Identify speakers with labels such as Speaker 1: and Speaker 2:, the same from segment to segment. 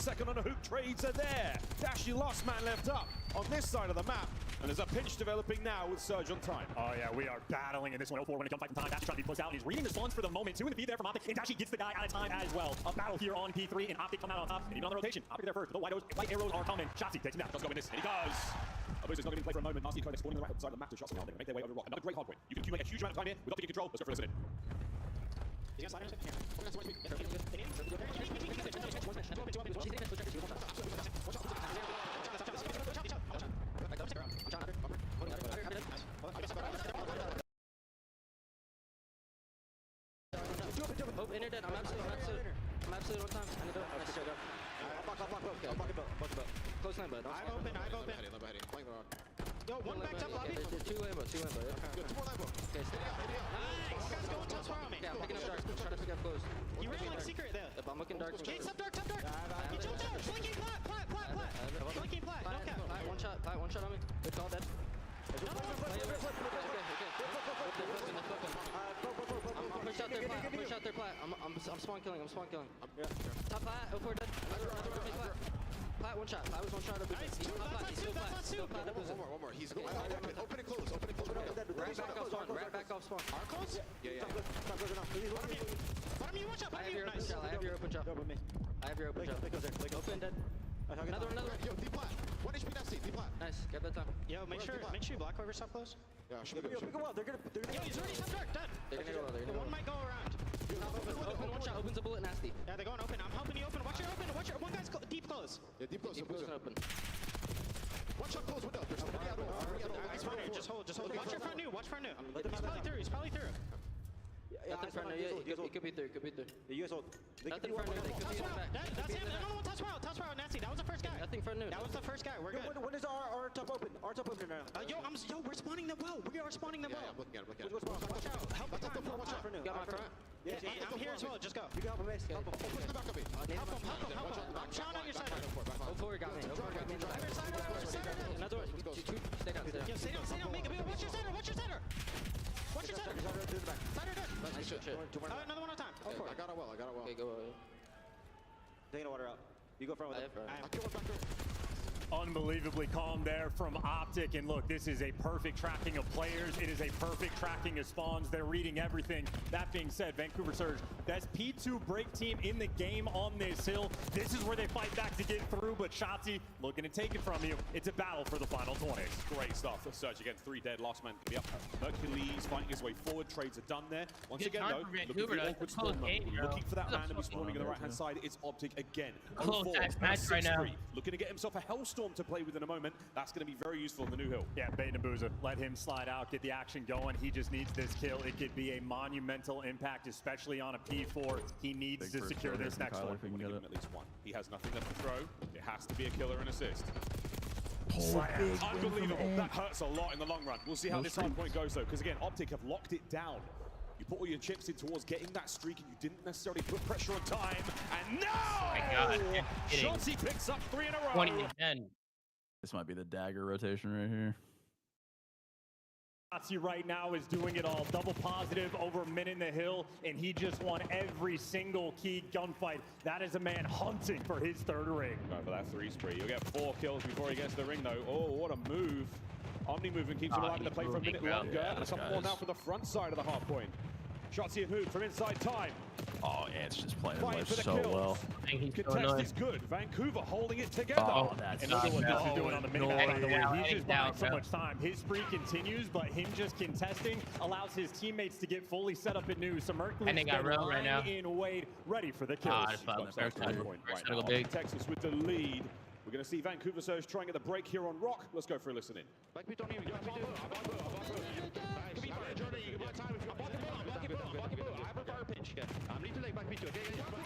Speaker 1: second on a hoop, trades are there. Dashy last man left up on this side of the map. And there's a pinch developing now with Surge on time.
Speaker 2: Oh yeah, we are battling in this 104 when it comes fight from time. Dashy trying to be pushed out, and he's reading the spawns for the moment. 2 in the feed there from Optic, and Dashy gets the guy out of time as well. A battle here on P3, and Optic come out on top. And even on the rotation, Optic there first. The white arrows are coming. Shotzzy takes him down.
Speaker 1: Let's go with this, and he does. Obviously, it's not going to be played for a moment. Nasty trying to spawn on the right side of the map to Shotzzy. They're going to make their way over the rock. Another great hardpoint. You can accumulate a huge amount of time here with Optic in control. Let's go for this in.
Speaker 3: Hope internet. I'm absolute on time. I need to go. Close line, bud.
Speaker 4: I'm open. Yo, one back top lobby.
Speaker 3: Two lambo.
Speaker 4: Good, 2 more lambo.
Speaker 3: Okay, stay up.
Speaker 4: Nice. Guys, go and touch fire on me.
Speaker 3: Yeah, I'm picking up dark. Try to pick up close.
Speaker 4: You ran like secret there.
Speaker 3: Yep, I'm looking dark.
Speaker 4: Okay, top dark. He jumped out. Flanking plat. Flanking plat. No cap.
Speaker 3: Plat, one shot on me. Good call, dead. I'm pushed out there, plat. I'm spawn killing. Top plat, 04 dead. Plat, one shot. Plat was one shot.
Speaker 4: Nice, two. That's two.
Speaker 5: One more. He's going open and close.
Speaker 3: Rat back off spawn.
Speaker 4: Are close?
Speaker 5: Yeah.
Speaker 4: Bottom you, watch out.
Speaker 3: I have your open shot. Open, dead. Another one.
Speaker 5: Yo, D-plat. 1 HP nasty. D-plat.
Speaker 3: Nice, get that time.
Speaker 4: Yo, make sure you block whoever stop close.
Speaker 5: Yeah, shoot.
Speaker 4: Yo, he's already top dark. Done.
Speaker 3: They're gonna go well.
Speaker 4: The one might go around.
Speaker 3: Open one shot. Opens a bullet, nasty.
Speaker 4: Yeah, they're going open. I'm helping you open. Watch your one guy's deep close.
Speaker 5: Yeah, deep close.
Speaker 3: And open.
Speaker 5: One shot close window. There's somebody out of
Speaker 4: He's running. Just hold. Watch your front new. He's probably through.
Speaker 3: Nothing front new. He could be through.
Speaker 6: You guys hold.
Speaker 3: Nothing front new. They could be in the back.
Speaker 4: That's him. Another one. Touch route. Nasty. That was the first guy.
Speaker 3: Nothing front new.
Speaker 4: That was the first guy. We're good.
Speaker 6: When is our top open? Our top open now.
Speaker 4: We're spawning them well. We are spawning them well.
Speaker 5: I'm looking at it.
Speaker 4: Watch out. Help the time.
Speaker 5: Watch out.
Speaker 3: Got my front.
Speaker 4: Yeah, I'm here as well. Just go.
Speaker 6: You can help him, Help him.
Speaker 5: Push the back of me.
Speaker 4: Help him. I'm shot on your side.
Speaker 3: 04 got me. Another one. Two. Stay down.
Speaker 4: Yo, stay down. Make it. Watch your center. Center dead.
Speaker 3: Nice shit.
Speaker 4: Another one on time.
Speaker 5: I got it well.
Speaker 3: Okay, go.
Speaker 6: Taking the water out. You go front with it.
Speaker 5: I killed one back there.
Speaker 2: Unbelievably calm there from Optic, and look, this is a perfect tracking of players. It is a perfect tracking of spawns. They're reading everything. That being said, Vancouver Surge, that's P2 break team in the game on this hill. This is where they fight back to get through, but Shotzzy looking to take it from you. It's a battle for the final 20.
Speaker 1: Great stuff. Surge again, 3 dead. Last man can be up. Hercules fighting his way forward. Trades are done there. Once again, though, look at the awkward spawn. Looking for that man to be spawning on the right-hand side. It's Optic again.
Speaker 7: Close match right now.
Speaker 1: Looking to get himself a Hellstorm to play with in a moment. That's going to be very useful in the new hill.
Speaker 2: Yeah, Bait and Booza, let him slide out, get the action going. He just needs this kill. It could be a monumental impact, especially on a P4. He needs to secure this next one.
Speaker 1: We give him at least one. He has nothing left to throw. It has to be a killer and assist. Unbelievable. That hurts a lot in the long run. We'll see how this hardpoint goes, though, because again, Optic have locked it down. You put all your chips in towards getting that streak, and you didn't necessarily put pressure on time. And no!
Speaker 7: Oh my God.
Speaker 1: Shotzzy picks up 3 in a row.
Speaker 7: 20 to 10.
Speaker 8: This might be the dagger rotation right here.
Speaker 2: Shotzzy right now is doing it all. Double positive over Min in the hill, and he just won every single key gunfight. That is a man hunting for his 3rd ring.
Speaker 1: Go for that 3 spree. You'll get 4 kills before he gets the ring, though. Oh, what a move. Omni movement keeps him alive in the play for a minute longer.
Speaker 8: Yeah,
Speaker 1: and a couple more now for the front side of the hard point. Shotzzy have moved from inside time.
Speaker 8: Oh, yeah, it's just playing
Speaker 1: Fighting
Speaker 8: life
Speaker 1: for the
Speaker 8: so
Speaker 1: kills.
Speaker 8: well.
Speaker 1: Contest is good. Vancouver holding it together.
Speaker 8: Oh, that's
Speaker 2: and look at what this is
Speaker 8: so
Speaker 2: doing on the minimap, by the way.
Speaker 7: annoying.
Speaker 2: He's just buying so much time. His spree continues, but him just contesting allows his teammates to get fully set up in new. So Mercury's
Speaker 7: And they got real right now.
Speaker 2: in Wade, ready for the kills.
Speaker 1: Texas with the lead. We're going to see Vancouver Surge trying at the break here on Rock. Let's go for a listen in.
Speaker 4: I need to like back B2.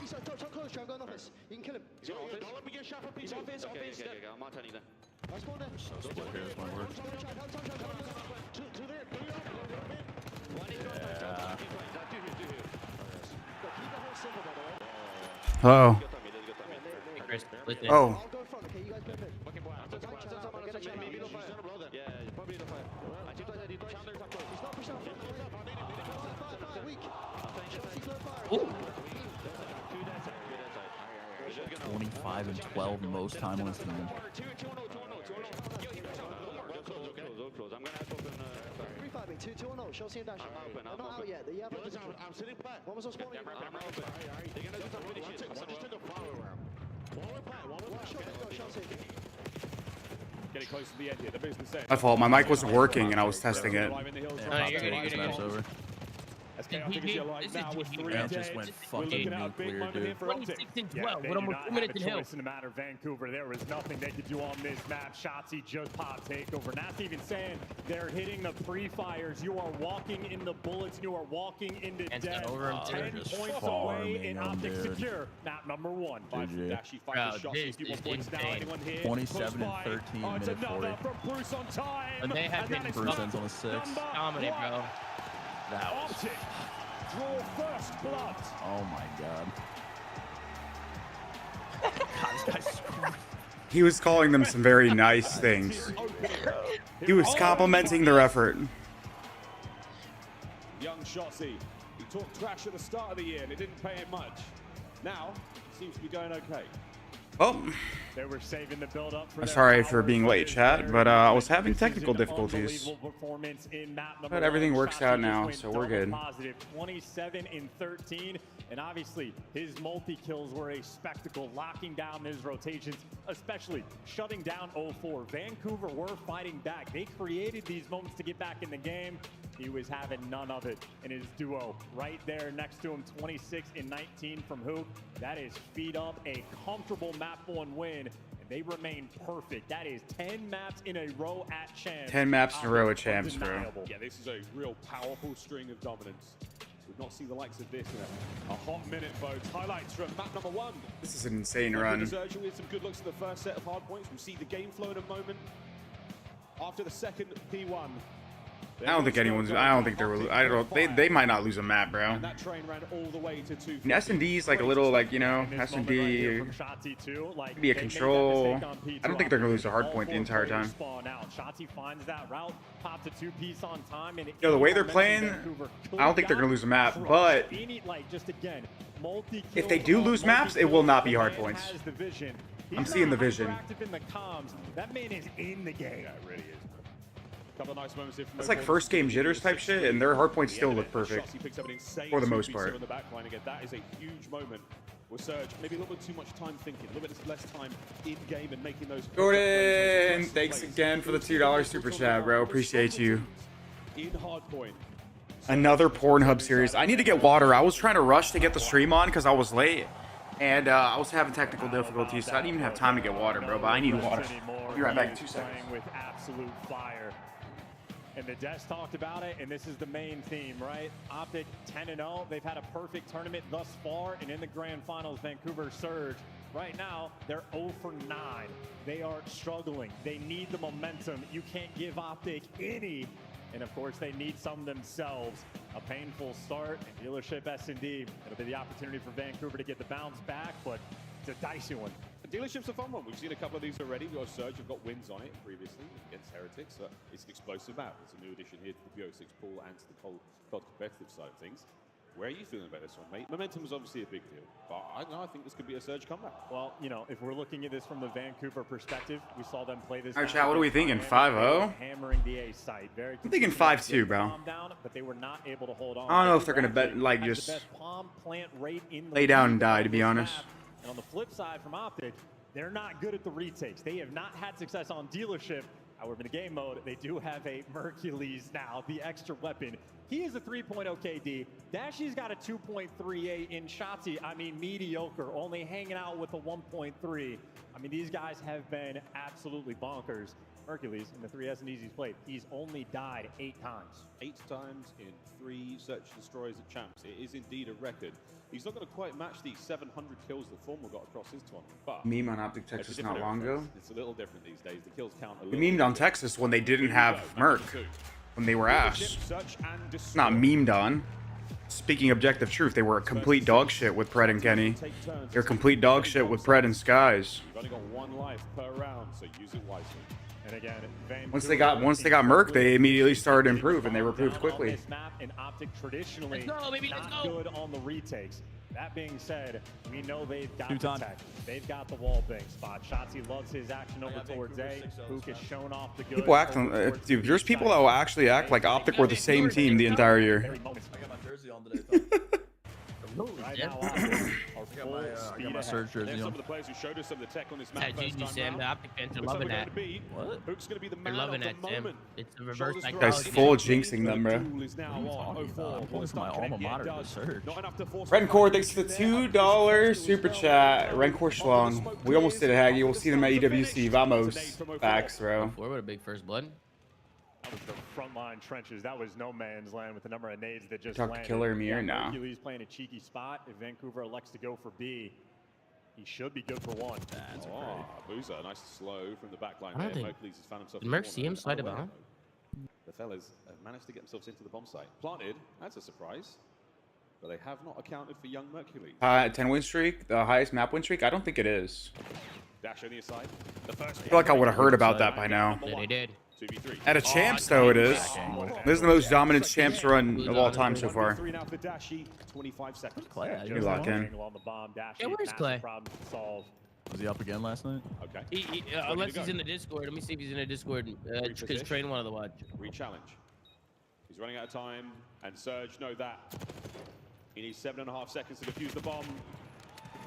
Speaker 4: He's top close, I'm going office. You can kill him. He's office. Don't let me get shot for P2. He's office. Okay, I'm not telling you then. Nice ball there.
Speaker 8: Split here is my word.
Speaker 6: Uh-oh. Oh.
Speaker 8: 25 and 12 most time on his team.
Speaker 4: Close. I'm gonna have to open.
Speaker 5: 3-5, 2-2-0. Show CN dash. They're not out yet. They have.
Speaker 4: I'm sitting flat.
Speaker 5: One was on spawning.
Speaker 4: I'm open. They're gonna do some finishing. Just take a flower around. One more flat.
Speaker 5: Show CN.
Speaker 1: Getting close to the end here. The business end.
Speaker 9: My fault. My mic wasn't working and I was testing it.
Speaker 8: Yeah,
Speaker 7: you're good.
Speaker 8: over.
Speaker 1: As chaotic as you like now with 3
Speaker 8: Ant
Speaker 1: dead,
Speaker 8: just went
Speaker 1: we're looking
Speaker 8: fucking
Speaker 1: at a big
Speaker 8: nuclear,
Speaker 1: moment
Speaker 8: dude.
Speaker 1: here for Optic.
Speaker 7: 26 and
Speaker 2: Yeah,
Speaker 7: 12.
Speaker 2: they
Speaker 7: What
Speaker 2: do
Speaker 7: almost
Speaker 2: not
Speaker 7: 2
Speaker 2: have
Speaker 7: minutes
Speaker 2: a
Speaker 7: in hill.
Speaker 2: choice in the matter of Vancouver. There was nothing they could do on this map. Shotzzy just pop takeover. Not even saying they're hitting the pre-fires. You are walking in the bullets. You are walking into
Speaker 7: And
Speaker 2: death.
Speaker 7: over him, too.
Speaker 2: 10
Speaker 8: Just
Speaker 2: points away
Speaker 8: farming
Speaker 2: in
Speaker 8: him,
Speaker 2: Optic
Speaker 8: dude.
Speaker 2: secure. Map number 1.
Speaker 8: GG.
Speaker 1: Dashy fight
Speaker 7: Bro,
Speaker 1: the shots.
Speaker 7: this
Speaker 1: 51
Speaker 7: is
Speaker 1: points now.
Speaker 7: insane.
Speaker 1: Anyone here?
Speaker 8: 27
Speaker 1: Close
Speaker 8: and
Speaker 1: by.
Speaker 8: 13,
Speaker 1: It's
Speaker 8: minute
Speaker 1: another
Speaker 8: 40.
Speaker 1: from Bruce on time.
Speaker 7: And they have
Speaker 1: that
Speaker 7: been
Speaker 1: is
Speaker 8: Bruce
Speaker 1: not
Speaker 8: ends on a 6.
Speaker 1: number
Speaker 7: Dominant,
Speaker 1: one.
Speaker 7: bro.
Speaker 8: That was.
Speaker 1: Optic draw first blood.
Speaker 8: Oh my god. God, this guy's screwed.
Speaker 9: He was calling them some very nice things. He was complimenting their effort.
Speaker 1: Young Shotzzy. He talked trash at the start of the year and it didn't pay him much. Now, seems to be going okay.
Speaker 9: Oh,
Speaker 2: They were saving the build up for
Speaker 9: I'm
Speaker 2: their
Speaker 9: sorry for
Speaker 2: power
Speaker 9: being late,
Speaker 2: players
Speaker 9: chat,
Speaker 2: there.
Speaker 9: but I was having
Speaker 2: This is
Speaker 9: technical
Speaker 2: an
Speaker 9: difficulties.
Speaker 2: unbelievable performance in map number
Speaker 9: But everything
Speaker 2: 1.
Speaker 9: works
Speaker 2: Shotzzy
Speaker 9: out
Speaker 2: just
Speaker 9: now,
Speaker 2: went
Speaker 9: so we're
Speaker 2: double
Speaker 9: good.
Speaker 2: Positive 27 and 13, and obviously his multi-kills were a spectacle, locking down his rotations, especially shutting down 0-4. Vancouver were fighting back. They created these moments to get back in the game. He was having none of it, and his duo right there next to him, 26 and 19 from Hoop. That is feed up a comfortable map 1 win. And they remain perfect. That is 10 maps in a row at Champs.
Speaker 9: 10 maps in a row at Champs, bro.
Speaker 2: Undeniable.
Speaker 1: Yeah, this is a real powerful string of dominance. We've not seen the likes of this in a hot minute, folks. Highlights from map number 1.
Speaker 9: This is an insane
Speaker 1: With
Speaker 9: run.
Speaker 1: Surgery with some good looks at the first set of hard points. We'll see the game flow in a moment. After the second P1.
Speaker 9: I don't think anyone's. I don't think they're. I don't. They might not lose a map, bro.
Speaker 1: And that train ran all the way to 2.
Speaker 9: S&D is like a little like, you know,
Speaker 2: And this moment
Speaker 9: S&D
Speaker 2: right here from Shotzzy too, like,
Speaker 9: be a
Speaker 2: they made that
Speaker 9: control.
Speaker 2: mistake on P2.
Speaker 9: I don't think they're gonna lose a hard
Speaker 2: All
Speaker 9: point the
Speaker 2: 4
Speaker 9: entire
Speaker 2: players
Speaker 9: time.
Speaker 2: spawn out. Shotzzy finds that route, pops a 2-piece on time, and
Speaker 9: Yo, the way they're
Speaker 2: momentum
Speaker 9: playing,
Speaker 2: Vancouver
Speaker 9: I don't think they're gonna lose a map,
Speaker 2: crushed.
Speaker 9: but
Speaker 2: Any, like, just again, multi-kills
Speaker 9: if they do
Speaker 2: on
Speaker 9: lose maps, it will not be hard
Speaker 2: multi-kills.
Speaker 9: points.
Speaker 2: The man has the vision. He's
Speaker 9: I'm seeing
Speaker 2: not
Speaker 9: the vision.
Speaker 2: hyperactive in the comms. That man is in the game.
Speaker 1: Yeah, it really is. Couple of nice moments here from
Speaker 9: it's
Speaker 1: both
Speaker 9: like first game jitters type shit, and their hard points still look perfect.
Speaker 1: Shotzzy picks up an insane
Speaker 9: for the most
Speaker 1: 2v2
Speaker 9: part.
Speaker 1: on the back line again. That is a huge moment with Surge. Maybe a little bit too much time thinking, a little bit less time in game and making those.
Speaker 9: Jordan, thanks again for the $2 super chat, bro. Appreciate you.
Speaker 1: In Hardpoint.
Speaker 9: Another Pornhub series. I need to get water. I was trying to rush to get the stream on because I was late, and I was having technical difficulties, so I didn't even have time to get water, bro. But I need water. I'll be right back in 2 seconds.
Speaker 2: Playing with absolute fire. And the Des talked about it, and this is the main theme, right? Optic 10-0. They've had a perfect tournament thus far, and in the grand finals, Vancouver Surge. Right now, they're 0 for 9. They are struggling. They need the momentum. You can't give Optic any. And of course, they need some themselves. A painful start, and dealership S&D. It'll be the opportunity for Vancouver to get the bounce back, but it's a dicey one.
Speaker 1: The dealership's a fun one. We've seen a couple of these already. We've got Surge, have got wins on it previously against Heretics. It's an explosive map. It's a new addition here to the BO6 pool and to the cold competitive side of things. Where are you feeling about this one, mate? Momentum is obviously a big deal, but I think this could be a Surge comeback.
Speaker 2: Well, you know, if we're looking at this from the Vancouver perspective, we saw them play this.
Speaker 9: All right, chat, what are we thinking? 5-0?
Speaker 2: Hammering the A site. Very.
Speaker 9: I'm thinking 5-2, bro.
Speaker 2: Down, but they were not able to hold on.
Speaker 9: I don't know if they're gonna bet like
Speaker 2: Had the
Speaker 9: just
Speaker 2: best palm plant rate in the
Speaker 9: lay down and
Speaker 2: league
Speaker 9: die,
Speaker 2: on
Speaker 9: to be
Speaker 2: this
Speaker 9: honest.
Speaker 2: map. And on the flip side from Optic, they're not good at the retakes. They have not had success on dealership. However, in the game mode, they do have a Mercules now, the extra weapon. He is a 3.0 KD. Dashy's got a 2.38 in Shotzzy. I mean, mediocre, only hanging out with a 1.3. I mean, these guys have been absolutely bonkers. Hercules, in the 3 S&Ds he's played, he's only died 8 times.
Speaker 1: 8 times in 3 search destroys at Champs. It is indeed a record. He's not going to quite match the 700 kills that Formal got across his tournament, but
Speaker 9: Meme on Optic
Speaker 1: it's a
Speaker 9: Texas
Speaker 1: different
Speaker 9: not long
Speaker 1: era,
Speaker 9: ago.
Speaker 1: folks. It's a little different these days. The kills count a
Speaker 9: We
Speaker 1: little.
Speaker 9: memed on Texas when they didn't have Merc, when they were ass.
Speaker 1: Search and destroy.
Speaker 9: Not memed on. Speaking objective truth, they were a complete dog shit with Pred and Kenny. They're complete dog shit with Pred and Skies.
Speaker 1: You've only got 1 life per round, so use it wisely.
Speaker 2: And again,
Speaker 9: Once they got Merc, they immediately started to improve, and they improved
Speaker 2: On
Speaker 9: quickly.
Speaker 2: this map, and Optic traditionally
Speaker 7: Let's go, baby, let's
Speaker 2: not
Speaker 7: go.
Speaker 2: good on the retakes. That being said, we know they've got the
Speaker 8: Two-time.
Speaker 2: tech. They've got the wall bank spot. Shotzi loves his action over towards A. Hook has shown off the good.
Speaker 9: People act dude, there's people that will actually act like Optic were the same team the entire year.
Speaker 8: I got my jersey on today.
Speaker 2: Right
Speaker 7: Yeah.
Speaker 2: now, Optic are
Speaker 8: I
Speaker 2: full
Speaker 8: got
Speaker 2: speed
Speaker 8: my
Speaker 2: ahead.
Speaker 8: Surge
Speaker 1: There's
Speaker 8: jersey
Speaker 1: some
Speaker 8: on.
Speaker 1: of the players who showed us some of the tech on this map
Speaker 7: That
Speaker 1: first
Speaker 7: GG
Speaker 1: time
Speaker 7: Sam, the
Speaker 1: round.
Speaker 7: Optic fans are
Speaker 1: Looks like
Speaker 7: loving
Speaker 1: we're
Speaker 7: that.
Speaker 1: going to be.
Speaker 8: What?
Speaker 1: Hook's going to be the
Speaker 7: They're
Speaker 1: man
Speaker 7: loving
Speaker 1: of
Speaker 7: that,
Speaker 1: the
Speaker 7: Tim.
Speaker 1: moment.
Speaker 7: It's a reverse
Speaker 1: Shoulders
Speaker 7: psychology.
Speaker 9: Guy's full jinxing them, bro.
Speaker 1: Duel is now
Speaker 8: What are you
Speaker 1: on.
Speaker 8: talking about? I'm pulling for my alma mater, the Surge.
Speaker 1: Not enough to force
Speaker 9: Rencore, thanks for the $2 super chat. Rencore Schlong. We almost did it, Haggy. We'll see them at EWC. Vamos. Facts, bro.
Speaker 7: Four with a big first blood.
Speaker 2: That was the front line trenches. That was no man's land with the number of nades that just
Speaker 9: Talk to
Speaker 2: landed.
Speaker 9: Killer Mir now.
Speaker 2: Hercules playing a cheeky spot. If Vancouver elects to go for B, he should be good for one.
Speaker 8: That's
Speaker 1: Boozer, nice and slow from the back line
Speaker 7: I don't
Speaker 1: there.
Speaker 7: think-
Speaker 1: Hercules has found himself
Speaker 7: Did
Speaker 1: in
Speaker 7: Merc
Speaker 1: the
Speaker 7: see him
Speaker 1: corner.
Speaker 7: slide
Speaker 1: Unaware,
Speaker 7: about?
Speaker 1: though. The fellas have managed to get themselves into the bomb site. Planted, that's a surprise. But they have not accounted for young Mercury.
Speaker 9: 10 win streak, the highest map win streak? I don't think it is.
Speaker 1: Dash on the side. The first
Speaker 9: I feel like I would have heard about that by now.
Speaker 7: Yeah, they did.
Speaker 1: 2v3.
Speaker 9: At a champs, though, it is. This is the most dominant champs run of all time so far.
Speaker 1: 3 now for Dashi, 25 seconds.
Speaker 8: Clay at?
Speaker 9: Good luck, Ken.
Speaker 2: On the bomb. Dash
Speaker 7: Yeah, where's
Speaker 2: massive
Speaker 7: Clay?
Speaker 2: problem to solve.
Speaker 8: Was he up again last night?
Speaker 1: Okay.
Speaker 7: Unless he's in the Discord. Let me see if he's in the Discord. Because Train wanted to watch.
Speaker 1: Re-challenge. He's running out of time, and Surge know that. He needs 7.5 seconds to defuse the bomb.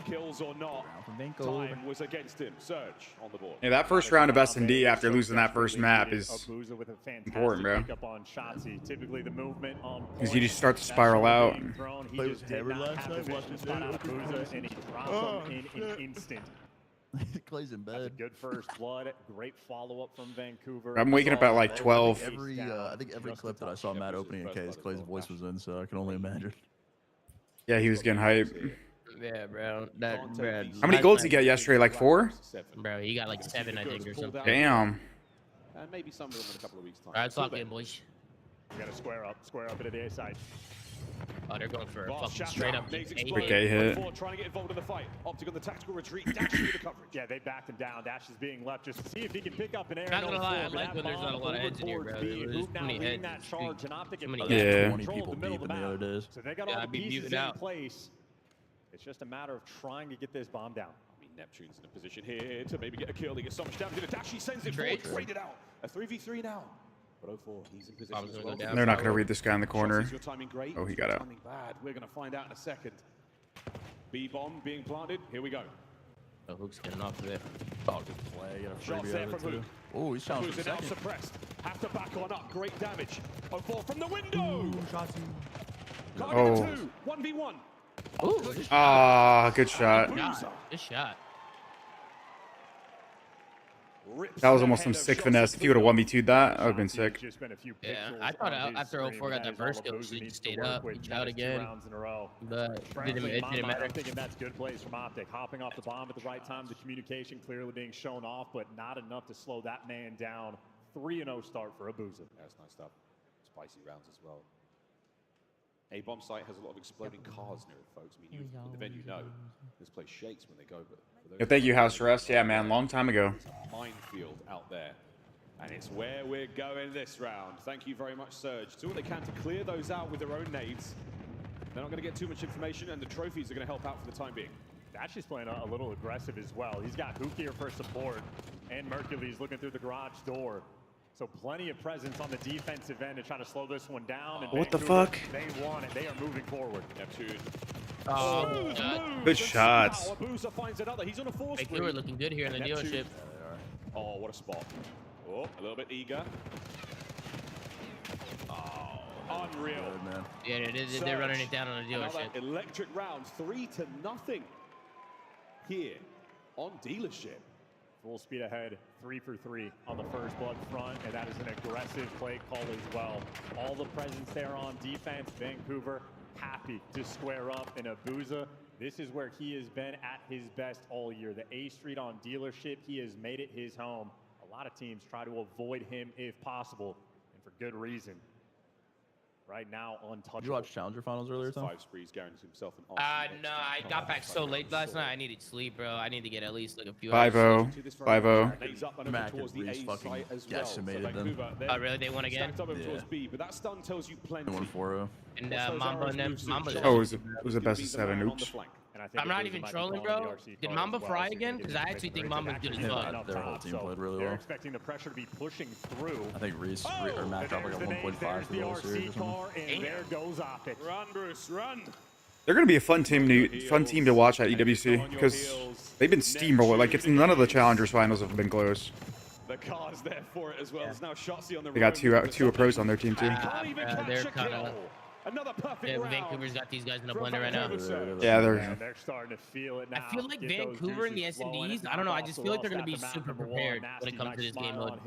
Speaker 1: Kills or not,
Speaker 8: From Vancouver.
Speaker 1: time was against him. Surge on the board.
Speaker 9: Yeah, that first round of S&D after losing that first map is
Speaker 2: Abuza with a fantastic
Speaker 9: important, bro.
Speaker 2: pickup on Shotzi. Typically the movement on
Speaker 9: because you just start to
Speaker 2: that
Speaker 9: spiral
Speaker 2: shot
Speaker 9: out.
Speaker 2: being thrown, he
Speaker 8: Play
Speaker 2: just
Speaker 8: with
Speaker 2: did
Speaker 8: Hayward
Speaker 2: not
Speaker 8: last
Speaker 2: have the
Speaker 8: night,
Speaker 2: vision
Speaker 8: watching
Speaker 2: to spot out
Speaker 8: video.
Speaker 2: Abuza, and he dropped him in an instant.
Speaker 8: Clay's in
Speaker 2: That's a
Speaker 8: bed.
Speaker 2: good first blood. Great follow-up from Vancouver.
Speaker 9: I'm waking up at like 12.
Speaker 8: I think every clip that I saw Matt opening a case, Clay's voice was in, so I can only imagine.
Speaker 9: Yeah, he was getting hype.
Speaker 7: Yeah, bro. That, bro.
Speaker 9: How many golds did he get yesterday? Like 4?
Speaker 7: Bro, he got like 7, I think, or something.
Speaker 9: Damn.
Speaker 1: And maybe some of them in a couple of weeks' time.
Speaker 7: All right, let's lock in, boys.
Speaker 2: We got to square up into the A side.
Speaker 7: Oh, they're going for a
Speaker 1: Boss
Speaker 7: fucking
Speaker 1: shot
Speaker 7: straight up.
Speaker 1: Nate's
Speaker 7: A
Speaker 1: exploding.
Speaker 9: Quick A hit.
Speaker 1: Four trying to get involved in the fight. Optic on the tactical retreat. Dash through the coverage.
Speaker 2: Yeah, they backed him down. Dash is being left just to see if he can pick up an air.
Speaker 7: Not gonna lie, I like when there's not a lot of heads in here, bro. There's too many heads.
Speaker 2: That charge and Optic
Speaker 7: Too many
Speaker 2: in
Speaker 7: heads.
Speaker 9: Yeah.
Speaker 8: 20 people deep in the other days.
Speaker 2: So they got
Speaker 7: Yeah,
Speaker 2: all the
Speaker 7: I'd be
Speaker 2: pieces
Speaker 7: muted
Speaker 2: in
Speaker 7: out.
Speaker 2: place. It's just a matter of trying to get this bomb down.
Speaker 1: I mean, Neptune's in a position here to maybe get a kill. He gets so much damage. The dash, he sends it
Speaker 7: Trade.
Speaker 1: forward. Traded out. A 3v3 now. But 04, he's in position
Speaker 7: Bomb's
Speaker 1: as
Speaker 7: gonna
Speaker 1: well.
Speaker 7: go down.
Speaker 9: They're not going to read this guy in the corner.
Speaker 1: Is your timing great?
Speaker 9: Oh, he
Speaker 1: Is
Speaker 9: got
Speaker 1: your
Speaker 9: out.
Speaker 1: timing bad? We're going to find out in a second. B-bomb being planted. Here we go.
Speaker 7: Oh, Hook's getting off of it.
Speaker 8: Oh, good play. Get a
Speaker 1: Shots
Speaker 8: freebie
Speaker 1: there
Speaker 8: out of
Speaker 1: from
Speaker 8: it, too.
Speaker 1: Hook.
Speaker 8: Oh, he's challenging
Speaker 1: Boozer
Speaker 8: for
Speaker 1: now
Speaker 8: second.
Speaker 1: suppressed. Have to back on up. Great damage. 04 from the window. Can't
Speaker 9: Oh.
Speaker 1: get a 2. 1v1.
Speaker 7: Ooh,
Speaker 9: Ah, good shot.
Speaker 7: good shot.
Speaker 1: Rips
Speaker 9: That was almost some
Speaker 1: ahead of
Speaker 9: sick
Speaker 1: shots
Speaker 9: finesse. If he would have 1v2'd that, that would have been sick.
Speaker 2: Just been a few
Speaker 7: Yeah,
Speaker 2: pixels
Speaker 7: I thought
Speaker 2: on his
Speaker 7: after
Speaker 2: screen,
Speaker 7: 04 got
Speaker 2: but
Speaker 7: that
Speaker 2: is all
Speaker 7: first kill,
Speaker 2: Abuza
Speaker 7: he
Speaker 2: needs to
Speaker 7: stayed
Speaker 2: work
Speaker 7: up.
Speaker 2: with.
Speaker 7: He
Speaker 2: That
Speaker 7: shot
Speaker 2: is 2
Speaker 7: again.
Speaker 2: rounds in a row.
Speaker 7: But
Speaker 2: Frankly,
Speaker 7: it
Speaker 2: in my
Speaker 7: didn't
Speaker 2: mind,
Speaker 7: matter.
Speaker 2: I'm thinking that's good plays from Optic. Hopping off the bomb at the right time, the communication clearly being shown off, but not enough to slow that man down. 3-0 start for Abuza.
Speaker 1: That's nice stuff. Spicy rounds as well. A bomb site has a lot of exploding cars near it, folks. I mean, you, the venue know this place shakes when they go. But for those
Speaker 9: Yeah, thank you, House Arrest. Yeah, man, long time ago.
Speaker 1: minefield out there, and it's where we're going this round. Thank you very much, Surge. Do what they can to clear those out with their own nades. They're not going to get too much information, and the trophies are going to help out for the time being.
Speaker 2: Dash is playing a little aggressive as well. He's got Hook here for support, and Mercules looking through the garage door. So plenty of presence on the defensive end to try to slow this one down. And
Speaker 9: What the
Speaker 2: Vancouver,
Speaker 9: fuck?
Speaker 2: They want it. They are moving forward.
Speaker 1: Neptune.
Speaker 7: Oh,
Speaker 1: Smooth
Speaker 7: God.
Speaker 1: moves,
Speaker 9: Good
Speaker 1: and
Speaker 9: shots.
Speaker 1: somehow Abuza finds another. He's on a 4
Speaker 7: Vancouver
Speaker 1: spree.
Speaker 7: looking good here in the
Speaker 1: Neptune.
Speaker 7: dealership.
Speaker 1: Oh, what a spot. Oh, a little bit eager. Oh, unreal.
Speaker 8: Good, man.
Speaker 7: Yeah, they're running it down on the
Speaker 1: Another
Speaker 7: dealership.
Speaker 1: electric round, 3-0 here on dealership.
Speaker 2: Full speed ahead, 3 for 3 on the first blood front, and that is an aggressive play call as well. All the presence there on defense. Vancouver happy to square up, and Abuza, this is where he has been at his best all year. The A Street on dealership, he has made it his home. A lot of teams try to avoid him if possible, and for good reason. right now untouchable.
Speaker 8: Did you watch Challenger Finals earlier, Tom?
Speaker 1: 5 sprees guarantees himself an
Speaker 7: No, I got back so late last night. I needed sleep, bro. I need to get at least like a few
Speaker 9: 5-0.
Speaker 7: hours.
Speaker 9: 5-0.
Speaker 8: Mac and Reese fucking decimated them.
Speaker 7: Oh, really? They won again?
Speaker 1: B, but that stun tells you plenty.
Speaker 8: They won 4-0.
Speaker 7: And Mamba and them. Mamba.
Speaker 9: Oh, it was a best of 7. Oops.
Speaker 2: And I think
Speaker 7: I'm not even trolling, bro. Did Mamba fry again? Because I actually think Mamba's good as fuck.
Speaker 8: Their whole team played really
Speaker 2: They're
Speaker 8: well.
Speaker 2: expecting the pressure to be pushing through.
Speaker 8: I think Reese or Mac dropped like a 1.5 for the whole series or something.
Speaker 2: And there goes Optic.
Speaker 1: Run, Bruce, run.
Speaker 9: They're gonna be a fun team to watch at EWC because they've been steamrolling. Like it's none of the Challengers finals have been close.
Speaker 1: The car's there for it as well. There's now Shotzi on the
Speaker 9: They got two pros on their team too.
Speaker 7: They're kind of.
Speaker 1: Another perfect
Speaker 7: Yeah,
Speaker 1: round.
Speaker 7: Vancouver's got these guys in a blender right now.
Speaker 9: Yeah,
Speaker 2: They're starting to feel it now.
Speaker 7: I feel like Vancouver and the S&Ds, I don't know, I just feel like they're going to be super prepared when it comes to this game mode.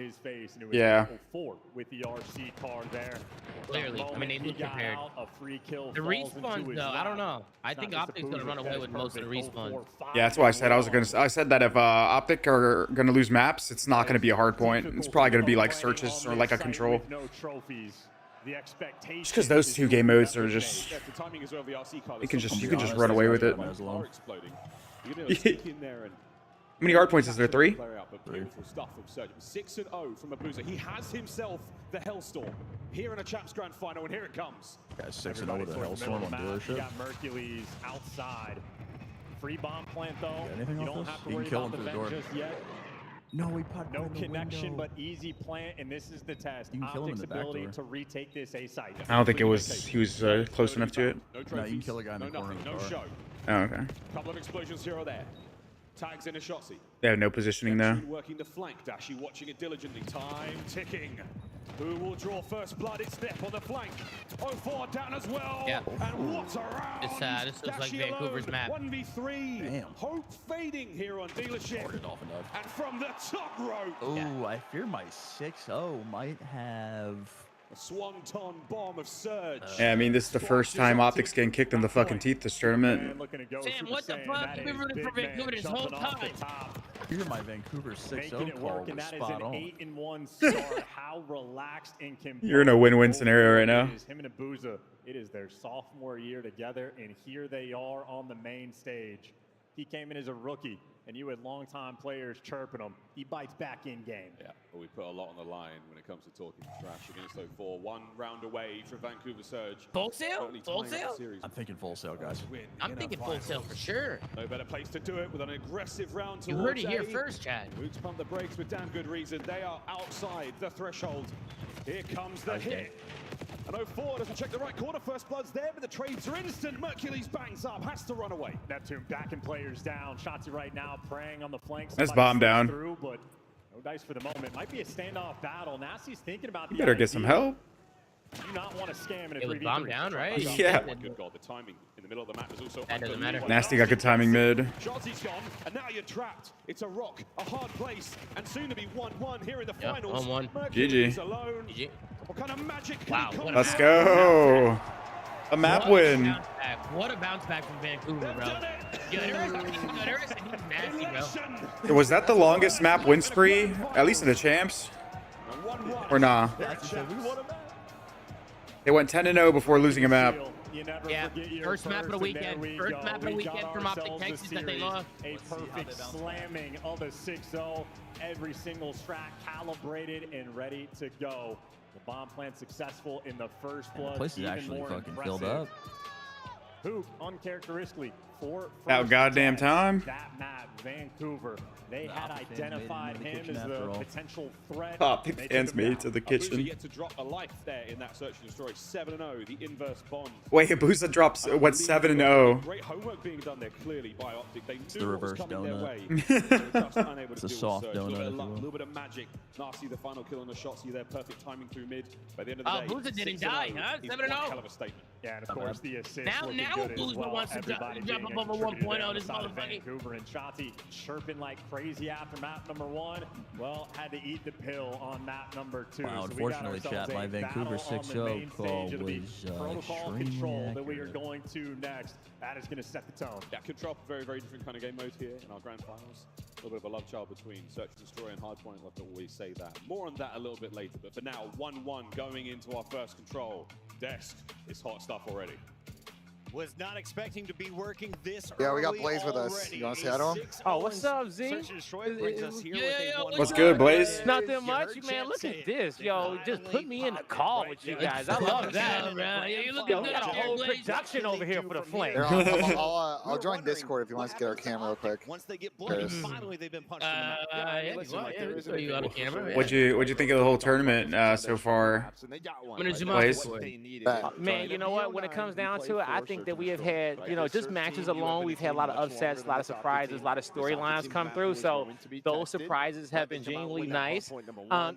Speaker 9: Yeah.
Speaker 2: With the RC car there.
Speaker 7: Clearly. I mean, they look prepared. The respawns, though, I don't know. I think Optic's going to run away with most of the respawns.
Speaker 9: Yeah, that's why I said I said that if Optic are gonna lose maps, it's not gonna be a hard point. It's probably gonna be like searches or like a control. Just because those 2 game modes are just, you can just run away with it. How many hard points is there? 3?
Speaker 1: 6-0 from Abuza. He has himself the Hellstorm here in a Champs Grand Final, and here it comes.
Speaker 8: Guys, 6-0 with a Hellstorm on dealership.
Speaker 2: Got Mercules outside. Free bomb plant though.
Speaker 8: Anything
Speaker 2: you
Speaker 8: off
Speaker 2: don't
Speaker 8: this?
Speaker 2: have to
Speaker 8: You
Speaker 2: worry
Speaker 8: can kill
Speaker 2: about
Speaker 8: him
Speaker 2: the
Speaker 8: through the
Speaker 2: vent
Speaker 8: door.
Speaker 2: just yet.
Speaker 8: No, we put
Speaker 2: No connection, but easy plant, and this is the test.
Speaker 8: You can kill him in
Speaker 2: Optic's
Speaker 8: the back
Speaker 2: ability
Speaker 8: door.
Speaker 2: to retake this A site.
Speaker 9: I don't think he was close enough to it.
Speaker 8: No, you can kill a guy in the corner of the
Speaker 1: no
Speaker 8: car.
Speaker 1: show.
Speaker 9: Oh, okay.
Speaker 1: Couple of explosions here or there. Tags in a Shotzi.
Speaker 9: They have no positioning though.
Speaker 1: Working the flank. Dashi watching it diligently. Time ticking. Who will draw first blood? It's Step on the flank. 0-4 down as well.
Speaker 7: Yeah.
Speaker 1: And what a round.
Speaker 7: This looks like Vancouver's map.
Speaker 1: 1v3.
Speaker 8: Damn.
Speaker 1: Hope fading here on dealership. And from the top rope.
Speaker 8: Oh, I fear my 6-0 might have.
Speaker 1: A swanton bomb of Surge.
Speaker 9: Yeah, I mean this is the first time Optic's getting kicked in the fucking teeth this tournament.
Speaker 7: Sam, what the fuck? You've been rooting for Vancouver this whole time.
Speaker 8: Fear my Vancouver 6-0 call was spot on.
Speaker 2: 8-1 start. How relaxed and composed.
Speaker 9: You're in a win-win scenario right now.
Speaker 2: Him and Abuza, it is their sophomore year together, and here they are on the main stage. He came in as a rookie, and you had longtime players chirping him. He bites back in game.
Speaker 1: Yeah, but we put a lot on the line when it comes to talking trash against 0-4. 1 round away from Vancouver Surge.
Speaker 7: Full sale? Full sale?
Speaker 8: I'm thinking full sale, guys.
Speaker 7: I'm thinking full sale for sure.
Speaker 1: No better place to do it with an aggressive round
Speaker 7: You
Speaker 1: towards
Speaker 7: heard it here
Speaker 1: A.
Speaker 7: first, Chad.
Speaker 1: Boots pump the brakes with damn good reason. They are outside the threshold. Here comes the hit. And 0-4 doesn't check the right corner. First blood's there, but the trades are instant. Mercules bangs up, has to run away.
Speaker 2: Neptune backing players down. Shotzi right now preying on the flanks.
Speaker 9: That's bomb down.
Speaker 2: Through, but no dice for the moment. Might be a standoff battle. Nasty's thinking about the
Speaker 9: You better get some help.
Speaker 2: Do not want to scam in a 3v3.
Speaker 7: It was bomb down, right?
Speaker 9: Yeah.
Speaker 1: Good God, the timing in the middle of the map is also
Speaker 7: That doesn't matter.
Speaker 9: Nasty got good timing mid.
Speaker 1: Shotzi's gone, and now you're trapped. It's a rock, a hard place, and soon to be 1-1 here in the finals.
Speaker 7: 1-1.
Speaker 1: Mercules
Speaker 9: GG.
Speaker 1: alone.
Speaker 7: GG.
Speaker 1: What kind of magic can
Speaker 7: Wow,
Speaker 1: he
Speaker 7: what a
Speaker 9: Let's
Speaker 7: map.
Speaker 9: go. A map
Speaker 7: What a
Speaker 9: win.
Speaker 7: bounce back. What a bounce back from Vancouver, bro. Yo, there is nasty, bro.
Speaker 9: Was that the longest map win spree? At least in the champs? Or nah? They went 10-0 before losing a map.
Speaker 7: Yeah, first map of the weekend. First map of the weekend from Optic Texas that they lost.
Speaker 2: A perfect slamming of a 6-0. Every single strat calibrated and ready to go. The bomb plant successful in the first blood.
Speaker 8: The place is actually fucking filled up.
Speaker 2: Who, uncharacteristically, for
Speaker 9: About goddamn time.
Speaker 2: that map, Vancouver, they had identified him as the potential threat.
Speaker 9: Optic fans made it to the
Speaker 1: Abuza
Speaker 9: kitchen.
Speaker 1: yet to drop a life there in that search and destroy. 7-0, the inverse bond.
Speaker 9: Wait, Abuza drops went 7-0.
Speaker 1: Great homework being done there clearly by Optic. They knew
Speaker 8: the
Speaker 1: what was
Speaker 8: reverse
Speaker 1: coming their
Speaker 8: donut.
Speaker 1: way. They were just unable to
Speaker 8: It's a
Speaker 1: deal with
Speaker 8: soft
Speaker 1: Surge.
Speaker 8: donut,
Speaker 1: A little bit
Speaker 8: if
Speaker 1: of
Speaker 8: you
Speaker 1: luck, a
Speaker 8: will.
Speaker 1: little bit of magic. Nasty, the final kill on the shots. See their perfect timing through mid. By the end of the day,
Speaker 7: Abuza didn't
Speaker 1: 6-0
Speaker 7: die, huh?
Speaker 1: is
Speaker 7: 7-0.
Speaker 1: one hell of a statement.
Speaker 2: Yeah, and of course the assist.
Speaker 7: Now
Speaker 2: looking good as
Speaker 7: Abuza
Speaker 2: well.
Speaker 7: wants to
Speaker 2: Everybody
Speaker 7: jump
Speaker 2: being a
Speaker 7: above a
Speaker 2: contributor
Speaker 7: 1.0
Speaker 2: there on the
Speaker 7: this
Speaker 2: side of
Speaker 7: motherfucker.
Speaker 2: Vancouver and Shotzi chirping like crazy after map number 1. Well, had to eat the pill on map number 2.
Speaker 8: Wow,
Speaker 2: So we got
Speaker 8: unfortunately,
Speaker 2: ourselves
Speaker 8: chat, my
Speaker 2: a
Speaker 8: Vancouver
Speaker 2: battle on the
Speaker 8: 6-0
Speaker 2: main
Speaker 8: call
Speaker 2: stage. It'll be
Speaker 8: was,
Speaker 2: protocol
Speaker 8: extremely
Speaker 2: control that we are
Speaker 8: accurate.
Speaker 2: going to next. That is going to set the tone.
Speaker 1: Yeah, control, very, very different kind of game mode here in our grand finals. little bit of a love child between Search and Destroy and Hardpoint. I love to always say that. More on that a little bit later. But for now, 1-1 going into our first control. Desk is hot stuff already.
Speaker 10: Was not expecting to be working this
Speaker 5: Yeah, we got
Speaker 10: early
Speaker 5: Blaze with us.
Speaker 10: already.
Speaker 5: You want to say hi to him?
Speaker 11: Oh, what's up, Z?
Speaker 10: Search and Destroy brings us here with a one-
Speaker 9: What's good, Blaze?
Speaker 11: Nothing much, man. Look at this, yo. Just put me in the call with you guys. I love that, man.
Speaker 7: Yeah, you look
Speaker 11: Yo,
Speaker 7: good
Speaker 11: we got a
Speaker 7: out there,
Speaker 11: whole
Speaker 7: Blaze.
Speaker 11: production over here for the Flame.
Speaker 5: Here, I'll join Discord if you want us to get our camera real quick.
Speaker 10: Once they get blooded, finally they've been punched in the mouth.
Speaker 7: Yeah, you got a camera.
Speaker 9: What'd you think of the whole tournament so far? Blaze?
Speaker 11: Man, you know what? When it comes down to it, I think that we have had, you know, just matches alone, we've had a lot of upsets, a lot of surprises, a lot of storylines come through. So those surprises have been genuinely nice.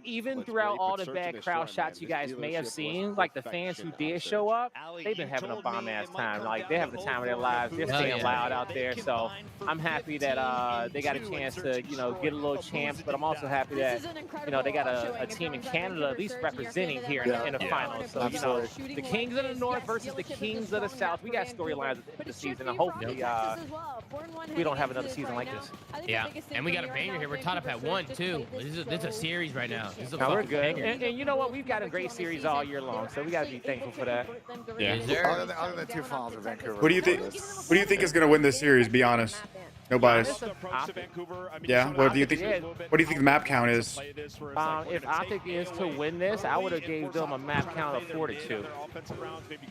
Speaker 11: Even throughout all the bad crowd shots you guys may have seen, like the fans who did show up, they've been having a bomb-ass time. Like, they're having the time of their lives. They're staying loud out there. So I'm happy that they got a chance to, you know, get a little champs. But I'm also happy that, you know, they got a team in Canada at least representing here in the finals. So, you know, the Kings of the North versus the Kings of the South. We got storylines at the end of the season. And hopefully we don't have another season like this.
Speaker 7: Yeah, and we got a banger here. We're tied up at 1, too. This is a series right now. This is a
Speaker 11: We're
Speaker 7: fucking
Speaker 11: good.
Speaker 7: banger.
Speaker 11: And you know what? We've got a great series all year long, so we got to be thankful for that.
Speaker 9: Yeah.
Speaker 5: Other than 2 finals of Vancouver.
Speaker 9: What do you think? What do you think is gonna win this series? Be honest. No bias. Yeah. What do you think? What do you think the map count is?
Speaker 11: If Optic is to win this, I would have gave them a map count of 4-2.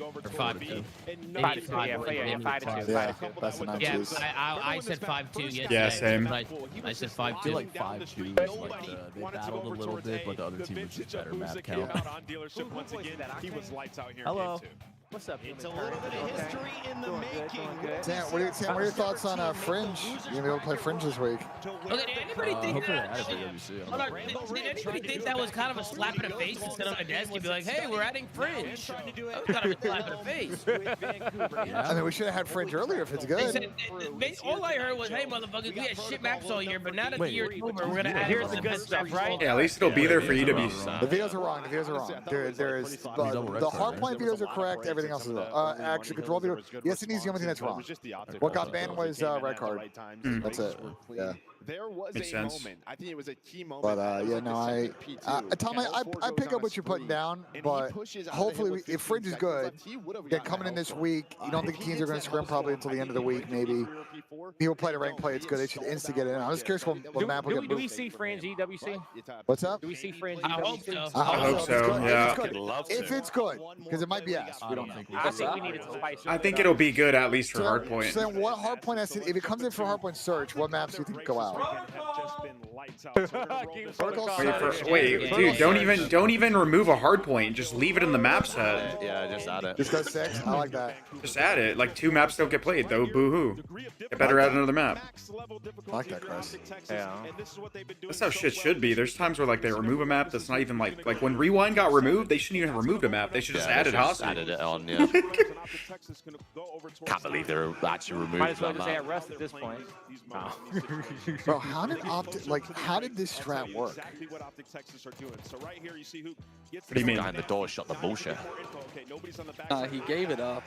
Speaker 7: Or 5-2.
Speaker 11: 5-2. Yeah, 5-2.
Speaker 5: Yeah, that's the
Speaker 7: Yeah,
Speaker 5: 9-2s.
Speaker 7: I said 5-2 yesterday.
Speaker 9: Yeah, same.
Speaker 7: I said
Speaker 8: I feel
Speaker 7: 5-2.
Speaker 8: like 5-2 is like they battled a little bit, but the other team was just better map count.
Speaker 11: Hello. What's up?
Speaker 10: It's a little bit of history in the making.
Speaker 5: Sam, what are your thoughts on Fringe? You're gonna be able to play Fringe this week.
Speaker 7: Okay, did anybody think
Speaker 8: Hopefully
Speaker 7: that?
Speaker 8: they added WC.
Speaker 7: Hold on, did anybody think that was kind of a slap in the face to sit on the desk and be like, hey, we're adding Fringe? That was kind of a slap in the face.
Speaker 5: I mean, we should have had Fringe earlier if it's
Speaker 7: They
Speaker 5: good.
Speaker 7: said, all I heard was, hey, motherfuckers, we had shit maps all year, but now that the year's over, we're going to add
Speaker 11: Here's the good stuff, right?
Speaker 9: Yeah, at least it'll be there for EWC.
Speaker 5: The videos are wrong. The videos are wrong. There is the Hardpoint videos are correct. Everything else is wrong. Actually, control video. Yes, it needs the only thing that's wrong. What got banned was red card. That's it. Yeah.
Speaker 4: There was
Speaker 9: Makes
Speaker 4: a
Speaker 9: sense.
Speaker 4: moment. I think it was a key moment.
Speaker 5: But yeah, no, Tom, I pick up what you're putting down, but hopefully, if Fringe is good, then coming in this week, you don't think the teams are going to scrim probably until the end of the week, maybe. People play the ranked play, it's good. They should instigate it in. I'm just curious what map will get
Speaker 11: Do we
Speaker 5: moved.
Speaker 11: see Fringe EWC?
Speaker 5: What's up?
Speaker 11: Do we see Fringe
Speaker 7: I hope
Speaker 11: EWC?
Speaker 7: so.
Speaker 9: I hope so, yeah.
Speaker 5: If it's good, because it might be ass. We don't think.
Speaker 11: I think we needed to spice it
Speaker 9: I
Speaker 11: up.
Speaker 9: think it'll be good at least for Hardpoint.
Speaker 5: So then what Hardpoint has to, if it comes in for Hardpoint search, what maps do you think go out?
Speaker 9: Wait, dude, don't even remove a Hardpoint. Just leave it in the map set.
Speaker 8: Yeah, just add it.
Speaker 5: Just go 6? I like that.
Speaker 9: Just add it. Like 2 maps don't get played though. Boo hoo. They better add another map.
Speaker 5: I like that, Chris.
Speaker 11: Yeah.
Speaker 9: That's how shit should be. There's times where like they remove a map that's not even like when Rewind got removed, they shouldn't even have removed a map. They should just added hostage.
Speaker 12: Added it on, yeah. Can't believe they're actually removed
Speaker 11: Might as well
Speaker 12: that
Speaker 11: just
Speaker 12: map.
Speaker 11: add Rust at this point.
Speaker 5: Bro, how did how did this strat work?
Speaker 9: What do you mean?
Speaker 12: Behind the door shut the bullshit.
Speaker 3: He gave it up.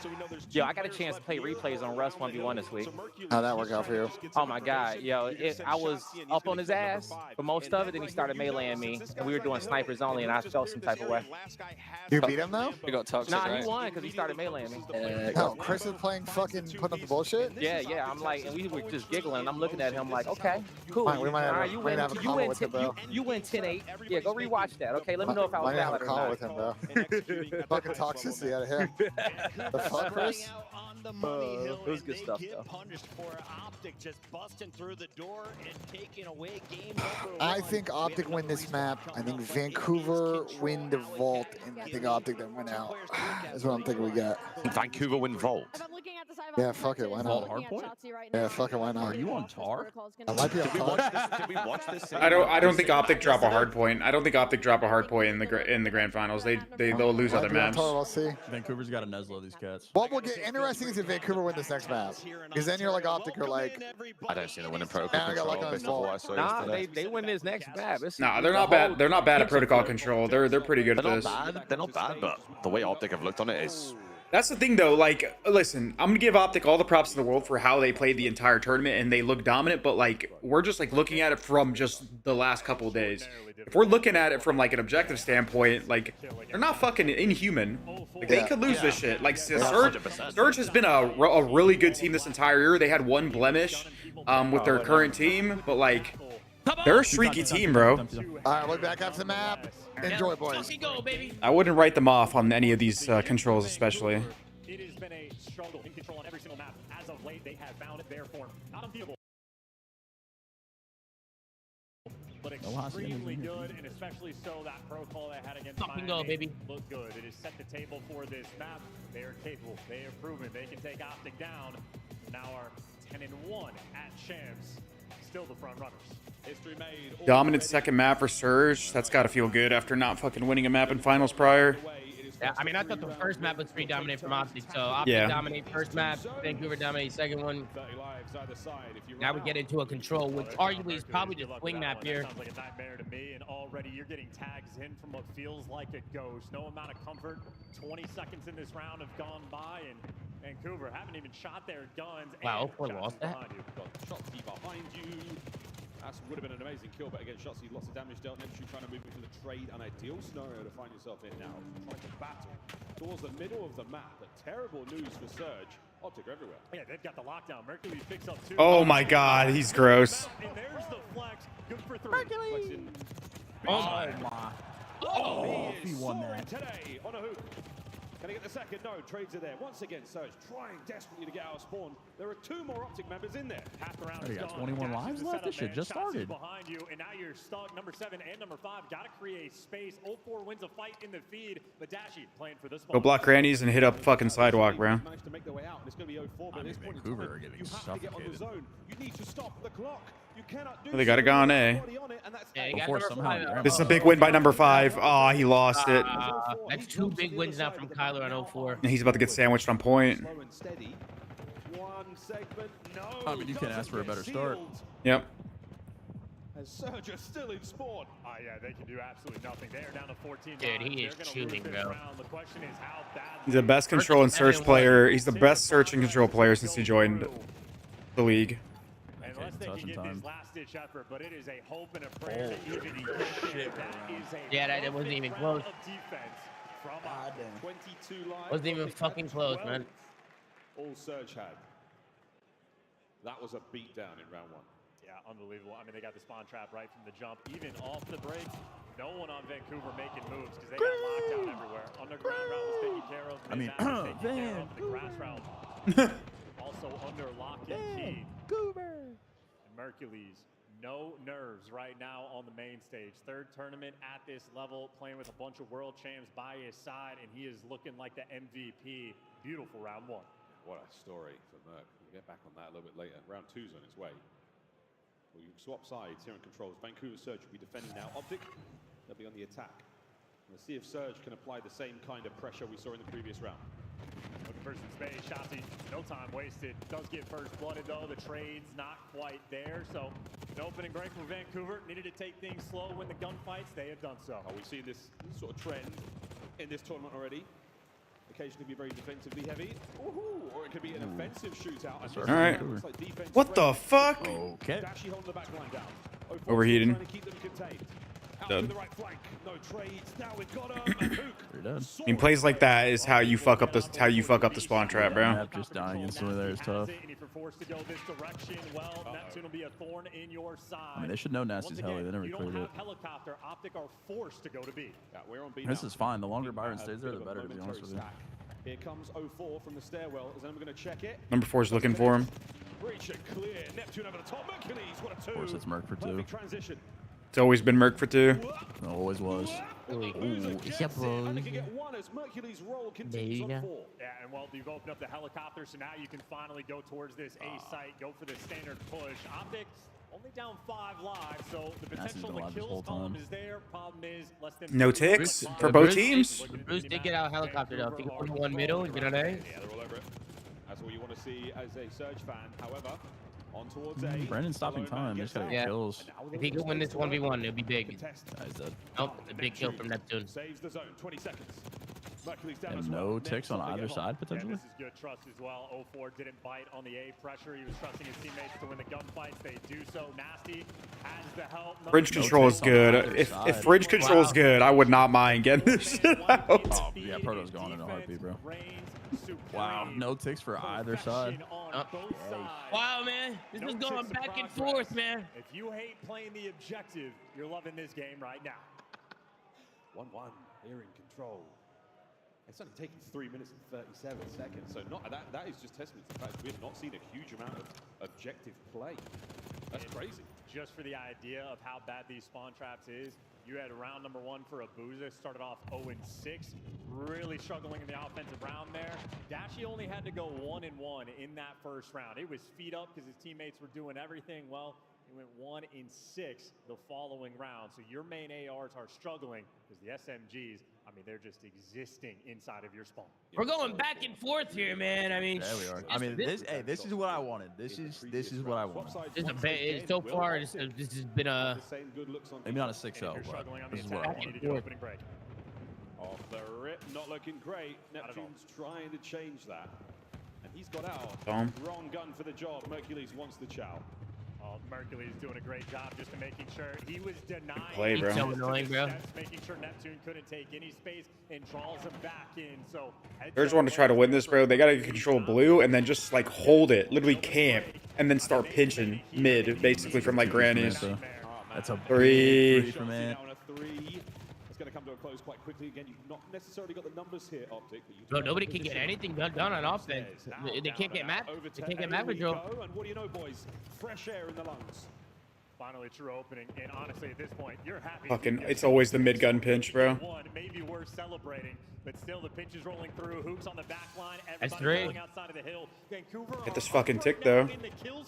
Speaker 11: Yo, I got a chance to play replays on Rust 1v1 this week.
Speaker 5: How'd that work out for you?
Speaker 11: Oh my god, yo, I was up on his ass for most of it, then he started meleeing me, and we were doing snipers only, and I felt some type of way.
Speaker 5: You beat him though?
Speaker 3: We got toxic,
Speaker 11: Nah,
Speaker 3: right?
Speaker 11: he won because he started meleeing me.
Speaker 5: No, Chris is playing fucking putting up the bullshit?
Speaker 11: Yeah, I'm like, and we were just giggling, and I'm looking at him like, okay, cool.
Speaker 5: Fine, we might have,
Speaker 11: All right,
Speaker 5: we might have a call with him, bro.
Speaker 11: you win 10-8. Yeah, go rewatch that, okay? Let me know if I was
Speaker 5: Might have
Speaker 11: valid
Speaker 5: a
Speaker 11: or
Speaker 5: call
Speaker 11: not.
Speaker 5: with him, bro. Fucking toxicity out of here. The fuck, Chris?
Speaker 11: It was good stuff, though.
Speaker 5: I think Optic win this map. I think Vancouver win the vault, and I think Optic then win out. That's what I'm thinking we got.
Speaker 12: Vancouver win vault.
Speaker 5: Yeah, fuck it, why not? Yeah, fuck it, why not?
Speaker 8: Are you on tar?
Speaker 5: I might be on tar.
Speaker 12: Did we watch this?
Speaker 9: I don't think Optic drop a Hardpoint. I don't think Optic drop a Hardpoint in the grand finals. They'll lose other
Speaker 5: Might be on
Speaker 9: maps.
Speaker 5: tar, we'll see.
Speaker 8: Vancouver's got a Neslo, these cats.
Speaker 5: What will get interesting is if Vancouver win this next map. Because then you're like Optic, you're like,
Speaker 12: I don't see the winning protocol
Speaker 5: Now I got luck
Speaker 12: control
Speaker 5: on his
Speaker 12: based on what I
Speaker 5: vault.
Speaker 12: saw
Speaker 11: Nah,
Speaker 12: yesterday.
Speaker 11: they win this next map.
Speaker 9: Nah, they're not bad. They're not bad at protocol control. They're pretty good at
Speaker 12: They're
Speaker 9: this.
Speaker 12: not bad. They're not bad, but the way Optic have looked on it is
Speaker 9: That's the thing, though. Like, listen, I'm gonna give Optic all the props in the world for how they played the entire tournament, and they look dominant. But like, we're just like looking at it from just the last couple of days. If we're looking at it from like an objective standpoint, like they're not fucking inhuman. Like they could lose this shit. Like Surge has been a really good team this entire year. They had one blemish with their current team, but like they're a streaky team, bro.
Speaker 5: All right, we're back after the map. Enjoy, boys.
Speaker 9: I wouldn't write them off on any of these controls, especially.
Speaker 2: It has been a struggle in control on every single map. As of late, they have found it their form. Not unbeatable, but extremely good, and especially so that pro call they had against Miami looked good. It has set the table for this map. They are capable. They have proven they can take Optic down. Now are 10-1 at CHAMPS. Still the front runners. History made.
Speaker 9: Dominant second map for Surge. That's got to feel good after not fucking winning a map in finals prior.
Speaker 7: Yeah, I mean, I thought the first map was pretty dominant from Optic. So Optic dominate first map, Vancouver dominate second one. Now we get into a control, which arguably is probably the swing map here.
Speaker 2: Sounds like a nightmare to me, and already you're getting tags in from what feels like a ghost. No amount of comfort. 20 seconds in this round have gone by, and Vancouver haven't even shot their guns.
Speaker 7: Wow, we lost that.
Speaker 1: Shotzi behind you. That would have been an amazing kill, but again, Shotzi, lots of damage dealt. Neptune trying to move into the trade, an ideal scenario to find yourself in now. Trying to battle towards the middle of the map, but terrible news for Surge. Optic everywhere.
Speaker 2: Yeah, they've got the lockdown. Mercury picks up 2.
Speaker 9: Oh my God, he's gross.
Speaker 2: And there's the flex. Good for 3.
Speaker 7: Mercury. Oh my.
Speaker 1: Oh, he won that today on a hoop. Can he get the second? No, trades are there. Once again, Surge trying desperately to get out of spawn. There are 2 more Optic members in there.
Speaker 2: Half the round
Speaker 8: You got 21 lives left? This shit just started.
Speaker 2: Behind you, and now you're stuck. Number 7 and number 5 got to create space. 0-4 wins a fight in the feed, but Dashy playing for this.
Speaker 9: Go block grannies and hit up fucking sidewalk, bro.
Speaker 1: Managed to make their way out, and it's going to be 0-4, but at this point
Speaker 8: Vancouver are getting
Speaker 1: you have to get on the zone. You need to stop the clock. You cannot do
Speaker 9: Well, they got to go on A. This is a big win by number 5. Oh, he lost it.
Speaker 7: That's 2 big wins now from Kyler on 04.
Speaker 9: And he's about to get sandwiched on point.
Speaker 8: I mean, you can't ask for a better start.
Speaker 9: Yep.
Speaker 1: And Surge are still in spawn.
Speaker 2: Yeah, they can do absolutely nothing. They are down to 14.
Speaker 7: Dude, he is chewing, bro.
Speaker 2: The question is how bad.
Speaker 9: He's the best control and search player. He's the best search and control player since he joined the league.
Speaker 2: Unless they can get this last-ditch effort, but it is a hope and a prayer that even he shit. That is a
Speaker 7: that wasn't even close.
Speaker 2: Defense from
Speaker 1: 22 lives.
Speaker 7: Wasn't even fucking close, man.
Speaker 1: All Surge had. That was a beatdown in round 1.
Speaker 2: Yeah, unbelievable. I mean, they got the spawn trap right from the jump. Even off the break, no one on Vancouver making moves because they got lockdown everywhere. Underground round was taken care of.
Speaker 8: I mean,
Speaker 2: the grass round also under lock and key. And Mercules, no nerves right now on the main stage. 3rd tournament at this level, playing with a bunch of world champs by his side, and he is looking like the MVP. Beautiful round 1.
Speaker 1: What a story for Merc. We'll get back on that a little bit later. Round 2's on its way. We swap sides here in controls. Vancouver Surge will be defending now. Optic, they'll be on the attack. Let's see if Surge can apply the same kind of pressure we saw in the previous round.
Speaker 2: Looking for some space. Shotzi, no time wasted. Does get first blooded though. The trade's not quite there. So an opening break for Vancouver. Needed to take things slow when the gunfights. They have done so.
Speaker 1: We've seen this sort of trend in this tournament already. Occasionally be very defensively heavy. Or it could be an offensive shootout.
Speaker 9: All right. What the fuck?
Speaker 8: Okay.
Speaker 1: Dashy holding the back line down.
Speaker 9: Overheating.
Speaker 1: Trying to keep them contained.
Speaker 9: Done.
Speaker 1: The right flank. No trades. Now we've got him. And Hook.
Speaker 9: I mean, plays like that is how you fuck up the spawn trap, bro.
Speaker 8: Just dying instantly there is tough. I mean, they should know Nasty's heli. They never cleared it.
Speaker 2: Helicopter. Optic are forced to go to B.
Speaker 1: Yeah, we're on B
Speaker 8: This
Speaker 1: now.
Speaker 8: is fine. The longer Byron stays there, the better, to be honest with you.
Speaker 1: Here comes 04 from the stairwell. Is anyone going to check it?
Speaker 9: Number 4's looking for him.
Speaker 1: Reach it clear. Neptune over the top. Mercules, what a 2.
Speaker 8: Of course, it's Merc for 2.
Speaker 1: Perfect transition.
Speaker 9: It's always been Merc for 2.
Speaker 8: It always was.
Speaker 1: And they can get 1 as Mercules roll continues on 4.
Speaker 2: Yeah, and well, you've opened up the helicopter, so now you can finally go towards this A site, go for the standard push. Optic only down 5 lives, so the potential to kills column is there. Problem is less than
Speaker 9: No ticks for both teams.
Speaker 7: Bruce did get out helicopter though. If he can put 1 middle and get on A.
Speaker 1: Yeah, they're all over it. That's all you want to see as a Surge fan. However, on towards A.
Speaker 8: Brandon's stopping time. Just gotta get kills.
Speaker 7: If he can win this 1v1, it'll be big.
Speaker 8: He's dead.
Speaker 7: Nope, it's a big kill from Neptune.
Speaker 1: Saves the zone. 20 seconds.
Speaker 8: And no ticks on either side, potentially?
Speaker 2: This is good trust as well. 04 didn't bite on the A pressure. He was trusting his teammates to win the gunfights. They do so. Nasty has the help.
Speaker 9: Fridge control is good. If fridge control is good, I would not mind getting this shit out.
Speaker 8: Oh, yeah, Proto's gone in a heartbeat, bro. Wow, no ticks for either side.
Speaker 7: Wow, man. This is going back and forth, man.
Speaker 2: If you hate playing the objective, you're loving this game right now.
Speaker 1: 1-1 here in control. It's only taken 3 minutes and 37 seconds, so that is just testament to the fact that we have not seen a huge amount of objective play. That's crazy.
Speaker 2: Just for the idea of how bad these spawn traps is, you had round number 1 for Abuza, started off 0-6, really struggling in the offensive round there. Dashi only had to go 1-1 in that first round. It was feet up because his teammates were doing everything. Well, he went 1-6 the following round. So your main ARs are struggling because the SMGs, I mean, they're just existing inside of your spawn.
Speaker 7: We're going back and forth here, man. I mean,
Speaker 8: there we are. I mean, this is what I wanted. This is what I wanted.
Speaker 7: So far, this has been a
Speaker 8: maybe not a 6-0, but this is what I wanted.
Speaker 1: Off the rip, not looking great. Neptune's trying to change that, and he's got out. Wrong gun for the job. Mercules wants the chow.
Speaker 2: Oh, Mercules doing a great job just making sure he was denying.
Speaker 9: Play, bro.
Speaker 7: So annoying, bro.
Speaker 2: Making sure Neptune couldn't take any space and draws him back in. So
Speaker 9: They just want to try to win this, bro. They gotta control blue and then just like hold it, literally camp, and then start pinching mid, basically from like grannies.
Speaker 8: That's a
Speaker 9: three
Speaker 8: for me.
Speaker 1: It's going to come to a close quite quickly. Again, you've not necessarily got the numbers here, Optic.
Speaker 7: Bro, nobody can get anything done on offense. They can't get map. They can't get map control.
Speaker 1: And what do you know, boys? Fresh air in the lungs.
Speaker 2: Finally, true opening, and honestly, at this point, you're happy.
Speaker 9: Fucking, it's always the mid gun pinch, bro.
Speaker 2: Maybe worth celebrating, but still, the pinch is rolling through. Hoops on the back line.
Speaker 7: That's 3.
Speaker 2: Outside of the hill. Vancouver
Speaker 9: Hit this fucking tick though.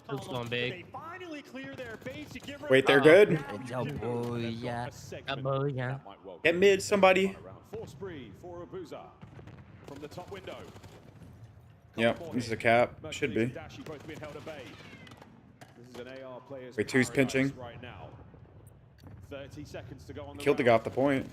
Speaker 7: Hoops going big.
Speaker 2: They finally clear their base.
Speaker 9: Wait, they're good.
Speaker 7: Oh yeah. Oh yeah.
Speaker 9: Get mid, somebody.
Speaker 1: Force spree for Abuza from the top window.
Speaker 9: Yep, this is a cap. Should be. Wait, 2's pinching.
Speaker 1: Right now. 30 seconds to go on the
Speaker 9: Killed the guy off the point.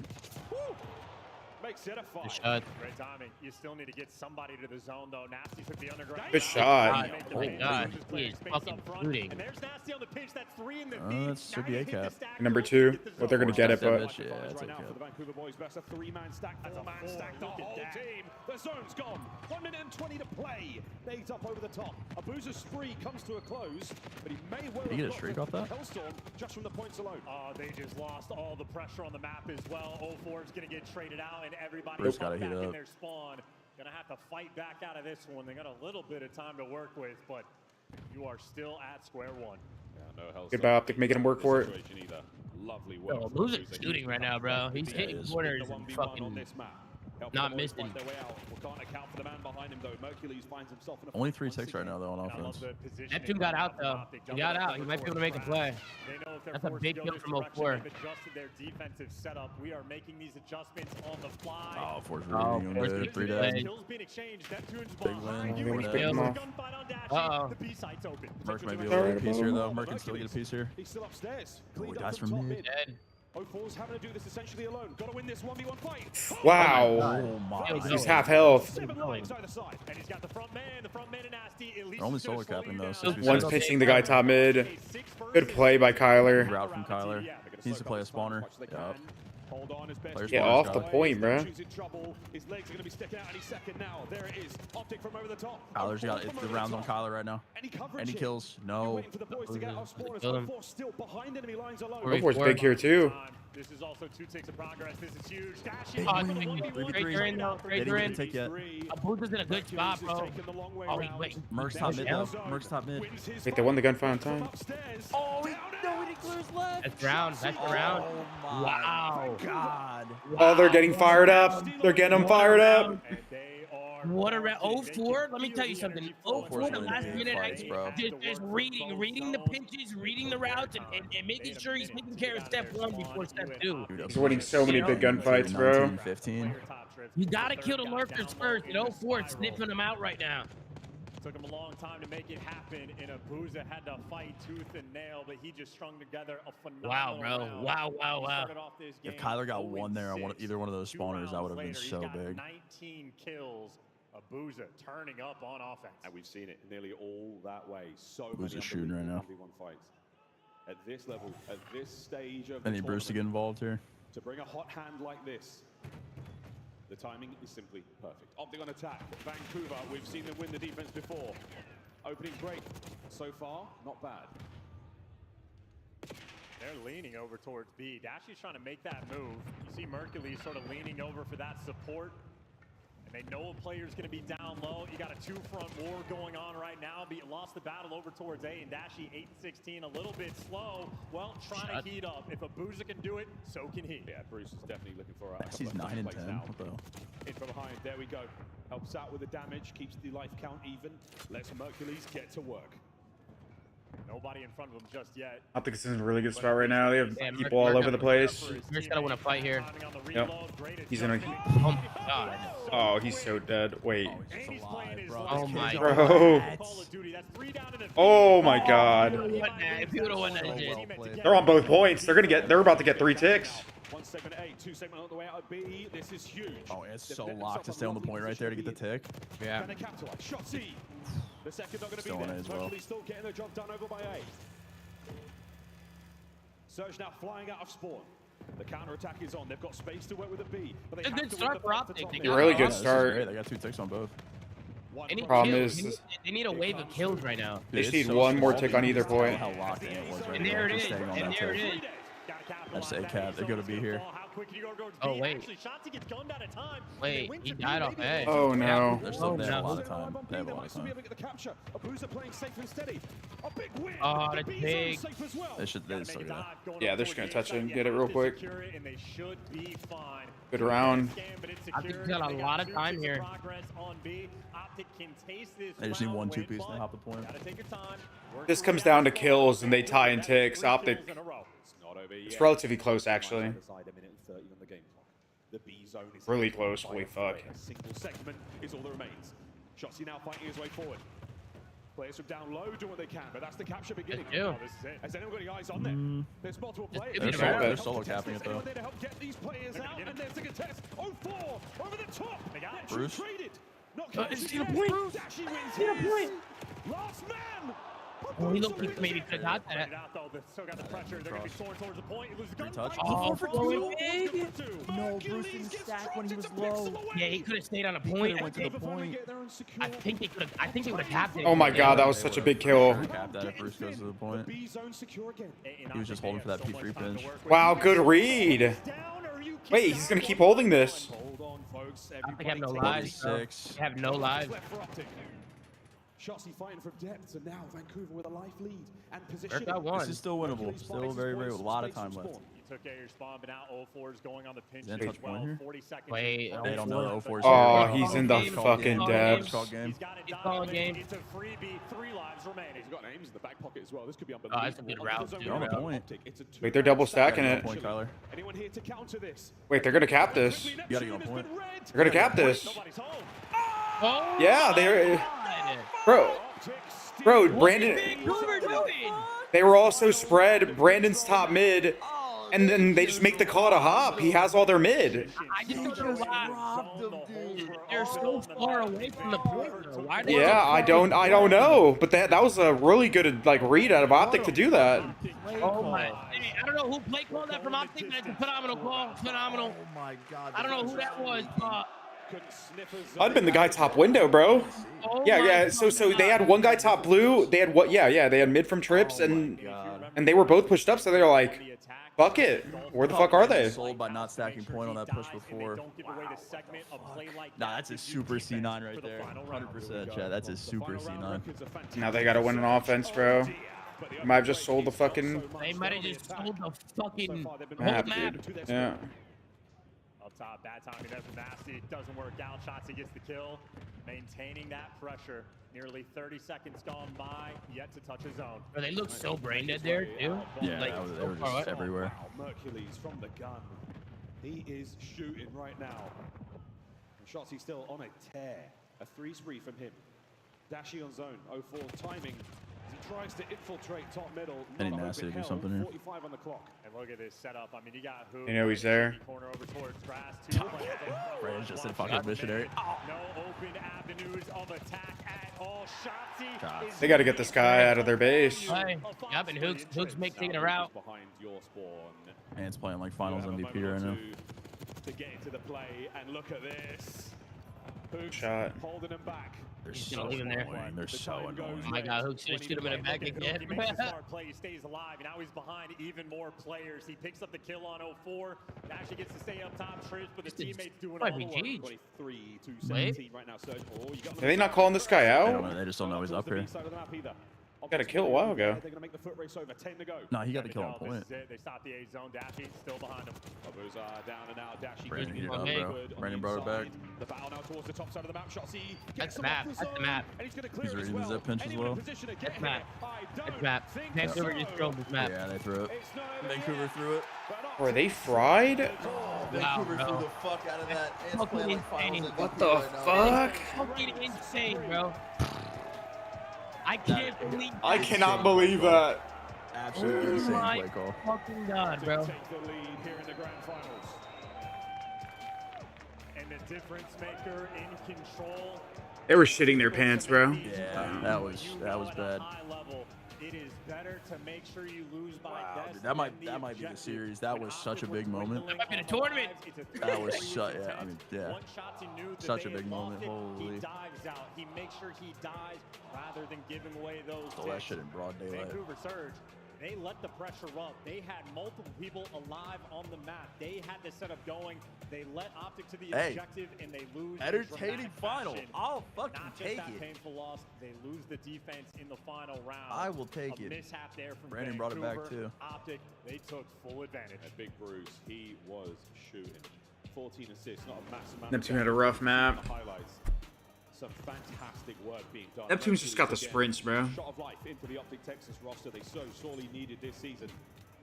Speaker 1: Makes it a fight.
Speaker 7: Shot.
Speaker 2: Great timing. You still need to get somebody to the zone, though. Nasty took the underground.
Speaker 9: Good shot.
Speaker 7: Oh my God, he is fucking shooting.
Speaker 2: And there's Nasty on the pitch. That's 3 in the
Speaker 8: That should be a cap.
Speaker 9: Number 2. What they're gonna get it, but
Speaker 8: Yeah, that's a cap.
Speaker 1: For the Vancouver boys, that's a 3-man stack. That's a man stack. The whole team. The zone's gone. 1 minute and 20 to play. Nades up over the top. Abuza's spree comes to a close, but he may well.
Speaker 8: Did he get a streak off that?
Speaker 1: Hellstorm just from the points alone.
Speaker 2: They just lost all the pressure on the map as well. 04 is gonna get traded out, and everybody
Speaker 8: Bruce gotta
Speaker 2: back
Speaker 8: heat
Speaker 2: in
Speaker 8: up.
Speaker 2: their spawn. Gonna have to fight back out of this one. They got a little bit of time to work with, but you are still at square one.
Speaker 1: Yeah, no Hellstorm.
Speaker 9: Goodbye, Optic, making him work for it.
Speaker 1: Lovely work.
Speaker 7: Yo, Blue's shooting right now, bro. He's hitting corners and fucking not missing.
Speaker 8: Only 3 ticks right now, though, on offense.
Speaker 7: Neptune got out, though. He got out. He might be able to make a play. That's a big kill from 04.
Speaker 2: Adjusted their defensive setup. We are making these adjustments on the fly.
Speaker 8: Oh, 4's really good. 3 dead.
Speaker 2: Kills being exchanged. Neptune's
Speaker 8: Big
Speaker 2: behind
Speaker 8: win.
Speaker 2: you.
Speaker 9: They picked him off.
Speaker 7: Uh-oh.
Speaker 2: The B site's open.
Speaker 8: Merc might be able to get a piece here, though. Merc can still get a piece here.
Speaker 1: He's still upstairs.
Speaker 8: Oh, he dies from mid.
Speaker 7: Dead.
Speaker 1: 04's having to do this essentially alone. Got to win this 1v1 fight.
Speaker 9: Wow.
Speaker 8: Oh my.
Speaker 9: He's half health.
Speaker 1: 7 lines either side.
Speaker 2: And he's got the front man and Nasty. At least
Speaker 8: Only solo capping, though.
Speaker 9: One's pinching the guy top mid. Good play by Kyler.
Speaker 8: Route from Kyler. He needs to play a spawner. Yep.
Speaker 1: Hold on as best.
Speaker 9: Get off the point, bro.
Speaker 1: His legs are going to be sticking out any second now. There it is. Optic from over the top.
Speaker 8: Kyler's got it. The round's on Kyler right now. Any kills? No.
Speaker 1: For the boys to get out of spawners.
Speaker 7: Kill him.
Speaker 1: Still behind enemy lines alone.
Speaker 9: 04's big here too.
Speaker 2: This is also 2 ticks of progress. This is huge.
Speaker 7: Breaker in, though. Breaker in.
Speaker 8: Take yet.
Speaker 7: Abuza's in a good spot, bro. Oh, he's waiting.
Speaker 8: Merc's top mid, though. Merc's top mid.
Speaker 9: Wait, they won the gunfight on time.
Speaker 8: Oh, no, he didn't clear his left.
Speaker 7: That's round. That's the round.
Speaker 8: Oh, my
Speaker 7: Wow.
Speaker 8: God.
Speaker 9: Oh, they're getting fired up. They're getting them fired up.
Speaker 7: What a 04. Let me tell you something. 04, the last minute,
Speaker 8: fights, bro.
Speaker 7: just reading the pinches, reading the routes, and making sure he's taking care of step 1 before step 2.
Speaker 9: He's winning so many big gunfights, bro.
Speaker 8: 15.
Speaker 7: You gotta kill the lurkers first. And 04 is sniffing them out right now.
Speaker 2: Took him a long time to make it happen, and Abuza had to fight tooth and nail, but he just strung together a phenomenal round.
Speaker 7: Wow,
Speaker 8: If Kyler got one there on either one of those spawners, that would have been so big.
Speaker 2: 19 kills. Abuza turning up on offense.
Speaker 1: And we've seen it nearly all that way. So
Speaker 8: Abuza's shooting right now.
Speaker 1: 1v1 fights. At this level, at this stage of
Speaker 8: Any Bruce to get involved here?
Speaker 1: To bring a hot hand like this, the timing is simply perfect. Optic on attack. Vancouver, we've seen them win the defense before. Opening break so far, not bad.
Speaker 2: They're leaning over towards B. Dashy's trying to make that move. You see Mercury sort of leaning over for that support. And they know a player's going to be down low. You got a two-front war going on right now. But you lost the battle over towards A, and Dashy 8-16, a little bit slow. Well, trying to heat up. If Abuza can do it, so can he.
Speaker 1: Yeah, Bruce is definitely looking for a
Speaker 8: He's 9 and 10.
Speaker 1: now. In from behind, there we go. Helps out with the damage, keeps the life count even. Let's Mercules get to work.
Speaker 2: Nobody in front of him just yet.
Speaker 9: Optic is in a really good spot right now. They have people all over the place.
Speaker 7: You're just gonna win a fight here.
Speaker 9: Yep. He's in a...
Speaker 7: Oh my god.
Speaker 9: Oh, he's so dead. Wait.
Speaker 7: Oh my
Speaker 9: Bro. Oh my god. They're on both points. They're about to get 3 ticks.
Speaker 1: One segment A, 2 segment on the way out of B. This is huge.
Speaker 8: Oh, it's so locked to stay on the point right there to get the tick.
Speaker 7: Yeah.
Speaker 1: Can they capitalize? Shotzi. The second not going to be there.
Speaker 8: As well.
Speaker 1: Still getting the job done over by A. Surge now flying out of spawn. The counter attack is on. They've got space to work with a B. But they have
Speaker 7: good
Speaker 1: to
Speaker 7: start for Optic.
Speaker 9: A really good start.
Speaker 8: They got 2 ticks on both.
Speaker 9: Problem is,
Speaker 7: they need a wave of kills right now.
Speaker 9: they just need one more tick on either point.
Speaker 8: How locked in it was right
Speaker 7: And there it is.
Speaker 8: Staying on
Speaker 7: And
Speaker 8: that
Speaker 7: there it
Speaker 8: tick.
Speaker 7: is.
Speaker 8: That's a cap. They're gonna be here.
Speaker 7: Oh wait. Wait, he died off A.
Speaker 9: Oh no.
Speaker 8: They're still there. A lot of time. They have a lot of time.
Speaker 7: Oh, that's big.
Speaker 8: They should. They still got it.
Speaker 9: Yeah, they're just gonna touch it and get it real quick. Good round.
Speaker 7: I think he's got a lot of time here.
Speaker 8: They just need 1 2-piece to hop the point.
Speaker 9: This comes down to kills and they tie in ticks. Optic. It's relatively close, actually. Really close. Holy fuck.
Speaker 1: A single segment is all that remains. Shotzi now fighting his way forward. Players from down low do what they can, but that's the capture beginning. Has anyone got any eyes on them? There's multiple players.
Speaker 8: They're solo capping it though.
Speaker 1: There to help get these players out, and there's the contest. 0-4 over the top. They got
Speaker 8: Bruce.
Speaker 7: It's a point.
Speaker 1: Dashy wins
Speaker 7: Point.
Speaker 1: last man.
Speaker 7: Oh, he looked like maybe could have got that.
Speaker 2: Still got the pressure. They're going to be soaring towards the point. He loses the gun.
Speaker 7: Oh,
Speaker 8: big. No, Bruce didn't stack when he was low.
Speaker 7: yeah, he could have stayed on a point.
Speaker 8: Went to the point.
Speaker 7: I think they could have. I think they would have capped it.
Speaker 9: Oh my god, that was such a big kill.
Speaker 8: Cap that if Bruce goes to the point.
Speaker 1: B zone secure again.
Speaker 8: He was just holding for that P3 pinch.
Speaker 9: Wow, good read. Wait, he's gonna keep holding this.
Speaker 1: Hold on, folks.
Speaker 7: I have no lives. They have no lives.
Speaker 1: Shotzi fighting from depth, and now Vancouver with a life lead and position.
Speaker 8: This is still winnable. Still very, very, a lot of time left.
Speaker 2: You took out your spawn, but now 0-4 is going on the pinch
Speaker 8: Is
Speaker 2: as
Speaker 8: that touch
Speaker 2: well.
Speaker 8: point here?
Speaker 2: 40 seconds.
Speaker 7: Wait,
Speaker 8: They don't know the 0-4's
Speaker 9: Oh,
Speaker 8: here.
Speaker 9: he's in the fucking depths.
Speaker 2: He's got it dominated. It's a freebie. 3 lives remaining.
Speaker 1: He's got names in the back pocket as well. This could be unbelievable.
Speaker 7: That's a good route, too.
Speaker 8: They're on the point.
Speaker 9: Wait, they're double stacking it.
Speaker 8: Point, Kyler.
Speaker 1: Anyone here to counter this?
Speaker 9: Wait, they're gonna cap this.
Speaker 8: You gotta get on point.
Speaker 9: They're gonna cap this.
Speaker 7: Oh,
Speaker 9: Yeah, they're... Bro, Brandon... They were all so spread. Brandon's top mid. And then they just make the call to hop. He has all their mid.
Speaker 7: I just don't know why. They're so far away from the point. Why are they
Speaker 9: Yeah, I don't know. But that was a really good like read out of Optic to do that.
Speaker 7: Oh my! Hey, I don't know who play called that from Optic, but it's a phenomenal call. Phenomenal.
Speaker 8: Oh my god.
Speaker 7: I don't know who that was.
Speaker 9: I'd been the guy top window, bro.
Speaker 7: Oh
Speaker 9: Yeah. So they had one guy top blue. They had what? Yeah. They had mid from trips, and they were both pushed up. So they were like, "Fuck it, where the fuck are they?"
Speaker 8: Sold by not stacking point on that push before. Nah, that's a super C9 right there. 100%, Chad. That's a super C9.
Speaker 9: Now they gotta win an offense, bro. Might have just sold the fucking
Speaker 7: They might have just sold the fucking
Speaker 9: map,
Speaker 7: whole map.
Speaker 9: dude. Yeah.
Speaker 2: Up top, bad timing. That's nasty. Doesn't work out. Shotzi gets the kill. Maintaining that pressure. Nearly 30 seconds gone by. Yet to touch his zone.
Speaker 7: Bro, they look so brain dead there, too.
Speaker 8: Yeah,
Speaker 7: like,
Speaker 8: they were just everywhere.
Speaker 1: Mercules from the gun. He is shooting right now. And Shotzi still on a tear. A 3 spree from him. Dashy on zone. 04 timing. He tries to infiltrate top middle.
Speaker 8: Any nasty to do something here.
Speaker 1: 45 on the clock.
Speaker 2: And look at this setup. I mean, you got who?
Speaker 9: You know he's there.
Speaker 2: Corner over towards grass. Two players.
Speaker 8: Brandon's just a fucking missionary.
Speaker 2: No open avenues of attack at all. Shotzi.
Speaker 9: They got to get this guy out of their base.
Speaker 7: Yep, and Hooks make taking a route.
Speaker 1: Behind your spawn.
Speaker 8: And it's playing like finals MVP right now.
Speaker 1: To get into the play, and look at this. Hooks
Speaker 9: Shot.
Speaker 1: Holding him back.
Speaker 8: They're
Speaker 7: He's
Speaker 8: so
Speaker 7: gonna leave him there.
Speaker 8: annoying. They're so annoying.
Speaker 7: Oh my God, Hooks should shoot him in the back again.
Speaker 2: He makes a smart play. He stays alive. Now he's behind even more players. He picks up the kill on 04. Actually gets to stay up top. Trips, but the teammates doing all the work.
Speaker 1: 23 to 17 right now. Surge. Oh, you got
Speaker 9: Are they not calling this guy
Speaker 8: I don't
Speaker 9: out?
Speaker 8: know. They just don't know he's up here.
Speaker 9: Got a kill a while ago.
Speaker 1: They're gonna make the foot race over. 10 to go.
Speaker 8: No, he got the kill on point.
Speaker 2: They stop the A zone. Dashy still behind him.
Speaker 1: Abuza down and out. Dashy.
Speaker 8: Brandon, get it up, bro. Brandon brought it back.
Speaker 1: The battle now towards the top side of the map. Shotzi.
Speaker 7: That's the map. That's the map.
Speaker 1: And he's gonna clear
Speaker 8: He's
Speaker 1: it as
Speaker 8: reading his
Speaker 1: well.
Speaker 8: zip pinch as well.
Speaker 7: That's map. That's map. Vancouver just drove this map.
Speaker 8: Yeah, they threw it. Vancouver threw it.
Speaker 9: Were they fried?
Speaker 8: Vancouver threw the fuck out of that. And it's playing like finals MVP
Speaker 9: What the
Speaker 8: right now.
Speaker 9: fuck?
Speaker 7: Fucking insane, bro. I can't believe that.
Speaker 9: I cannot believe that.
Speaker 8: Absolutely insane
Speaker 7: my
Speaker 8: play call.
Speaker 7: fucking God, bro.
Speaker 1: Take the lead here in the grand finals.
Speaker 2: And the difference maker in control.
Speaker 9: They were shitting their pants, bro.
Speaker 8: Yeah, that was bad.
Speaker 2: It is better to make sure you lose by
Speaker 8: Wow, dude, that might be the series. That was such a big moment.
Speaker 7: That might be the tournament.
Speaker 8: That was such such a big moment.
Speaker 2: He
Speaker 8: Holy.
Speaker 2: dives out. He makes sure he dies rather than giving away those.
Speaker 8: Stole that shit in broad daylight.
Speaker 2: Vancouver Surge. They let the pressure up. They had multiple people alive on the map. They had the setup going. They let Optic to the objective, and they lose.
Speaker 8: Entertaining final. I'll fucking
Speaker 2: Not just
Speaker 8: take
Speaker 2: that
Speaker 8: it.
Speaker 2: painful loss. They lose the defense in the final round.
Speaker 8: I will take
Speaker 2: A
Speaker 8: it.
Speaker 2: mishap there from
Speaker 8: Brandon
Speaker 2: Vancouver.
Speaker 8: brought it back too.
Speaker 2: Optic, they took full advantage.
Speaker 1: A big Bruce, he was shooting. 14 assists, not a massive amount.
Speaker 9: Neptune had a rough map.
Speaker 1: Highlights. Some fantastic work being done.
Speaker 9: Neptune's just got the sprints, bro.
Speaker 1: Shot of life into the Optic Texas roster. They so sorely needed this season.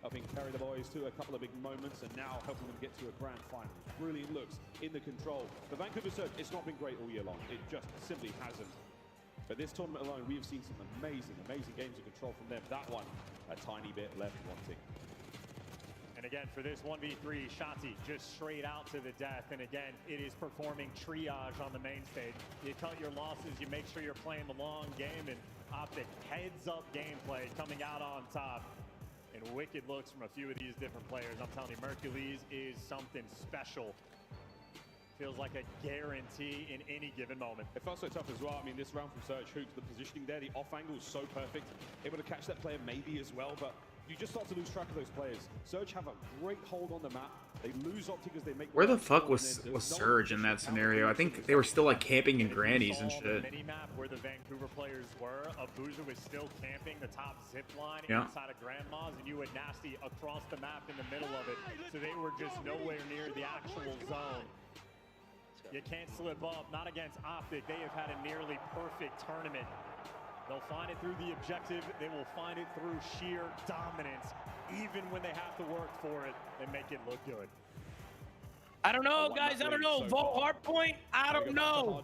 Speaker 1: Helping carry the boys to a couple of big moments and now helping them get to a grand final. Brilliant looks in the control. The Vancouver Surge, it's not been great all year long. It just simply hasn't. But this tournament alone, we have seen some amazing games of control from them. That one, a tiny bit left wanting.
Speaker 2: And again, for this 1v3, Shotzi just straight out to the death. And again, it is performing triage on the main stage. You cut your losses, you make sure you're playing the long game, and Optic heads-up gameplay coming out on top. And wicked looks from a few of these different players. I'm telling you, Mercules is something special. Feels like a guarantee in any given moment.
Speaker 1: It felt so tough as well. I mean, this round from Surge, Hooks, the positioning there, the off angle is so perfect. Able to catch that player maybe as well, but you just start to lose track of those players. Surge have a great hold on the map. They lose Optic as they make.
Speaker 9: Where the fuck was Surge in that scenario? I think they were still like camping in grannies and shit.
Speaker 2: Mini map where the Vancouver players were. Abuza was still camping the top zip line inside of Grandma's, and you had Nasty across the map in the middle of it. So they were just nowhere near the actual zone. You can't slip up, not against Optic. They have had a nearly perfect tournament. They'll find it through the objective. They will find it through sheer dominance. Even when they have to work for it, they make it look good.
Speaker 7: I don't know, guys. I don't know. Vault Hardpoint? I don't know.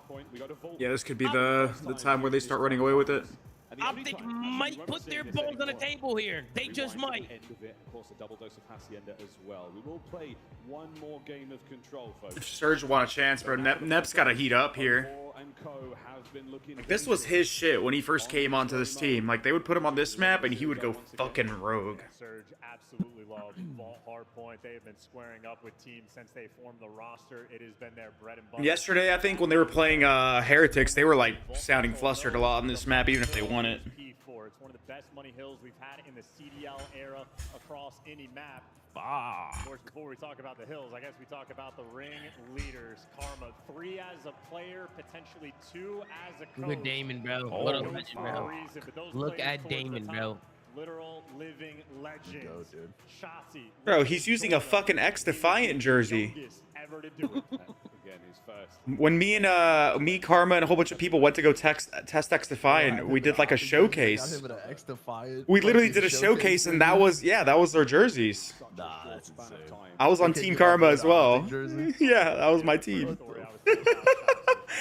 Speaker 9: Yeah, this could be the time where they start running away with it.
Speaker 7: Optic might put their balls on the table here. They just might.
Speaker 1: End of it. Of course, a double dose of Hacienda as well. We will play one more game of control, folks.
Speaker 9: If Surge want a chance, bro, Nep's got to heat up here. Like, this was his shit when he first came onto this team. Like, they would put him on this map and he would go fucking rogue.
Speaker 2: Surge absolutely loves Vault Hardpoint. They have been squaring up with teams since they formed the roster. It has been their bread and butter.
Speaker 9: Yesterday, I think when they were playing Heretics, they were like sounding flustered a lot on this map, even if they won it.
Speaker 2: It's one of the best money hills we've had in the CDL era across any map.
Speaker 8: Of
Speaker 2: course, before we talk about the hills, I guess we talk about the ring leaders. Karma, 3 as a player, potentially 2 as a coach.
Speaker 7: Look at Damon, bro. What a legend, bro. Look at Damon, bro.
Speaker 2: Literal living legends.
Speaker 8: Go, dude.
Speaker 2: Shotzi.
Speaker 9: Bro, he's using a fucking X-Defiant jersey.
Speaker 2: Ever to do it.
Speaker 1: Again, his first.
Speaker 9: When me, Karma, and a whole bunch of people went to go test X-Defiant, we did like a showcase. We literally did a showcase, and that was their jerseys.
Speaker 8: Nah, that's insane.
Speaker 9: I was on Team Karma as well. Yeah, that was my team.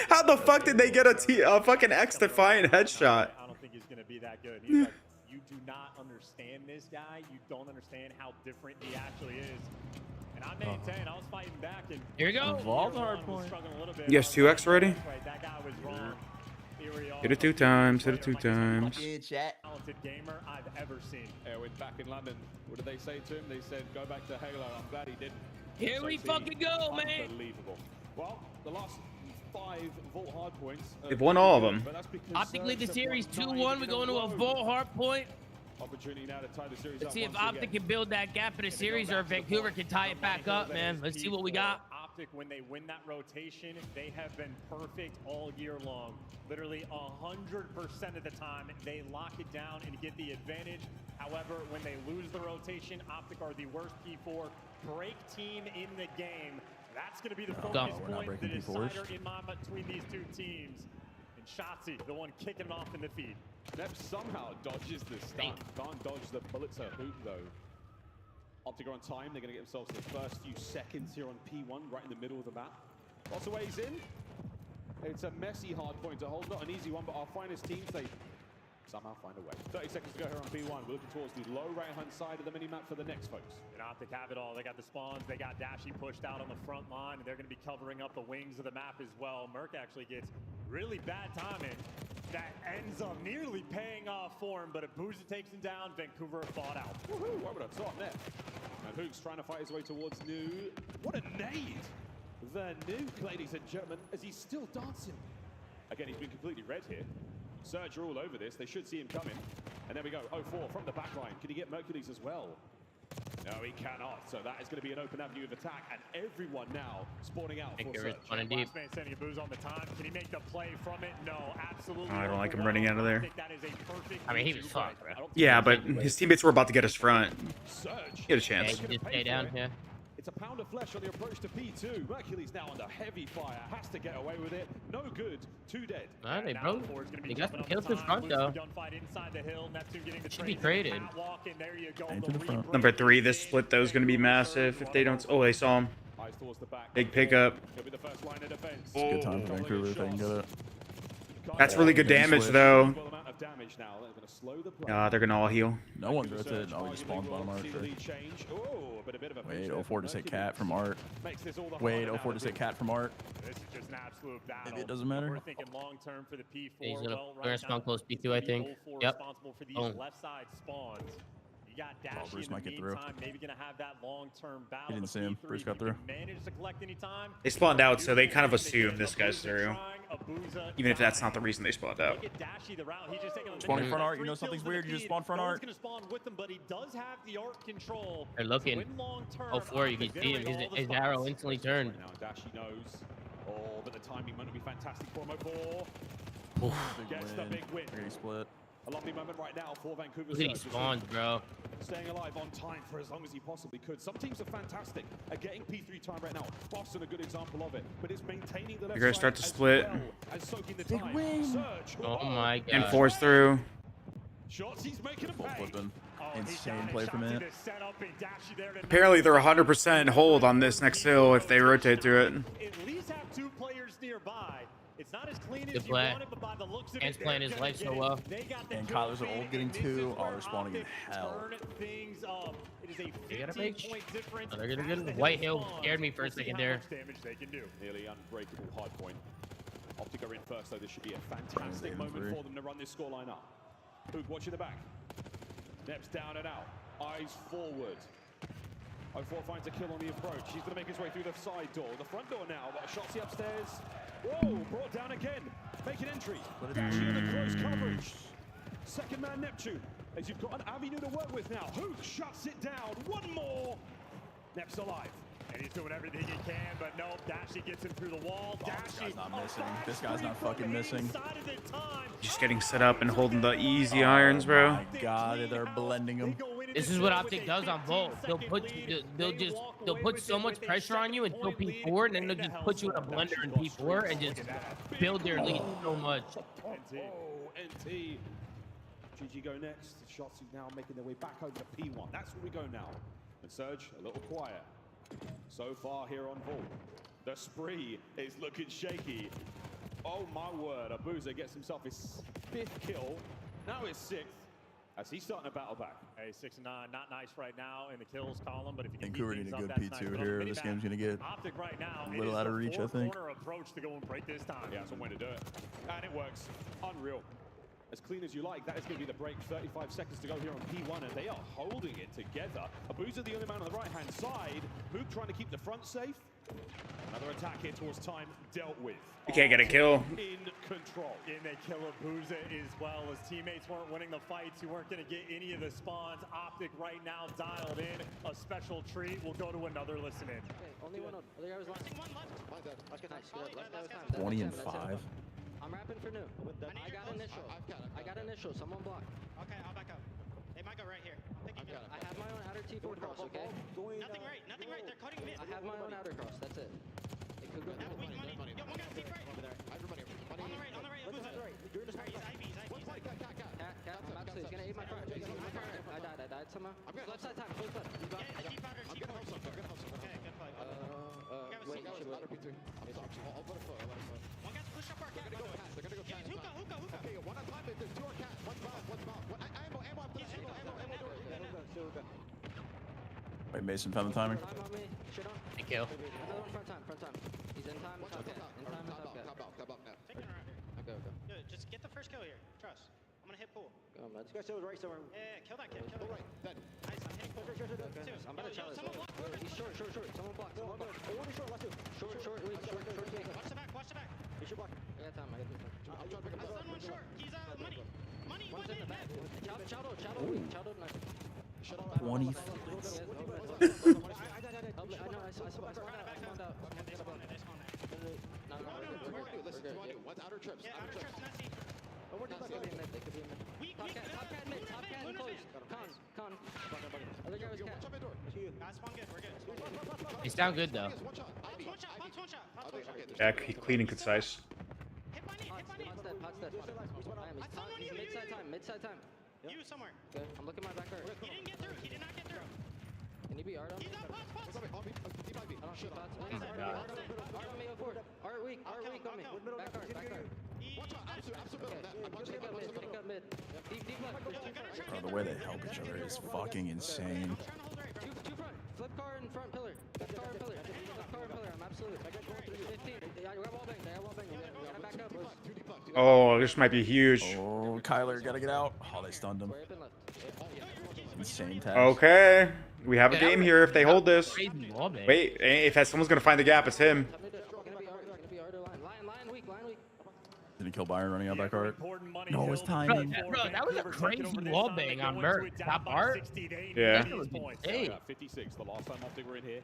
Speaker 9: How the fuck did they get a fucking X-Defiant headshot?
Speaker 2: I don't think he's going to be that good. He's like, you do not understand this guy. You don't understand how different he actually is. And I maintain, I was fighting back. And
Speaker 7: here we go.
Speaker 8: Involved Hardpoint.
Speaker 9: Yes, 2X already?
Speaker 2: That guy was wrong.
Speaker 9: Hit it 2 times. Hit it 2 times.
Speaker 2: Talented gamer I've ever seen.
Speaker 1: Erwin back in London. What did they say to him? They said, go back to Halo. I'm glad he didn't.
Speaker 7: Here we fucking go, man.
Speaker 1: Unbelievable. Well, the last 5 Vault Hardpoints.
Speaker 9: They've won all of them.
Speaker 7: Optic lead the series 2-1. We're going to a Vault Hardpoint.
Speaker 1: Opportunity now to tie the series.
Speaker 7: Let's see if Optic can build that gap in the series or if Vancouver can tie it back up, man. Let's see what we got.
Speaker 2: Optic, when they win that rotation, they have been perfect all year long. Literally 100% of the time, they lock it down and get the advantage. However, when they lose the rotation, Optic are the worst P4 break team in the game. That's going to be the focus point, the decider in my mind between these two teams. And Shotzi, the one kicking off in the feed.
Speaker 1: Neps somehow dodges the stun. Can't dodge the bullets at Hoop though. Optic are on time. They're going to get themselves the first few seconds here on P1, right in the middle of the map. Lots of ways in. It's a messy hard point to hold. Not an easy one, but our finest teams, they somehow find a way. 30 seconds to go here on P1. We're looking towards the low right-hand side of the mini-map for the next folks.
Speaker 2: And Optic have it all. They got the spawns. They got Dashy pushed out on the front line, and they're going to be covering up the wings of the map as well. Merc actually gets really bad timing. That ends up nearly paying off for him, but Abuza takes him down. Vancouver fought out.
Speaker 1: Woohoo! Why would I top there? And Hook's trying to fight his way towards New. What a nade! The Nuke, ladies and gentlemen, as he's still dancing. Again, he's been completely red here. Surge are all over this. They should see him coming. And there we go. 0-4 from the back line. Can he get Mercules as well? No, he cannot. So that is going to be an open avenue of attack, and everyone now spawning out for Surge.
Speaker 2: Last man sending a booze on the time. Can he make the play from it? No, absolutely.
Speaker 9: I don't like him running out of there.
Speaker 7: I mean, he was fucked, bro.
Speaker 9: Yeah, but his teammates were about to get us front. He had a chance.
Speaker 7: Yeah, just stay down, yeah.
Speaker 1: It's a pound of flesh on the approach to P2. Mercules now under heavy fire. Has to get away with it. No good. 2 dead.
Speaker 7: All right, bro. They got some kills in front, though. Should be traded.
Speaker 9: Number 3, this split, though, is going to be massive if they don't... Oh, they saw him. Big pickup.
Speaker 8: It's a good time for Vancouver if they can get it.
Speaker 9: That's really good damage, though. They're going to all heal.
Speaker 8: No one's rotated. Oh, he just spawned bottom archer. Wait, 04 just hit cat from Art. Wait, 04 just hit cat from Art.
Speaker 2: This is just an absolute battle.
Speaker 8: Maybe it doesn't matter.
Speaker 2: We're thinking long term for the P4.
Speaker 7: He's gonna spawn close P2, I think. Yep.
Speaker 2: Responsible for these left side spawns. You got Dashy
Speaker 8: Bruce
Speaker 2: in the
Speaker 8: might get through.
Speaker 2: meantime, maybe gonna have that long-term battle.
Speaker 8: He didn't see him. Bruce got through.
Speaker 2: Manage to collect any time.
Speaker 9: They spawned out, so they kind of assume this guy's through. Even if that's not the reason they spawned out.
Speaker 8: Spawn in front Art. You know something's weird. You just spawn front Art.
Speaker 7: They're looking. 04, you can see him. His arrow instantly turned.
Speaker 1: Now Dashy knows. Oh, but the timing might not be fantastic for him. 04 gets the big win.
Speaker 8: Split.
Speaker 1: A lovely moment right now for Vancouver.
Speaker 7: Look at these spawns, bro.
Speaker 1: Staying alive on time for as long as he possibly could. Some teams are fantastic at getting P3 time right now. Boston a good example of it, but it's maintaining the left.
Speaker 9: You're gonna start to split.
Speaker 1: Big win. Surge.
Speaker 7: Oh my god.
Speaker 9: And force through.
Speaker 1: Shots, he's making a pay.
Speaker 8: Insane play from it.
Speaker 9: Apparently they're 100% hold on this next hill if they rotate through it.
Speaker 2: At least have 2 players nearby. It's not as clean
Speaker 7: Good
Speaker 2: as you
Speaker 7: play.
Speaker 2: want it, but by the looks of
Speaker 7: Ant's
Speaker 2: it,
Speaker 7: playing his life so well.
Speaker 8: And Kyler's an old getting 2. Oh, they're spawning in hell.
Speaker 2: Things up. It is a
Speaker 7: They got a
Speaker 2: 15-point difference.
Speaker 7: Oh, they're gonna get White Hill scared me for a second there.
Speaker 2: Damage they can do.
Speaker 1: Nearly unbreakable hard point. Optic are in first, though. This should be a fantastic moment for them to run this scoreline up. Hook watching the back. Neps down and out. Eyes forward. 04 finds a kill on the approach. He's going to make his way through the side door. The front door now, but Shotzi upstairs. Whoa, brought down again. Making entry. Dashy in the close coverage. Second man Neptune. As you've got an avenue to work with now. Hook shuts it down. One more. Neps alive.
Speaker 2: And he's doing everything he can, but no, Dashy gets him through the wall.
Speaker 8: Oh, this guy's not missing. This guy's not fucking missing.
Speaker 9: Just getting set up and holding the easy irons, bro.
Speaker 8: Oh my god, they're blending them.
Speaker 7: This is what Optic does on Volt. They'll put so much pressure on you until P4, and then they'll just put you in a blender in P4 and just build their lead so much.
Speaker 1: NT. GG go next. Shots now making their way back over to P1. That's where we go now. And Surge, a little quiet. So far here on Vault. The spree is looking shaky. Oh my word, Abuza gets himself his 5th kill. Now it's 6th. As he's starting to battle back.
Speaker 2: Hey, 6-9, not nice right now in the kills column, but if you can
Speaker 8: Vancouver
Speaker 2: keep
Speaker 8: need a
Speaker 2: things
Speaker 8: good
Speaker 2: up, that's
Speaker 8: P2
Speaker 2: nice.
Speaker 8: here. This game's gonna get
Speaker 2: Optic right now,
Speaker 8: a little out of reach, I think.
Speaker 2: corner approach to go and break this time.
Speaker 1: Yeah, that's one way to do it. And it works. Unreal. As clean as you like, that is going to be the break. 35 seconds to go here on P1, and they are holding it together. Abuza, the only man on the right-hand side. Mook trying to keep the front safe. Another attack here towards time dealt with.
Speaker 9: You can't get a kill.
Speaker 1: In control.
Speaker 2: And they kill Abuza as well. As teammates weren't winning the fights, you weren't going to get any of the spawns. Optic right now dialed in. A special treat. We'll go to another listen in.
Speaker 3: Okay, only one. Other guy was last. Nice, good. Left guy was time.
Speaker 8: 20 and
Speaker 3: That's it.
Speaker 8: 5.
Speaker 3: I'm rapping for new. I got initial. I got initial. Someone block.
Speaker 10: Okay, I'll back up. They might go right here.
Speaker 3: I have my own outer T4 cross, okay?
Speaker 10: Nothing right. They're cutting mid.
Speaker 3: I have my own outer cross. That's it. It could go.
Speaker 10: Yo, one guy's deep right. On the right, Abuza. He's IV.
Speaker 3: Cat, I'm absolutely. He's gonna aid my front. I died somehow. Left side time. Close left. You got it.
Speaker 10: Yeah, deep outer, deep outer. Okay, good play.
Speaker 3: Wait, I'll put a foot.
Speaker 10: One guy's push up our cat. They're gonna go cat. Hookah. Okay, one on time. There's 2 on cat. One's bomb. Ammo up.
Speaker 8: Wait, Mason found the timing.
Speaker 3: Time on me. Shit on.
Speaker 7: Thank you.
Speaker 3: Another one front time. He's in time. It's okay. In time, it's okay.
Speaker 4: Top out now.
Speaker 10: Taking around here.
Speaker 3: Okay.
Speaker 10: Yo, just get the first kill here. Trust. I'm gonna hit pool.
Speaker 3: Go, man.
Speaker 6: This guy still right somewhere.
Speaker 10: Yeah, kill that kid.
Speaker 4: Right, then.
Speaker 10: Nice, I'm hitting pool.
Speaker 3: I'm about to challenge.
Speaker 10: Someone block.
Speaker 3: He's short. Someone block. Short, weak.
Speaker 10: Watch the back.
Speaker 3: You should block. I got time.
Speaker 10: I stun one short. He's money.
Speaker 3: One's in the back. Chowdo, weak. Chowdo, nice.
Speaker 8: 20
Speaker 3: I spawned out.
Speaker 4: What's outer trips?
Speaker 10: Yeah, outer trips, Nessie.
Speaker 3: They could be in mid. Top cat in close. Con. Other guy was cat.
Speaker 10: Guys, spawn good. We're good.
Speaker 7: He's down good though.
Speaker 10: One shot.
Speaker 9: Yeah, clean and concise.
Speaker 10: Hit my knee.
Speaker 3: Pot's dead. He's mid-side time.
Speaker 10: You somewhere.
Speaker 3: Good. I'm looking at my back guard.
Speaker 10: He didn't get through. He did not get through.
Speaker 3: Can you be Art on me?
Speaker 10: He's up. Pots.
Speaker 3: I don't shoot pots. Art on me, go forward. Art weak on me. Back guard. Okay. Pick up mid. Deep left.
Speaker 8: Bro, the way they help each other is fucking insane.
Speaker 3: Two front. Flip car in front pillar. I'm absolute. 15. I got wall bang. We gotta back up.
Speaker 9: Oh, this might be huge.
Speaker 8: Oh, Kyler, gotta get out. Oh, they stunned him. Insane task.
Speaker 9: Okay, we have a game here if they hold this. Wait, if someone's gonna find the gap, it's him.
Speaker 8: Did he kill Byron running out back art? No, it's
Speaker 7: Bro,
Speaker 8: timing.
Speaker 7: that was a crazy wall bang on Merc. Top art.
Speaker 9: Yeah.
Speaker 7: That was insane.
Speaker 1: 56, the last time Optic were in here.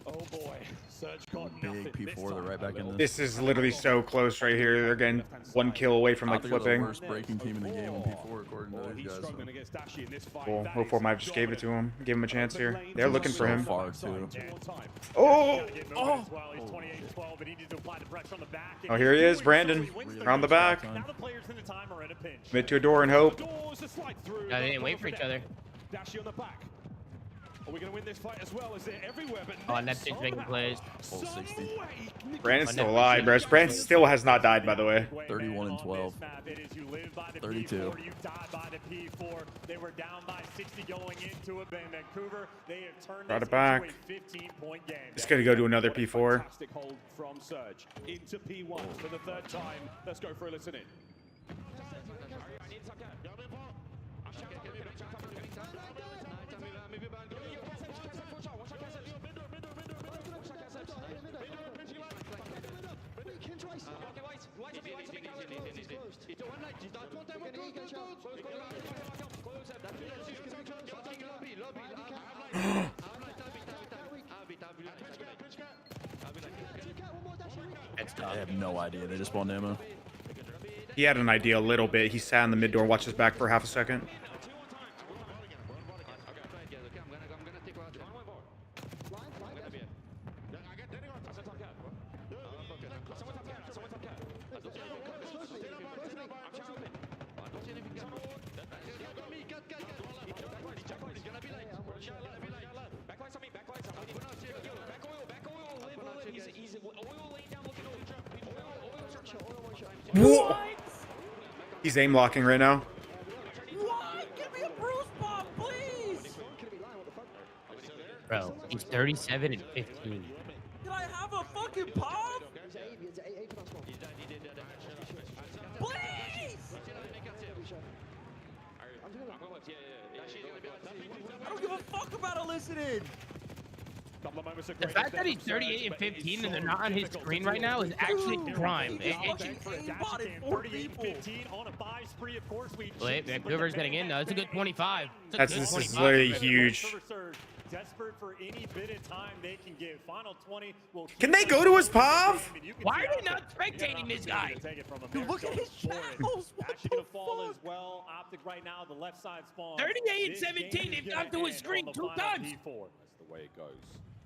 Speaker 1: Oh boy, Surge got
Speaker 8: Big
Speaker 1: nothing
Speaker 8: P4,
Speaker 1: this
Speaker 8: they're
Speaker 1: time.
Speaker 8: right back in this.
Speaker 9: This is literally so close right here. They're getting 1 kill away from like
Speaker 8: Optic are the
Speaker 9: flipping.
Speaker 8: worst breaking team in the game on P4 according to these
Speaker 1: He's
Speaker 8: guys.
Speaker 1: struggling against Dashi in this fight.
Speaker 9: Cool.
Speaker 1: That
Speaker 9: Hopefully,
Speaker 1: is
Speaker 9: might have just gave it to him. Give him a chance here. They're looking for
Speaker 8: So
Speaker 9: him.
Speaker 8: far too.
Speaker 9: Oh! Oh, here he is, Brandon. Around the back. Commit to a door and hope.
Speaker 7: Yeah, they didn't wait for each other.
Speaker 1: Dashi on the back. Are we going to win this fight as well? Is it everywhere? But
Speaker 7: Oh, and that thing's making plays.
Speaker 8: Full 60.
Speaker 9: Brandon's still alive, bro. Brandon still has not died, by the way.
Speaker 8: 31 and 12. 32.
Speaker 2: They were down by 60 going into it, but in Vancouver, they have turned
Speaker 9: Brought
Speaker 2: this
Speaker 9: it back.
Speaker 2: into a 15-point game.
Speaker 9: It's gonna go to another P4.
Speaker 1: Fantastic hold from Surge into P1 for the 3rd time. Let's go for a listen in.
Speaker 8: I have no idea. They just spawned ammo.
Speaker 9: He had an idea a little bit. He sat in the mid door, watched his back for half a second. Whoa. He's aim locking right now.
Speaker 8: What? Give me a Bruce bomb, please.
Speaker 7: Bro, he's 37 and 15.
Speaker 8: Can I have a fucking pop? Please. I don't give a fuck about elicited.
Speaker 7: The fact that he's 38 and 15 and they're not on his screen right now is actually a crime. Wait, Vancouver's getting in. No, it's a good 25.
Speaker 9: This is literally huge.
Speaker 2: Desperate for any bit of time they can give. Final 20 will
Speaker 9: Can they go to his POV?
Speaker 7: Why are they not spectating this guy?
Speaker 8: Dude, look at his shackles.
Speaker 2: Actually gonna fall as well. Optic right now, the left side spawn.
Speaker 7: 38 and 17. They've gone to his screen 2 times.
Speaker 1: That's the way it goes.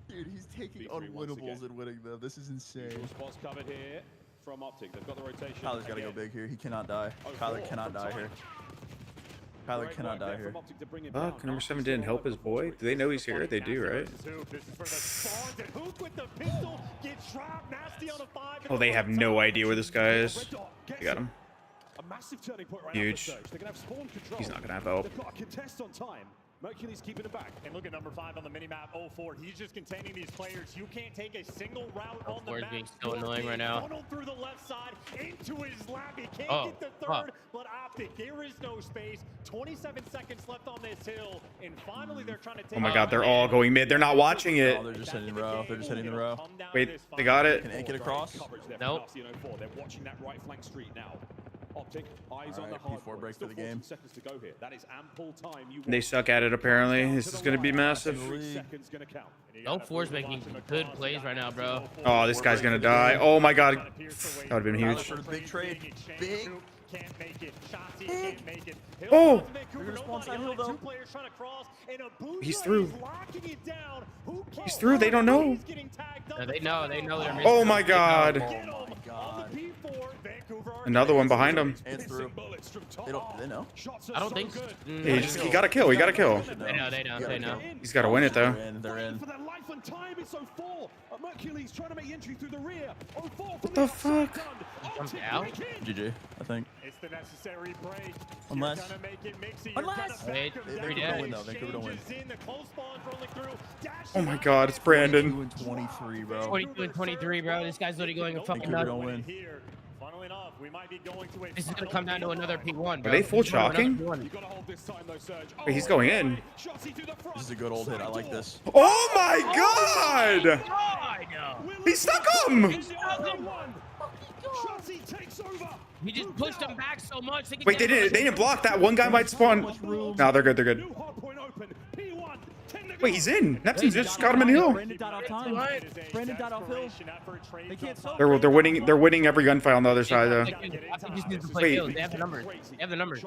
Speaker 8: Dude, he's taking unwinnables and winning them. This is insane.
Speaker 1: Spots covered here from Optic. They've got the rotation.
Speaker 8: Kyler's got to go big here. He cannot die. Kyler cannot die here. Kyler cannot die here.
Speaker 9: Fuck, number 7 didn't help his boy. Do they know he's here? They do, right? Oh, they have no idea where this guy is. They got him. Huge. He's not gonna have help.
Speaker 2: Mercury's keeping it back. And look at number 5 on the minimap, 04. He's just containing these players. You can't take a single route on the map.
Speaker 7: Being so annoying right now.
Speaker 2: Funneled through the left side into his lap. He can't get the third, but Optic, there is no space. 27 seconds left on this hill. And finally, they're trying to take.
Speaker 9: Oh my god, they're all going mid. They're not watching it.
Speaker 8: Oh, they're just hitting the row. They're just hitting the row.
Speaker 9: Wait, they got it.
Speaker 8: Can Ant get across?
Speaker 7: Nope.
Speaker 1: They're watching that right flank street now. Optic, eyes on the
Speaker 8: P4 break for the game.
Speaker 1: Seconds to go here. That is ample time.
Speaker 9: They suck at it apparently. This is gonna be massive.
Speaker 7: No force making good plays right now, bro.
Speaker 9: Oh, this guy's gonna die. Oh my god. That would have been huge.
Speaker 8: Big trade. Big.
Speaker 2: Can't make it. Shotzi can't make it.
Speaker 9: Oh!
Speaker 2: He's
Speaker 9: through. He's through. They don't know.
Speaker 7: No, they know. They know they're missing.
Speaker 9: Oh my god.
Speaker 8: Oh my god.
Speaker 9: Another one behind him.
Speaker 8: And through. They know.
Speaker 7: I don't think.
Speaker 9: Yeah, he got a kill. He got a kill.
Speaker 7: They know. They know. They know.
Speaker 9: He's got to win it though.
Speaker 8: They're in.
Speaker 1: For their life and time, it's 04. Mercury's trying to make entry through the rear. 04
Speaker 9: What the fuck?
Speaker 7: Comes out.
Speaker 8: GG, I think.
Speaker 2: It's the necessary break.
Speaker 8: Unless.
Speaker 7: Wait,
Speaker 8: Vancouver don't win though. Vancouver don't win.
Speaker 9: Oh my god, it's Brandon.
Speaker 8: 22 and 23, bro.
Speaker 7: 22 and 23, bro. This guy's literally going a fucking
Speaker 8: Vancouver
Speaker 7: nuts.
Speaker 8: don't win.
Speaker 7: This is gonna come down to another P1, bro.
Speaker 9: Are they full chalking? Wait, he's going in.
Speaker 8: This is a good old hit. I like this.
Speaker 9: Oh my god! He stuck him!
Speaker 7: He just pushed him back so much.
Speaker 9: Wait, they didn't block that. One guy might spawn. No, they're good. They're good. Wait, he's in. Neptune just got him in the hill.
Speaker 8: Brandon died off time. Brandon died off hill. They can't stop.
Speaker 9: They're winning. They're winning every gunfight on the other side though.
Speaker 7: Wait. They have the numbers. They have the numbers.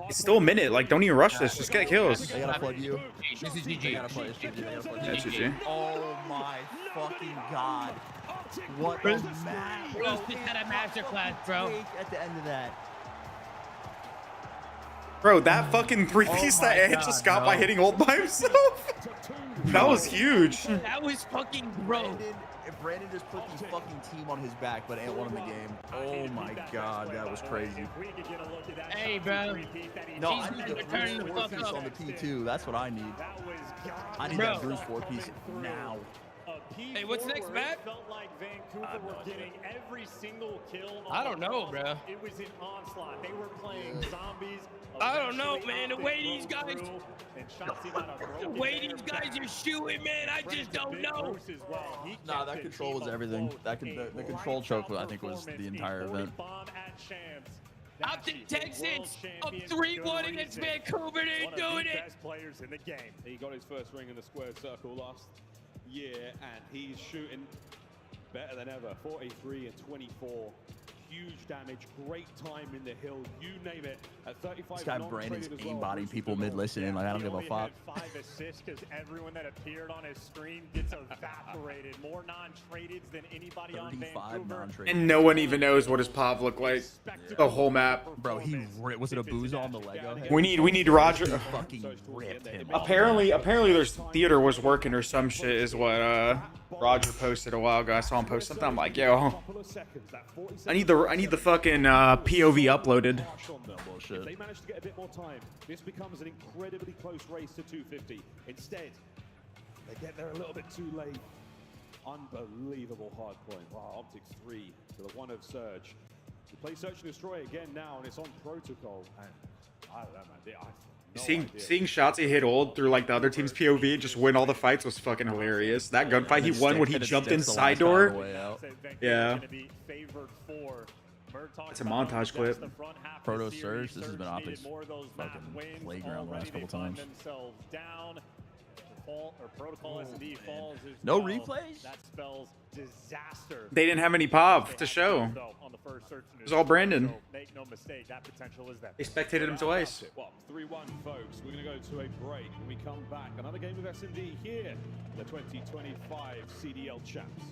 Speaker 9: It's still a minute. Like, don't even rush this. Just get kills.
Speaker 8: They gotta plug you.
Speaker 7: This is
Speaker 8: They
Speaker 7: GG.
Speaker 8: gotta play. It's GG. They gotta play.
Speaker 9: That's GG.
Speaker 8: Oh my fucking god. What a match.
Speaker 7: Bro, this had a masterclass, bro.
Speaker 8: At the end of that.
Speaker 9: Bro, that fucking 3-piece that Ant just got by hitting ult by himself. That was huge.
Speaker 7: That was fucking bro.
Speaker 8: Brandon just put this fucking team on his back, but Ant won the game. Oh my god, that was crazy.
Speaker 7: Hey, bro.
Speaker 8: No, I
Speaker 7: Jesus,
Speaker 8: need
Speaker 7: they're
Speaker 8: the
Speaker 7: turning the
Speaker 8: Bruce
Speaker 7: fuck
Speaker 8: 4-piece
Speaker 7: up.
Speaker 8: on the P2. That's what I need. I need
Speaker 7: Bro.
Speaker 8: that Bruce 4-piece now.
Speaker 7: Hey, what's next, Matt?
Speaker 2: Felt like Vancouver were getting every single kill.
Speaker 7: I don't know, bro.
Speaker 2: It was an onslaught. They were playing zombies.
Speaker 7: I don't know, man. The way these guys,
Speaker 2: The
Speaker 7: way these guys are shooting, man, I just don't know.
Speaker 8: Nah, that control was everything. The control choke, I think, was the entire event.
Speaker 7: Optic Texans up 3-1 against Vancouver. They're doing it.
Speaker 2: Players in the game.
Speaker 1: He got his first ring in the squared circle last year, and he's shooting better than ever. 43 and 24. huge damage, great time in the hill, you name it. At 35,
Speaker 8: This guy Brandon's aimbotting people mid-listening. Like, I don't give a fuck.
Speaker 2: 5 assists because everyone that appeared on his screen gets evaporated. More non-tradeds than anybody on Vancouver.
Speaker 9: And no one even knows what his pop looked like. The whole map.
Speaker 8: Bro, he ripped. Was it a boozo on the Lego?
Speaker 9: We need Roger.
Speaker 8: Fucking ripped him.
Speaker 9: Apparently there's theater was working or some shit is what Roger posted a while ago. I saw him post something. I'm like, yo, I need the fucking POV uploaded.
Speaker 1: If they manage to get a bit more time, this becomes an incredibly close race to 250. Instead, they get there a little bit too late. Unbelievable hard point. Wow, Optic's 3 to the 1 of Surge. To play Search and Destroy again now, and it's on protocol. And I don't know, man.
Speaker 9: Seeing Shotzzy hit ult through like the other team's POV and just win all the fights was fucking hilarious. That gunfight he won when he jumped in side door. Yeah. It's a montage clip.
Speaker 8: Proto Surge, this has been Optic's fucking playground the last couple times. No replays?
Speaker 2: That spells disaster.
Speaker 9: They didn't have any pop to show. It was all Brandon.
Speaker 2: Make no mistake, that potential is there.
Speaker 9: They spectated him twice.
Speaker 1: Well, 3-1, folks. We're going to go to a break. When we come back, another game of S&D here, the 2025 CDL Champs.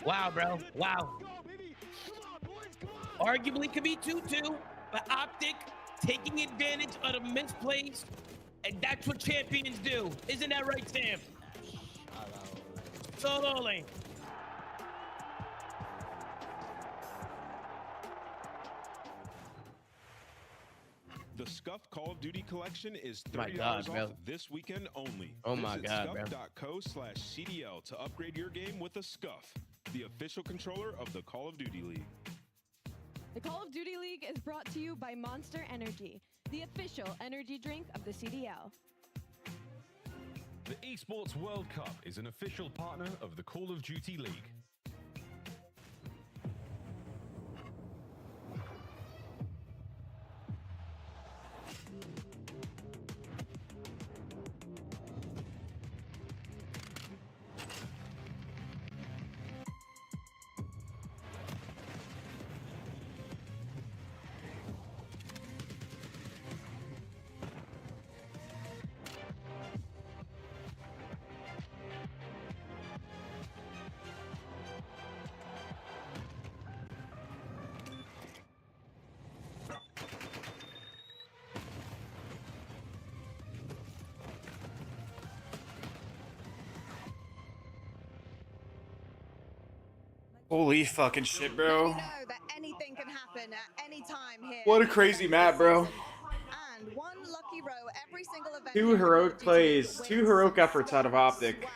Speaker 7: Wow, bro. Wow. Arguably could be 2-2, but Optic taking advantage of the misplays, and that's what champions do. Isn't that right, Sam? Solo lane.
Speaker 13: The Scuffed Call of Duty collection is
Speaker 7: $30
Speaker 13: off this weekend only.
Speaker 7: Oh my God, bro.
Speaker 13: Scuff.co/CDL to upgrade your game with a Scuff, the official controller of the Call of Duty League.
Speaker 14: The Call of Duty League is brought to you by Monster Energy, the official energy drink of the CDL.
Speaker 15: The Esports World Cup is an official partner of the Call of Duty League.
Speaker 9: Holy fucking shit, bro.
Speaker 16: Know that anything can happen at any time here.
Speaker 9: What a crazy map, bro.
Speaker 16: And one lucky row every single event.
Speaker 9: 2 heroic plays, 2 heroic efforts out of Optic.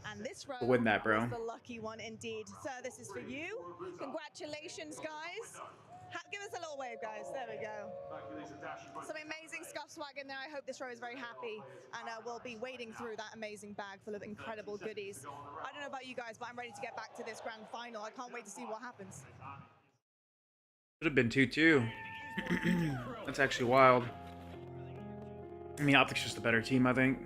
Speaker 16: And this row
Speaker 9: To win that, bro.
Speaker 16: was the lucky one indeed. Sir, this is for you. Congratulations, guys. Give us a little wave, guys. There we go. Some amazing scuff swag in there. I hope this row is very happy, and we'll be wading through that amazing bag full of incredible goodies. I don't know about you guys, but I'm ready to get back to this grand final. I can't wait to see what happens.
Speaker 9: Should have been 2-2. That's actually wild. I mean, Optic's just a better team, I think.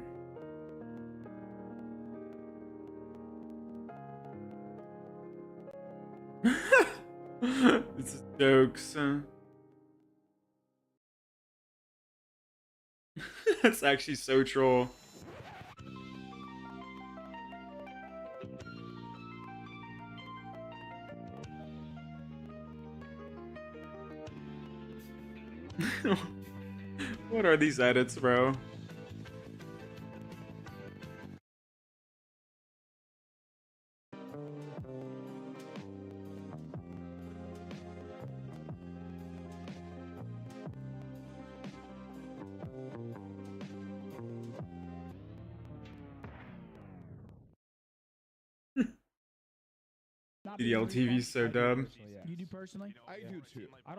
Speaker 9: This is jokes. That's actually so troll. What are these edits, bro? CDL TV's so dumb.
Speaker 17: You do personally?
Speaker 10: I do too.
Speaker 17: I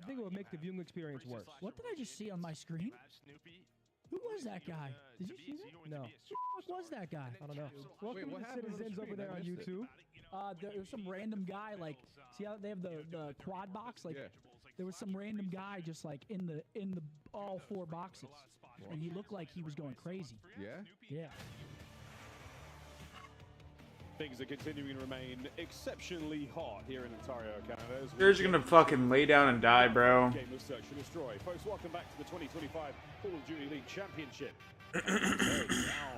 Speaker 17: think it would make the viewing experience worse. What did I just see on my screen? Who was that guy? Did you see that? No. Who the fuck was that guy? I don't know. Welcome to the citizens over there on YouTube. There was some random guy, like, see how they have the quad box? Like, there was some random guy just like in the all 4 boxes, and he looked like he was going crazy.
Speaker 10: Yeah?
Speaker 17: Yeah.
Speaker 1: Things are continuing to remain exceptionally hot here in Ontario, Canada.
Speaker 9: They're just gonna fucking lay down and die, bro.
Speaker 1: Game of Search and Destroy. Folks, welcome back to the 2025 Call of Duty League Championship.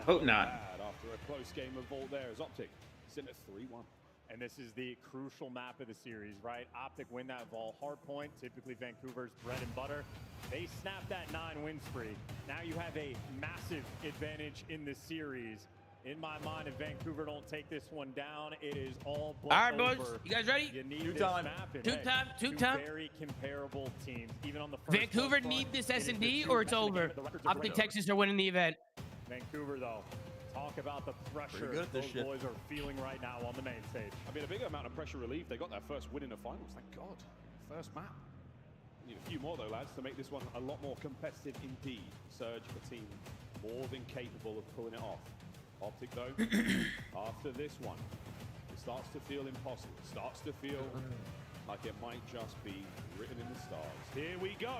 Speaker 9: Hope not.
Speaker 1: After a close game of Vault there as Optic sitting at 3-1.
Speaker 2: And this is the crucial map of the series, right? Optic win that Vault. Hardpoint, typically Vancouver's bread and butter. They snap that 9-win spree. Now you have a massive advantage in the series. In my mind, if Vancouver don't take this one down, it is all but
Speaker 7: all right,
Speaker 2: over.
Speaker 7: boys. You guys ready?
Speaker 2: You need
Speaker 8: Two
Speaker 2: this
Speaker 8: time.
Speaker 2: map. And
Speaker 7: Two time.
Speaker 2: Very comparable teams, even on the first
Speaker 7: Vancouver need this S&D or it's over. Optic Texas are winning the event.
Speaker 2: Vancouver, though, talk about the pressure
Speaker 8: good at this
Speaker 2: those
Speaker 8: shit.
Speaker 2: boys are feeling right now on the main stage.
Speaker 1: I mean, a big amount of pressure relief. They got their first win in the finals. Thank God. First map. Need a few more, though, lads, to make this one a lot more competitive indeed. Surge, a team more than capable of pulling it off. Optic, though, after this one, it starts to feel impossible. It starts to feel like it might just be written in the stars. Here we go.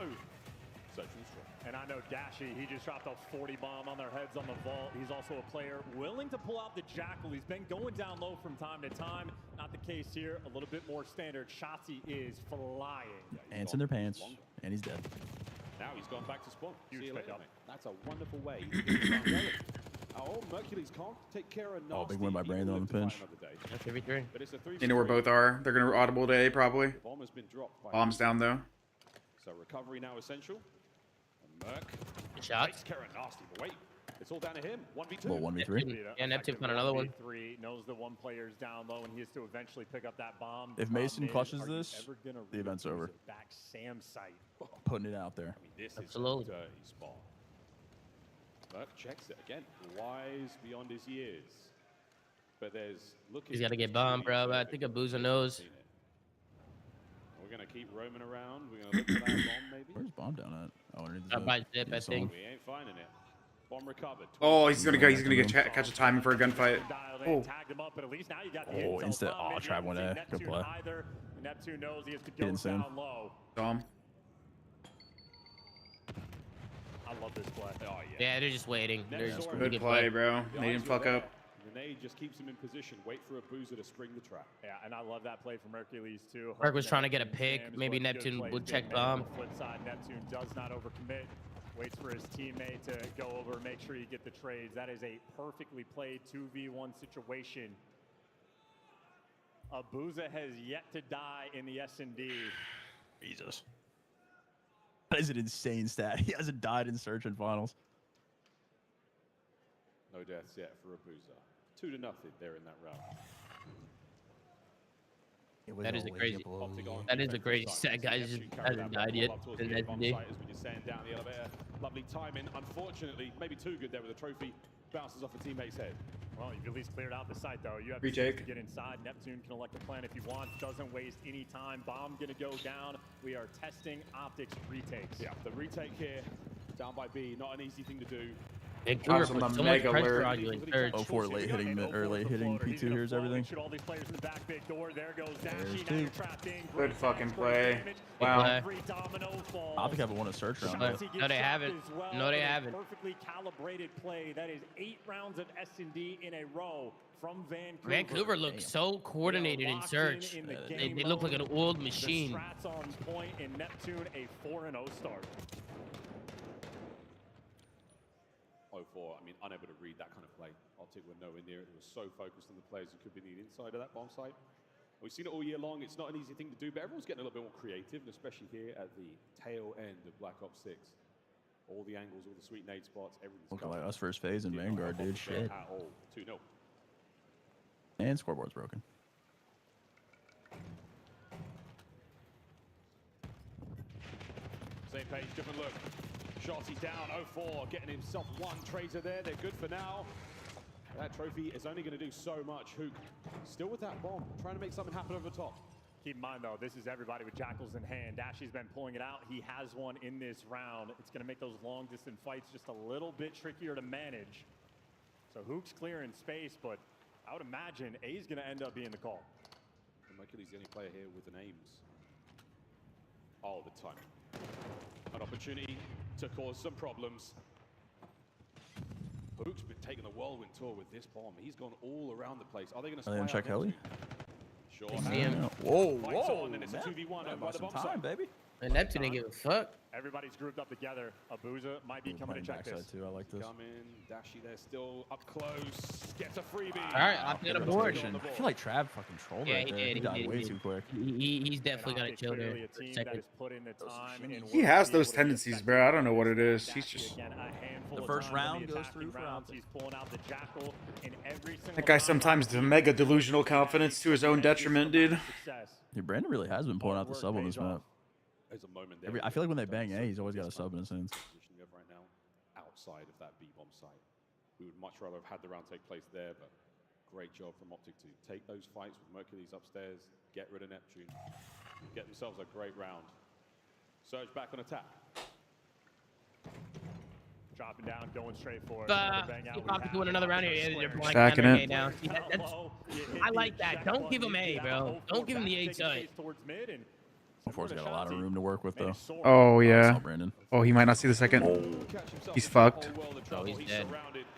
Speaker 1: Search and Destroy.
Speaker 2: And I know Dashy, he just dropped a 40 bomb on their heads on the Vault. He's also a player willing to pull out the Jackal. He's been going down low from time to time. Not the case here. A little bit more standard. Shotzi is flying.
Speaker 8: Ants in their pants, and he's dead.
Speaker 1: Now he's gone back to spawn.
Speaker 2: Huge
Speaker 1: See you later,
Speaker 2: pickup.
Speaker 1: mate. That's a wonderful way to get this round going. Oh, Mercules can't take care of nasty.
Speaker 8: Big win by Brandon on the pinch.
Speaker 1: That's every three. But it's a 3.
Speaker 9: They know where both are. They're gonna audible today, probably.
Speaker 1: The bomb has been dropped by
Speaker 9: Bombs down though.
Speaker 1: So recovery now essential. And Merc
Speaker 7: Shots.
Speaker 1: takes care of nasty. But wait, it's all down to him. 1v2.
Speaker 8: Well, 1v3.
Speaker 7: Yeah, Neptune found another one.
Speaker 2: 1v3, knows the one player's down low, and he has to eventually pick up that bomb.
Speaker 8: If Mason clutches
Speaker 2: Are you
Speaker 8: this,
Speaker 2: ever gonna
Speaker 8: the event's
Speaker 2: reuse
Speaker 8: over.
Speaker 2: a Back Sam site.
Speaker 8: Putting it out there.
Speaker 1: I mean, this
Speaker 7: Absolutely.
Speaker 1: is a dirty spot. Merc checks it again. Wise beyond his years. But there's looking.
Speaker 7: He's got to get bombed, bro. But I think Abuza knows.
Speaker 1: We're going to keep roaming around. We're going to look for that bomb, maybe.
Speaker 8: Where's bomb down at? Oh, underneath the
Speaker 7: Up by zip, I think.
Speaker 1: We ain't finding it. Bomb recovered.
Speaker 9: Oh, he's gonna go. He's gonna get catch a timing for a gunfight.
Speaker 2: Oh, tagged him up, but at least now you got the intel
Speaker 8: instant.
Speaker 2: from
Speaker 8: Oh, trap one A. Good play.
Speaker 2: either. Neptune knows he has to
Speaker 8: He
Speaker 2: go
Speaker 8: didn't see him.
Speaker 2: down low.
Speaker 9: Dom.
Speaker 2: I love this play. Oh,
Speaker 7: Yeah, they're just waiting. They're just gonna
Speaker 9: Good
Speaker 7: get
Speaker 9: play,
Speaker 7: played.
Speaker 9: bro. They didn't fuck up.
Speaker 1: The nade just keeps him in position. Wait for a boozer to spring the trap.
Speaker 2: Yeah, and I love that play from Hercules too.
Speaker 7: Merc was trying to get a pick. Maybe Neptune would check bomb.
Speaker 2: On the flip side, Neptune does not overcommit. Waits for his teammate to go over, make sure you get the trades. That is a perfectly played 2v1 situation. Abuza has yet to die in the S&D.
Speaker 8: Jesus. That is an insane stat. He hasn't died in Search and Finals.
Speaker 1: No deaths yet for Abuza. 2-0 there in that round.
Speaker 7: That is a crazy. That is a crazy stat, guys. Just hasn't died yet.
Speaker 1: As we descend down the elevator. Lovely timing. Unfortunately, maybe too good there with the trophy. Bounces off a teammate's head.
Speaker 2: Well, you've at least cleared out the site, though. You have
Speaker 9: Retake.
Speaker 2: to get inside. Neptune can elect a plan if he wants. Doesn't waste any time. Bomb gonna go down. We are testing Optic's retakes.
Speaker 1: Yeah, the retake here. Down by B. Not an easy thing to do.
Speaker 7: Vancouver put so much pressure on you in third.
Speaker 8: 0-4 late hitting P2 here's everything.
Speaker 2: Shoot all these players in the back big door. There goes Dashy. Now
Speaker 8: two.
Speaker 2: you're trapped in.
Speaker 9: Good fucking play. Wow.
Speaker 2: Every domino falls.
Speaker 8: Optic haven't won a Search round.
Speaker 7: No,
Speaker 8: though.
Speaker 7: no, they haven't. No, they haven't.
Speaker 2: Perfectly calibrated play. That is 8 rounds of S&D in a row from Vancouver.
Speaker 7: Vancouver looks so coordinated in Search. They look like an old machine.
Speaker 2: The strats on point in Neptune, a 4-0 start.
Speaker 1: 0-4, I mean, unable to read that kind of play. Optic were nowhere near it. They were so focused on the players who could be the inside of that bomb site. We've seen it all year long. It's not an easy thing to do, but everyone's getting a little bit more creative, and especially here at the tail end of Black Ops 6. All the angles, all the sweet nade spots, everything's
Speaker 8: Looking like us first phase in Vanguard, dude. Shit.
Speaker 1: At all. 2-0.
Speaker 8: And scoreboard's broken.
Speaker 1: Same page, different look. Shotzi down, 0-4, getting himself one tracer there. They're good for now. That trophy is only going to do so much. Hook still with that bomb, trying to make something happen over the top.
Speaker 2: Keep in mind, though, this is everybody with Jackals in hand. Dashy's been pulling it out. He has one in this round. It's going to make those long-distance fights just a little bit trickier to manage. So Hook's clearing space, but I would imagine A's going to end up being the call.
Speaker 1: Mercury's the only player here with an aims. Oh, the time. An opportunity to cause some problems. Hook's been taking a whirlwind tour with this bomb. He's gone all around the place. Are they going to
Speaker 8: check heli?
Speaker 1: Sure.
Speaker 8: Whoa, whoa.
Speaker 1: And it's a 2v1
Speaker 8: Man,
Speaker 1: by the
Speaker 8: some
Speaker 1: bomb
Speaker 8: time,
Speaker 1: side.
Speaker 8: baby.
Speaker 7: And Neptune didn't give a fuck.
Speaker 2: Everybody's grouped up together. Abuza might be coming to check this.
Speaker 8: Too. I like this.
Speaker 1: Come in, Dashy there, still up close. Gets a freebie.
Speaker 7: All right, I'll get a board.
Speaker 8: I feel like Trav fucking trolled
Speaker 7: Yeah,
Speaker 8: right
Speaker 7: he
Speaker 8: there.
Speaker 7: did.
Speaker 8: He died way too quick.
Speaker 7: He's definitely gonna chill there.
Speaker 9: He has those tendencies, bro. I don't know what it is. He's just...
Speaker 8: The first round goes through for Optic.
Speaker 9: That guy sometimes has mega delusional confidence to his own detriment, dude.
Speaker 8: Yeah, Brandon really has been pulling out the sub on this map.
Speaker 1: There's a moment there.
Speaker 8: I feel like when they bang A, he's always got a sub in his hands.
Speaker 1: Position we have right now, outside of that B-bomb site. We would much rather have had the round take place there, but great job from Optic to take those fights with Mercury's upstairs, get rid of Neptune, get themselves a great round. Surge back on attack.
Speaker 2: Dropping down, going straight for it.
Speaker 7: Optic doing another round here. Yeah, they're blind
Speaker 9: Stacking
Speaker 7: counter
Speaker 9: it.
Speaker 7: A now. See, I like that. Don't give him A, bro. Don't give him the A side.
Speaker 8: Four's got a lot of room to work with, though.
Speaker 9: Oh, yeah.
Speaker 8: Brandon.
Speaker 9: Oh, he might not see the second. He's fucked.
Speaker 7: Oh, he's dead.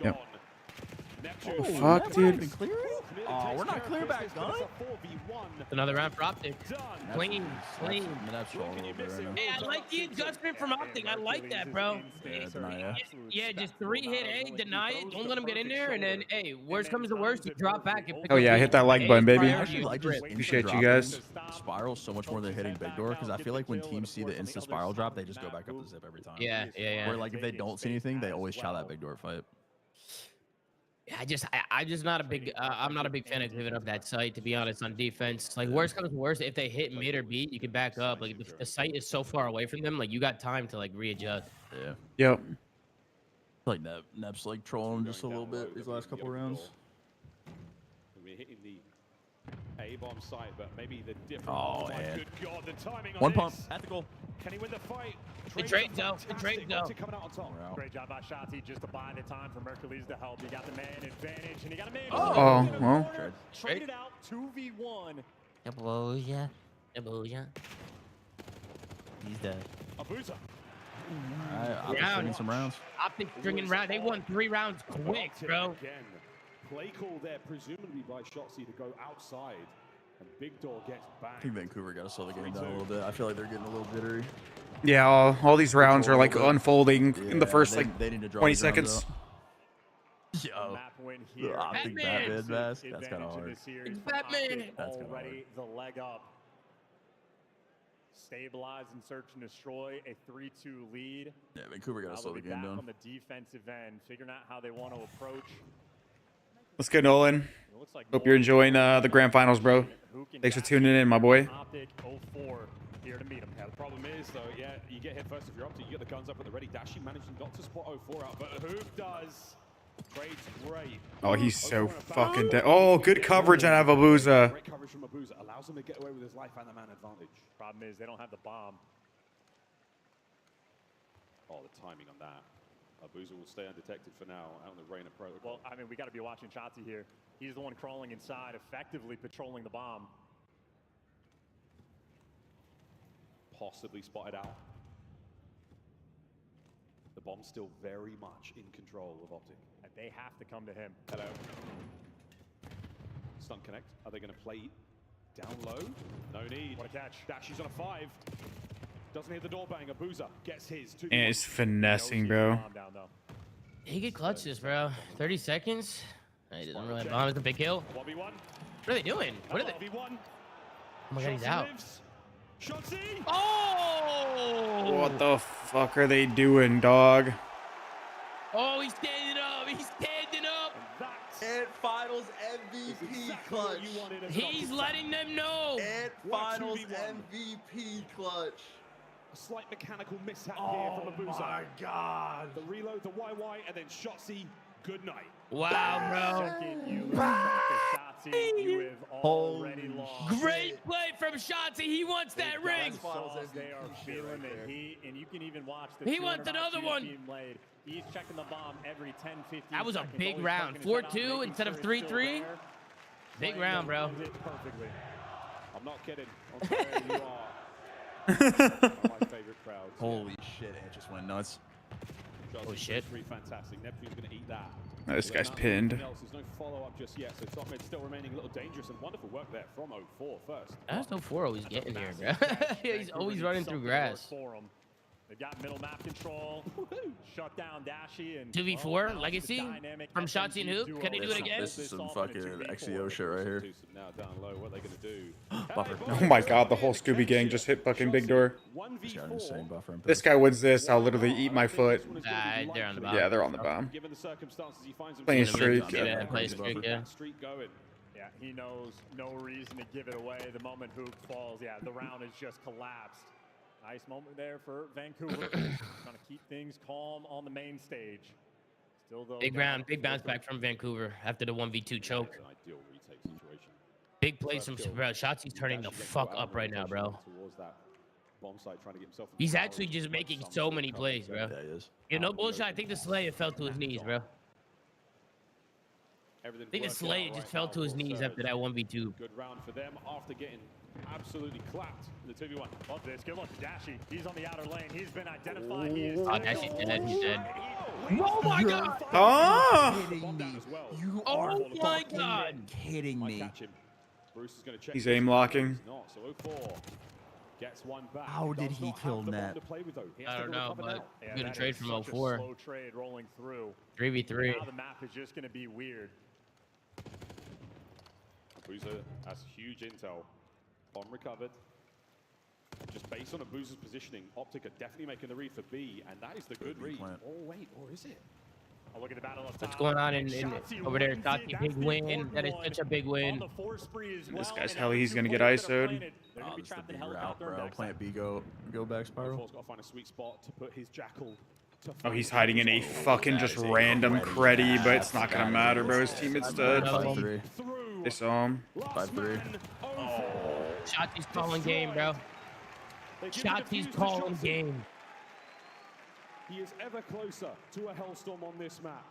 Speaker 9: Yep.
Speaker 8: Oh,
Speaker 9: fuck, dude.
Speaker 8: Oh, we're not clear back, gun.
Speaker 7: Another round for Optic. Clean, clean.
Speaker 8: That's troll a little bit right now.
Speaker 7: Hey, I like the adjustment from Optic. I like that, bro. Yeah, just 3-hit A, deny it. Don't let him get in there. And then, hey, worst comes to worst, you drop back and pick
Speaker 9: Oh,
Speaker 7: up
Speaker 9: yeah,
Speaker 7: the
Speaker 9: hit that like button, baby.
Speaker 8: I actually like just
Speaker 9: Appreciate
Speaker 8: instant
Speaker 9: you guys.
Speaker 8: dropping spiral so much more than hitting big door, because I feel like when teams see the instant spiral drop, they just go back up the zip every time.
Speaker 7: Yeah.
Speaker 8: Where like if they don't see anything, they always chow that big door fight.
Speaker 7: I just not a big I'm not a big fan of giving up that site, to be honest, on defense. Like worst comes to worst, if they hit mid or B, you can back up. Like if the site is so far away from them, like you got time to like readjust.
Speaker 8: Yeah.
Speaker 9: Yep.
Speaker 8: Like Nep's like trolling just a little bit these last couple rounds.
Speaker 1: We're hitting the A-bomb site, but maybe the different.
Speaker 8: Oh,
Speaker 1: my
Speaker 8: man.
Speaker 1: good God, the timing on
Speaker 8: One
Speaker 1: this.
Speaker 8: pump at the goal.
Speaker 1: Can he win the fight?
Speaker 7: The trade though. The trade though.
Speaker 1: Coming out on top.
Speaker 2: Great job by Shotzi just to buy the time for Mercules to help. You got the man advantage, and you got a man.
Speaker 9: Oh, well.
Speaker 2: Traded out 2v1.
Speaker 7: Abuja. He's dead.
Speaker 2: Abuza.
Speaker 8: I'm bringing some rounds.
Speaker 7: Optic stringing round. They won 3 rounds quick, bro.
Speaker 1: Again. Play call there, presumably by Shotzi to go outside. And Big Door gets back.
Speaker 8: I think Vancouver got to slow the game down a little bit. I feel like they're getting a little jittery.
Speaker 9: Yeah, all these rounds are like unfolding in the first like
Speaker 8: they need to draw
Speaker 9: 20
Speaker 8: these rounds
Speaker 9: seconds.
Speaker 8: Yo,
Speaker 2: Map win here.
Speaker 8: Optic Batman mask. That's kind of hard.
Speaker 7: It's Batman.
Speaker 8: That's kind of hard.
Speaker 2: Already the leg up. Stabilize and search and destroy a 3-2 lead.
Speaker 8: Yeah, Vancouver got to slow the game down.
Speaker 2: On the defensive end, figuring out how they want to approach.
Speaker 9: Let's go, Nolan. Hope you're enjoying the grand finals, bro. Thanks for tuning in, my boy.
Speaker 2: Optic 04 here to meet him.
Speaker 1: Yeah, the problem is, though, yeah, you get hit first if you're Optic. You get the guns up at the ready. Dashy managed not to spot 04 out, but Hook does. Trade's great.
Speaker 9: Oh, he's so fucking dead. Oh, good coverage on Abuza.
Speaker 1: Great coverage from Abuza. Allows him to get away with his life and the man advantage.
Speaker 2: Problem is, they don't have the bomb.
Speaker 1: Oh, the timing on that. Abuza will stay undetected for now out in the rain of protocol.
Speaker 2: Well, I mean, we got to be watching Shotzi here. He's the one crawling inside, effectively patrolling the bomb.
Speaker 1: Possibly spotted out. The bomb's still very much in control of Optic.
Speaker 2: And they have to come to him.
Speaker 1: Hello. Stun connect. Are they going to play down low? No need.
Speaker 2: What a catch.
Speaker 1: Dashy's on a 5. Doesn't hit the door bang. Abuza gets his.
Speaker 9: And it's finessing, bro.
Speaker 7: He could clutch this, bro. 30 seconds. He doesn't really bomb. It's a big kill.
Speaker 1: 1v1.
Speaker 7: What are they doing? What are they?
Speaker 1: 1v1.
Speaker 7: Oh my God, he's out.
Speaker 1: Shotzi!
Speaker 7: Oh!
Speaker 9: What the fuck are they doing, dog?
Speaker 7: Oh, he's standing up. He's standing up.
Speaker 8: And finals MVP clutch.
Speaker 7: He's letting them know.
Speaker 8: And finals MVP clutch.
Speaker 1: A slight mechanical mishap
Speaker 8: Oh
Speaker 1: here from Abuza.
Speaker 8: my God.
Speaker 1: The reload, the YY, and then Shotzi. Good night.
Speaker 7: Wow,
Speaker 2: bro. You have already lost.
Speaker 7: Great play from Shotzi. He wants that ring.
Speaker 2: They are feeling the heat, and you can even watch the.
Speaker 7: He wants another one.
Speaker 2: He's checking the bomb every 10, 15
Speaker 7: That was a
Speaker 2: seconds.
Speaker 7: big round. 4-2 instead of 3-3. Big round, bro.
Speaker 1: I'm not kidding. I'm sorry, you are.
Speaker 8: Holy shit, it just went nuts.
Speaker 7: Oh shit.
Speaker 1: Fantastic. Neptune's going to eat that.
Speaker 9: No, this guy's pinned.
Speaker 1: There's no follow-up just yet, so top mid still remaining a little dangerous, and wonderful work there from 04 first.
Speaker 7: That's no 4 always getting here, bro. He's always running through grass.
Speaker 2: They've got middle map control. Shut down Dashy and
Speaker 7: 2v4 legacy from Shotzi and Hoop. Can they do it again?
Speaker 8: This is some fucking XEO shit right here.
Speaker 1: Now down low, what are they going to do?
Speaker 8: Buffer.
Speaker 9: Oh my god, the whole Scooby gang just hit fucking big door.
Speaker 8: He's got an insane buffer.
Speaker 9: This guy wins this, I'll literally eat my foot.
Speaker 7: They're on the bottom.
Speaker 9: Yeah, they're on the bottom.
Speaker 1: Given the circumstances, he finds
Speaker 9: Playing
Speaker 1: himself
Speaker 9: streak.
Speaker 7: Yeah, play streak, yeah.
Speaker 1: streak going.
Speaker 2: Yeah, he knows no reason to give it away. The moment Hoop falls, yeah, the round has just collapsed. Nice moment there for Vancouver. Trying to keep things calm on the main stage. Still though.
Speaker 7: Big round, big bounce back from Vancouver after the 1v2 choke.
Speaker 1: Ideal retake situation.
Speaker 7: Big plays from bro. Shotzi's turning the fuck up right now, bro. He's actually just making so many plays, bro.
Speaker 8: Yeah, he is.
Speaker 7: You know, bullshit. I think the Slayer fell to his knees, bro. I think the Slayer just fell to his knees after that 1v2.
Speaker 1: Good round for them after getting absolutely clapped in the 2v1.
Speaker 2: Love this. Good luck to Dashy. He's on the outer lane. He's been identified. He is
Speaker 7: Oh, Dashy's dead. He's dead. Oh my god!
Speaker 8: Oh! You are
Speaker 7: Oh my god!
Speaker 8: kidding me.
Speaker 1: Bruce is going to check.
Speaker 9: He's aim locking.
Speaker 1: So 04 gets one back.
Speaker 8: How did he kill Net?
Speaker 7: I don't know, but
Speaker 2: Yeah,
Speaker 7: good
Speaker 2: that
Speaker 7: trade
Speaker 2: is
Speaker 7: from
Speaker 2: such a
Speaker 7: 04.
Speaker 2: slow trade rolling through.
Speaker 7: 3v3.
Speaker 2: Now the map is just going to be weird.
Speaker 1: Boozer has huge intel. Bomb recovered. Just based on a Boozer's positioning, Optic are definitely making the read for B, and that is the good read. Oh wait, or is it?
Speaker 2: Oh, look at the battle up top.
Speaker 7: What's going on in over there? Shotzi, big win. That is such a big win.
Speaker 9: This guy's hell, he's gonna get ISO'd.
Speaker 8: Oh, this is the big route, bro. Plant B, go back spiral.
Speaker 1: Got to find a sweet spot to put his jackal.
Speaker 9: Oh, he's hiding in a fucking just random creddy, but it's not gonna matter, bro. His teammate's dead.
Speaker 8: 5-3.
Speaker 9: They saw him.
Speaker 8: 5-3.
Speaker 7: Shotzi's calling game, bro. Shotzi's calling game.
Speaker 1: He is ever closer to a hellstorm on this map.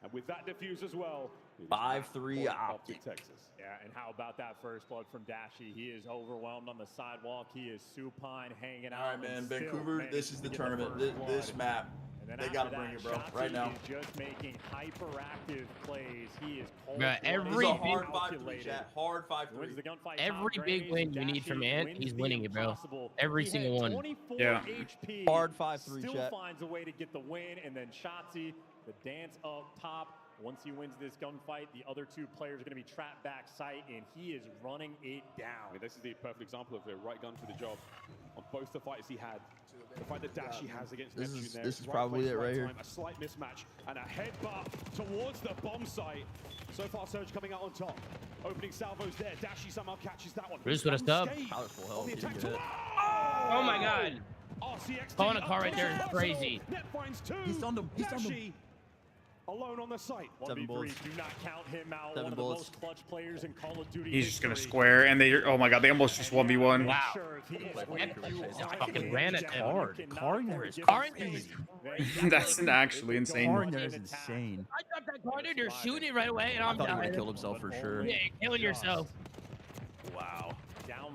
Speaker 1: And with that diffuse as well.
Speaker 8: 5-3 Optic.
Speaker 1: Texas.
Speaker 2: Yeah, and how about that first blood from Dashy? He is overwhelmed on the sidewalk. He is supine, hanging out.
Speaker 8: All right, man. Vancouver, this is the tournament. This map. They gotta bring it, bro. Right now.
Speaker 2: He's just making hyperactive plays. He is cold.
Speaker 7: Bro, every
Speaker 8: it's a hard 5-3 chat. Hard 5-3.
Speaker 7: Every big win you need from Ant, he's winning it, bro. Every single one.
Speaker 9: Yeah.
Speaker 2: HP,
Speaker 8: hard 5-3
Speaker 2: still
Speaker 8: chat.
Speaker 2: finds a way to get the win, and then Shotzi, the dance up top. Once he wins this gunfight, the other two players are going to be trapped back sight, and he is running it down.
Speaker 1: I mean, this is the perfect example of the right gun for the job on both the fights he had. The fight that Dashy has against Neptune there.
Speaker 8: This is probably it right here.
Speaker 1: Time, a slight mismatch and a headbutt towards the bomb site. So far, Surge coming out on top. Opening salvos there. Dashy somehow catches that one.
Speaker 7: Bruce with a stub.
Speaker 8: Powerful help.
Speaker 7: Oh my god. Calling a car right there is crazy.
Speaker 1: Net finds two.
Speaker 8: He's on the.
Speaker 1: Alone on the site.
Speaker 8: 7 bullets.
Speaker 2: Do not count him out.
Speaker 8: 7
Speaker 2: One
Speaker 8: bullets.
Speaker 2: of the most clutch players in Call of Duty.
Speaker 9: He's just gonna square, and they. Oh my god, they almost just 1v1.
Speaker 7: Wow. Fucking ran at them.
Speaker 8: Carring there is
Speaker 9: That's actually insane.
Speaker 8: Carring there is insane.
Speaker 7: I dropped that car, dude. You're shooting it right away, and I'm
Speaker 8: I thought he would
Speaker 7: dying.
Speaker 8: have killed himself for sure.
Speaker 7: Yeah, you're killing yourself.
Speaker 2: Wow. Down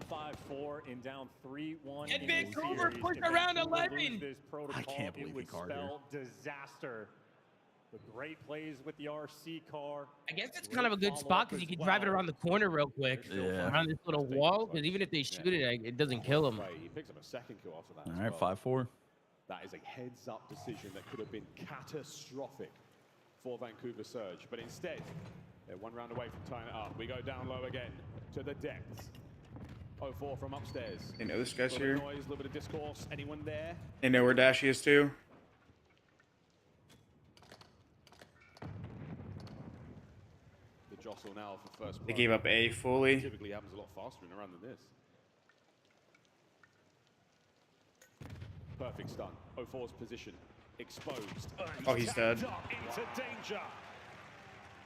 Speaker 2: 5-4 and down 3-1.
Speaker 7: And Vancouver pushed around 11.
Speaker 8: I can't believe
Speaker 2: it would
Speaker 8: he carred
Speaker 2: spell disaster. The great plays with the RC car.
Speaker 7: I guess it's kind of a good spot because you can drive it around the corner real quick.
Speaker 8: Yeah.
Speaker 7: Around this little wall, because even if they shoot it, it doesn't kill them.
Speaker 1: He picks up a second kill after that.
Speaker 8: All right, 5-4.
Speaker 1: That is a heads-up decision that could have been catastrophic for Vancouver Surge. But instead, they're one round away from tying it up. We go down low again to the depths. 04 from upstairs.
Speaker 9: They know this guy's
Speaker 1: A little
Speaker 9: here.
Speaker 1: bit of noise, a little bit of discourse. Anyone there?
Speaker 9: They know where Dashy is too.
Speaker 1: The jostle now for first blood.
Speaker 9: They gave up A fully.
Speaker 1: Typically happens a lot faster in a round than this. Perfect stun. 04's position exposed.
Speaker 9: Oh, he's dead.
Speaker 1: Into danger.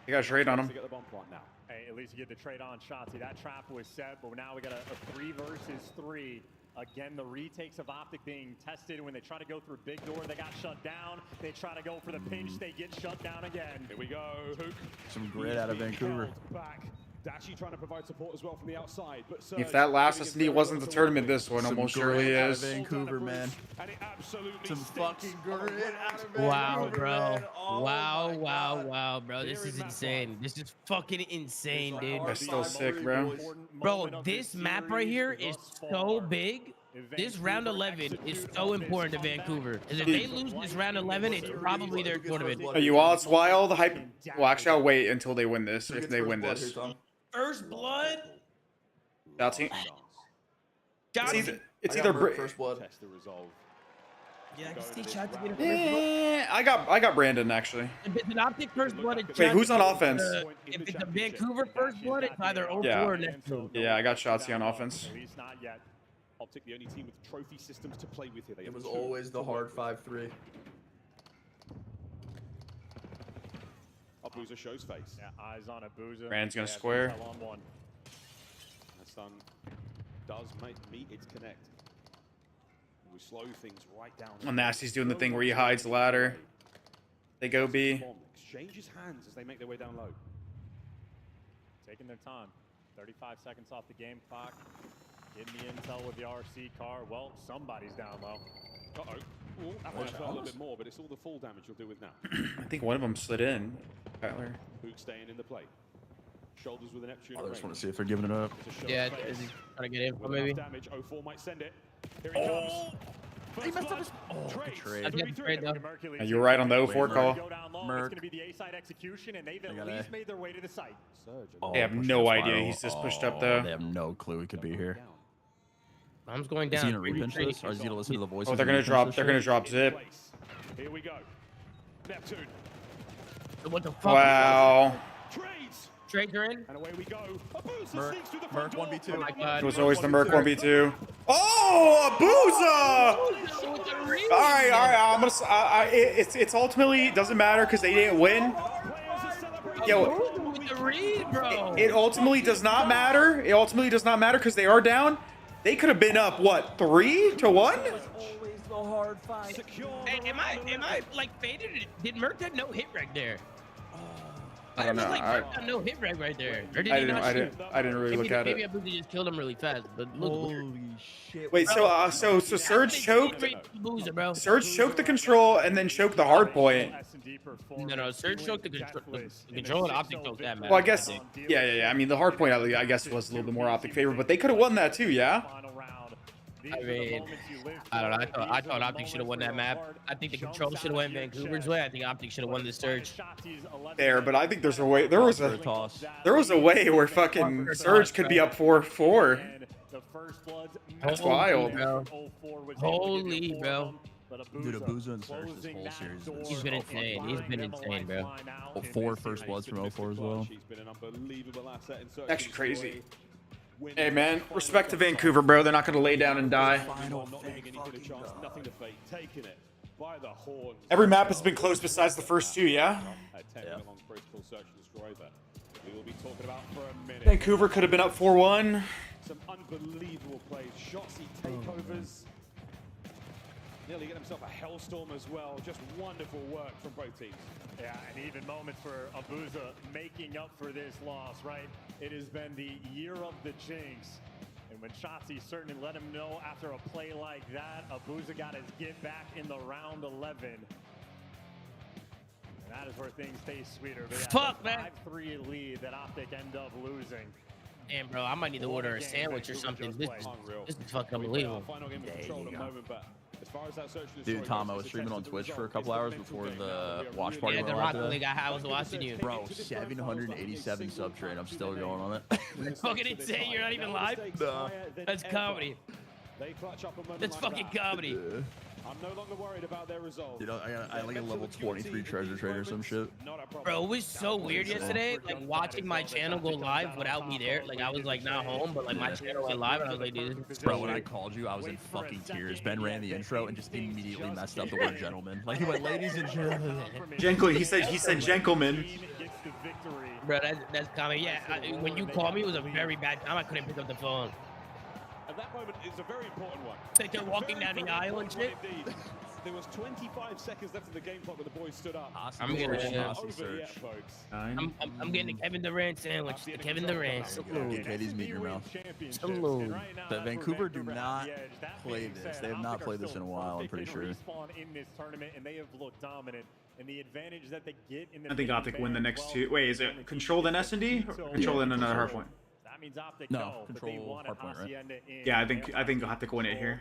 Speaker 9: They got a trade on him.
Speaker 1: To get the bomb plant now.
Speaker 2: Hey, at least you get the trade on Shotzi. That trap was set, but now we got a 3 versus 3. Again, the retakes of Optic being tested. When they try to go through big door, they got shut down. They try to go for the pinch, they get shut down again.
Speaker 1: Here we go, Hook.
Speaker 8: Some grit out of Vancouver.
Speaker 1: Back Dashy trying to provide support as well from the outside. But
Speaker 9: If that last SD wasn't the tournament, this one almost surely is.
Speaker 8: Vancouver, man. Some fucking grit out of Vancouver.
Speaker 7: Wow, bro.
Speaker 8: Man. Oh
Speaker 7: Wow, bro. This is insane. This is fucking insane, dude.
Speaker 9: That's still sick, bro.
Speaker 7: Bro, this map right here is so big. This round 11 is so important to Vancouver. And if they lose this round 11, it's probably their tournament.
Speaker 9: Are you all? It's why all the hype. Well, actually, I'll wait until they win this. If they win this.
Speaker 7: First blood.
Speaker 9: It's either
Speaker 8: first blood.
Speaker 7: Yeah, I can see shots to get a first blood.
Speaker 9: I got Brandon actually.
Speaker 7: If it's an Optic first blood, it's
Speaker 9: Wait, who's on offense?
Speaker 7: If it's a Vancouver first blood, it's either 0-4 or next to.
Speaker 9: Yeah, I got Shotzi on offense.
Speaker 1: Optic, the only team with trophy systems to play with here.
Speaker 8: It was always the hard 5-3.
Speaker 1: Abuza shows face.
Speaker 2: Yeah, eyes on Abuza.
Speaker 9: Brandon's gonna square.
Speaker 1: That stun does meet its connect. We slow things right down.
Speaker 9: Well, Nasty's doing the thing where he hides the ladder. They go B.
Speaker 1: Exchanges hands as they make their way down low.
Speaker 2: Taking their time. 35 seconds off the game clock. Getting the intel with the RC car. Well, somebody's down low.
Speaker 1: Uh-oh. That might hurt a little bit more, but it's all the full damage you'll do with now.
Speaker 9: I think one of them slid in. Kyler.
Speaker 1: Boot staying in the play. Shoulders with an Neptune.
Speaker 8: I just want to see if they're giving it up.
Speaker 7: Yeah, is he trying to get in for maybe?
Speaker 1: Damage. 04 might send it. Here he comes.
Speaker 8: He messed up his... good trade.
Speaker 7: I get the trade though.
Speaker 9: You were right on the 04 call.
Speaker 2: It's going to be the A-side execution, and they've at least made their way to the site.
Speaker 9: They have no idea he's just pushed up though.
Speaker 8: They have no clue he could be here.
Speaker 7: Bomb's going down.
Speaker 8: Is he gonna repinch this, or is he gonna listen to the voices?
Speaker 9: Oh, they're gonna drop. They're gonna drop zip.
Speaker 1: Here we go. Neptune.
Speaker 7: What the fuck?
Speaker 9: Wow.
Speaker 7: Trades are in.
Speaker 1: And away we go.
Speaker 8: Merc 1v2.
Speaker 7: Oh my god.
Speaker 9: It was always the Merc 1v2. Oh, Abuza! All right. I'm gonna. It's ultimately it doesn't matter because they didn't win. Yo, it ultimately does not matter. It ultimately does not matter because they are down. They could have been up what 3-1?
Speaker 7: Hey, am I like faded? Did Merc get no hit right there?
Speaker 9: I don't know.
Speaker 7: Like, no hit right there. Or did
Speaker 9: I
Speaker 7: he
Speaker 9: didn't.
Speaker 7: not
Speaker 9: I
Speaker 7: shoot?
Speaker 9: didn't really look at
Speaker 7: Maybe
Speaker 9: it.
Speaker 7: Abuza just killed him really fast. But look.
Speaker 8: Holy shit.
Speaker 9: Wait, so Surge choked.
Speaker 7: Abuza, bro.
Speaker 9: Surge choked the control and then choked the hard point.
Speaker 7: No, Surge choked the control and Optic choked that match.
Speaker 9: Well, I guess. Yeah. I mean, the hard point, I guess, was a little bit more Optic favor, but they could have won that too, yeah.
Speaker 7: I mean, I don't know. I thought Optic should have won that map. I think the control should have went Vancouver's way. I think Optic should have won the Surge.
Speaker 9: There, but I think there's a way. There was a way where fucking Surge could be up 4-4. That's wild.
Speaker 7: Bro. Holy, bro.
Speaker 8: Dude, Abuza and Surge this whole series.
Speaker 7: He's been insane. He's been insane, bro.
Speaker 8: 4 first bloods from 04 as well.
Speaker 9: Actually crazy. Hey man, respect to Vancouver, bro. They're not gonna lay down and die. Every map has been close besides the first two, yeah? Vancouver could have been up 4-1.
Speaker 1: Some unbelievable plays. Shotsy takeovers. Nearly get himself a hellstorm as well. Just wonderful work from both teams.
Speaker 2: Yeah, and even moments for Abuza making up for this loss, right? It has been the year of the jinx. And when Shotzi certainly let him know after a play like that, Abuza got his get back in the round 11. And that is where things taste sweeter.
Speaker 7: Fuck, man.
Speaker 2: 5-3 lead that Optic end up losing.
Speaker 7: Damn, bro, I might need to order a sandwich or something. This is fucking unbelievable.
Speaker 8: Dude, Tom, I was streaming on Twitch for a couple hours before the watch party.
Speaker 7: Yeah, the Rocket League. I was watching you.
Speaker 8: Bro, 787 sub trade. I'm still going on it.
Speaker 7: That's fucking insane. You're not even live?
Speaker 8: No.
Speaker 7: That's comedy. That's fucking comedy.
Speaker 8: Yeah.
Speaker 1: I'm no longer worried about their results.
Speaker 8: You know, I like a level 23 treasure trade or some shit.
Speaker 7: Bro, it was so weird yesterday, like watching my channel go live without me there. Like I was like not home, but like my channel went live, and I was like, dude.
Speaker 8: Bro, when I called you, I was in fucking tears. Ben ran the intro and just immediately messed up the word gentleman. Like he went, ladies and gentlemen.
Speaker 9: He said gentleman.
Speaker 7: Bro, that's comedy. Yeah, when you called me, it was a very bad time. I couldn't pick up the phone.
Speaker 1: And that moment is a very important one.
Speaker 7: It's like they're walking down the aisle and shit.
Speaker 1: There was 25 seconds left of the game clock when the boys stood up.
Speaker 7: I'm getting
Speaker 1: I'm
Speaker 7: getting the Kevin Durant sandwich. The Kevin Durant.
Speaker 8: Katie's meet your mouth. But Vancouver do not play this. They have not played this in a while, I'm pretty sure.
Speaker 2: In this tournament, and they have looked dominant. And the advantage that they get in the
Speaker 9: I think Optic win the next two. Wait, is it controlled in S&D or controlled in another Hardpoint?
Speaker 2: That means Optic
Speaker 8: no, control Hardpoint, right?
Speaker 9: Yeah, I think Optic win it here.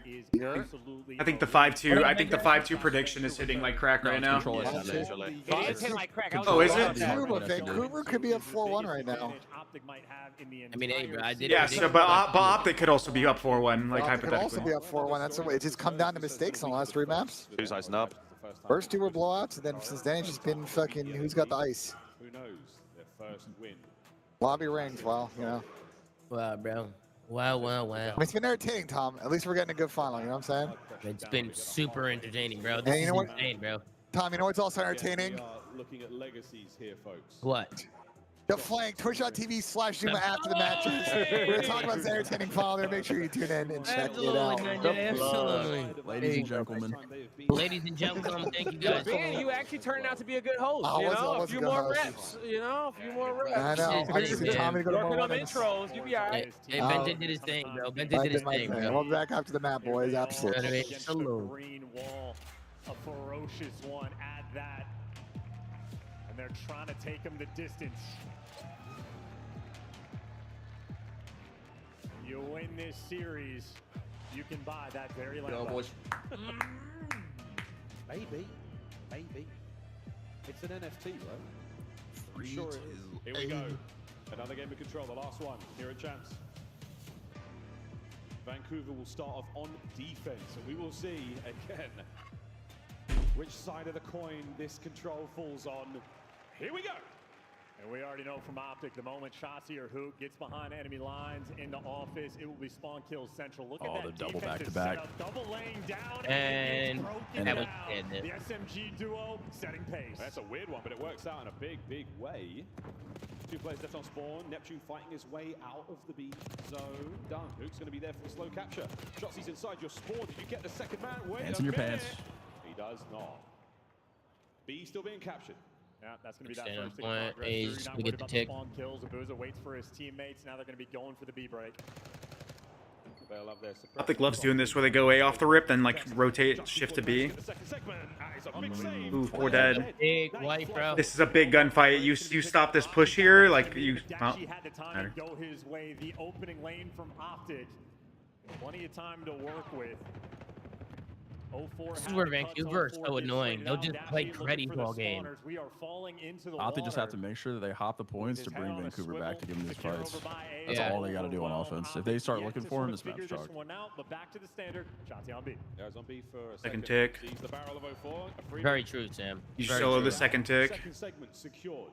Speaker 9: I think the 5-2. I think the 5-2 prediction is hitting like crack right now.
Speaker 11: It is hitting like crack.
Speaker 9: Oh, is it?
Speaker 5: Vancouver could be up 4-1 right now.
Speaker 7: I mean, hey, bro, I did.
Speaker 9: Yeah, so, but Optic could also be up 4-1, like hypothetically.
Speaker 5: Could also be up 4-1. That's the way. It's just come down to mistakes on the last 3 maps.
Speaker 12: Who's icing up?
Speaker 5: First 2 were blowouts, and then since then it's just been fucking who's got the ice.
Speaker 1: Who knows? Their first win.
Speaker 5: Lobby rings, well, you know.
Speaker 7: Wow, bro. Wow.
Speaker 5: I mean, it's been entertaining, Tom. At least we're getting a good final, you know what I'm saying?
Speaker 7: It's been super entertaining, bro. This is insane, bro.
Speaker 5: Tom, you know what's also entertaining?
Speaker 1: We are looking at legacies here, folks.
Speaker 7: What?
Speaker 5: The Flank, twitch.tv/Zuma after the matches. We're going to talk about this entertaining final there. Make sure you tune in and check it out.
Speaker 7: Absolutely.
Speaker 8: Ladies and gentlemen.
Speaker 7: Ladies and gentlemen, thank you guys.
Speaker 11: Ben, you actually turned out to be a good host.
Speaker 5: I
Speaker 11: You
Speaker 5: was
Speaker 11: know,
Speaker 5: a
Speaker 11: a few
Speaker 5: good
Speaker 11: more
Speaker 5: host.
Speaker 11: reps. You know, a few more reps.
Speaker 5: I know. I just need Tommy to go to more
Speaker 11: Working on
Speaker 5: runnings.
Speaker 11: intros. You be all right.
Speaker 7: Hey, Benton did his thing, bro. Benton did his thing, bro.
Speaker 5: We'll be back after the map, boys. Absolutely.
Speaker 2: Salute. Green wall, a ferocious one at that. And they're trying to take him the distance. You win this series, you can buy that very last.
Speaker 8: boys.
Speaker 1: Maybe. It's an NFT, right? I'm sure it is. Here we go. Another game of control, the last one here at Champs. Vancouver will start off on defense, and we will see again which side of the coin this control falls on. Here we go. And we already know from Optic, the moment Shotzi or Hook gets behind enemy lines into office, it will be spawn kills central. Look at that.
Speaker 8: The double
Speaker 2: defensive
Speaker 8: back-to-back.
Speaker 2: setup, double laying down,
Speaker 7: And that was
Speaker 2: down. The SMG duo setting pace.
Speaker 1: That's a weird one, but it works out in a big way. 2 players left on spawn. Neptune fighting his way out of the B zone. Done. Hook's going to be there for the slow capture. Shotzi's inside your spawn. Did you get the second man? Wait
Speaker 8: Pants
Speaker 1: a
Speaker 8: in your
Speaker 1: minute.
Speaker 8: pants.
Speaker 1: He does not. B still being captured.
Speaker 2: Yeah, that's going to be that
Speaker 7: Stand
Speaker 2: first
Speaker 7: point.
Speaker 2: progress.
Speaker 7: A's
Speaker 2: Not
Speaker 7: to
Speaker 2: worried
Speaker 7: get the
Speaker 2: about
Speaker 7: tick.
Speaker 2: Spawn kills. Abuza waits for his teammates. Now they're going to be going for the B break.
Speaker 1: They love their surprise.
Speaker 9: Optic loves doing this where they go A off the rip, then like rotate, shift to B. Ooh, 4 dead.
Speaker 7: Big white, bro.
Speaker 9: This is a big gunfight. You stop this push here, like you. Well,
Speaker 2: He had the time to go his way. The opening lane from Optic. Plenty of time to work with.
Speaker 7: This is where Vancouver is so annoying. They'll just play Creddy all game.
Speaker 8: Optic just have to make sure that they hop the points to bring Vancouver back to give them these fights. That's all they got to do on offense. If they start looking for him, this map's chalked.
Speaker 2: But back to the standard. Shotzi on B.
Speaker 1: There's on B for a
Speaker 9: second tick.
Speaker 1: Sees the barrel of 04.
Speaker 7: Very true, Sam.
Speaker 9: You
Speaker 7: Very
Speaker 9: solo
Speaker 7: true.
Speaker 9: the second tick.
Speaker 1: Second segment secured.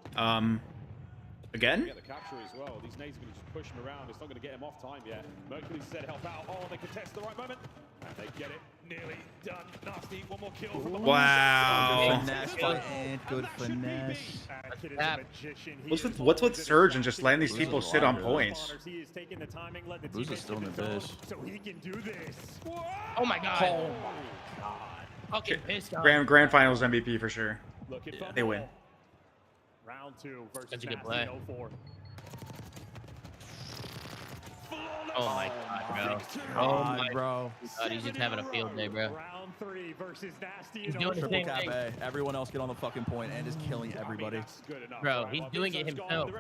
Speaker 9: Again?
Speaker 1: Get the capture as well. These nades are going to just push him around. It's not going to get him off time yet. Mercury's said help out. Oh, they contest the right moment. And they get it. Nearly done. Nasty. One more kill from the
Speaker 9: Wow.
Speaker 8: Good finesse.
Speaker 9: What's with Surge and just letting these people sit on points?
Speaker 8: Booza's still in the base.
Speaker 2: So he can do this.
Speaker 7: Oh my god.
Speaker 8: Oh my god.
Speaker 7: Fucking pissed off.
Speaker 9: Grand Finals MVP for sure. They win.
Speaker 2: Round 2 versus
Speaker 7: That's a good
Speaker 2: Nasty
Speaker 7: play.
Speaker 2: 04.
Speaker 7: Oh my god, bro. Oh my
Speaker 8: bro.
Speaker 7: god, he's just having a field day, bro.
Speaker 2: Round 3 versus Nasty.
Speaker 7: He's doing the
Speaker 8: Triple
Speaker 7: same
Speaker 8: cap
Speaker 7: thing.
Speaker 8: A. Everyone else get on the fucking point and is killing everybody.
Speaker 7: Bro, he's doing it himself.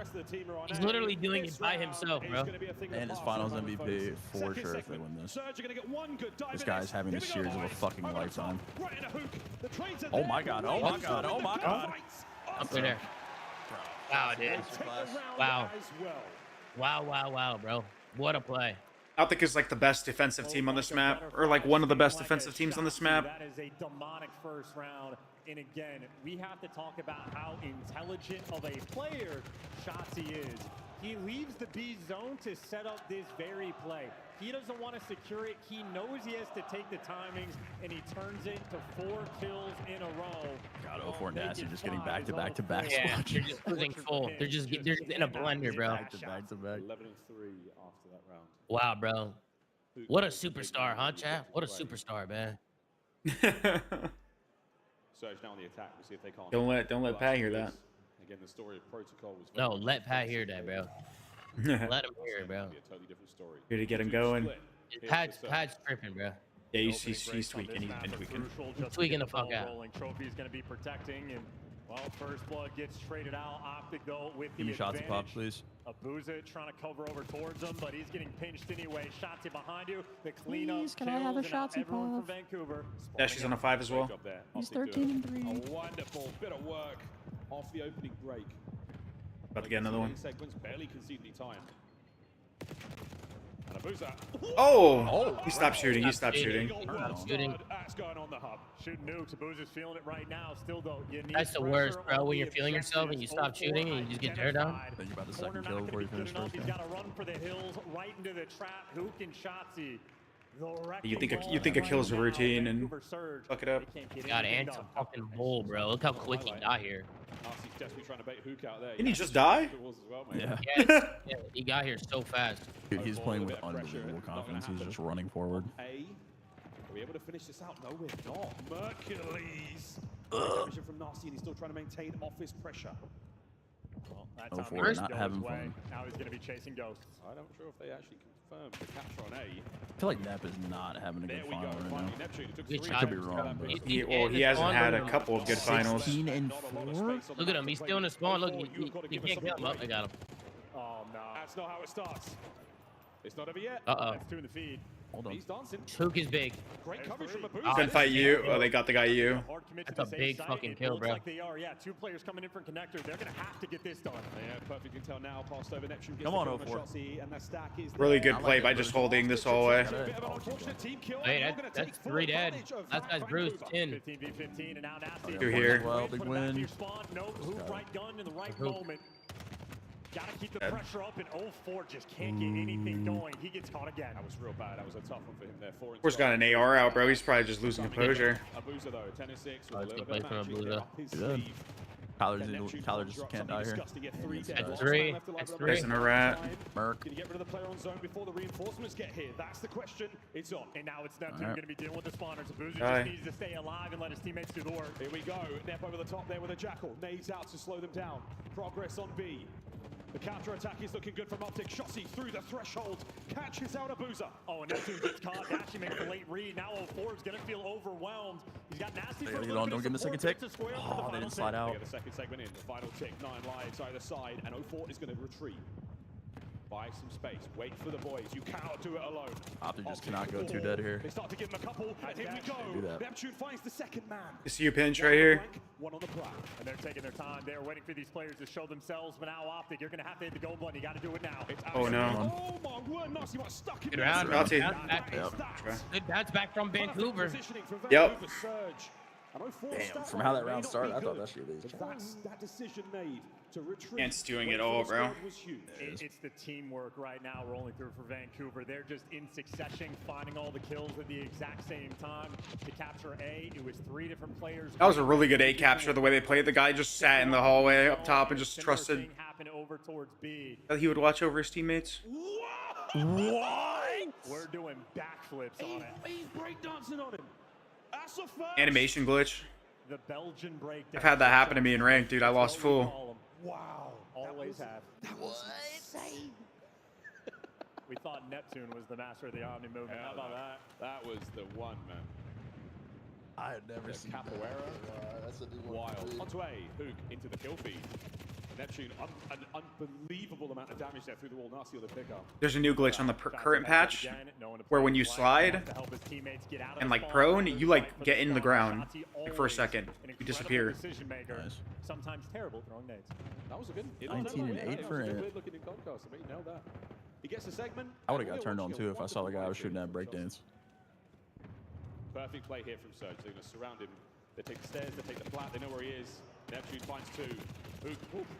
Speaker 7: He's literally doing it by himself, bro.
Speaker 8: And his finals MVP for sure if they win this. This guy's having the series of a fucking lifetime. Oh my god, oh my god, oh my god.
Speaker 7: Up there. Wow, dude. Wow. Wow, bro. What a play.
Speaker 9: Optic is like the best defensive team on this map, or like one of the best defensive teams on this map.
Speaker 2: That is a demonic first round. And again, we have to talk about how intelligent of a player Shotzi is. He leaves the B zone to set up this very play. He doesn't want to secure it. He knows he has to take the timings, and he turns it to 4 kills in a row.
Speaker 8: God, 04 Nasty just getting back to back to back.
Speaker 7: Yeah, they're just losing full. They're just in a blender, bro.
Speaker 8: Back to back to back.
Speaker 1: 11-3 after that round.
Speaker 7: Wow, bro. What a superstar, huh, chat? What a superstar, man.
Speaker 1: Surge now on the attack. We'll see if they can't.
Speaker 9: Don't let Pat hear that.
Speaker 1: Again, the story of protocol was.
Speaker 7: No, let Pat hear that, bro. Let him hear it, bro.
Speaker 1: Be a totally different story.
Speaker 9: Here to get him going.
Speaker 7: Pat's tripping, bro.
Speaker 9: Yeah, he's tweaking. He's been tweaking.
Speaker 7: He's tweaking the fuck out.
Speaker 2: Trophy's gonna be protecting, and well, first blood gets traded out. Optic though with the
Speaker 8: Give me shots to pop,
Speaker 2: advantage.
Speaker 8: please.
Speaker 2: Abuza trying to cover over towards him, but he's getting pinched anyway. Shotzi behind you. The cleanup
Speaker 17: Please, can I have a
Speaker 2: kills, and now
Speaker 17: Shotzi
Speaker 2: everyone
Speaker 17: pop?
Speaker 2: from Vancouver.
Speaker 9: Dashy's on a 5 as well.
Speaker 17: He's 13-3.
Speaker 1: A wonderful bit of work off the opening break.
Speaker 9: About to get another one.
Speaker 1: Segments barely concede any time. And Abuza.
Speaker 9: Oh! He stopped shooting. He stopped shooting.
Speaker 2: That's going on the hub. Shooting nukes. Abuza's feeling it right now. Still though, you need
Speaker 7: That's the worst, bro. When you're feeling yourself and you stop shooting and you just get tear down.
Speaker 8: Think about the second kill before you finish first.
Speaker 2: He's got to run for the hills, right into the trap. Hook and Shotzi.
Speaker 9: You think a kill's a routine and fuck it up.
Speaker 7: God, Ant's a fucking bull, bro. Look how quick he got here.
Speaker 1: Trying to bait Hook out there.
Speaker 9: Didn't he just die?
Speaker 8: Yeah.
Speaker 7: Yeah, he got here so fast.
Speaker 8: Dude, he's playing with unbelievable confidence. He's just running forward.
Speaker 1: Are we able to finish this out? No, we're not. Mercules. Intermission from Nasty, and he's still trying to maintain office pressure.
Speaker 2: Well, that's
Speaker 8: Oh, for not having fun.
Speaker 2: Now he's going to be chasing ghosts.
Speaker 1: I'm not sure if they actually confirmed the capture on A.
Speaker 8: I feel like Nep is not having a good final right now.
Speaker 1: Neptune, it took
Speaker 7: Good
Speaker 1: 3
Speaker 7: shot.
Speaker 8: Could be wrong, but
Speaker 9: He hasn't had a couple of good finals.
Speaker 8: 16-4.
Speaker 7: Look at him. He's still in the spawn. Look, he can't get him up. I got him.
Speaker 2: Oh, no.
Speaker 1: That's not how it starts. It's not over yet.
Speaker 7: Uh-oh.
Speaker 2: That's 2 in the feed.
Speaker 8: Hold on.
Speaker 1: He's dancing.
Speaker 7: Hook is big.
Speaker 1: Great coverage from
Speaker 7: Oh,
Speaker 1: Abuza.
Speaker 9: Couldn't fight you. Oh, they got the guy you.
Speaker 7: That's a big fucking kill, bro.
Speaker 2: Like they are, yeah. 2 players coming in for connector. They're going to have to get this done.
Speaker 1: Yeah, perfect intel now. Passed over Neptune.
Speaker 8: Come on, 04.
Speaker 1: And the stack is
Speaker 9: Really good play by just holding this hallway.
Speaker 7: Hey, that's 3 dead. That guy's bruised 10.
Speaker 2: 15v15, and now Nasty.
Speaker 9: 2 here.
Speaker 8: Well, big win.
Speaker 2: No, Hook right gun in the right moment. Gotta keep the pressure up, and 04 just can't get anything going. He gets caught again. That was real bad. That was a tough one for him there. 4
Speaker 9: Of got an AR out, bro. He's probably just losing composure.
Speaker 1: Abuza though, 10 and 6 with a
Speaker 7: Let's
Speaker 1: little
Speaker 7: go play
Speaker 1: bit
Speaker 7: from
Speaker 1: of magic
Speaker 7: Abuza.
Speaker 1: up his
Speaker 8: Good.
Speaker 1: sleeve.
Speaker 8: Tyler just can't die here.
Speaker 7: X3.
Speaker 9: Pressing a rat.
Speaker 8: Merc.
Speaker 1: Can you get rid of the player on zone before the reinforcements get here? That's the question. It's on.
Speaker 2: And now it's Neptune going to be dealing with the spawners. Abuza
Speaker 9: Aye.
Speaker 2: just needs to stay alive and let his teammates do the work.
Speaker 1: Here we go. Nep over the top there with a Jackal. Nades out to slow them down. Progress on B. The counter-attack is looking good from Optic. Shotzi through the threshold. Catches out Abuza.
Speaker 2: Oh, and Neptune gets caught. Dashy makes a late read. Now 04 is going to feel overwhelmed. He's got Nasty for a little
Speaker 8: Don't
Speaker 2: bit
Speaker 8: give him
Speaker 2: of
Speaker 8: the second
Speaker 2: support.
Speaker 8: tick.
Speaker 2: Gets a square for the
Speaker 8: Oh, they
Speaker 2: final
Speaker 8: didn't slide
Speaker 2: tick.
Speaker 8: out.
Speaker 1: Get the second segment in. The final tick. 9 lives either side. And 04 is going to retreat. Buy some space. Wait for the boys. You cannot do it alone.
Speaker 8: Optic just cannot go too dead here.
Speaker 1: They start to give him a couple. And here we
Speaker 8: Do
Speaker 1: go.
Speaker 8: that.
Speaker 1: Neptune finds the second man.
Speaker 9: You see you pinch right here.
Speaker 1: One on the plat.
Speaker 2: And they're taking their time. They're waiting for these players to show themselves. But now Optic, you're going to have to hit the gold button. You got to do it now.
Speaker 9: Oh no.
Speaker 1: Oh my word, Nasty was stuck in
Speaker 7: Good
Speaker 1: there.
Speaker 7: round.
Speaker 9: Nasty.
Speaker 7: Good bounce back from Vancouver.
Speaker 9: Yep.
Speaker 8: Damn, from how that round started, I thought that shit was
Speaker 1: That decision made to retreat.
Speaker 9: Ant's doing it all, bro.
Speaker 2: It's the teamwork right now rolling through for Vancouver. They're just in succession, finding all the kills at the exact same time to capture A. It was 3 different players.
Speaker 9: That was a really good A capture, the way they played. The guy just sat in the hallway up top and just trusted
Speaker 2: over towards B.
Speaker 9: that he would watch over his teammates.
Speaker 2: What? We're doing backflips on it.
Speaker 1: He's breakdancing on him. That's a first.
Speaker 9: Animation glitch.
Speaker 2: The Belgian breakdown.
Speaker 9: I've had that happen to me in ranked, dude. I lost full.
Speaker 2: Wow. Always have.
Speaker 1: That was insane.
Speaker 2: We thought Neptune was the master of the Omni movement. How about that?
Speaker 1: That was the one, man.
Speaker 8: I had never seen
Speaker 1: Capoeira.
Speaker 5: That's a new
Speaker 1: Wild. Onto A. Hook into the kill feed. Neptune, an unbelievable amount of damage there through the wall. Nasty with the pickup.
Speaker 9: There's a new glitch on the current patch where when you slide and like prone, you like get in the ground like, for a second. You disappear.
Speaker 8: Nice.
Speaker 2: Sometimes terrible throwing nades.
Speaker 1: That was a good.
Speaker 8: 19 and 8 for him.
Speaker 1: Looking in Goldcast. I mean, nailed that. He gets a segment.
Speaker 8: I would have got turned on too if I saw the guy I was shooting at breakdance.
Speaker 1: Perfect play here from Surge. They're going to surround him. They take the stairs. They take the flat. They know where he is. Neptune finds 2.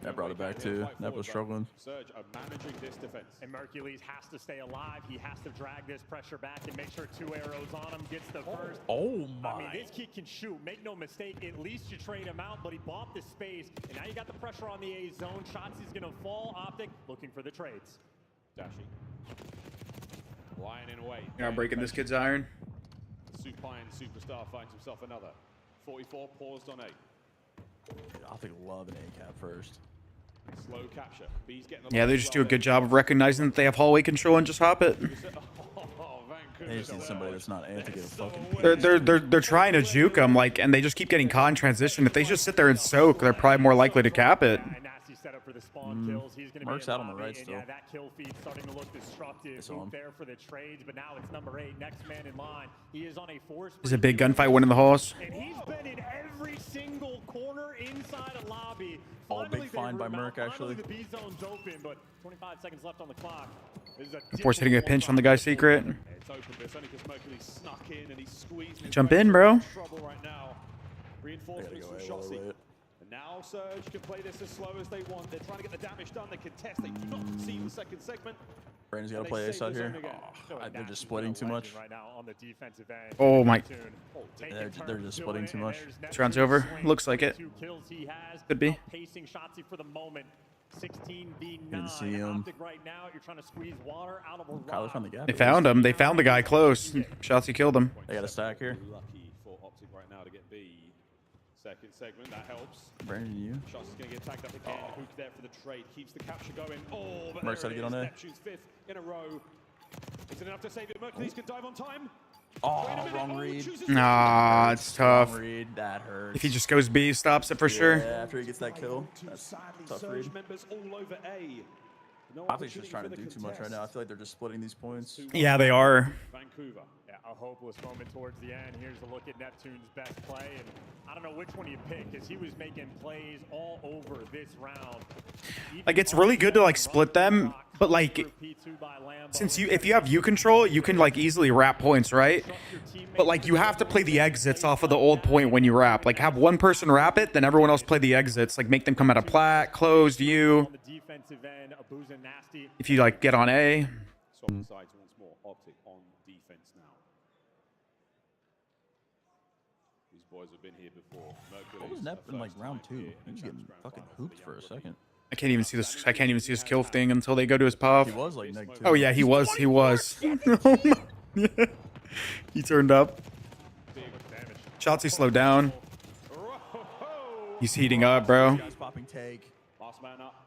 Speaker 8: That brought it back too. Nep was struggling.
Speaker 1: Surge are managing this defense.
Speaker 2: And Mercules has to stay alive. He has to drag this pressure back and make sure 2 arrows on him. Gets the first.
Speaker 8: Oh my.
Speaker 2: I mean, this kid can shoot. Make no mistake. At least you trade him out, but he bought the space. And now you got the pressure on the A zone. Shotzi's going to fall. Optic looking for the trades.
Speaker 1: Dashy. Lying in away.
Speaker 9: You're not breaking this kid's iron.
Speaker 1: supine superstar finds himself another. 44 paused on A.
Speaker 8: Optic love an A cap first.
Speaker 1: Slow capture. B's getting
Speaker 9: Yeah, they just do a good job of recognizing that they have hallway control and just hop it.
Speaker 8: They just need somebody that's not A to get a fucking.
Speaker 9: They're trying to juke them, like, and they just keep getting caught in transition. If they just sit there and soak, they're probably more likely to cap it.
Speaker 8: Merc's out on the right still.
Speaker 2: Yeah, that kill feed starting to look destructive. There for the trades, but now it's number 8, next man in line. He is on a force.
Speaker 9: There's a big gunfight winning the halls.
Speaker 2: And he's been in every single corner inside a lobby.
Speaker 8: All big find by Merc actually.
Speaker 2: The B zone's open, but 25 seconds left on the clock.
Speaker 9: Force hitting a pinch on the guy's secret.
Speaker 1: It's open, but it's only because Mercury snuck in and he squeezed.
Speaker 9: Jump in, bro.
Speaker 1: Trouble right now. Reinforcements from Shotzi. And now Surge can play this as slow as they want. They're trying to get the damage done. They contest. They do not concede the second segment.
Speaker 8: Brandon's got to play ace out here. They're just splitting too much.
Speaker 9: Oh my.
Speaker 8: They're just splitting too much.
Speaker 9: This round's over. Looks like it. Could be.
Speaker 2: Pacing Shotzi for the moment. 16v9.
Speaker 8: Didn't see him.
Speaker 2: Right now, you're trying to squeeze water out of a
Speaker 8: Kyler found the gap.
Speaker 9: They found him. They found the guy close. Shotzi killed him.
Speaker 8: They got a stack here.
Speaker 1: Lucky for Optic right now to get B. Second segment, that helps.
Speaker 8: Brandon, you.
Speaker 1: Shotzi's going to get tagged up again. Hook there for the trade. Keeps the capture going. Oh, but
Speaker 8: Merc's got to get on A.
Speaker 1: Neptune's 5th in a row. Is it enough to save it? Mercury's can dive on time.
Speaker 8: Oh, wrong read.
Speaker 9: Nah, it's tough.
Speaker 8: Wrong read. That hurts.
Speaker 9: If he just goes B, stops it for sure.
Speaker 8: Yeah, after he gets that kill. That's tough read.
Speaker 1: Members all over A.
Speaker 8: Optic's just trying to do too much right now. I feel like they're just splitting these points.
Speaker 9: Yeah, they are.
Speaker 1: Vancouver.
Speaker 2: Yeah, a hopeless moment towards the end. Here's a look at Neptune's best play, and I don't know which one you pick, because he was making plays all over this round.
Speaker 9: Like, it's really good to like split them, but like, since if you have U control, you can like easily wrap points, right? But like, you have to play the exits off of the old point when you wrap. Like, have one person wrap it, then everyone else play the exits. Like, make them come out of plat, closed, U. If you like get on A.
Speaker 1: Swap sides once more. Optic on defense now. These boys have been here before.
Speaker 8: What was Nep in like round 2? He was getting fucking hooped for a second.
Speaker 9: I can't even see this. I can't even see this kill thing until they go to his pop.
Speaker 8: He was like -2.
Speaker 9: Oh yeah, he was. He was. He turned up. Shotzi slowed down. He's heating up, bro.
Speaker 8: He's popping take.
Speaker 1: Last man up.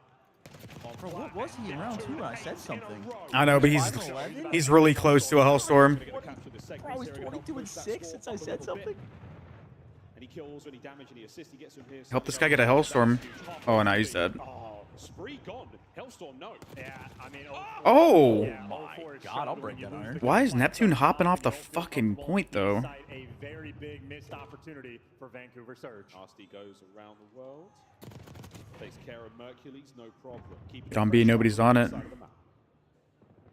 Speaker 8: Bro, what was he in round 2 when I said something?
Speaker 9: I know, but he's really close to a Hellstorm.
Speaker 8: Bro, he's 22-6 since I said something.
Speaker 1: And he kills any damage and he assists. He gets him here.
Speaker 9: Help this guy get a Hellstorm. Oh, now he's dead.
Speaker 1: Spree gone. Hellstorm, no.
Speaker 2: Yeah, I mean,
Speaker 9: oh
Speaker 8: my God, I'll break that iron.
Speaker 9: Why is Neptune hopping off the fucking point though?
Speaker 2: A very big missed opportunity for Vancouver Surge.
Speaker 1: RSD goes around the world. Takes care of Mercules, no problem.
Speaker 9: Get on B, nobody's on it.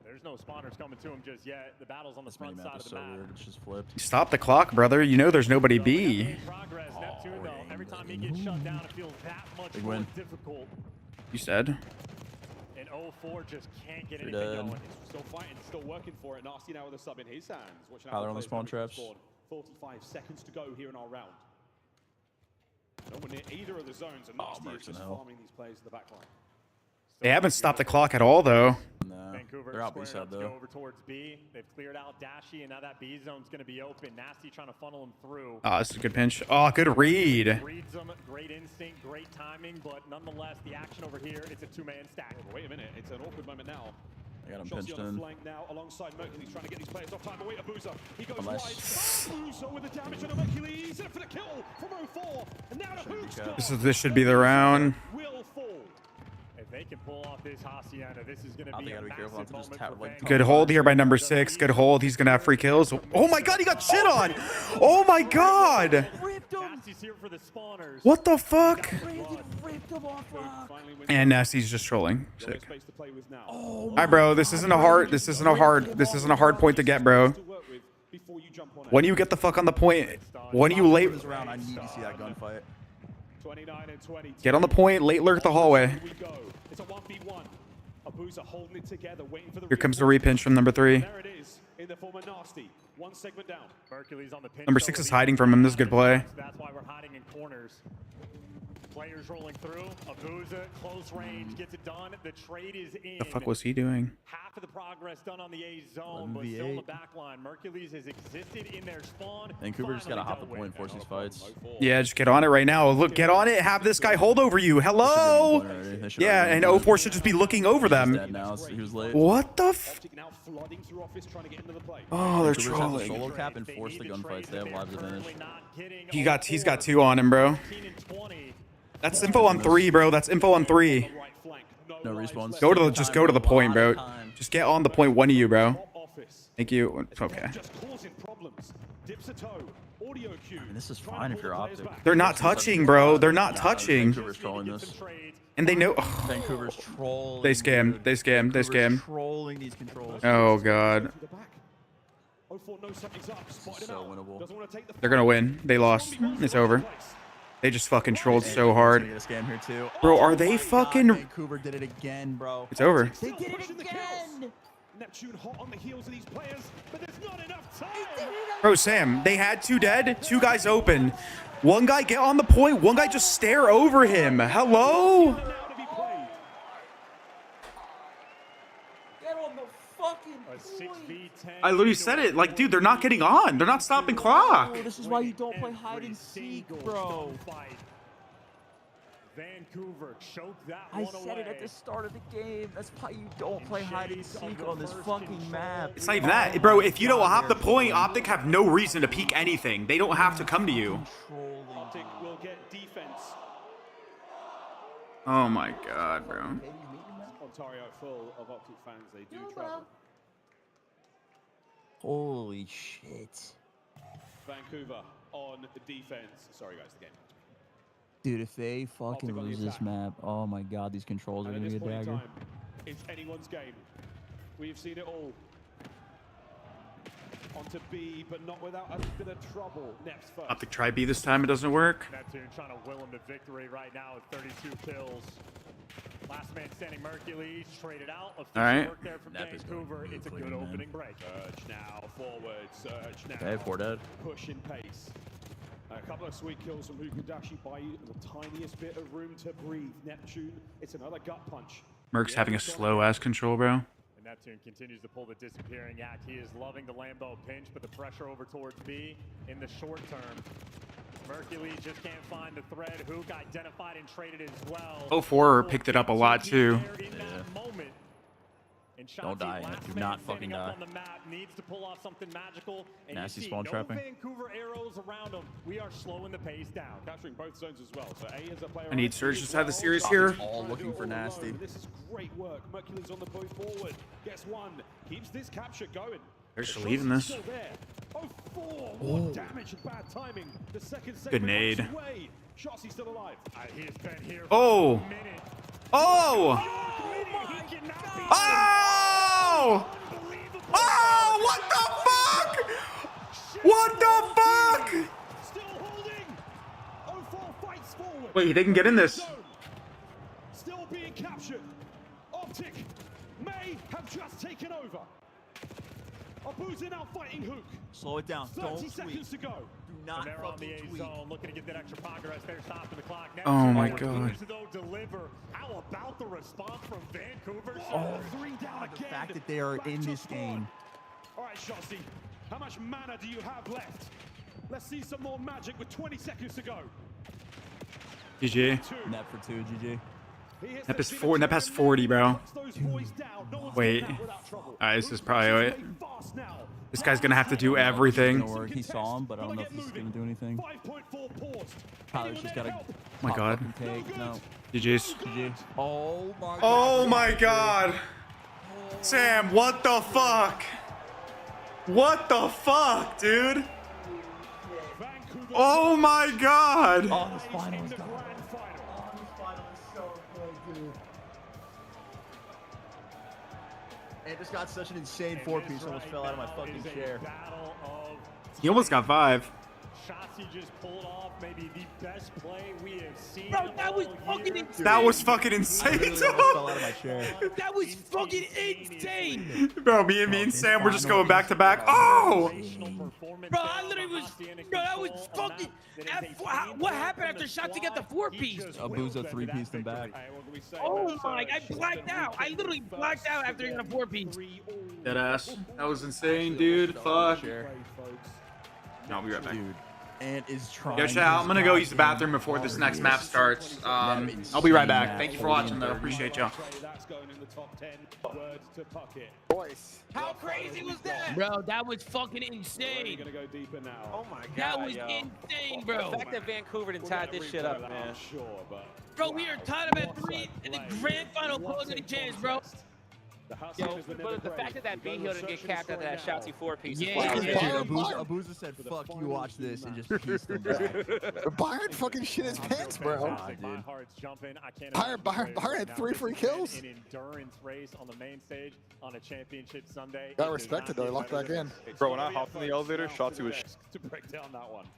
Speaker 2: There's no spawners coming to him just yet. The battle's on the front side of the map.
Speaker 8: Weird. It's just flipped.
Speaker 9: Stop the clock, brother. You know there's nobody B.
Speaker 2: Neptune, though, every time he gets shut down, it feels that much more difficult.
Speaker 9: You said.
Speaker 2: And 04 just can't get anything going.
Speaker 1: He's still fighting, still working for it. Nasty now with a sub in his hands. Watching
Speaker 8: out on the spawn traps.
Speaker 1: 45 seconds to go here in our round. No one near either of the zones, and Nasty is just farming these players in the back line.
Speaker 9: They haven't stopped the clock at all, though.
Speaker 8: No,
Speaker 2: Vancouver
Speaker 8: they're out B side, though.
Speaker 2: Over towards B. They've cleared out Dashy, and now that B zone's going to be open. Nasty trying to funnel him through.
Speaker 9: Oh, this is a good pinch. Oh, good read.
Speaker 2: Reads him, great instinct, great timing, but nonetheless, the action over here, it's a two-man stack.
Speaker 1: Oh, wait a minute, it's an awkward moment now.
Speaker 8: I got him
Speaker 1: Shotzi
Speaker 8: pinched
Speaker 1: on
Speaker 8: in.
Speaker 1: the flank now, alongside Mercules, trying to get these players off time. But wait, Abuza, he goes wide. Abuza with the damage on Mercules, in for the kill from 04. And now the Hook's gone.
Speaker 9: This should be the round.
Speaker 1: Will fall.
Speaker 2: If they can pull off this Hacienda, this is going to be a massive moment for
Speaker 9: Good hold here by number 6. Good hold. He's going to have free kills. Oh my God, he got shit on. Oh my God. What the fuck? And Nasty's just trolling. Sick. All right, bro. This isn't a hard point to get, bro. When you get the fuck on the point, when you late,
Speaker 8: I need to see that gunfight.
Speaker 9: Get on the point, late lurk the hallway.
Speaker 1: It's a 1v1. Abuza holding it together, waiting for the
Speaker 9: Here comes the repinch from number 3.
Speaker 1: There it is in the form of Nasty. One segment down.
Speaker 2: Mercules on the pinch.
Speaker 9: Number 6 is hiding from him. This is a good play.
Speaker 2: That's why we're hiding in corners. Players rolling through. Abuza, close range, gets it done. The trade is in.
Speaker 9: The fuck was he doing?
Speaker 2: Half of the progress done on the A zone, but still in the back line. Mercules has existed in their spawn.
Speaker 8: Vancouver just gotta hop the point, force these fights.
Speaker 9: Yeah, just get on it right now. Look, get on it. Have this guy hold over you. Hello. Yeah, and 04 should just be looking over them. What the f? Oh, they're trolling.
Speaker 8: Solo cap and force the gunfights. They have lives advantage.
Speaker 9: He's got 2 on him, bro. That's info on 3, bro. That's info on 3.
Speaker 8: No respawns.
Speaker 9: Just go to the point, bro. Just get on the point, one of you, bro. Thank you. Okay.
Speaker 8: I mean, this is fine if you're Optic.
Speaker 9: They're not touching, bro. They're not touching.
Speaker 8: Vancouver's trolling this.
Speaker 9: And they know.
Speaker 8: Vancouver's trolling.
Speaker 9: They scam. They scam. They scam.
Speaker 8: Trolling these controls.
Speaker 9: Oh god.
Speaker 8: So winnable.
Speaker 9: They're gonna win. They lost. It's over. They just fucking trolled so hard. Bro, are they fucking?
Speaker 8: Vancouver did it again, bro.
Speaker 9: It's over.
Speaker 8: They did it again.
Speaker 1: Neptune hot on the heels of these players, but there's not enough time.
Speaker 9: Bro, Sam, they had 2 dead, 2 guys open. One guy get on the point, one guy just stare over him. Hello?
Speaker 8: Get on the fucking point.
Speaker 9: I literally said it. Like, dude, they're not getting on. They're not stopping clock.
Speaker 8: Oh, this is why you don't play hide and seek, bro.
Speaker 2: Vancouver choked that
Speaker 8: I said it at the start of the game. That's why you don't play hide and seek on this fucking map.
Speaker 9: It's not even that. Bro, if you don't hop the point, Optic have no reason to peek anything. They don't have to come to you.
Speaker 1: Optic will get defense.
Speaker 9: Oh my god, bro.
Speaker 1: Ontario full of Optic fans. They do travel.
Speaker 8: Holy shit.
Speaker 1: Vancouver on the defense. Sorry, guys, the game.
Speaker 8: Dude, if they fucking lose this map, oh my god, these controls are gonna be a dagger.
Speaker 1: It's anyone's game. We've seen it all. Onto B, but not without a bit of trouble. Next first.
Speaker 9: Optic try B this time, it doesn't work.
Speaker 2: Neptune trying to will him to victory right now with 32 kills. Last man standing, Mercules traded out.
Speaker 9: All right.
Speaker 2: Work there from Vancouver. It's a good opening break.
Speaker 1: Surge now, forward, surge now.
Speaker 8: They have 4 dead.
Speaker 1: Push in pace. A couple of sweet kills from Hukudashi buy you the tiniest bit of room to breathe. Neptune, it's another gut punch.
Speaker 9: Merc's having a slow-ass control, bro.
Speaker 2: And Neptune continues to pull the disappearing act. He is loving the Lambo pinch, but the pressure over towards B in the short term. Mercules just can't find the thread. Hook identified and traded as well.
Speaker 9: 04 picked it up a lot, too.
Speaker 8: Don't die. Do not fucking die.
Speaker 2: On the map, needs to pull off something magical. And
Speaker 8: Nasty
Speaker 2: you see
Speaker 8: spawn
Speaker 2: no
Speaker 8: trapping.
Speaker 2: Vancouver arrows around them. We are slowing the pace down.
Speaker 1: Capturing both zones as well. So A is a player.
Speaker 9: I need Surge to have the series here.
Speaker 8: All looking for Nasty.
Speaker 1: This is great work. Mercules on the move forward. Gets one. Keeps this capture going.
Speaker 9: They're just leaving this.
Speaker 1: Oh, 4. What damage and bad timing. The second
Speaker 9: Good nade.
Speaker 1: Shotzi still alive.
Speaker 2: He has been here for
Speaker 9: Oh!
Speaker 2: a minute.
Speaker 9: Oh! Oh! Oh! What the fuck? What the fuck?
Speaker 1: Still holding. 04 fights forward.
Speaker 9: Wait, they can get in this.
Speaker 1: Still being captured. Optic may have just taken over. Abuza now fighting Hook.
Speaker 8: Slow it down.
Speaker 1: 30 seconds to go.
Speaker 8: Do not
Speaker 2: They're on the
Speaker 8: fucking
Speaker 2: A
Speaker 8: tweak.
Speaker 2: zone, looking to get that extra progress. They're stopping the clock. Now
Speaker 9: Oh my god.
Speaker 2: Deliver. How about the response from Vancouver?
Speaker 8: Oh,
Speaker 1: 3 down again.
Speaker 8: the fact that they are in this game.
Speaker 1: All right, Shotzi, how much mana do you have left? Let's see some more magic with 20 seconds to go.
Speaker 9: GG.
Speaker 8: Net for 2, GG.
Speaker 9: Nep is 4. Nep has 40, bro. Wait. This is probably it. This guy's gonna have to do everything.
Speaker 8: He saw him, but I don't know if he's gonna do anything. Tyler's just gotta.
Speaker 9: Oh my god.
Speaker 8: Take. No.
Speaker 9: GG's.
Speaker 8: GG. Oh my god.
Speaker 9: Oh my god. Sam, what the fuck? What the fuck, dude? Oh my god.
Speaker 8: Oh, this final is done. It just got such an insane 4-piece, almost fell out of my fucking chair.
Speaker 9: He almost got 5.
Speaker 2: Shots Shotzzy just pulled off maybe the best play we have seen.
Speaker 7: Bro, that was fucking insane.
Speaker 9: That was fucking insane.
Speaker 8: Fell out of my chair.
Speaker 7: That was fucking insane.
Speaker 9: Bro, me and Sam were just going back to back. Oh!
Speaker 7: Bro, I literally was. Bro, that was fucking. What happened after Shotzzy got the 4-piece?
Speaker 8: Abuza 3-pieced him back.
Speaker 7: Oh my! I blacked out. I literally blacked out after he got a 4-piece.
Speaker 9: Deadass. That was insane, dude. Fuck. No, I'll be right back.
Speaker 8: Dude, Ant is trying.
Speaker 9: Yo, chat, I'm gonna go use the bathroom before this next map starts. I'll be right back. Thank you for watching, though. Appreciate y'all.
Speaker 5: Boys.
Speaker 11: How crazy was that?
Speaker 7: Bro, that was fucking insane.
Speaker 11: Oh my god.
Speaker 7: That was insane, bro.
Speaker 11: The fact that Vancouver didn't tie this shit up, man.
Speaker 7: Bro, we are tied up at 3 in the grand final close of the chance, bro.
Speaker 11: Yo, but the fact that that B-Hill didn't get capped after that Shotzzy 4-piece.
Speaker 7: Yeah,
Speaker 8: Abuza said, "Fuck you, watch this," and just pieced him back.
Speaker 5: Byron fucking shit his pants, bro. Byron had 3 free kills.
Speaker 2: An endurance race on the main stage on a championship Sunday.
Speaker 5: Got respected though. He locked back in.
Speaker 18: Bro, when I hopped in the elevator, Shotzzy was
Speaker 2: to break down that one.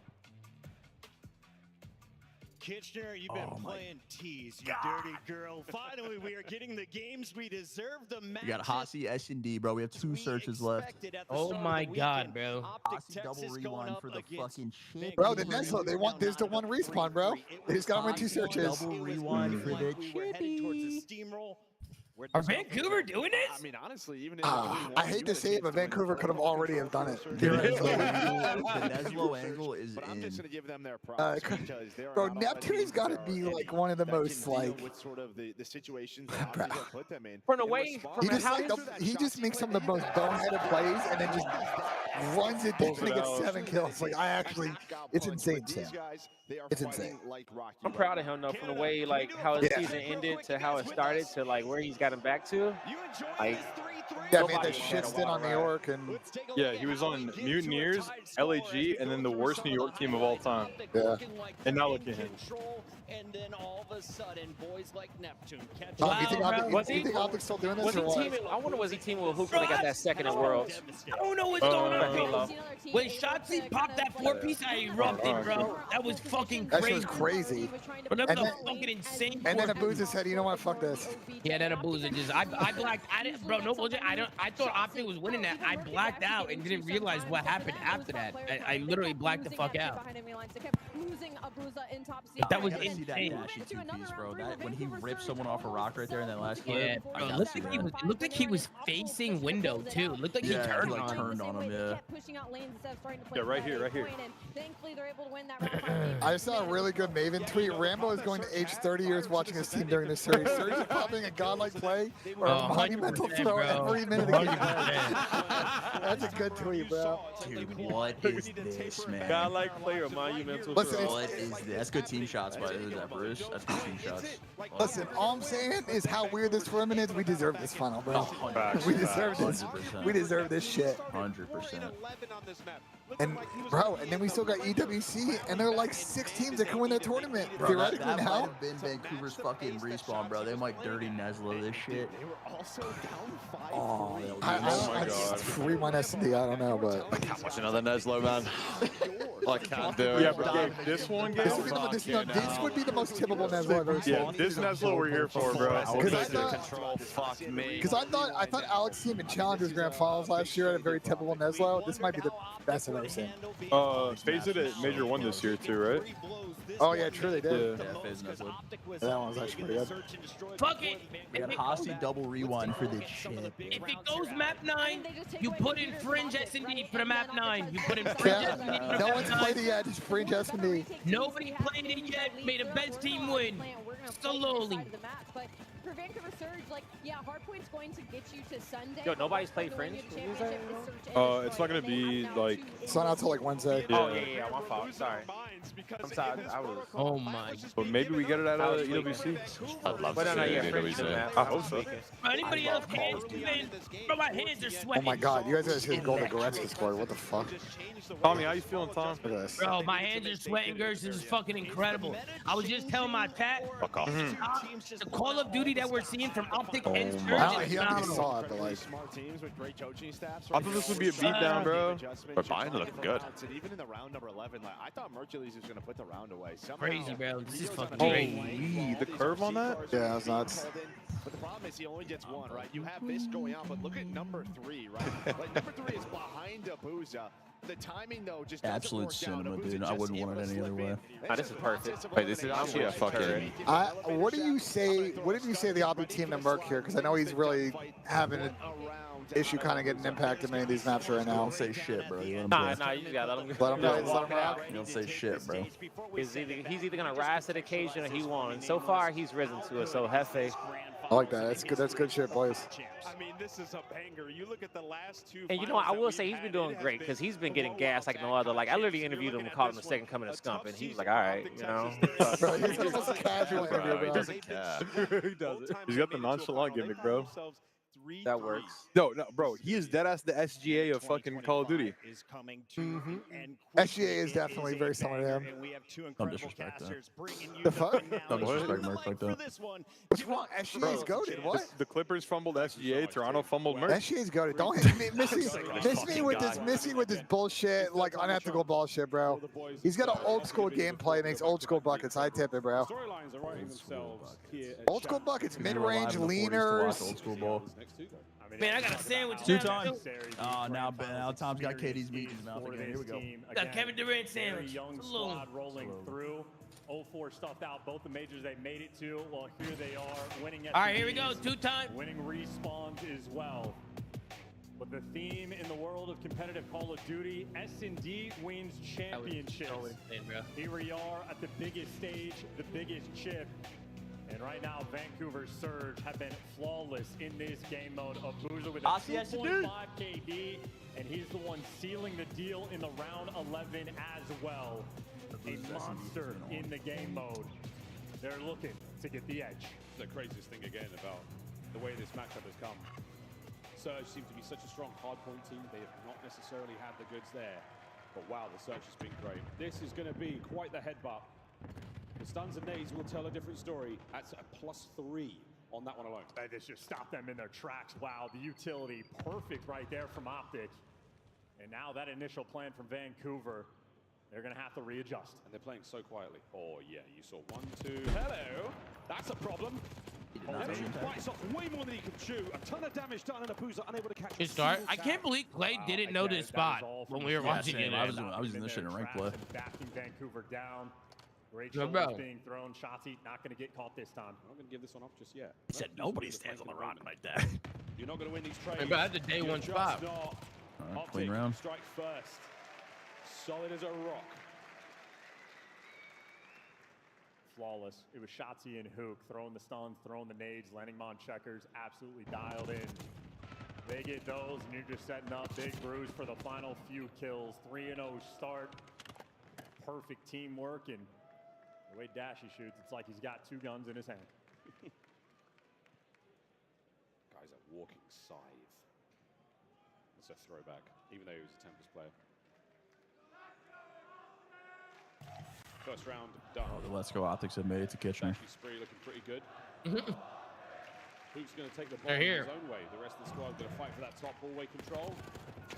Speaker 19: Kitchener, you've been playing tease, you dirty girl. Finally, we are getting the games we deserve. The match.
Speaker 8: We got Hossie, S&D, bro. We have 2 searches left.
Speaker 7: Oh my god, bro.
Speaker 8: Hossie double rewind for the fucking shit.
Speaker 5: Bro, the Neslo, they want this to 1 respawn, bro. They just gotta win 2 searches.
Speaker 8: Double rewind for the
Speaker 19: chippy.
Speaker 7: Are Vancouver doing this?
Speaker 18: I mean, honestly, even
Speaker 5: I hate to say it, but Vancouver could have already have done it.
Speaker 8: The Neslo angle is in.
Speaker 18: I'm just gonna give them their props because they're
Speaker 5: bro, Neptune's got to be like one of the most like.
Speaker 18: with sort of the situations that Optic have put them in.
Speaker 11: From away,
Speaker 5: he just makes some of the most boneheaded plays and then just runs it down and gets 7 kills. Like it's insane, Sam. It's insane.
Speaker 11: I'm proud of him though, from the way like how his season ended to how it started to like where he's gotten back to. Like,
Speaker 5: yeah, I mean that shit stint on New York and
Speaker 18: yeah, he was on Mutineers, LAG, and then the worst New York team of all time.
Speaker 5: Yeah.
Speaker 18: And now look at him.
Speaker 19: And then all of a sudden, boys like Neptune catch.
Speaker 5: You think Optic's still doing this or what?
Speaker 11: I wonder was he teaming with Hook when they got that second in Worlds?
Speaker 7: I don't know what's going on. When Shotzzy popped that 4-piece, I erupted, bro. That was fucking crazy.
Speaker 5: That was crazy.
Speaker 7: But that was a fucking insane.
Speaker 5: And then Abuza said, "You know what? Fuck this."
Speaker 7: Yeah, then Abuza just I blacked. I didn't, bro. No bullshit. I thought Optic was winning that. I blacked out and didn't realize what happened after that. I literally blacked the fuck out. But that was insane.
Speaker 8: That dashy 2-piece, bro. That when he ripped someone off a rock right there in that last clip.
Speaker 7: Yeah, bro. It looked like he was facing window too. It looked like he turned on him.
Speaker 18: Yeah, right here.
Speaker 5: I saw a really good Maven tweet. Rambo is going to age 30 years watching his team during this series. Surge is popping a godlike play or a monumental throw every minute of the game. That's a good tweet, bro.
Speaker 8: Dude, what is this, man?
Speaker 18: Godlike play or monumental throw.
Speaker 8: What is this? That's good team shots by that Bruce. That's good team shots.
Speaker 5: Listen, all I'm saying is how weird this tournament is. We deserve this final, bro. We deserve this.
Speaker 8: 100%.
Speaker 5: We deserve this shit.
Speaker 8: 100%.
Speaker 5: And bro, and then we still got EWC, and there are like 6 teams that can win that tournament.
Speaker 8: Bro,
Speaker 5: theoretically
Speaker 8: that
Speaker 5: now.
Speaker 8: might have been Vancouver's fucking respawn, bro. They might dirty Neslo this shit.
Speaker 18: They were also down 5.
Speaker 5: Oh,
Speaker 18: my god.
Speaker 5: Rewind SD, I don't know, but
Speaker 12: I can't watch another Neslo, man. I can't do it.
Speaker 18: Yeah, but Gabe, this one, Gabe.
Speaker 5: This would be the most typical Neslo I've ever seen.
Speaker 18: Yeah, this Neslo we're here for, bro.
Speaker 5: Because I thought Alex team in Challengers Grand Finals last year had a very typical Neslo. This might be the best I've ever seen.
Speaker 18: FaZe did it at Major 1 this year too, right?
Speaker 5: Oh yeah, true they did.
Speaker 8: Yeah, FaZe Neslo.
Speaker 5: That one was actually pretty good.
Speaker 7: Fuck it.
Speaker 8: We got Hossie double rewind for the shit.
Speaker 7: If it goes map 9, you put in Fringe S&D for the map 9. You put in Fringe S&D for the
Speaker 5: No
Speaker 7: map
Speaker 5: one's
Speaker 7: 9.
Speaker 5: played it yet, just Fringe S&D.
Speaker 7: Nobody played it yet. May the best team win. Slowly.
Speaker 14: For Vancouver Surge, like, yeah, Hardpoint's going to get you to Sunday.
Speaker 11: Yo, nobody's played Fringe?
Speaker 18: It's not gonna be like.
Speaker 5: It's not until like Wednesday.
Speaker 18: Yeah.
Speaker 11: Oh yeah, my fault. Sorry. I'm sorry. I was.
Speaker 7: Oh my.
Speaker 18: But maybe we get it out of EWC.
Speaker 12: I'd love
Speaker 11: But
Speaker 12: to
Speaker 11: no,
Speaker 12: see
Speaker 11: yeah,
Speaker 12: it
Speaker 11: Fringe
Speaker 12: in
Speaker 11: is
Speaker 18: I hope so.
Speaker 7: Anybody else hands moving? Bro, my hands are
Speaker 5: Oh
Speaker 7: sweating.
Speaker 5: my god, you guys gotta see the goal that Goretzka scored. What the fuck?
Speaker 18: Tommy, how you feeling, Tom?
Speaker 5: Look at this.
Speaker 7: Bro, my hands are sweating, Gersh. This is fucking incredible. I was just telling my chat,
Speaker 12: off.
Speaker 7: The Call of Duty that we're seeing from Optic and Surge is
Speaker 5: He already
Speaker 7: phenomenal.
Speaker 5: saw it, but like,
Speaker 18: I thought this would be a beatdown, bro.
Speaker 12: But mine looked good.
Speaker 10: Even in the round number 11, like, I thought Mercules was going to put the round away.
Speaker 7: Crazy, bro. This is fucking great.
Speaker 18: Holy, the curve on that?
Speaker 5: yeah, that's nuts.
Speaker 10: But the problem is he only gets one, right? You have this going out, but look at number 3, right? Like, number 3 is behind Abuza. The timing, though, just
Speaker 8: Absolute cinema, dude. I wouldn't want it any other way.
Speaker 11: This is perfect.
Speaker 12: Wait, this is actually a fucking...
Speaker 5: What do you say? What did you say the Optic team to Merc here? Because I know he's really having an issue kind of getting impact in many of these maps right now.
Speaker 8: Don't say shit, bro. You
Speaker 11: Nah, you just gotta let him
Speaker 5: Let him play. Let him rock.
Speaker 8: You don't say shit, bro.
Speaker 11: He's either gonna rise to the occasion or he won't. And so far, he's risen to it. So have faith.
Speaker 5: I like that. That's good. That's good shit, boys.
Speaker 2: I mean, this is a banger. You look at the last 2.
Speaker 11: And you know what? I will say he's been doing great because he's been getting gas like no other. Like I literally interviewed him and called him the second coming of Scump, and he was like, "All right, you know."
Speaker 5: Bro, he's just a casual interview, bro.
Speaker 18: He does it. He's got the nonchalant gimmick, bro.
Speaker 11: That works.
Speaker 18: No, bro. He is dead ass the SGA of fucking Call of Duty.
Speaker 5: SGA is definitely very similar to him.
Speaker 8: Don't disrespect that.
Speaker 5: The fuck?
Speaker 8: Don't disrespect Merc like that.
Speaker 5: What's wrong? SGA's goated. What?
Speaker 18: The Clippers fumbled SGA. Toronto fumbled Merc.
Speaker 5: SGA's goated. Don't miss me with this bullshit, like unethical bullshit, bro. He's got an old school gameplay, makes old school buckets. I tip it, bro. Old school buckets, mid range, leaners.
Speaker 8: Old school ball.
Speaker 7: Man, I got a sandwich.
Speaker 8: Two times. Oh, now Tom's got KD's meat in his mouth again. Here we go.
Speaker 7: Got Kevin Durant sandwich.
Speaker 2: Young squad rolling through. 0-4 stuffed out both the majors they made it to. Well, here they are winning.
Speaker 7: All right, here we go. 2-time.
Speaker 2: Winning respawns as well. But the theme in the world of competitive Call of Duty, S&D wins championships. Here we are at the biggest stage, the biggest chip. And right now, Vancouver Surge have been flawless in this game mode. Abuza with a 2.5 KD, and he's the one sealing the deal in the round 11 as well. A monster in the game mode. They're looking to get the edge.
Speaker 1: The craziest thing again about the way this matchup has come. Surge seem to be such a strong hardpoint team. They have not necessarily had the goods there. But wow, the Surge has been great. This is going to be quite the headbutt. The stuns and nades will tell a different story. That's a +3 on that one alone.
Speaker 2: This just stopped them in their tracks. Wow, the utility perfect right there from Optic. And now that initial plan from Vancouver, they're going to have to readjust.
Speaker 1: And they're playing so quietly. Oh, yeah, you saw 1, 2. Hello. That's a problem. Neptune bites off way more than he could chew. A ton of damage done, and Abuza unable to catch.
Speaker 7: Good start. I can't believe Clay didn't know this spot when we were watching it.
Speaker 8: I was in this shit in rank play.
Speaker 2: Backing Vancouver down. Great
Speaker 7: Good
Speaker 2: shoulders being thrown. Shotzi not going to get caught this time.
Speaker 1: I'm not going to give this one up just yet.
Speaker 8: He said nobody stands on the rock like that.
Speaker 1: You're not going to win these trades.
Speaker 7: But that's a day one spot.
Speaker 8: All right, clean round.
Speaker 1: Strike first. Solid as a rock.
Speaker 2: Flawless. It was Shotzi and Hook throwing the stuns, throwing the nades, landing them on checkers, absolutely dialed in. They get those, and you're just setting up Big Bruce for the final few kills. 3-0 start. Perfect teamwork, and the way Dashy shoots, it's like he's got 2 guns in his hand.
Speaker 1: Guy's a walking scythe. That's a throwback, even though he was a Tempest player. First round done.
Speaker 8: Oh, the Let's Go Optics have made it to Kitchener.
Speaker 1: Spree looking pretty good. Who's going to take the ball
Speaker 7: They're here.
Speaker 1: his own way? The rest of the squad going to fight for that top hallway control.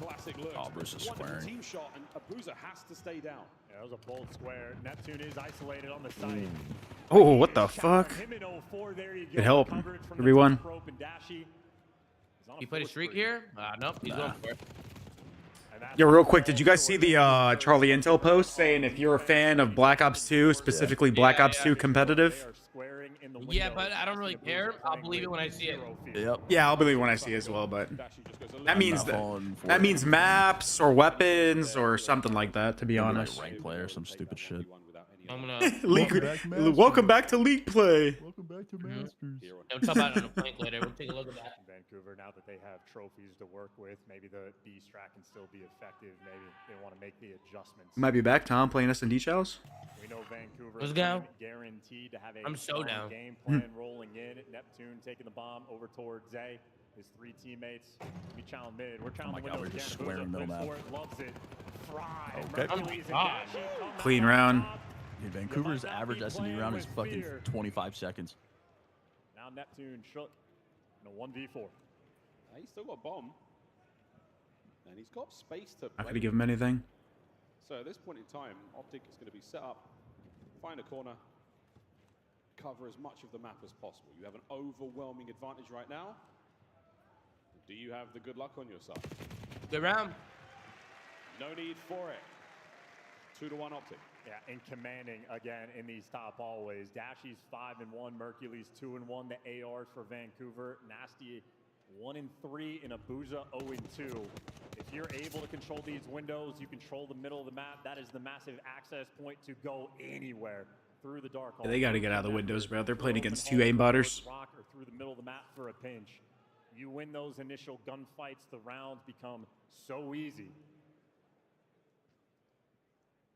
Speaker 1: Classic look.
Speaker 8: Oh, Bruce is
Speaker 1: Wonderful
Speaker 8: squaring.
Speaker 1: team shot, and Abuza has to stay down.
Speaker 2: Yeah, that was a bold square. Neptune is isolated on the site.
Speaker 9: Oh, what the fuck? Good help, everyone.
Speaker 7: You played a streak here? Nope, he's going for it.
Speaker 9: Yo, real quick, did you guys see the Charlie Intel post saying if you're a fan of Black Ops 2, specifically Black Ops 2 competitive?
Speaker 7: Yeah, but I don't really care. I'll believe it when I see it.
Speaker 8: Yep.
Speaker 9: Yeah, I'll believe it when I see it as well, but that means maps or weapons or something like that, to be honest.
Speaker 8: Like rank play or some stupid shit.
Speaker 7: I'm gonna
Speaker 9: welcome back to League play.
Speaker 8: Welcome back to Masters.
Speaker 7: We'll talk about it on the plank later. We'll take a look at that.
Speaker 2: Vancouver, now that they have trophies to work with, maybe the B strat can still be effective. Maybe they want to make the adjustments.
Speaker 9: Might be back, Tom, playing S&D chows.
Speaker 2: We know Vancouver
Speaker 7: Let's go.
Speaker 2: Guaranteed to have a
Speaker 7: I'm so down.
Speaker 2: game plan rolling in. Neptune taking the bomb over towards Zay. His 3 teammates. We challenge mid. We're challenging
Speaker 8: God, we're just squaring middle map.
Speaker 2: Loves it. Fry.
Speaker 8: Okay.
Speaker 2: Mercules and Dashy come
Speaker 9: Clean
Speaker 2: out
Speaker 9: round.
Speaker 2: top.
Speaker 8: Dude, Vancouver's average S&D round is fucking 25 seconds.
Speaker 2: Now Neptune shook in a 1v4.
Speaker 1: He's still got a bomb. And he's got space to
Speaker 9: Not gonna give him anything.
Speaker 1: So at this point in time, Optic is going to be set up, find a corner, cover as much of the map as possible. You have an overwhelming advantage right now. Do you have the good luck on your side?
Speaker 7: Good round.
Speaker 1: No need for it. 2-1 Optic.
Speaker 2: Yeah, and commanding again in these top hallways. Dashy's 5-1, Mercury's 2-1. The ARs for Vancouver, Nasty 1-3, and Abuja 0-2. If you're able to control these windows, you control the middle of the map. That is the massive access point to go anywhere through the dark hall.
Speaker 9: Yeah, they got to get out of the windows, bro. They're playing against two aimbotters.
Speaker 2: Rock or through the middle of the map for a pinch. You win those initial gunfights, the rounds become so easy.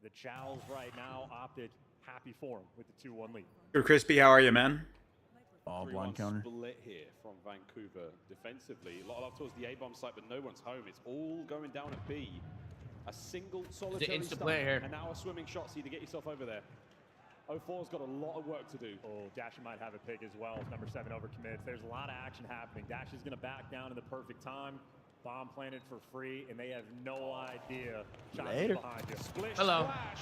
Speaker 2: The Chows right now, Optic, happy for him with the 2-1 lead.
Speaker 9: You're Crispy. How are you, man?
Speaker 8: Oh, blind counter.
Speaker 1: Split here from Vancouver defensively. A lot of love towards the A-bomb site, but no one's home. It's all going down at B. A single solitary stun,
Speaker 7: here.
Speaker 1: and now a swimming shot so you to get yourself over there. 04's got a lot of work to do.
Speaker 2: Oh, Dash might have a pick as well. Number 7 overcommits. There's a lot of action happening. Dash is going to back down in the perfect time. Bomb planted for free, and they have no idea. Shots behind you.
Speaker 1: Split
Speaker 7: Hello.
Speaker 1: splash.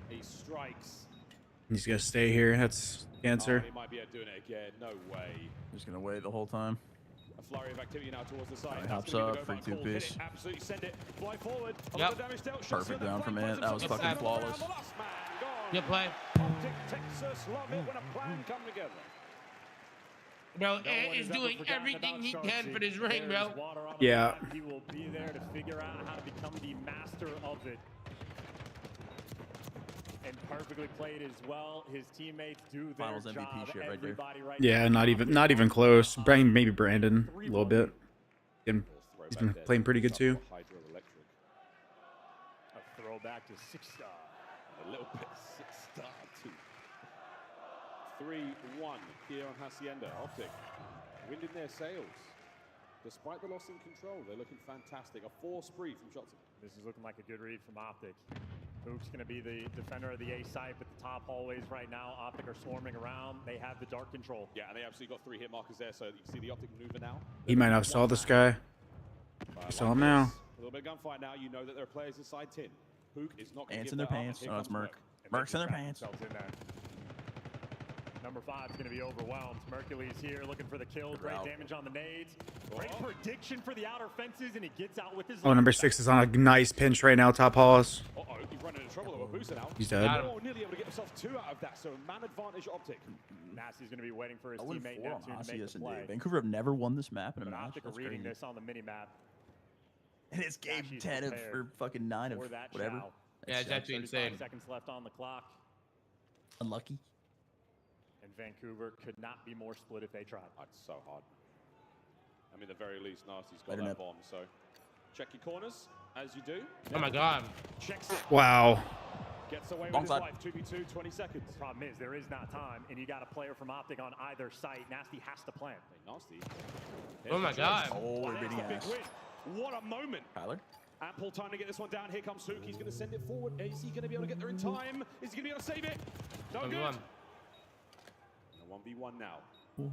Speaker 1: He strikes.
Speaker 9: He's gonna stay here. That's the answer.
Speaker 1: He might be doing it again. No way.
Speaker 8: Just gonna wait the whole time.
Speaker 1: A flurry of activity now towards the side.
Speaker 8: Hops up, free 2-piece.
Speaker 1: Absolutely send it. Fly forward.
Speaker 7: Yep.
Speaker 8: Perfect down from it. That was fucking flawless.
Speaker 7: Good play.
Speaker 1: Optic Texas love it when a plan come together.
Speaker 7: Bro, Ant is doing everything he can for this ring, bro.
Speaker 9: Yeah.
Speaker 2: He will be there to figure out how to become the master of it. And perfectly played as well. His teammates do their
Speaker 8: Finals MVP
Speaker 2: job.
Speaker 8: shit right there.
Speaker 9: Yeah, not even close. Maybe Brandon a little bit. He's been playing pretty good too.
Speaker 2: A throwback to 6-star.
Speaker 1: A little bit 6-star too. 3-1 here on Hacienda. Optic winding their sails. Despite the loss in control, they're looking fantastic. A 4 spree from Shotzi.
Speaker 2: This is looking like a good read from Optic. Hook's going to be the defender of the A site, but the top hallways right now, Optic are swarming around. They have the dark control.
Speaker 1: Yeah, and they absolutely got 3 hit markers there, so you can see the Optic maneuver now.
Speaker 9: He might not have saw this guy. You saw him now.
Speaker 1: A little bit of gunfight now. You know that there are players inside tin. Hook is not going to
Speaker 8: Ants
Speaker 1: give
Speaker 8: in their
Speaker 1: that up.
Speaker 8: pants.
Speaker 1: Here
Speaker 8: Oh, it's
Speaker 1: comes
Speaker 8: Merc. Merc's in their pants.
Speaker 2: Number 5 is going to be overwhelmed. Mercury's here looking for the kill. Great damage on the nades. Great prediction for the outer fences, and he gets out with his...
Speaker 9: Oh, number 6 is on a nice pinch right now. Top halls.
Speaker 1: Uh-oh, he's running into trouble with Abusa now.
Speaker 9: He's dead.
Speaker 1: Oh, nearly able to get himself 2 out of that, so man advantage Optic.
Speaker 2: Nasty's going to be waiting for his
Speaker 8: 0-4
Speaker 2: teammate
Speaker 8: on
Speaker 2: Neptune to make the play.
Speaker 8: Vancouver have never won this map in a
Speaker 2: But
Speaker 8: match.
Speaker 2: Optic are
Speaker 8: That's
Speaker 2: reading
Speaker 8: crazy.
Speaker 2: this on the mini-map.
Speaker 8: And it's game
Speaker 2: Dashy's
Speaker 8: 10 of,
Speaker 2: prepared
Speaker 8: or fucking 9 of
Speaker 2: for that
Speaker 8: whatever.
Speaker 2: chow.
Speaker 7: Yeah, it's actually insane.
Speaker 2: 35 seconds left on the clock.
Speaker 8: Unlucky.
Speaker 2: And Vancouver could not be more split if they tried.
Speaker 1: That's so hard. I mean, the very least, Nasty's got
Speaker 8: Later,
Speaker 1: that
Speaker 8: Nep.
Speaker 1: bomb, so check your corners, as you do.
Speaker 7: Oh my god.
Speaker 1: Checks it.
Speaker 9: Wow.
Speaker 1: Gets away with
Speaker 8: Long
Speaker 1: his
Speaker 8: side.
Speaker 1: life. 2v2, 20 seconds.
Speaker 2: The problem is there is not time, and you got a player from Optic on either site. Nasty has to plant.
Speaker 1: Nasty.
Speaker 7: Oh my god.
Speaker 8: Oh, we're beating
Speaker 1: Big
Speaker 8: ass.
Speaker 1: win. What a moment.
Speaker 8: Tyler?
Speaker 1: Ample time to get this one down. Here comes Hook. He's going to send it forward. Is he going to be able to get there in time? Is he going to be able to save it? No good.
Speaker 7: 1v1.
Speaker 1: A 1v1 now.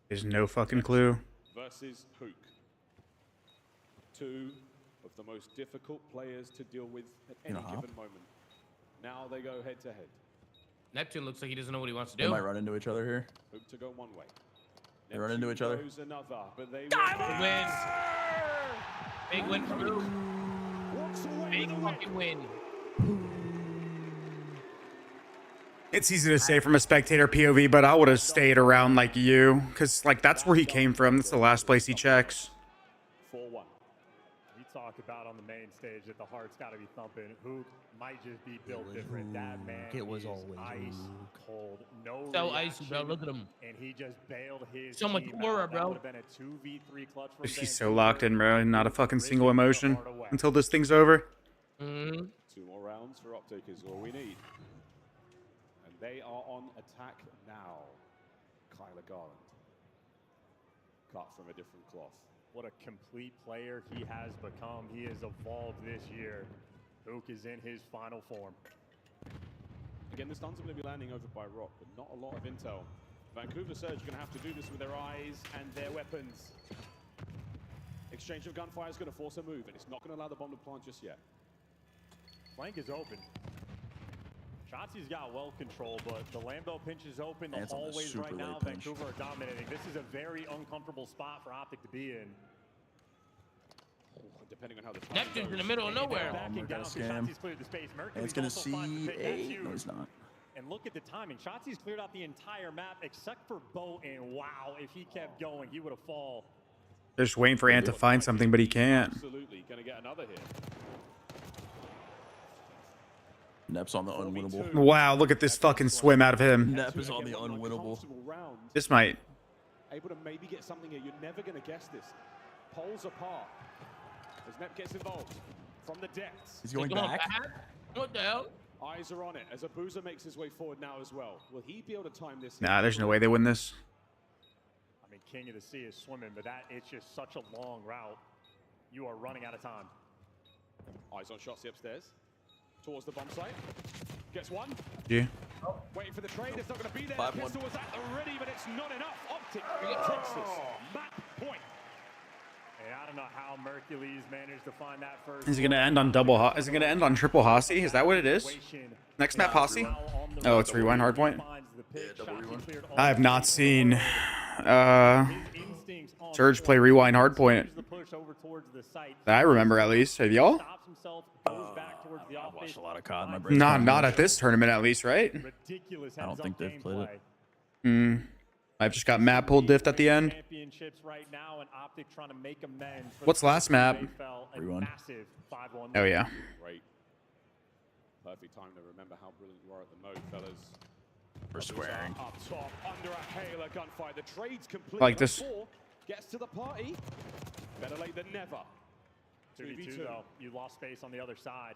Speaker 9: There's no fucking clue.
Speaker 1: Versus Hook. 2 of the most difficult players to deal with at any given moment. Now they go head to head.
Speaker 7: Neptune looks like he doesn't know what he wants to
Speaker 8: They
Speaker 7: do.
Speaker 8: might run into each other here.
Speaker 1: Hook to go one way.
Speaker 8: They run into each other.
Speaker 1: Goes another, but they
Speaker 7: Win. Big win for Luke. Big fucking win.
Speaker 9: It's easy to say from a spectator POV, but I would have stayed around like you, because like that's where he came from. That's the last place he checks.
Speaker 1: 4-1.
Speaker 2: We talk about on the main stage that the heart's got to be thumping. Hook might just be built different. That man
Speaker 8: It was
Speaker 2: is
Speaker 8: always
Speaker 2: ice cold. No
Speaker 7: So icy, bro. Look at him.
Speaker 2: And he just bailed his
Speaker 7: So much
Speaker 2: team
Speaker 7: aura,
Speaker 2: out.
Speaker 7: bro.
Speaker 2: That would have been a 2v3 clutch from
Speaker 9: He's so
Speaker 2: Vancouver.
Speaker 9: locked in, bro. Not a fucking single emotion until this thing's over.
Speaker 7: Mm-hmm.
Speaker 1: 2 more rounds for Optic is all we need. And they are on attack now. Kyler Garland. Cut from a different cloth.
Speaker 2: What a complete player he has become. He has evolved this year. Hook is in his final form.
Speaker 1: Again, the stuns are going to be landing over by Rock, but not a lot of intel. Vancouver Surge are going to have to do this with their eyes and their weapons. Exchange of gunfire is going to force a move, and it's not going to allow the bomb to plant just yet.
Speaker 2: Flank is open. Shotzi's got well control, but the Lambo pinch is open. The hallways right now, Vancouver are dominating. This is a very uncomfortable spot for Optic to be in.
Speaker 1: Depending on how the
Speaker 7: Neptune's in the middle of nowhere.
Speaker 2: Backing down, Shotzi's cleared the space.
Speaker 8: It's going to see a... No, he's not.
Speaker 2: And look at the timing. Shotzi's cleared out the entire map except for Bo, and wow, if he kept going, he would have fallen.
Speaker 9: They're just waiting for Ant to find something, but he can't.
Speaker 1: Absolutely, going to get another hit.
Speaker 8: Nep's on the unwinnable.
Speaker 9: Wow, look at this fucking swim out of him.
Speaker 8: Nep is on the unwinnable.
Speaker 9: This might.
Speaker 1: Able to maybe get something here. You're never going to guess this. Poles apart. As Nep gets involved from the depths.
Speaker 8: He's going back.
Speaker 7: What the hell?
Speaker 1: Eyes are on it as Abuza makes his way forward now as well. Will he be able to time this?
Speaker 9: Nah, there's no way they win this.
Speaker 2: I mean, King of the Sea is swimming, but it's just such a long route. You are running out of time.
Speaker 1: Eyes on Shotzi upstairs. Towards the bomb site. Gets one.
Speaker 9: Yeah.
Speaker 1: Waiting for the trade. It's not going to be there.
Speaker 8: 5-1.
Speaker 1: Pistol was at the ready, but it's not enough. Optic takes this. Map point.
Speaker 2: Hey, I don't know how Mercules managed to find that first.
Speaker 9: Is it going to end on double? Is it going to end on triple Hossie? Is that what it is? Next map Hossie? Oh, it's rewind hardpoint. I have not seen Surge play rewind hardpoint that I remember, at least. Have y'all?
Speaker 8: I watched a lot of COD. My brain's
Speaker 9: Not at this tournament, at least, right?
Speaker 8: I don't think they've played it.
Speaker 9: I've just got map pulled diffed at the end. What's last map?
Speaker 8: Rewind.
Speaker 9: Oh yeah.
Speaker 1: Great. Perfect time to remember how brilliant you are at the mode, fellas.
Speaker 8: For squaring.
Speaker 1: Up top, under a hail of gunfire. The trade's complete.
Speaker 9: Like this.
Speaker 1: Gets to the party. Better late than never.
Speaker 2: 2v2 though. You lost space on the other side.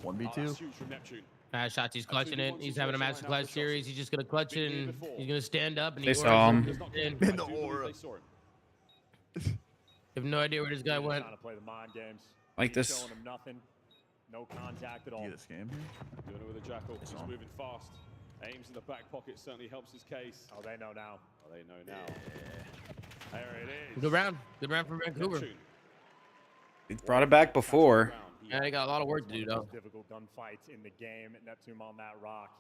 Speaker 8: 1v2.
Speaker 1: Huge from Neptune.
Speaker 7: Shotzi's clutching it. He's having a masterclass series. He's just gonna clutch it and he's gonna stand up and
Speaker 9: They saw him.
Speaker 8: In the aura.
Speaker 7: I have no idea where this guy went.
Speaker 2: Trying to play the mind games.
Speaker 9: Like this.
Speaker 2: Showing him nothing. No contact at all.
Speaker 8: This game.
Speaker 1: Doing it with a jackal. He's moving fast. Aims in the back pocket certainly helps his case.
Speaker 2: Oh, they know now.
Speaker 1: Oh, they know now. There it is.
Speaker 7: Good round. Good round for Vancouver.
Speaker 9: He brought it back before.
Speaker 7: Yeah, they got a lot of work to do though.
Speaker 2: Difficult gunfights in the game. Neptune on that rock.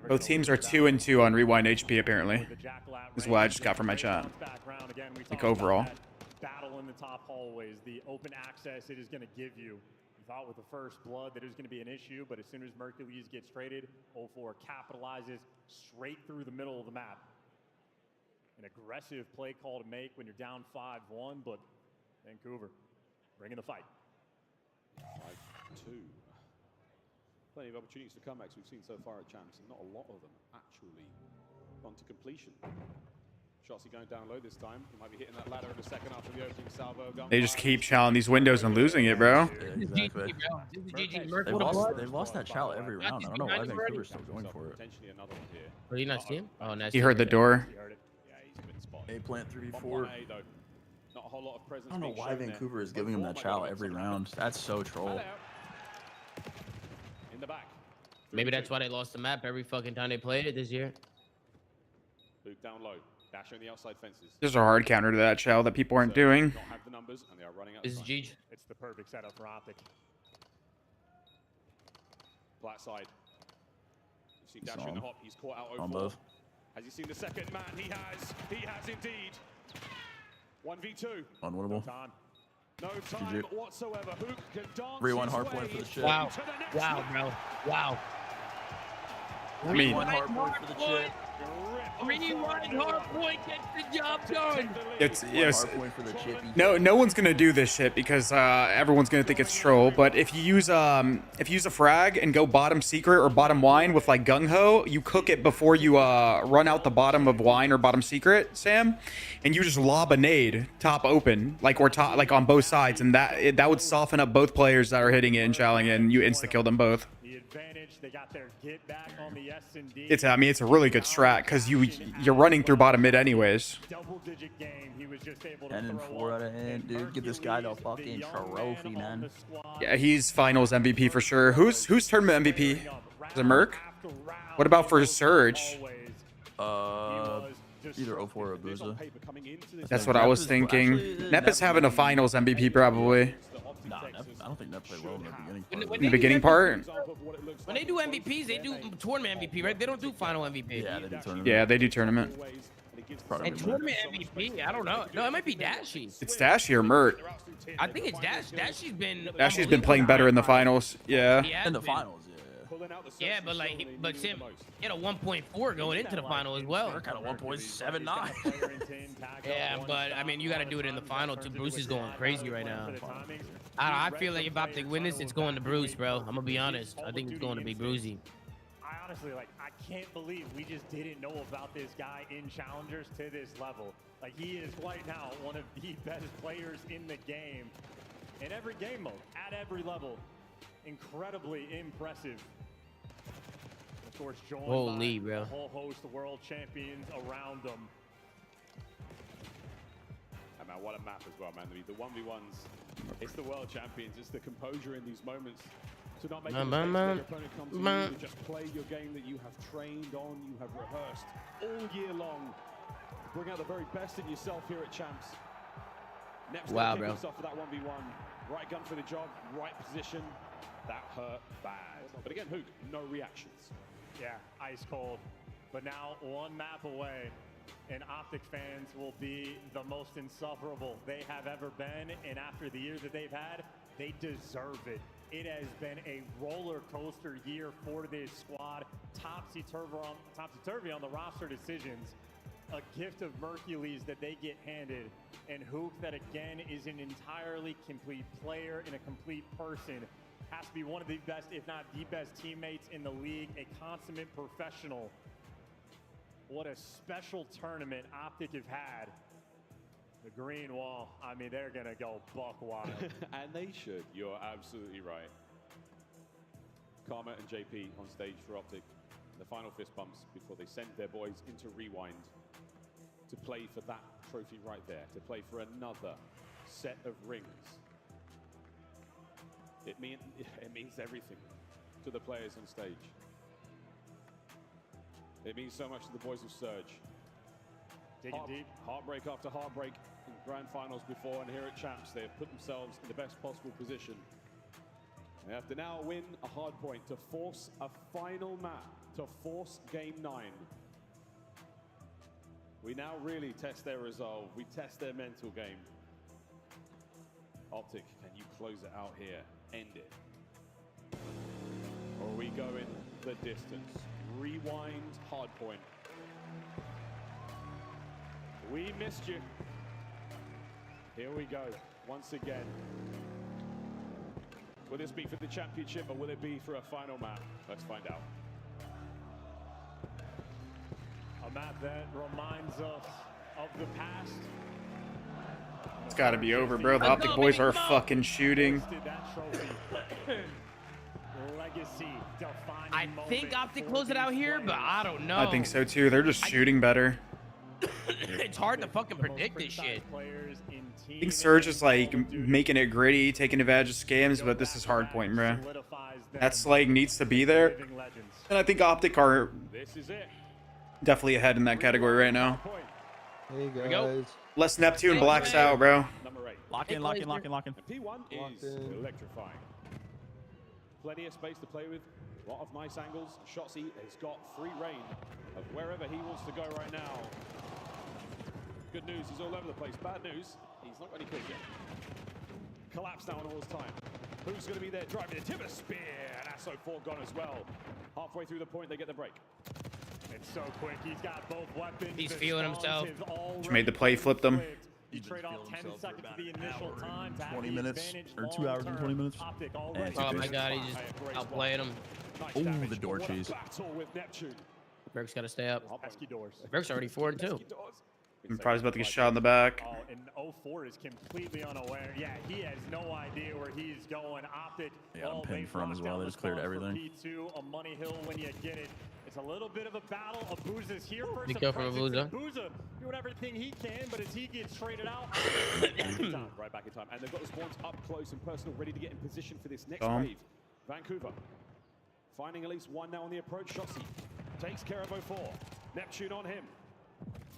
Speaker 9: Both teams are 2-2 on rewind HP apparently. This is what I just got from my chat. Like overall.
Speaker 2: Battle in the top hallways, the open access it is going to give you. You thought with the first blood that it was going to be an issue, but as soon as Mercules gets traded, 0-4 capitalizes straight through the middle of the map. An aggressive play call to make when you're down 5-1, but Vancouver bringing the fight.
Speaker 1: 5-2. Plenty of opportunities for comebacks we've seen so far at Champs, and not a lot of them actually gone to completion. Shotzi going down low this time. He might be hitting that ladder in the second after the opening salvo.
Speaker 9: They just keep challenging these windows and losing it, bro.
Speaker 8: Yeah, exactly. They've lost that chow every round. I don't know why Vancouver's still going for it.
Speaker 1: Potentially another one here.
Speaker 7: Are you not seeing? Oh, nice.
Speaker 9: He heard the door.
Speaker 1: Yeah, he's been spotted.
Speaker 8: A plant 3v4.
Speaker 1: 1-1-A though. Not a whole lot of presence.
Speaker 8: I don't know why Vancouver is giving him that chow every round. That's so troll.
Speaker 1: In the back.
Speaker 7: Maybe that's why they lost the map every fucking time they played it this year.
Speaker 1: Luke down low. Dash on the outside fences.
Speaker 9: There's a hard counter to that shell that people aren't doing.
Speaker 1: Don't have the numbers and they are running out.
Speaker 7: This is Gigi.
Speaker 2: It's the perfect setup for Optic.
Speaker 1: Flat side. You've seen Dash in the hop. He's caught out over.
Speaker 8: On both.
Speaker 1: Has he seen the second man? He has. He has indeed. 1v2.
Speaker 8: Unwinnable.
Speaker 1: No time whatsoever. Hook can dance.
Speaker 8: Rewind hardpoint for the chip.
Speaker 7: Wow. Wow, bro. Wow.
Speaker 9: I mean,
Speaker 8: Rewind hardpoint for the chip.
Speaker 7: Rewind hardpoint gets the job done.
Speaker 9: It's
Speaker 8: Hardpoint for the chip.
Speaker 9: no one's gonna do this shit because everyone's gonna think it's troll. But if you use a frag and go bottom secret or bottom wine with like gung ho, you cook it before you run out the bottom of wine or bottom secret, Sam, and you just lob a nade top open like on both sides, and that would soften up both players that are hitting it and challenging it, and you insta kill them both.
Speaker 2: They got their get back on the S&D.
Speaker 9: It's a really good strat because you're running through bottom mid anyways.
Speaker 2: Double-digit game. He was just able to
Speaker 8: 10-4 out of 10, dude. Give this guy the fucking trophy, man.
Speaker 9: Yeah, he's finals MVP for sure. Who's tournament MVP? Is it Merc? What about for Surge?
Speaker 8: Either 04 or Booza.
Speaker 9: That's what I was thinking. Nep is having a finals MVP probably.
Speaker 8: Nah, I don't think Nep played well in the beginning.
Speaker 9: In the beginning part?
Speaker 7: When they do MVPs, they do tournament MVP, right? They don't do final MVP.
Speaker 8: Yeah, they do tournament.
Speaker 9: Yeah, they do tournament.
Speaker 7: And tournament MVP, I don't know. No, it might be Dashy.
Speaker 9: It's Dashy or Mert.
Speaker 7: I think it's Dash. Dashy's
Speaker 9: been playing better in the finals. Yeah.
Speaker 8: In the finals, yeah.
Speaker 7: Yeah, but like, but Tim, he had a 1.4 going into the final as well.
Speaker 8: Merc had a 1.79.
Speaker 7: Yeah, but I mean, you got to do it in the final too. Bruce is going crazy right now. I feel like if Optic win this, it's going to Bruce, bro. I'm gonna be honest. I think it's going to be Brucey.
Speaker 2: I honestly, like, I can't believe we just didn't know about this guy in challengers to this level. Like, he is right now one of the best players in the game, in every game mode, at every level. Incredibly impressive. Of course, joined by a whole host of world champions around them.
Speaker 1: And man, what a map as well, man. The 1v1s, it's the world champions. It's the composure in these moments. To not make a mistake when your opponent comes to you, to just play your game that you have trained on, you have rehearsed all year long. Bring out the very best in yourself here at Champs. Next
Speaker 7: wow,
Speaker 1: bro.
Speaker 7: bro.
Speaker 1: For that 1v1. Right gun for the job, right position. That hurt bad. But again, Hook, no reactions.
Speaker 2: Yeah, ice cold. But now one map away, and Optic fans will be the most insufferable they have ever been. And after the year that they've had, they deserve it. It has been a roller coaster year for this squad. Topsy-turvy on the roster decisions. A gift of Mercules that they get handed. And Hook, that again is an entirely complete player and a complete person. Has to be one of the best, if not the best teammates in the league. A consummate professional. What a special tournament Optic have had. The green wall, I mean, they're going to go buck wild.
Speaker 1: And they should. You're absolutely right. Karma and JP on stage for Optic. The final fist bumps before they send their boys into Rewind to play for that trophy right there, to play for another set of rings. It means everything to the players on stage. It means so much to the boys of Surge.
Speaker 2: Digging deep.
Speaker 1: Heartbreak after heartbreak in grand finals before, and here at Champs, they have put themselves in the best possible position. They have to now win a hard point to force a final map, to force Game 9. We now really test their resolve. We test their mental game. Optic, can you close it out here? End it. Or are we going the distance? Rewind, Hardpoint. We missed you. Here we go, once again. Will this be for the championship or will it be for a final map? Let's find out.
Speaker 2: A map that reminds us of the past.
Speaker 9: It's got to be over, bro. The Optic boys are fucking shooting.
Speaker 7: I think Optic closed it out here, but I don't know.
Speaker 9: I think so too. They're just shooting better.
Speaker 7: It's hard to fucking predict this shit.
Speaker 9: I think Surge is like making it gritty, taking advantage of scams, but this is Hardpoint, bro. That slag needs to be there. And I think Optic are definitely ahead in that category right now.
Speaker 5: Hey guys.
Speaker 9: Less Neptune blacks out, bro.
Speaker 8: Lock in, lock in, lock in, lock in.
Speaker 1: P1 is electrifying. Plenty of space to play with. A lot of nice angles. Shotzi has got free reign of wherever he wants to go right now. Good news, he's all over the place. Bad news, he's not got any kills yet. Collapse now on all his time. Who's going to be there driving the Timber Spear? And Asso4 gone as well. Halfway through the point, they get the break.
Speaker 2: It's so quick. He's got both weapons.
Speaker 7: He's feeling himself.
Speaker 9: Just made the play, flipped them.
Speaker 2: You trade off 10 seconds of the initial time.
Speaker 8: 20 minutes, or 2 hours and 20 minutes.
Speaker 7: Oh my god, he just outplayed him.
Speaker 8: Oh, the door cheese.
Speaker 7: Berg's got to stay up.
Speaker 2: Pesky doors.
Speaker 7: Berg's already 4-2.
Speaker 9: I'm probably about to get shot in the back.
Speaker 2: Oh, and 04 is completely unaware. Yeah, he has no idea where he's going. Optic.
Speaker 8: Yeah, I'm pinned from as well. They just cleared everything.
Speaker 2: P2, a money hill when you get it. It's a little bit of a battle. Abuza's here first.
Speaker 7: Big kill from Abuza.
Speaker 2: Abuza doing everything he can, but as he gets traded out,
Speaker 1: right back in time. And they've got the spawns up close and personal, ready to get in position for this next wave. Vancouver finding at least one now on the approach. Shotzi takes care of 04. Neptune on him.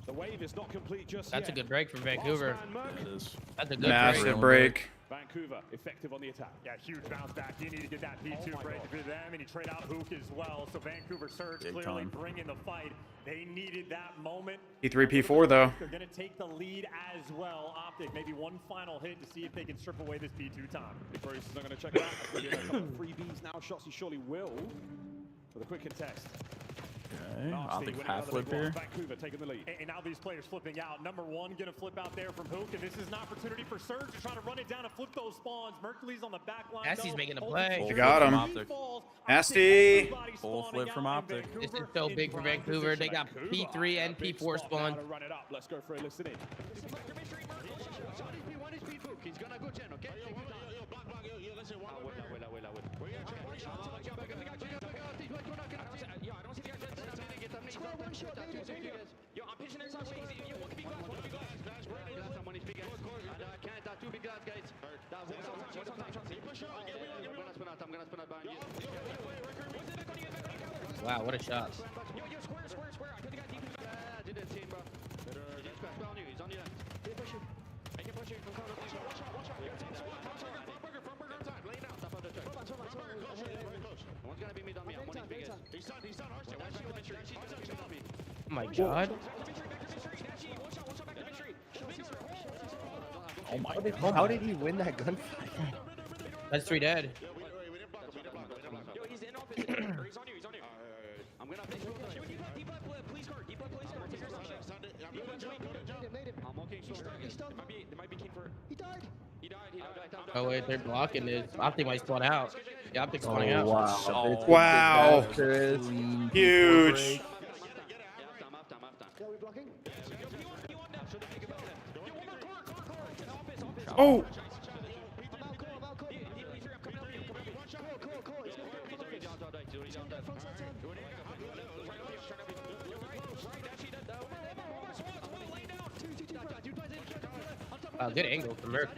Speaker 1: The wave is not complete just yet.
Speaker 7: That's a good break from Vancouver.
Speaker 8: It is.
Speaker 7: That's a good
Speaker 9: massive break.
Speaker 1: Vancouver effective on the attack.
Speaker 2: Yeah, huge bounce back. You need to get that P2 break for them, and he trade out Hook as well. So Vancouver Surge clearly bringing the fight. They needed that moment.
Speaker 9: P3, P4 though.
Speaker 2: They're going to take the lead as well. Optic, maybe one final hit to see if they can strip away this P2 time.
Speaker 1: If Bruce is not going to check it out, there's going to be a couple of freebies now. Shotzi surely will for the quick contest.
Speaker 8: Okay, Optic half flip here.
Speaker 1: Vancouver taking the lead.
Speaker 2: And now these players flipping out. Number one going to flip out there from Hook, and this is an opportunity for Surge to try to run it down and flip those spawns. Mercury's on the back line.
Speaker 7: Nasty's making a play.
Speaker 9: You got him. Nasty.
Speaker 8: Full flip from Optic.
Speaker 7: This is so big for Vancouver. They got P3 and P4 spawned.
Speaker 1: Run it up. Let's go for a listen in.
Speaker 4: He's gonna go 10, okay? Yo, I'm pitching inside. Yo, one big glass, one big glass. One is big glass. And I can't, that two big glass, guys. That one I'm gonna spin out behind you.
Speaker 7: Wow, what a shot.
Speaker 4: Yo, square. I could've got deep. Didn't see him, bro. He's on you, he's on you. He push you. I can push you. Watch out. Front burger time. Lay down. Top of the track. One's gonna be mid on me. One is big ass. He's done.
Speaker 7: Oh my god.
Speaker 8: Oh my
Speaker 20: god. How did he win that gunfight?
Speaker 7: That's 3 dead.
Speaker 4: Yo, he's in office. He's on you. I'm gonna please guard. I'm walking slow. They might be keen for. He died.
Speaker 7: Oh wait, they're blocking this. Optic might spawn out. The Optic's spawning out.
Speaker 9: Wow. Wow. Huge. Oh.
Speaker 7: Good angle from Merc.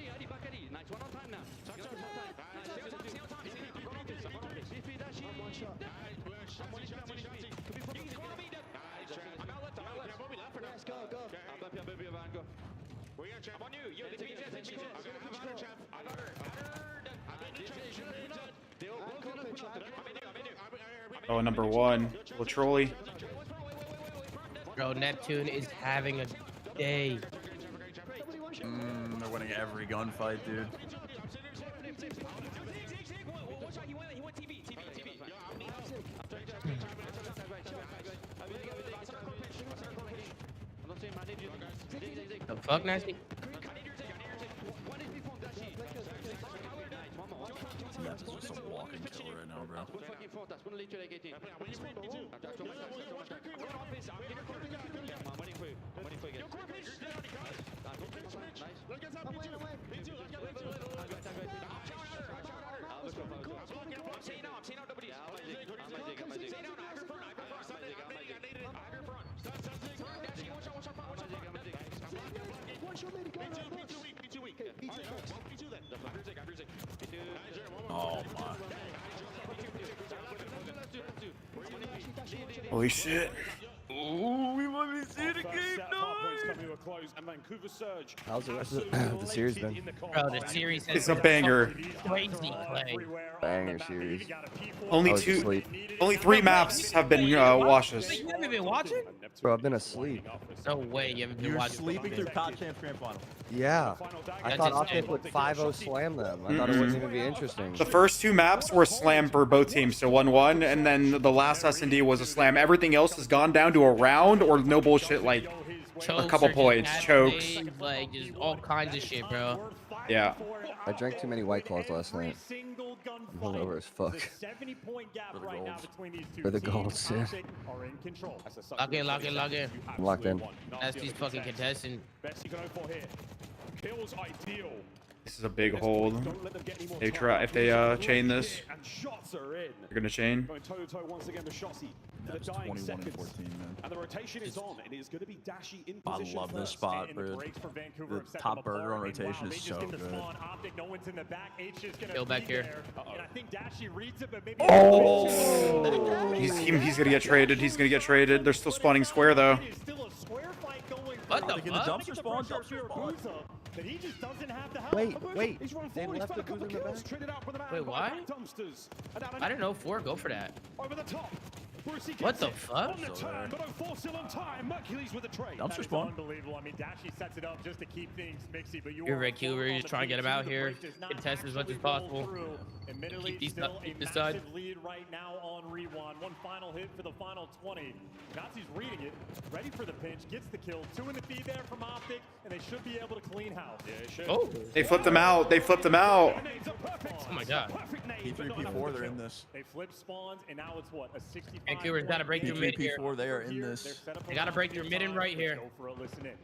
Speaker 9: Oh, number one. Little trolley.
Speaker 7: Bro, Neptune is having a day.
Speaker 8: They're winning every gunfight, dude.
Speaker 7: The fuck, Nasty?
Speaker 8: That's just a walking kill right now, bro. Oh my.
Speaker 9: Holy shit.
Speaker 8: Ooh, we might be seeing a game, no!
Speaker 20: How's the rest of the series been?
Speaker 7: Bro, the series has
Speaker 9: It's a banger.
Speaker 7: crazy play.
Speaker 20: Banger series.
Speaker 9: Only 3 maps have been washes.
Speaker 7: You haven't been watching?
Speaker 20: Bro, I've been asleep.
Speaker 7: No way you haven't been
Speaker 8: You're
Speaker 7: watching.
Speaker 8: sleeping through CHAMPS Grand Final.
Speaker 20: Yeah. I
Speaker 7: That's
Speaker 20: thought
Speaker 7: insane.
Speaker 20: Optic would 5-0 slam them. I thought it wouldn't even be interesting.
Speaker 9: The first 2 maps were slam for both teams, so 1-1, and then the last S&D was a slam. Everything else has gone down to a round or no bullshit, like
Speaker 7: Chokes
Speaker 9: a couple
Speaker 7: or just
Speaker 9: points,
Speaker 7: bad
Speaker 9: chokes.
Speaker 7: plays, like just all kinds of shit, bro.
Speaker 9: Yeah.
Speaker 20: I drank too many White Claws last night. I'm over as fuck.
Speaker 2: 70-point gap right now between these two
Speaker 20: For the
Speaker 2: teams.
Speaker 20: golds, yeah.
Speaker 2: Optic are in control.
Speaker 7: Lock in, lock in, lock in.
Speaker 20: I'm locked in.
Speaker 7: That's these fucking contestants.
Speaker 1: Best you can hope for here. Kills ideal.
Speaker 9: This is a big hold. They try if they chain this. They're gonna chain.
Speaker 1: Going toe to toe once again to Shotzi. The dying
Speaker 8: 21 and
Speaker 1: seconds.
Speaker 8: 14, man.
Speaker 1: And the rotation is on, and it is going to be Dashy in
Speaker 8: I
Speaker 1: position.
Speaker 8: love this spot, bro. The top burger on rotation is so good.
Speaker 7: Go back here.
Speaker 9: Oh! He's gonna get traded. He's gonna get traded. They're still spawning square though.
Speaker 7: What the
Speaker 8: fuck?
Speaker 7: fuck?
Speaker 20: Wait. They left the booze in the back.
Speaker 7: Wait, why? I didn't know 4 go for that.
Speaker 1: Over the top.
Speaker 7: What the fuck?
Speaker 8: Dumpster spawn.
Speaker 2: Unbelievable. I mean, Dashy sets it up just to keep things mixy, but
Speaker 7: You're Red Cuber. You're just trying to get him out here. Contest as much as possible. Keep this side.
Speaker 2: Lead right now on Rewan. One final hit for the final 20. Nazi's reading it, ready for the pinch, gets the kill. 2 in the feed there from Optic, and they should be able to clean house. Yeah, they should.
Speaker 7: Oh,
Speaker 9: they flipped them out. They flipped them out.
Speaker 7: Oh my god.
Speaker 8: P3, P4, they're in this.
Speaker 2: They flip spawns, and now it's what, a 65.
Speaker 7: Vancouver's got to break through mid here.
Speaker 8: P4, they are in this.
Speaker 7: They got to break through mid and right here.
Speaker 2: Go for a listen in.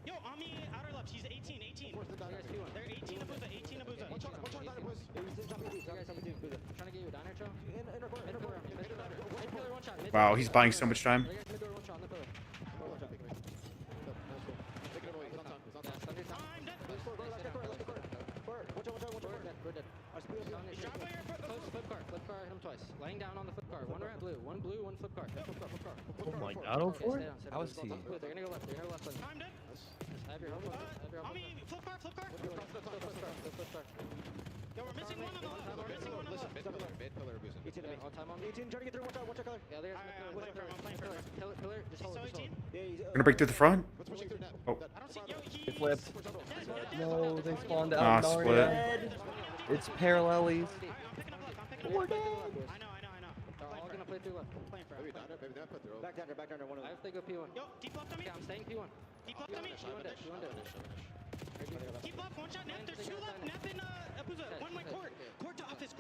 Speaker 4: Yo, on me, outer left, he's 18. They're 18 Abuza, 18 Abuza.
Speaker 3: Trying to get you down here,
Speaker 9: Wow, he's buying so much time.
Speaker 3: Flip car, hit him twice. Laying down on the flip car. One red, blue, one flip car.
Speaker 7: Oh my god, oh for it?
Speaker 20: How is he?
Speaker 3: They're gonna go left.
Speaker 4: I'm dead.
Speaker 3: Have your help.
Speaker 4: On me, flip car.
Speaker 3: Flip car.
Speaker 4: Yo, we're missing one on the left.
Speaker 3: Listen, mid pillar boosting. 18 on time on me. 18, trying to get through. Watch out, color. Yeah, there's
Speaker 4: I'm playing for him.
Speaker 3: Pillar, just hold it.
Speaker 9: Gonna break through the front. Oh.
Speaker 4: I don't see. Yo,
Speaker 20: They flipped. No, they spawned out.
Speaker 9: Ah,
Speaker 20: Already
Speaker 9: split.
Speaker 20: dead. It's parallelies.
Speaker 3: We're dead. I know. They're all gonna play through left.
Speaker 4: I'm playing for him.
Speaker 3: Back under. One of them. I have to go P1.
Speaker 4: Yo, deep left on me.
Speaker 3: Okay, I'm staying P1.
Speaker 4: Deep left on me.
Speaker 3: P1 dead.
Speaker 4: Deep left, one shot, Nep. There's 2 left. Nep in Abuza. One went court. Court to office.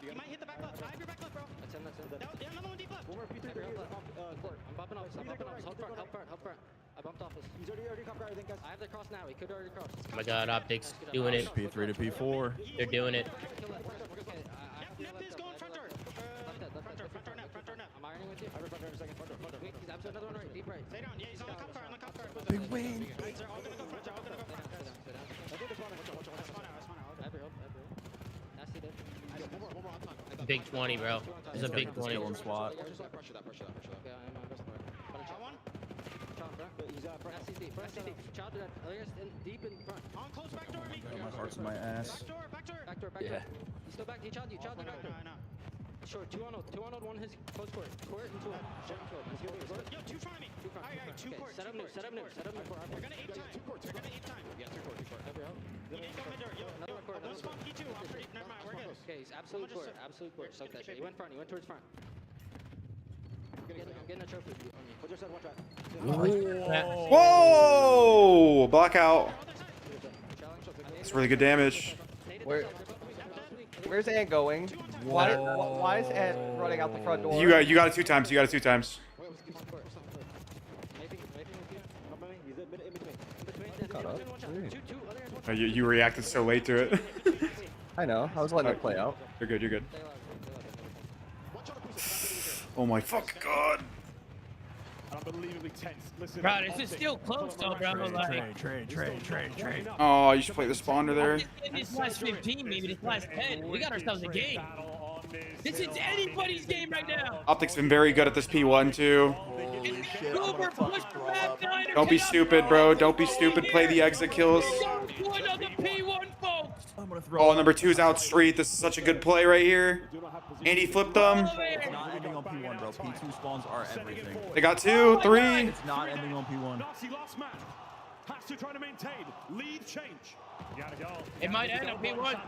Speaker 4: He might hit the back left. I have your back left, bro.
Speaker 3: That's him.
Speaker 4: Yeah, another one deep left.
Speaker 3: One more P3. I'm bumping off. Help front. I bumped office. He's already cop guard, I think, guys. I have the cross now. He could already cross.
Speaker 7: Oh my god, Optics doing it.
Speaker 8: P3 to P4.
Speaker 7: They're doing it.
Speaker 4: Nep is going front door. Front door, Nep.
Speaker 3: I'm ironing with you. I have front door in a second. Front door. Wait, he's absolutely another one right. Deep right.
Speaker 4: Stay down. Yeah, he's on the cop car.
Speaker 20: Big win.
Speaker 4: They're all gonna go front.
Speaker 3: I have your help. Nasty dead.
Speaker 7: Big 20, bro. This is a big 20.
Speaker 8: Skill and SWAT.
Speaker 3: Pressure that. Okay, I'm on best part.
Speaker 4: Shot one.
Speaker 3: He's front. Nasty deep. Child to that. Deep in front.
Speaker 4: On close back door, me.
Speaker 20: My heart's in my ass.
Speaker 4: Back door.
Speaker 20: Yeah.
Speaker 3: He's still back. He child you. Child the back door.
Speaker 4: I know.
Speaker 3: Sure, 2 on 1 his close court. Court and 2 on.
Speaker 4: Yo, 2 front of me. Alright, 2 court.
Speaker 3: Set up new.
Speaker 4: We're gonna 8 time.
Speaker 3: Yeah, 2 court. Have your help.
Speaker 4: He didn't go mid door. Yo, one spawn P2. I'm pretty. Never mind, we're good.
Speaker 3: Okay, he's absolute court. Soak that shit. He went towards front. I'm getting a trophy on you. Hold your side, one shot.
Speaker 9: Whoa! Blackout. That's really good damage.
Speaker 20: Where's Ant going? Why is Ant running out the front door?
Speaker 9: You got it 2 times. Oh, you reacted so late to it.
Speaker 20: I know. I was letting it play out.
Speaker 9: You're good. Oh my fucking god.
Speaker 1: Unbelievably tense. Listen,
Speaker 7: Bro, this is still close though, bro.
Speaker 8: Trade.
Speaker 9: Oh, you should play the spawner there.
Speaker 7: This last 15, maybe this last 10. We got ourselves a game. This is anybody's game right now.
Speaker 9: Optic's been very good at this P1 too.
Speaker 7: Uber, push the back nine.
Speaker 9: Don't be stupid, bro. Don't be stupid. Play the exit kills.
Speaker 7: P1, folks.
Speaker 9: Oh, number 2's out street. This is such a good play right here. And he flipped them.
Speaker 8: It's not ending on P1, bro. P2 spawns are everything.
Speaker 9: They got 2, 3.
Speaker 8: It's not ending on P1.
Speaker 1: Last man has to try to maintain lead change.
Speaker 2: You gotta go.
Speaker 7: It might end on P1.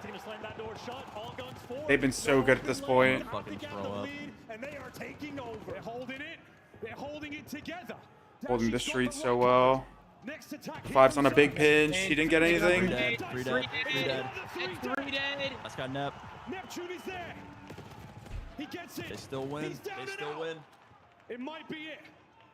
Speaker 9: They've been so good at this point.
Speaker 8: Fucking throw up.
Speaker 1: And they are taking over. They're holding it. They're holding it together.
Speaker 9: Holding the street so well. Five's on a big pinch. He didn't get anything.
Speaker 8: Free dead.
Speaker 11: That's got Nep.
Speaker 13: Neptune is there. He gets it.
Speaker 8: They still win. They still win.
Speaker 13: It might be it.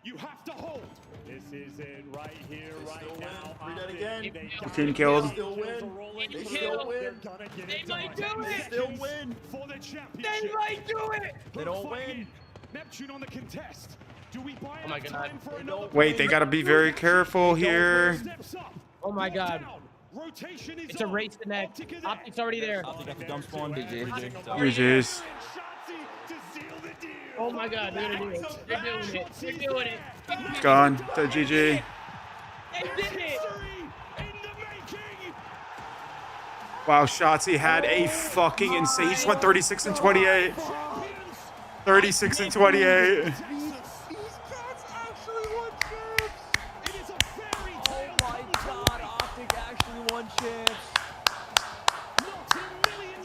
Speaker 13: You have to hold.
Speaker 2: This is it right here, right now.
Speaker 8: Free dead again.
Speaker 9: Team killed.
Speaker 8: They still win. They still win.
Speaker 7: They might do
Speaker 8: They
Speaker 7: it.
Speaker 8: still win.
Speaker 13: For the championship.
Speaker 7: They might do it.
Speaker 8: They don't win.
Speaker 13: Neptune on the contest. Do we buy
Speaker 7: Oh my God.
Speaker 13: time for another
Speaker 9: Wait, they gotta be very careful here.
Speaker 7: Oh my God.
Speaker 13: Rotation is
Speaker 7: It's a race to next. Optic's already there.
Speaker 8: Optic got the dump spawn.
Speaker 9: GG's.
Speaker 7: Oh my God, they're gonna do it. They're doing it. They're doing it.
Speaker 9: Gone. To GG.
Speaker 7: They did it.
Speaker 9: Wow, Shotzi had a fucking insane. He just went 36 and 28. 36 and 28.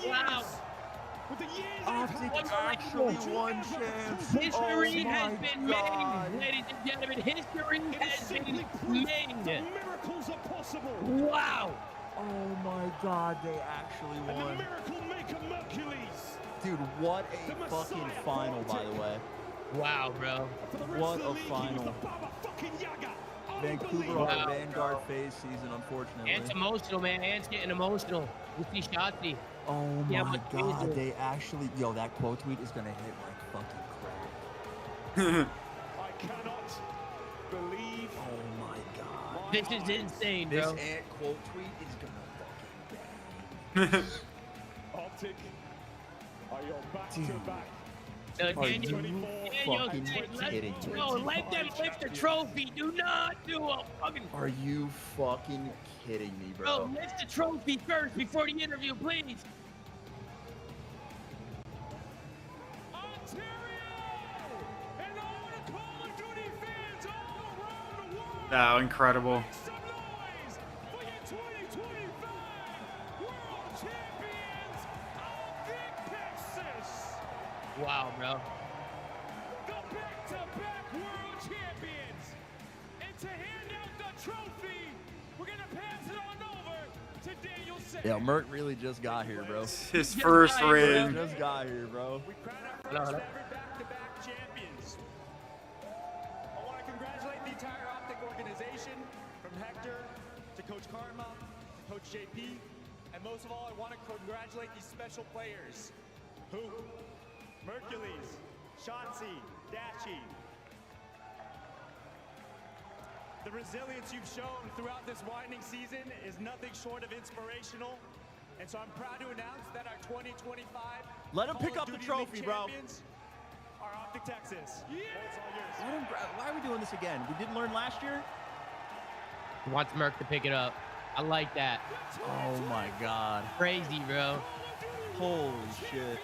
Speaker 7: Wow.
Speaker 8: Optic actually won champs.
Speaker 7: History has been made, ladies and gentlemen. History has been made.
Speaker 13: Miracles are possible.
Speaker 7: Wow.
Speaker 8: Oh my God, they actually won.
Speaker 13: Miracle maker Mercules.
Speaker 8: Dude, what a fucking final, by the way.
Speaker 7: Wow, bro.
Speaker 8: What a final. Vancouver on the Vanguard phase season, unfortunately.
Speaker 7: Ant's emotional, man. Ant's getting emotional. We see Shotzi.
Speaker 8: Oh
Speaker 7: Yeah,
Speaker 8: my
Speaker 7: but
Speaker 8: God, they actually, yo, that quote tweet is gonna hit like fucking crap.
Speaker 13: I cannot believe.
Speaker 8: Oh my God.
Speaker 7: This is insane,
Speaker 8: This
Speaker 7: bro.
Speaker 8: Ant quote tweet is gonna fucking bang.
Speaker 13: Optic, are you back to back?
Speaker 8: Are you
Speaker 7: Daniel
Speaker 8: fucking
Speaker 7: said,
Speaker 8: kidding me?
Speaker 7: no, let them lift the trophy. Do not do a fucking.
Speaker 8: Are you fucking kidding me, bro?
Speaker 7: Bro, lift the trophy first before the interview, please.
Speaker 9: Wow, incredible.
Speaker 7: Wow, bro.
Speaker 13: The back-to-back world champions. And to hand out the trophy, we're going to pass it on over to Daniel Sayer.
Speaker 8: Yeah, Merc really just got here, bro.
Speaker 9: His first ring.
Speaker 8: Just got here, bro.
Speaker 13: We crown our first ever back-to-back champions. I want to congratulate the entire Optic organization, from Hector to Coach Karma to Coach JP, and most of all, I want to congratulate these special players who Mercules, Shotzi, Dachi. The resilience you've shown throughout this winding season is nothing short of inspirational. And so I'm proud to announce that our 2025
Speaker 8: Let him pick up the trophy, bro.
Speaker 13: Are Optic Texas. Yeah.
Speaker 8: Let him why are we doing this again? We didn't learn last year?
Speaker 7: He wants Merc to pick it up. I like that.
Speaker 8: Oh my God.
Speaker 7: Crazy, bro.
Speaker 8: Holy shit.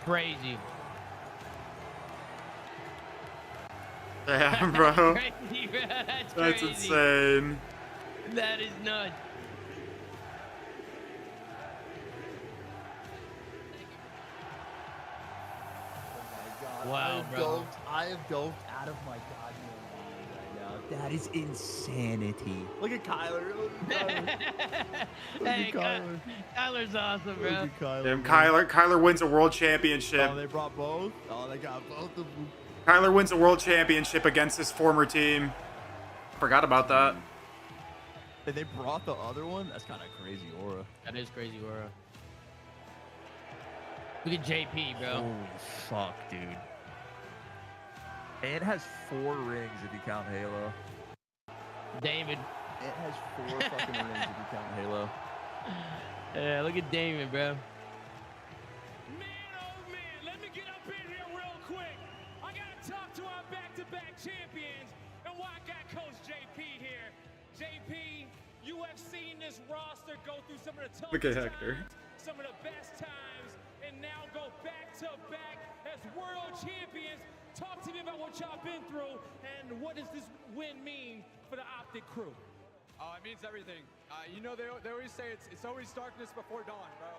Speaker 7: Crazy.
Speaker 9: Yeah, bro.
Speaker 7: Crazy, bro. That's
Speaker 9: That's
Speaker 7: crazy.
Speaker 9: insane.
Speaker 7: That is nuts. Wow, bro.
Speaker 8: I have doped out of my goddamn mind right now. That is insanity. Look at Kyler. Look at
Speaker 7: Hey,
Speaker 8: Kyler.
Speaker 7: Kyler's awesome, bro.
Speaker 8: Look at Kyler.
Speaker 9: Damn, Kyler wins a world championship.
Speaker 8: Oh, they brought both? Oh, they got both of them.
Speaker 9: Kyler wins a world championship against his former team. Forgot about that.
Speaker 8: And they brought the other one? That's kind of crazy aura.
Speaker 7: That is crazy, aura. Look at JP, bro.
Speaker 8: Holy fuck, dude. It has 4 rings if you count Halo.
Speaker 7: David.
Speaker 8: It has 4 fucking rings if you count Halo.
Speaker 7: Yeah, look at David, bro.
Speaker 13: Let me get up in here real quick. I gotta talk to our back-to-back champions, and why I got Coach JP here. JP, you have seen this roster go through some of the toughest
Speaker 9: Look at Hector.
Speaker 13: times, some of the best times, and now go back-to-back as world champions. Talk to me about what y'all been through, and what does this win mean for the Optic crew?
Speaker 21: It means everything. You know, they always say it's always darkness before dawn, bro.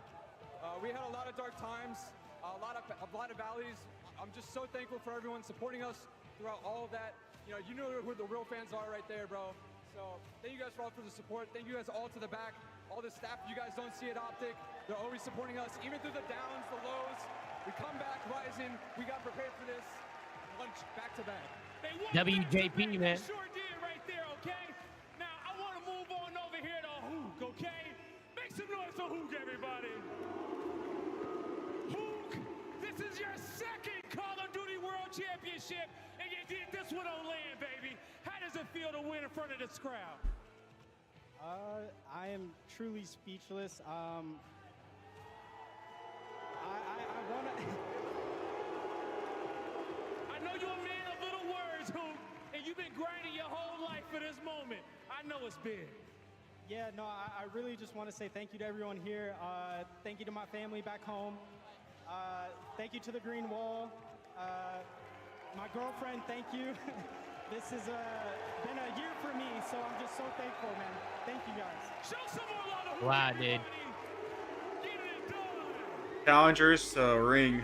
Speaker 21: We had a lot of dark times, a lot of valleys. I'm just so thankful for everyone supporting us throughout all of that. You know who the real fans are right there, bro. So thank you guys for all for the support. Thank you guys all to the back, all the staff you guys don't see at Optic. They're always supporting us, even through the downs, the lows. We come back rising. We got prepared for this. Lunch back to back.
Speaker 7: WJP, man.
Speaker 6: Sure did right there, okay? Now I want to move on over here to Hook, okay? Make some noise for Hook, everybody. Hook, this is your second Call of Duty World Championship, and you did this one on land, baby. How does it feel to win in front of this crowd?
Speaker 22: I am truly speechless. I want to...
Speaker 6: I know you're a man of little words, Hook, and you've been grinding your whole life for this moment. I know it's big.
Speaker 22: Yeah, no, I really just want to say thank you to everyone here. Thank you to my family back home. Thank you to the Green Wall. My girlfriend, thank you. This has been a year for me, so I'm just so thankful, man. Thank you, guys.
Speaker 6: Show some more love to
Speaker 7: Wow, dude.
Speaker 9: Challengers ring.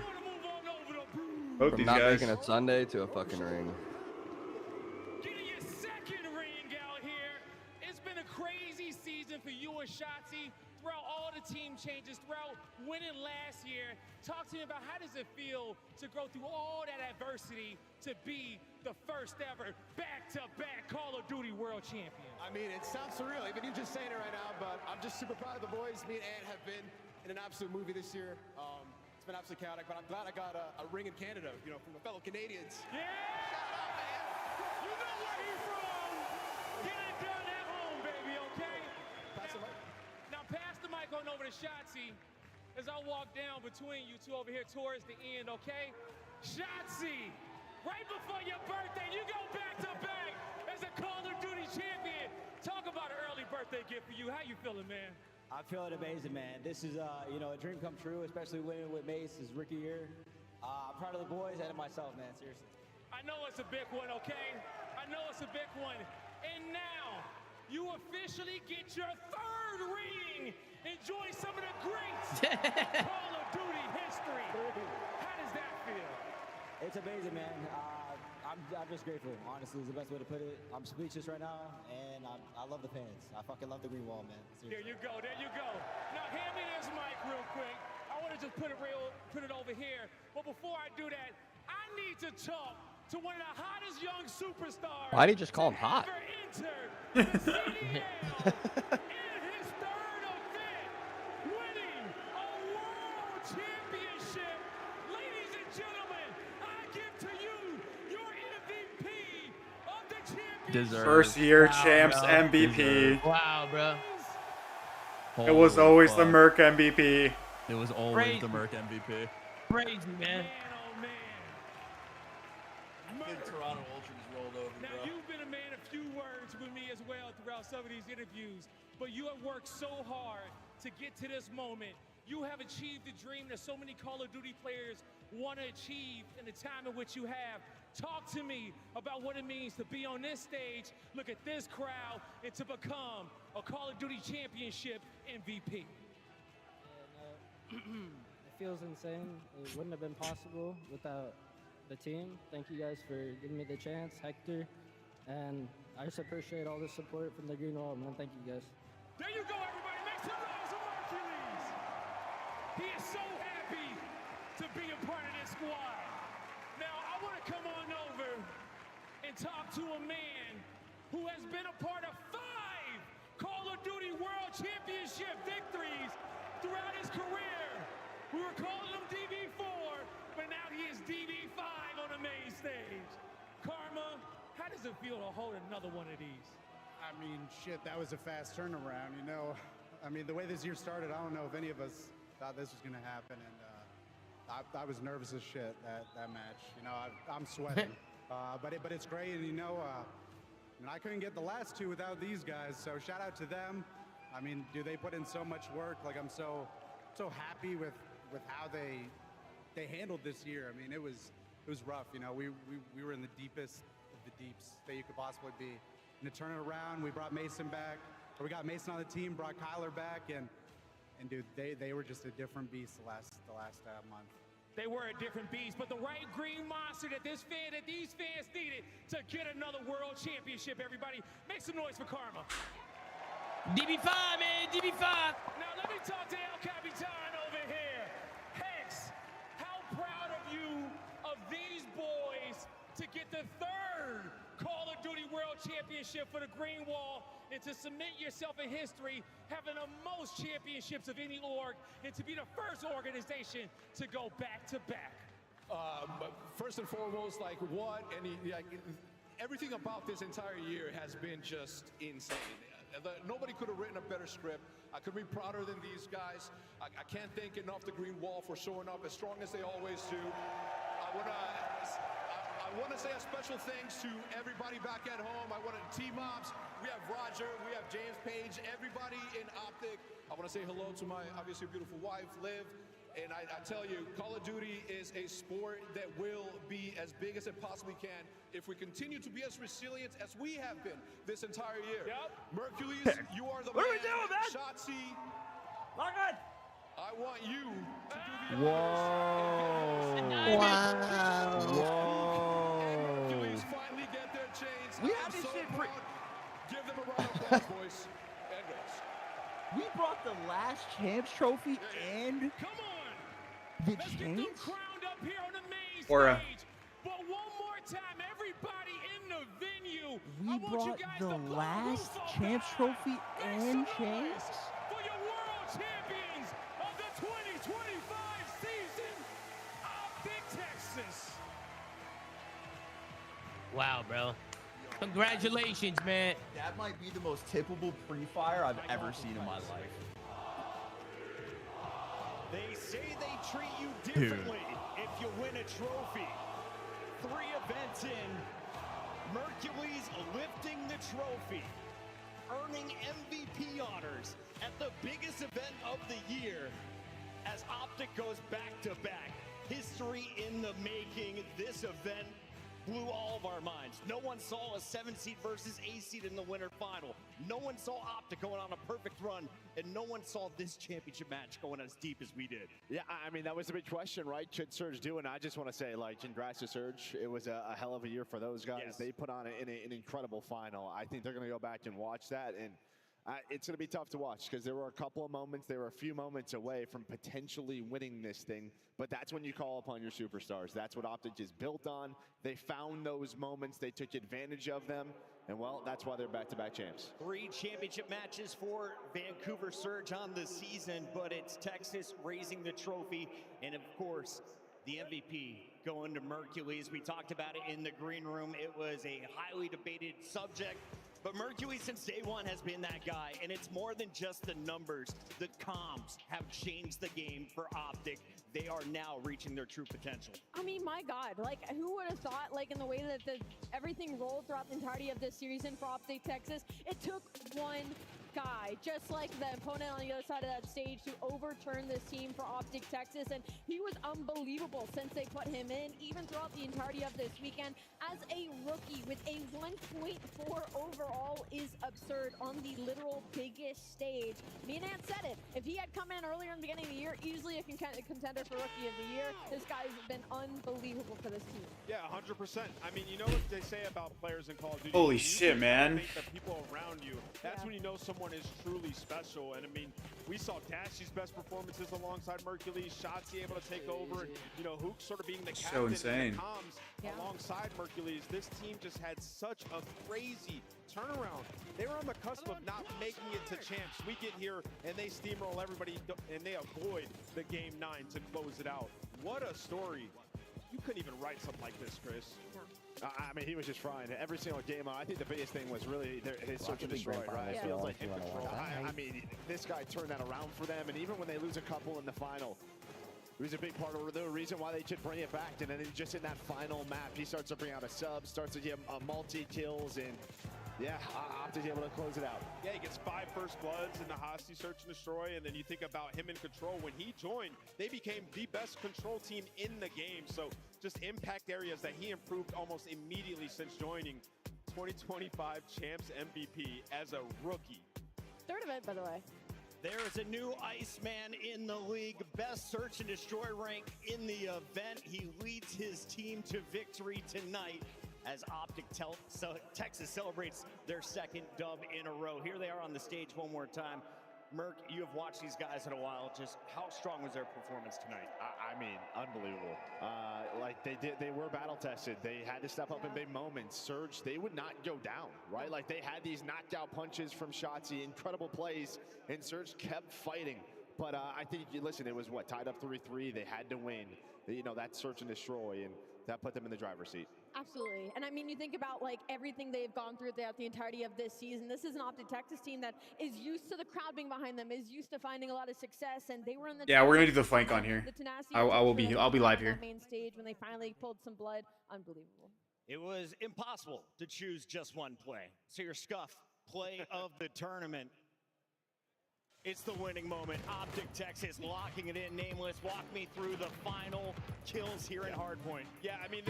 Speaker 9: Both
Speaker 12: From
Speaker 9: these
Speaker 12: not
Speaker 9: guys.
Speaker 12: making it Sunday to a fucking ring.
Speaker 6: Getting your second ring out here. It's been a crazy season for you and Shotzi throughout all the team changes, throughout winning last year. Talk to me about how does it feel to go through all that adversity to be the first ever back-to-back Call of Duty World Champion?
Speaker 10: I mean, it sounds surreal, even you just saying it right now, but I'm just super proud of the boys. Me and Ant have been in an absolute movie this year. It's been absolutely chaotic, but I'm glad I got a ring in Canada, from the fellow Canadians.
Speaker 6: Yeah! Shout out, man! You know where he's from! Get it done at home, baby, okay? Now pass the mic on over to Shotzi as I walk down between you two over here towards the end, okay? Shotzi, right before your birthday, you go back-to-back as a Call of Duty champion. Talk about an early birthday gift for you. How you feeling, man?
Speaker 23: I'm feeling amazing, man. This is, a dream come true, especially winning with Mace. This is rookie year. I'm proud of the boys and of myself, man, seriously.
Speaker 6: I know it's a big one, okay? I know it's a big one. And now, you officially get your third ring. Enjoy some of the greats Call of Duty history. How does that feel?
Speaker 23: It's amazing, man. I'm just grateful, honestly, is the best way to put it. I'm speechless right now, and I love the fans. I fucking love the Green Wall, man. Seriously.
Speaker 6: There you go, there you go. Now hand me this mic real quick. I want to just put it over here. But before I do that, I need to talk to one of the hottest young superstars.
Speaker 12: Why did you just call him hot?
Speaker 6: The CDL in his third event, winning a world championship. Ladies and gentlemen, I give to you your MVP of the championship.
Speaker 9: First year
Speaker 7: Wow,
Speaker 9: champs
Speaker 7: bro.
Speaker 9: MVP.
Speaker 7: Wow, bro.
Speaker 9: It was
Speaker 8: Holy
Speaker 9: always the
Speaker 8: fuck.
Speaker 9: Merc MVP.
Speaker 8: It was always
Speaker 7: Crazy.
Speaker 8: the Merc MVP.
Speaker 7: Crazy, man.
Speaker 8: Toronto Ultras rolled over,
Speaker 6: Now, you've been a man of few words with me as well throughout some of these interviews, but you have worked so hard to get to this moment. You have achieved the dream that so many Call of Duty players want to achieve in the time in which you have. Talk to me about what it means to be on this stage, look at this crowd, and to become a Call of Duty Championship MVP.
Speaker 3: It feels insane. It wouldn't have been possible without the team. Thank you guys for giving me the chance, Hector. And I just appreciate all the support from the Green Wall, man. Thank you guys.
Speaker 6: There you go, everybody. Make some noise for Hercules. He is so happy to be a part of this squad. Now, I want to come on over and talk to a man who has been a part of 5 Call of Duty World Championship victories throughout his career. We were calling him DB4, but now he is DB5 on the main stage. Karma, how does it feel to hold another one of these?
Speaker 24: I mean, shit, that was a fast turnaround, I mean, the way this year started, I don't know if any of us thought this was going to happen, and I was nervous as shit that match. I'm sweating, but it's great, and I couldn't get the last 2 without these guys, so shout out to them. I mean, they put in so much work. Like, I'm so happy with how they handled this year. I mean, it was rough. We were in the deepest of the deeps that you could possibly be. And to turn it around, we brought Mason back. Or we got Mason on the team, brought Kyler back, and dude, they were just a different beast the last month.
Speaker 6: they were a different beast. But the right green monster that these fans needed to get another world championship, everybody. Make some noise for Karma.
Speaker 7: DB5, man, DB5.
Speaker 6: Now let me talk to El Capitan over here. Hex, how proud of you of these boys to get the third Call of Duty World Championship for the Green Wall and to cement yourself in history, having the most championships of any org, and to be the first organization to go back-to-back.
Speaker 10: First and foremost, like everything about this entire year has been just insane. Nobody could have written a better script. I could be prouder than these guys. I can't thank enough the Green Wall for showing up as strong as they always do. I want to say a special thanks to everybody back at home. I want to T-Mobs. We have Roger. We have James Page. Everybody in Optic. I want to say hello to my obviously beautiful wife, Liv. And I tell you, Call of Duty is a sport that will be as big as it possibly can if we continue to be as resilient as we have been this entire year.
Speaker 6: Yep.
Speaker 10: Mercules, you are the man.
Speaker 7: What are we doing, man?
Speaker 10: Shotzi,
Speaker 7: Lock on.
Speaker 10: I want you to do the
Speaker 5: Whoa. Wow. Whoa.
Speaker 10: Mercules finally get their chains.
Speaker 7: We have this shit
Speaker 10: proud. Give them a round of applause, boys and girls.
Speaker 15: We brought the last champs trophy and
Speaker 6: Come on.
Speaker 15: the
Speaker 6: Let's get them
Speaker 15: chains?
Speaker 6: crowned up here on the main
Speaker 9: Aura.
Speaker 6: stage. But one more time, everybody in the venue.
Speaker 15: We
Speaker 6: I want
Speaker 15: brought
Speaker 6: you guys
Speaker 15: the
Speaker 6: to blow
Speaker 15: last
Speaker 6: roof off
Speaker 15: champs
Speaker 6: the
Speaker 15: trophy
Speaker 6: house.
Speaker 15: and
Speaker 6: Make some
Speaker 15: chains?
Speaker 6: noise for your world champions of the 2025 season, Optic Texas.
Speaker 7: Wow, bro. Congratulations, man.
Speaker 15: That might be the most tippable pre-fire I've ever seen in my life.
Speaker 2: They say they treat you differently if you win a trophy. 3 events in, Mercules lifting the trophy, earning MVP honors at the biggest event of the year as Optic goes back-to-back. History in the making. This event blew all of our minds. No one saw a 7-seed versus 8-seed in the winter final. No one saw Optic going on a perfect run, and no one saw this championship match going as deep as we did.
Speaker 16: Yeah, I mean, that was the big question, right? Should Surge do? And I just want to say, like, congrats to Surge. It was a hell of a year for those guys.
Speaker 2: Yes.
Speaker 16: They put on an incredible final. I think they're going to go back and watch that, and it's going to be tough to watch because there were a couple of moments, they were a few moments away from potentially winning this thing, but that's when you call upon your superstars. That's what Optic is built on. They found those moments, they took advantage of them, and well, that's why they're back-to-back champs.
Speaker 2: 3 championship matches for Vancouver Surge on the season, but it's Texas raising the trophy, and of course, the MVP going to Mercules. We talked about it in the green room. It was a highly debated subject. But Mercules since day one has been that guy, and it's more than just the numbers. The comms have changed the game for Optic. They are now reaching their true potential.
Speaker 14: I mean, my God, like, who would have thought, like, in the way that everything rolled throughout the entirety of this season for Optic Texas, it took one guy, just like the opponent on the other side of that stage, to overturn this team for Optic Texas, and he was unbelievable since they put him in, even throughout the entirety of this weekend. As a rookie with a 1.4 overall is absurd on the literal biggest stage. Me and Ant said it. If he had come in earlier in the beginning of the year, easily a contender for Rookie of the Year. This guy's been unbelievable for this team.
Speaker 18: Yeah, 100%. I mean, you know what they say about players in Call of Duty?
Speaker 9: Holy shit, man.
Speaker 18: The people around you. That's when you know someone is truly special. And I mean, we saw Dashy's best performances alongside Mercules, Shotzi able to take over, and, you know, Hook sort of being the captain
Speaker 9: insane.
Speaker 18: in the comms alongside Mercules. This team just had such a crazy turnaround. They were on the cusp of not making it to champs. We get here and they steamroll everybody and they avoid the game 9 to close it out. What a story. You couldn't even write something like this, Chris.
Speaker 16: I mean, he was just frying every single game. I think the biggest thing was really his search and destroy, right?
Speaker 14: Yeah.
Speaker 16: It feels like in control. I mean, this guy turned that around for them, and even when they lose a couple in the final, he was a big part of the reason why they should bring it back. And then just in that final map, he starts to bring out a sub, starts to get multi-kills, and yeah, Optic able to close it out.
Speaker 18: Yeah, he gets 5 first bloods in the Hosty Search and Destroy, and then you think about him in control. When he joined, they became the best control team in the game. So just impact areas that he improved almost immediately since joining. 2025 Champs MVP as a rookie.
Speaker 14: 3rd event, by the way.
Speaker 4: There is a new Iceman in the league, best search and destroy rank in the event. He leads his team to victory tonight as Optic Texas celebrates their second dub in a row. Here they are on the stage one more time. Merc, you have watched these guys in a while. Just how strong was their performance tonight?
Speaker 16: I mean, unbelievable. Like they were battle tested. They had to step up in big moments. Surge, they would not go down, right? Like they had these knockout punches from Shotzi, incredible plays, and Surge kept fighting. But I think, listen, it was what, tied up 3-3. They had to win. You know, that search and destroy, and that put them in the driver's seat.
Speaker 14: Absolutely. And I mean, you think about like everything they've gone through throughout the entirety of this season. This is an Optic Texas team that is used to the crowd being behind them, is used to finding a lot of success, and they were in the
Speaker 9: Yeah, we're gonna do the flank on here. I'll be live here.
Speaker 14: Main stage when they finally pulled some blood. Unbelievable.
Speaker 4: It was impossible to choose just one play. So your Scuff play of the tournament. It's the winning moment. Optic Texas locking it in. Nameless, walk me through the final kills here in Hardpoint.
Speaker 18: Yeah, I mean,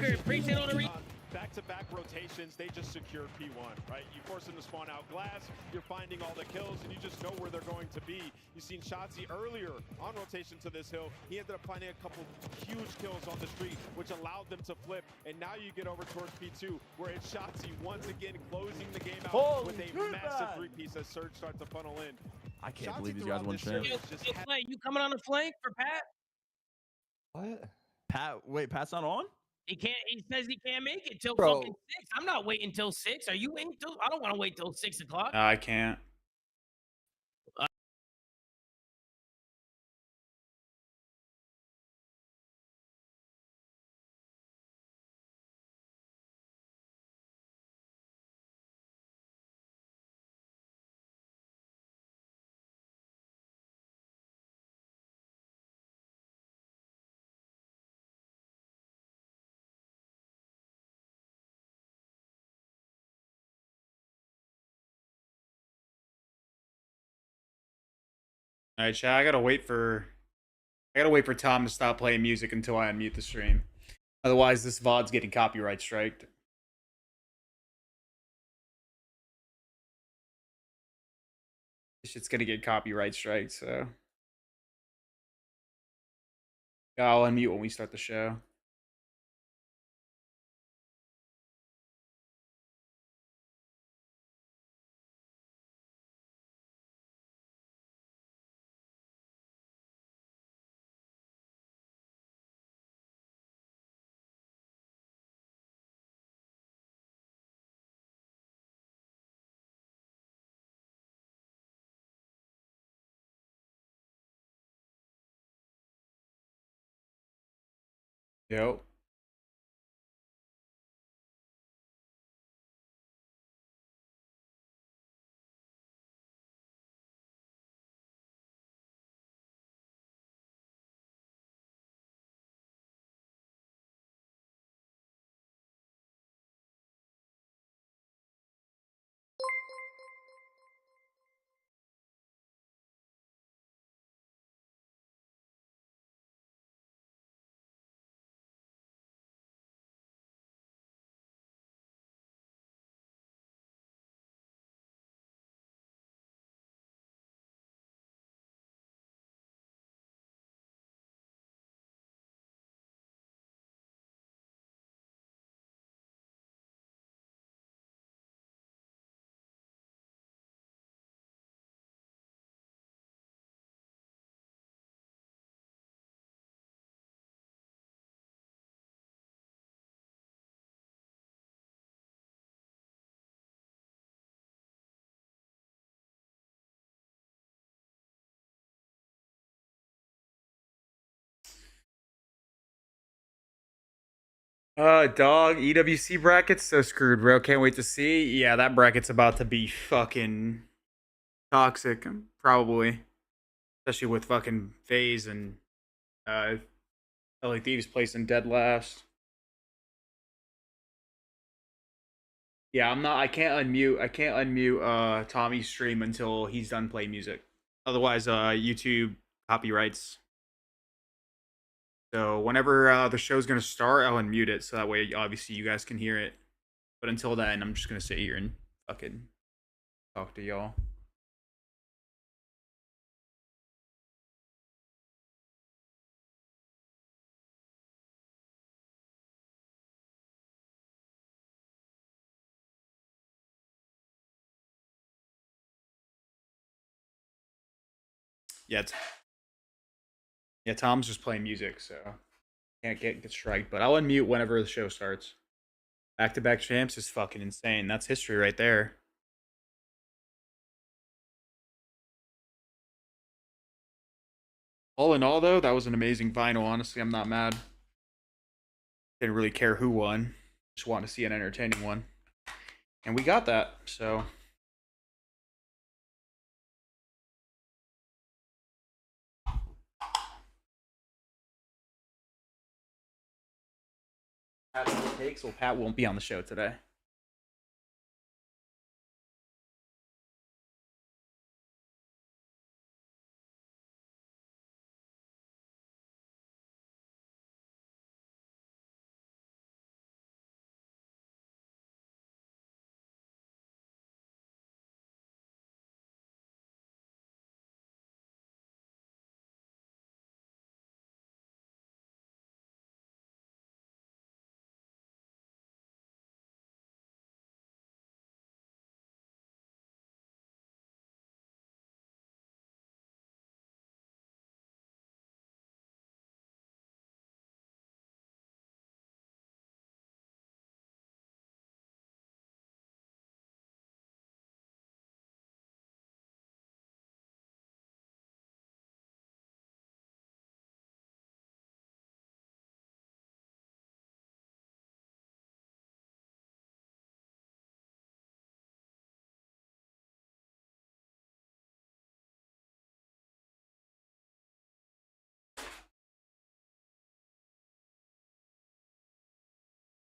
Speaker 18: back-to-back rotations, they just secured P1, right? You force them to spawn out glass, you're finding all the kills, and you just know where they're going to be. You've seen Shotzi earlier on rotation to this hill. He ended up finding a couple huge kills on the street, which allowed them to flip. And now you get over towards P2, where it's Shotzi once again closing the game out with a massive three-piece as Surge starts to funnel in.
Speaker 8: I can't believe these guys won champs.
Speaker 7: You coming on the flank for Pat?
Speaker 15: What?
Speaker 8: Wait, Pat's not on?
Speaker 7: He can't. He says he can't make it till
Speaker 15: Bro.
Speaker 7: fucking 6. I'm not waiting till 6. Are you waiting till? I don't want to wait till 6 o'clock.
Speaker 9: I can't. All right, chat. I gotta wait for Tom to stop playing music until I unmute the stream. Otherwise, this VOD's getting copyright striked. This shit's gonna get copyright striked, so I'll unmute when we start the show. Yep. Dog, EWC bracket's so screwed, bro. Can't wait to see. Yeah, that bracket's about to be fucking toxic, probably. Especially with fucking FaZe and LA Thieves placing dead last. Yeah, I can't unmute Tommy's stream until he's done playing music. Otherwise, YouTube copyrights. So whenever the show's gonna start, I'll unmute it so that way obviously you guys can hear it. But until then, I'm just gonna sit here and fucking talk to y'all. Yeah, yeah. Tom's just playing music, so can't get striked. But I'll unmute whenever the show starts. Back-to-back champs is fucking insane. That's history right there. All in all, though, that was an amazing final. Honestly, I'm not mad. Didn't really care who won. Just want to see an entertaining one. And we got that, so. Takes. Well, Pat won't be on the show today.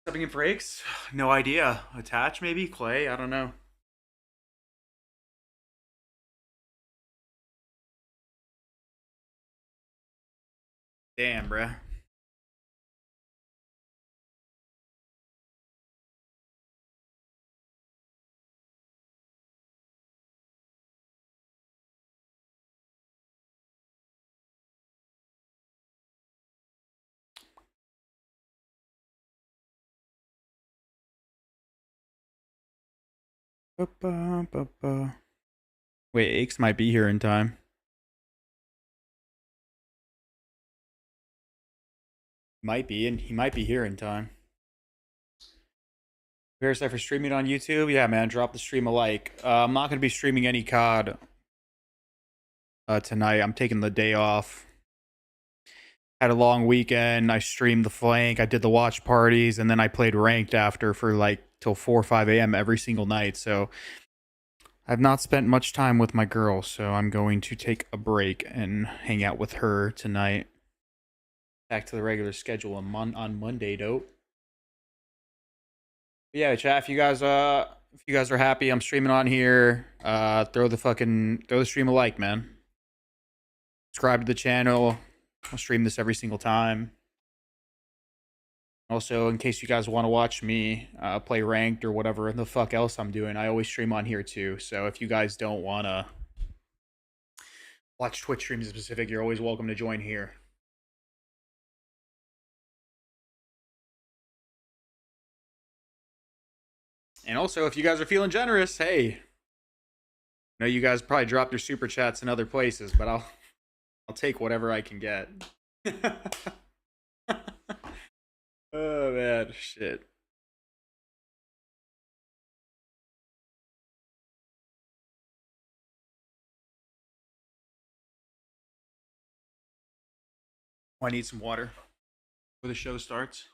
Speaker 9: Stepping in for Aches? No idea. Attach, maybe? Clay? I don't know. Damn, bruh. Wait, Aches might be here in time. Might be, and he might be here in time. Parasite for streaming on YouTube? Yeah, man, drop the stream a like. I'm not going to be streaming any COD tonight. I'm taking the day off. Had a long weekend. I streamed the flank. I did the watch parties, and then I played ranked after for like till 4 or 5 a.m. every single night. So I've not spent much time with my girl, so I'm going to take a break and hang out with her tonight. Back to the regular schedule on Monday, dope. But yeah, chat. If you guys are happy, I'm streaming on here. Throw the stream a like, man. Subscribe to the channel. I'll stream this every single time. Also, in case you guys want to watch me play ranked or whatever the fuck else I'm doing, I always stream on here too. So if you guys don't want to watch Twitch streams in specific, you're always welcome to join here. And also, if you guys are feeling generous, hey, I know you guys probably dropped your super chats in other places, but I'll take whatever I can get. Oh man, shit. I need some water before the show starts.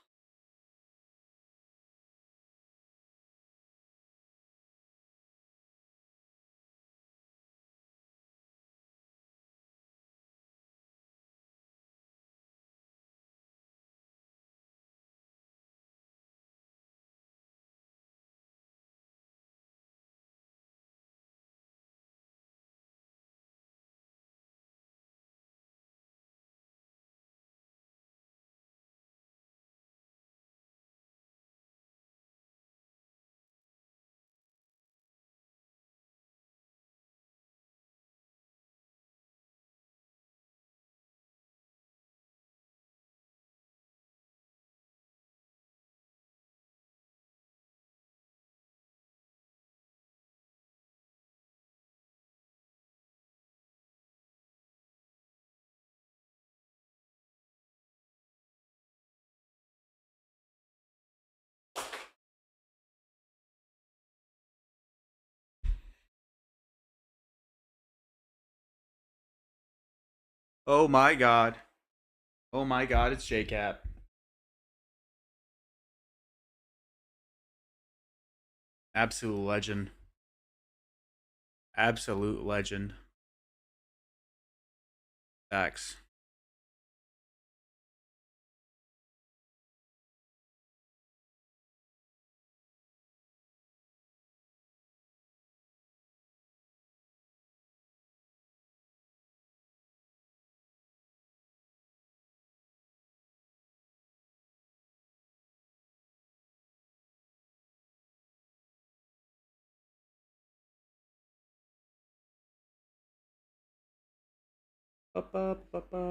Speaker 9: Oh my god. Oh my god, it's JCap. Absolute legend. Absolute legend. Facts.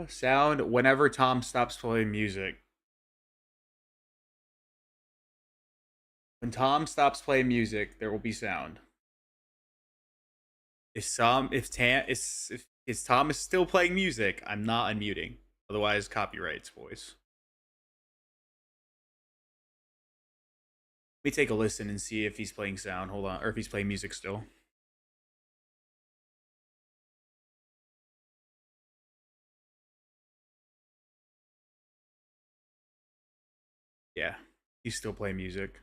Speaker 9: Sound whenever Tom stops playing music. When Tom stops playing music, there will be sound. If Tom is still playing music, I'm not unmuting. Otherwise, copyrights, boys. Let me take a listen and see if he's playing sound. Hold on, or if he's playing music still. Yeah, he's still playing music.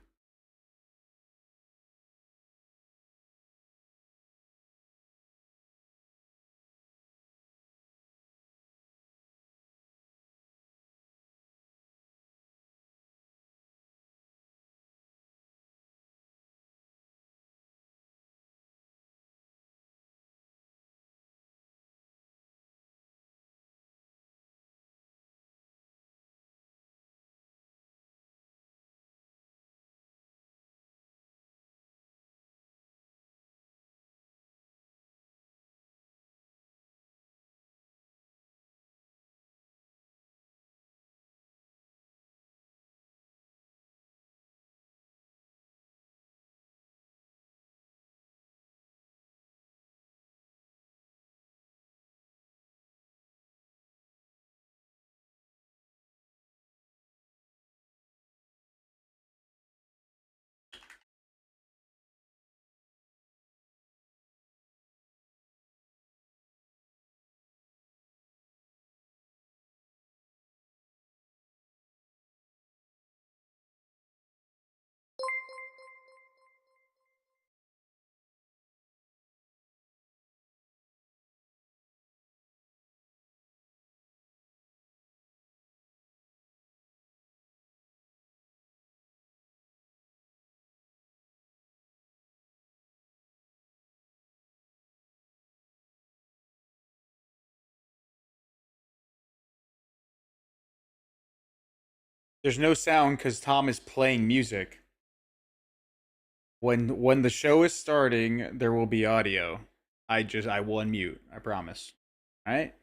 Speaker 9: There's no sound because Tom is playing music. When the show is starting, there will be audio. I will unmute. I promise. All right.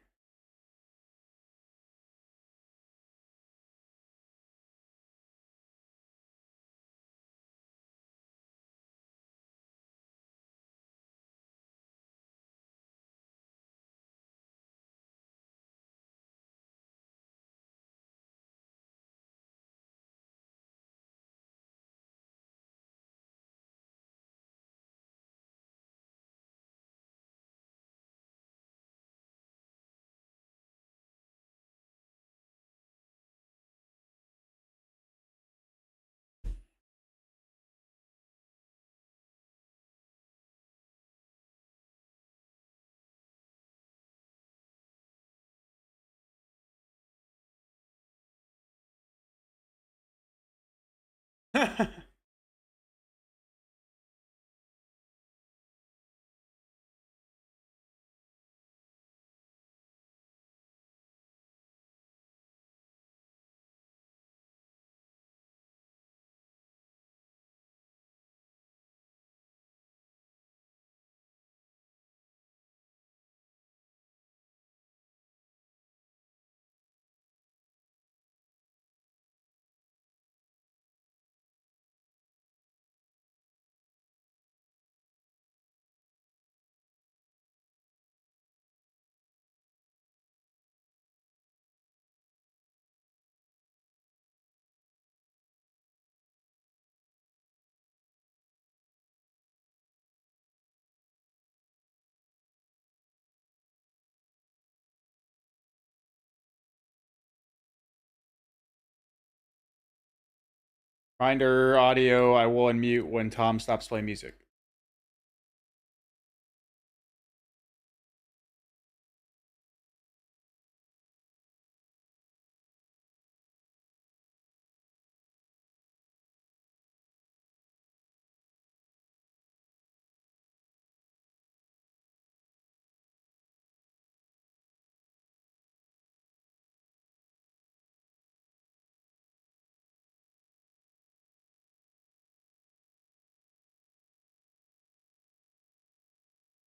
Speaker 9: Reminder audio, I will unmute when Tom stops playing music.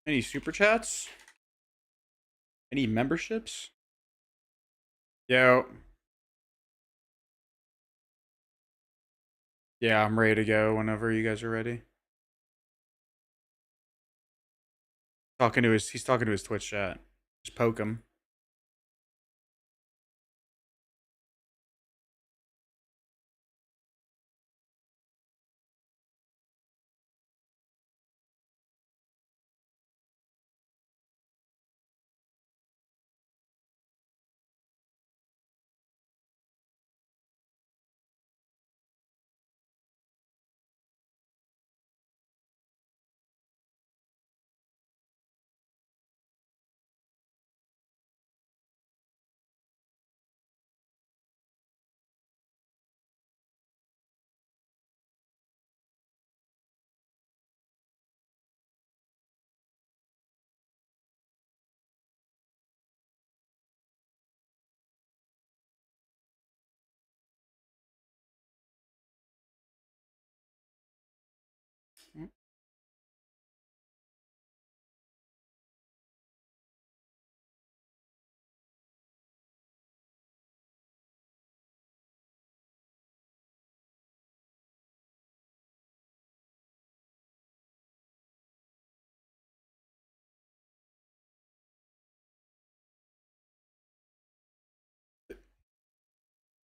Speaker 9: Any super chats? Any memberships? Yo. Yeah, I'm ready to go whenever you guys are ready. He's talking to his Twitch chat. Just poke him.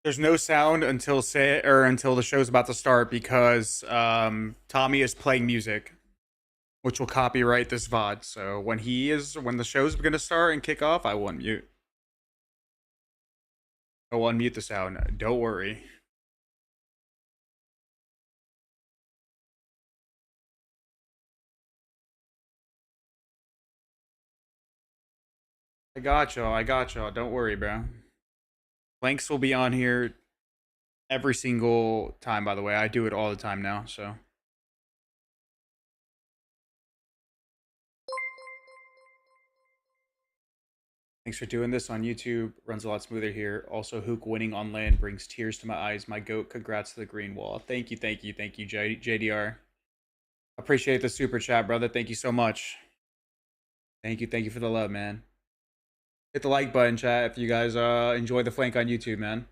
Speaker 9: There's no sound until until the show's about to start because Tommy is playing music, which will copyright this VOD. So when the show's gonna start and kick off, I will unmute. I will unmute the sound. Don't worry. I got y'all. Don't worry, bro. Links will be on here every single time, by the way. I do it all the time now, so. Thanks for doing this on YouTube. Runs a lot smoother here. Also, Hook winning on land brings tears to my eyes. My goat, congrats to the green wall. Thank you, JDR. Appreciate the super chat, brother. Thank you so much. Thank you for the love, man. Hit the like button, chat, if you guys enjoy the flank on YouTube, man.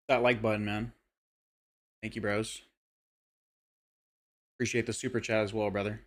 Speaker 9: That like button, man. Thank you, bros. Appreciate the super chat as well, brother.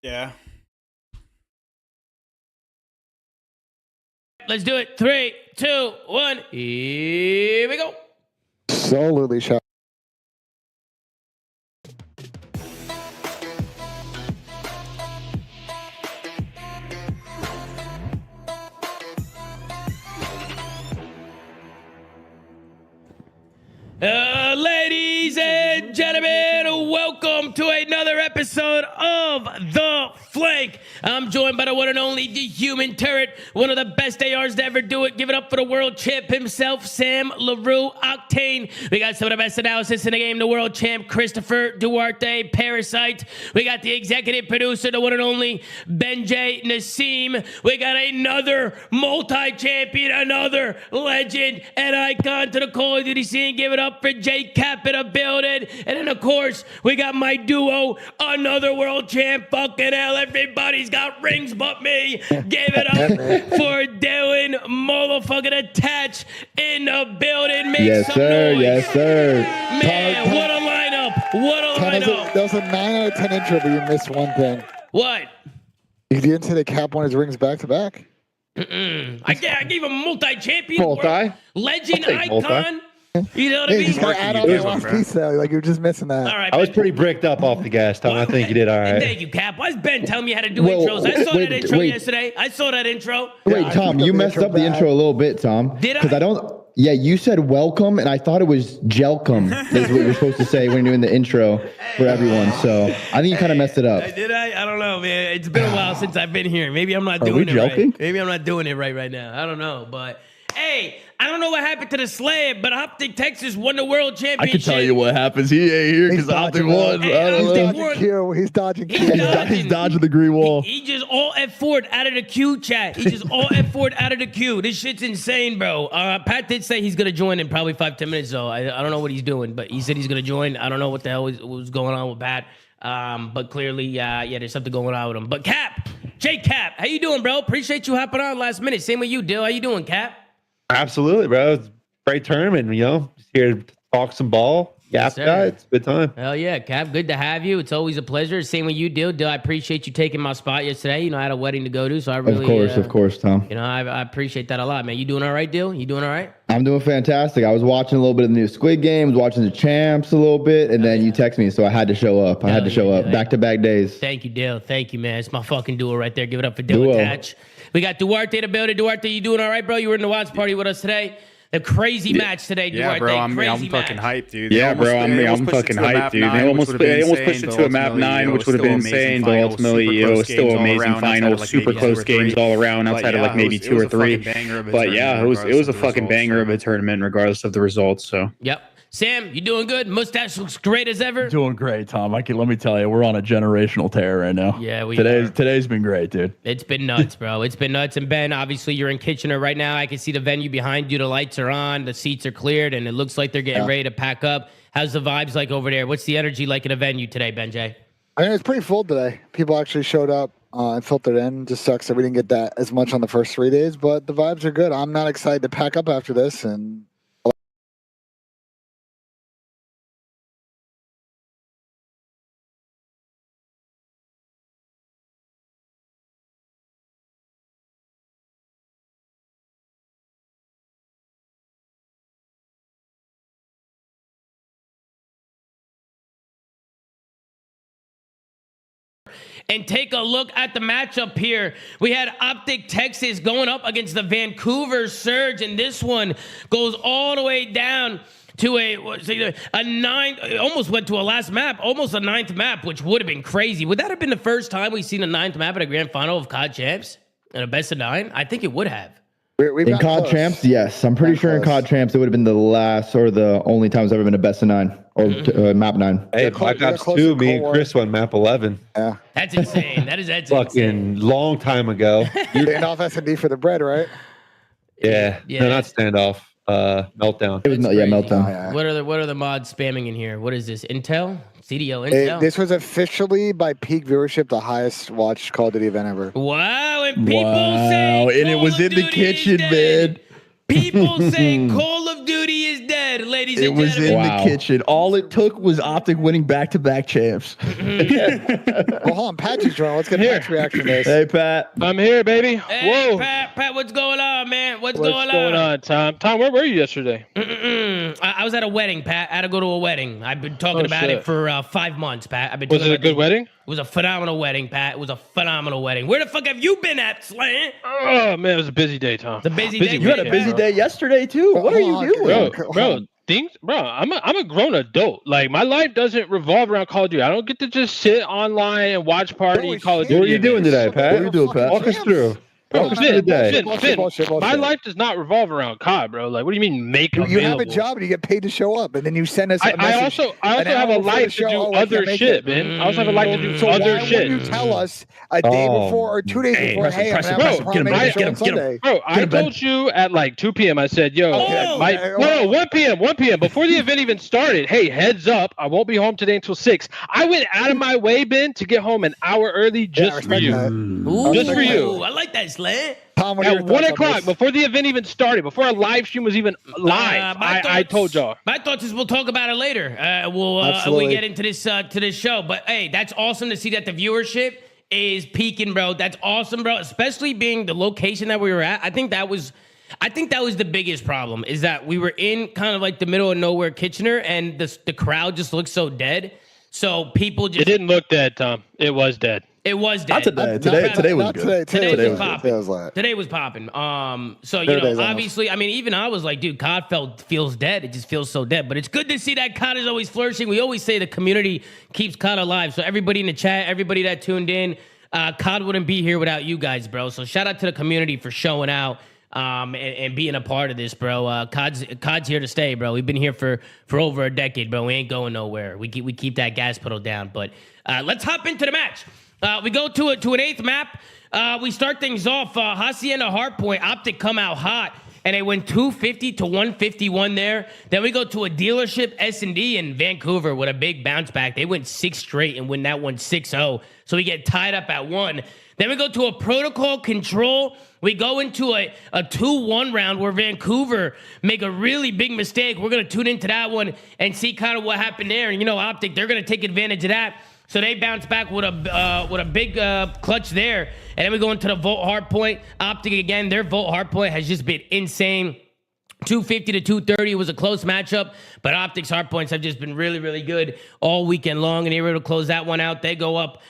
Speaker 9: Yeah.
Speaker 7: Let's do it. 3, 2, 1. Here we go.
Speaker 5: Absolutely shot.
Speaker 7: Ladies and gentlemen, welcome to another episode of The Flank. I'm joined by the one and only, the human turret, one of the best ARs to ever do it. Give it up for the world champ himself, Sam LaRue Octane. We got some of the best analysis in the game, the world champ, Christopher Duarte, Parasite. We got the executive producer, the one and only, Benjay Nassim. We got another multi-champion, another legend and icon to the Call of Duty scene. Give it up for J Cap in the building. And then, of course, we got my duo, another world champ. Fucking hell, everybody's got rings but me. Give it up for Dylan motherfucking Attach in the building. Make
Speaker 1: yes,
Speaker 7: some
Speaker 1: sir.
Speaker 7: noise.
Speaker 1: Yes, sir.
Speaker 7: Man, what a lineup. What a lineup.
Speaker 5: That was a 9 out of 10 intro, but you missed one thing.
Speaker 7: What?
Speaker 5: You didn't say that Cap won his rings back to back.
Speaker 7: I gave him multi-champion,
Speaker 1: Multi?
Speaker 7: legend, icon. You know what I mean?
Speaker 5: Just gotta add on that last piece though. Like you're just missing that.
Speaker 7: All right,
Speaker 1: I was pretty bricked up off the gas, Tom. I think you did all right.
Speaker 7: Thank you, Cap. Why's Ben telling me how to do intros? I saw that intro yesterday. I saw that intro.
Speaker 1: Wait, Tom, you messed up the intro a little bit, Tom.
Speaker 7: Did I?
Speaker 1: Because I don't. Yeah, you said welcome, and I thought it was gelcom. Is what you're supposed to say when you're doing the intro for everyone. So I think you kind of messed it up.
Speaker 7: Did I? I don't know, man. It's been a while since I've been here. Maybe I'm not doing it
Speaker 1: joking?
Speaker 7: right. Maybe I'm not doing it right now. I don't know, but. Hey, I don't know what happened to the slab, but Optic Texas won the world championship.
Speaker 8: I can tell you what happens. He ain't here because Optic won.
Speaker 5: He's dodging Q.
Speaker 8: He's dodging the green wall.
Speaker 7: He just all F4'd out of the queue, chat. He just all F4'd out of the queue. This shit's insane, bro. Pat did say he's going to join in probably 5-10 minutes, though. I don't know what he's doing, but he said he's going to join. I don't know what the hell was going on with Pat. But clearly, yeah, there's something going on with him. But Cap, J Cap, how you doing, bro? Appreciate you hopping on last minute. Same with you, Dill. How you doing, Cap?
Speaker 1: Absolutely, bro. It's a great tournament, just here to talk some ball.
Speaker 7: Yes,
Speaker 1: guy. It's a good time.
Speaker 7: Hell yeah, Cap. Good to have you. It's always a pleasure. Same with you, Dill. I appreciate you taking my spot yesterday. I had a wedding to go to, so I really...
Speaker 1: Of course, Tom.
Speaker 7: I appreciate that a lot, man. You doing all right, Dill? You doing all right?
Speaker 1: I'm doing fantastic. I was watching a little bit of the new Squid Games, watching the champs a little bit, and then you text me, so I had to show up. I had to show up. Back-to-back days.
Speaker 7: Thank you, Dill. Thank you, man. It's my fucking duo right there. Give it up for Dill Attach. We got Duarte in the building. Duarte, you doing all right, bro? You were in the watch party with us today. The crazy match today, Duarte.
Speaker 9: Yeah, bro, I'm
Speaker 7: fucking
Speaker 9: hyped, dude.
Speaker 1: Yeah, bro, I'm fucking hyped, dude. They almost pushed it to a map 9, which would have been insane, but ultimately it was still amazing final, super close games all around, outside of like maybe 2 or 3. But yeah, it was a fucking banger of a tournament, regardless of the results. So.
Speaker 7: Yep. Sam, you doing good? Mustache looks great as ever.
Speaker 8: Doing great, Tom. Let me tell you, we're on a generational tear right now.
Speaker 7: Yeah,
Speaker 8: today's been great, dude.
Speaker 7: It's been nuts, bro. It's been nuts. And Ben, obviously, you're in Kitchener right now. I can see the venue behind you. The lights are on. The seats are cleared, and it looks like they're getting ready to pack up. How's the vibes like over there? What's the energy like in the venue today, Benjay?
Speaker 5: I mean, it's pretty full today. People actually showed up and filtered in. Just sucks that we didn't get that as much on the first 3 days, but the vibes are good. I'm not excited to pack up after this, and
Speaker 7: And take a look at the matchup here. We had Optic Texas going up against the Vancouver Surge, and this one goes all the way down to a 9, almost went to a last map, almost a 9th map, which would have been crazy. Would that have been the first time we've seen a 9th map at a grand final of COD Champs and a best of 9? I think it would have.
Speaker 1: In COD Champs, yes. I'm pretty sure in COD Champs it would have been the last or the only time it's ever been a best of 9 or map 9.
Speaker 17: Hey, Black Ops 2, me and Chris won map 11.
Speaker 5: Yeah.
Speaker 7: That's insane. That's
Speaker 17: fucking
Speaker 7: insane.
Speaker 17: long time ago.
Speaker 5: Standoff S&D for the bread, right?
Speaker 17: Yeah. No, not standoff. Meltdown.
Speaker 1: It was Meltdown.
Speaker 7: What are the mods spamming in here? What is this? Intel? CDL Intel?
Speaker 5: This was officially by peak viewership the highest watched Call of Duty event ever.
Speaker 7: Wow, and people say
Speaker 8: and it was in the kitchen, man.
Speaker 7: People say Call of Duty is dead, ladies and gentlemen.
Speaker 8: It was in the kitchen. All it took was Optic winning back-to-back champs.
Speaker 5: Well, hold on, Pat's joining. Let's get Pat's reaction to this.
Speaker 8: Hey, Pat.
Speaker 19: I'm here, baby.
Speaker 7: Hey,
Speaker 19: Whoa.
Speaker 7: Pat, what's going on, man? What's
Speaker 19: going on, Tom? Tom, where were you yesterday?
Speaker 7: I was at a wedding, Pat. I had to go to a wedding. I've been talking about it for 5 months, Pat.
Speaker 19: Was it a good wedding?
Speaker 7: It was a phenomenal wedding, Pat. It was a phenomenal wedding. Where the fuck have you been at, Slant?
Speaker 19: Oh, man, it was a busy day, Tom.
Speaker 7: The busy day.
Speaker 19: You had a busy
Speaker 8: day yesterday, too. What are you doing?
Speaker 19: Bro, things, bro. I'm a grown adult. Like my life doesn't revolve around Call of Duty. I don't get to just sit online and watch party Call of Duty.
Speaker 17: What are you doing today, Pat? What are you doing, Pat? Walk us through.
Speaker 19: Bro,
Speaker 17: Walk us through the day.
Speaker 19: My life does not revolve around COD, bro. Like, what do you mean make available?
Speaker 5: You have a job and you get paid to show up, and then you send us a message.
Speaker 19: I also have a life to do other shit, man. I also have a life to do other shit.
Speaker 5: When you tell us a day before or 2 days before, hey, I'm going to have a prom show on Sunday.
Speaker 19: Bro, I told you at like 2 p.m. I said, yo, 1 p.m. Before the event even started, hey, heads up, I won't be home today until 6. I went out of my way, Ben, to get home an hour early just for you. Just for you.
Speaker 7: I like that, Slay.
Speaker 5: Tom,
Speaker 19: at 1 o'clock, before the event even started, before our live stream was even live, I told y'all.
Speaker 7: My thoughts is we'll talk about it later. We get into this to this show. But hey, that's awesome to see that the viewership is peaking, bro. That's awesome, bro. Especially being the location that we were at. I think that was the biggest problem, is that we were in kind of like the middle of nowhere Kitchener, and the crowd just looked so dead. So people just...
Speaker 19: It didn't look dead, Tom. It was dead.
Speaker 7: It was dead.
Speaker 17: Not today. Today was good.
Speaker 7: Today was popping. Today was popping. So you know, obviously, I mean, even I was like, dude, COD feels dead. It just feels so dead. But it's good to see that COD is always flourishing. We always say the community keeps COD alive. So everybody in the chat, everybody that tuned in, COD wouldn't be here without you guys, bro. So shout out to the community for showing out and being a part of this, bro. COD's here to stay, bro. We've been here for over a decade, bro. We ain't going nowhere. We keep that gas pedal down. But let's hop into the match. We go to an 8th map. We start things off. Hacienda Hardpoint, Optic come out hot, and they win 250 to 151 there. Then we go to a dealership S&D in Vancouver with a big bounce back. They went 6 straight and win that one 6-0. So we get tied up at 1. Then we go to a protocol control. We go into a 2-1 round where Vancouver make a really big mistake. We're going to tune into that one and see kind of what happened there. And, you know, Optic, they're going to take advantage of that. So they bounce back with a big clutch there. And then we go into the Volt Hardpoint. Optic, again, their Volt Hardpoint has just been insane. 250 to 230 was a close matchup, but Optic's Hardpoints have just been really, really good all weekend long, and they were able to close that one out. They go up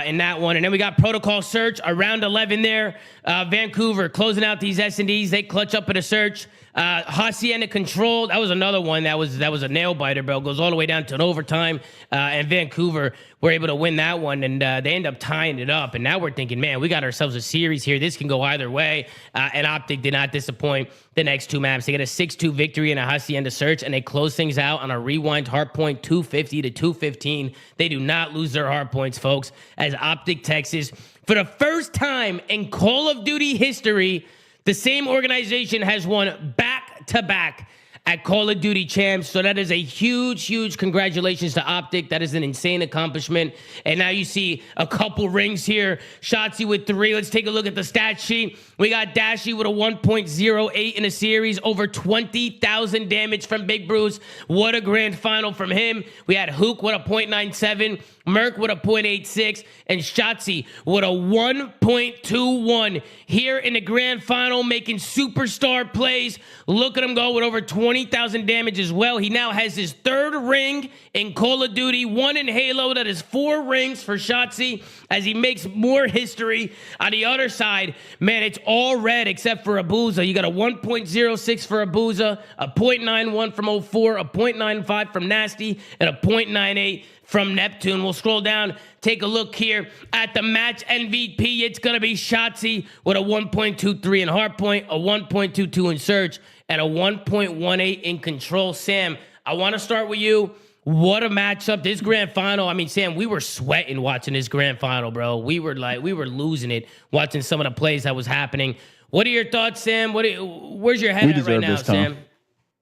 Speaker 7: in that one. And then we got Protocol Search, around 11 there. Vancouver closing out these S&Ds. They clutch up in a search. Hacienda Control, that was another one that was a nail biter, bro. Goes all the way down to an overtime, and Vancouver were able to win that one, and they end up tying it up. And now we're thinking, man, we got ourselves a series here. This can go either way. And Optic did not disappoint the next 2 maps. They get a 6-2 victory in a Hacienda Search, and they close things out on a rewind Hardpoint 250 to 215. They do not lose their Hardpoints, folks, as Optic Texas, for the first time in Call of Duty history, the same organization has won back-to-back at Call of Duty Champs. So that is a huge, huge congratulations to Optic. That is an insane accomplishment. And now you see a couple rings here. Shotzzy with 3. Let's take a look at the stat sheet. We got Dashy with a 1.08 in a series, over 20,000 damage from Big Bruce. What a grand final from him. We had Hook with a 0.97, Merc with a 0.86, and Shotzzy with a 1.21 here in the grand final, making superstar plays. Look at him go with over 20,000 damage as well. He now has his 3rd ring in Call of Duty, 1 in Halo. That is 4 rings for Shotzzy as he makes more history. On the other side, man, it's all red except for Abuza. You got a 1.06 for Abuza, a 0.91 from 04, a 0.95 from Nasty, and a 0.98 from Neptune. We'll scroll down, take a look here at the match MVP. It's going to be Shotzzy with a 1.23 in Hardpoint, a 1.22 in Search, and a 1.18 in Control. Sam, I want to start with you. What a matchup. This grand final. I mean, Sam, we were sweating watching this grand final, bro. We were losing it watching some of the plays that was happening. What are your thoughts, Sam? Where's your head at right now, Sam?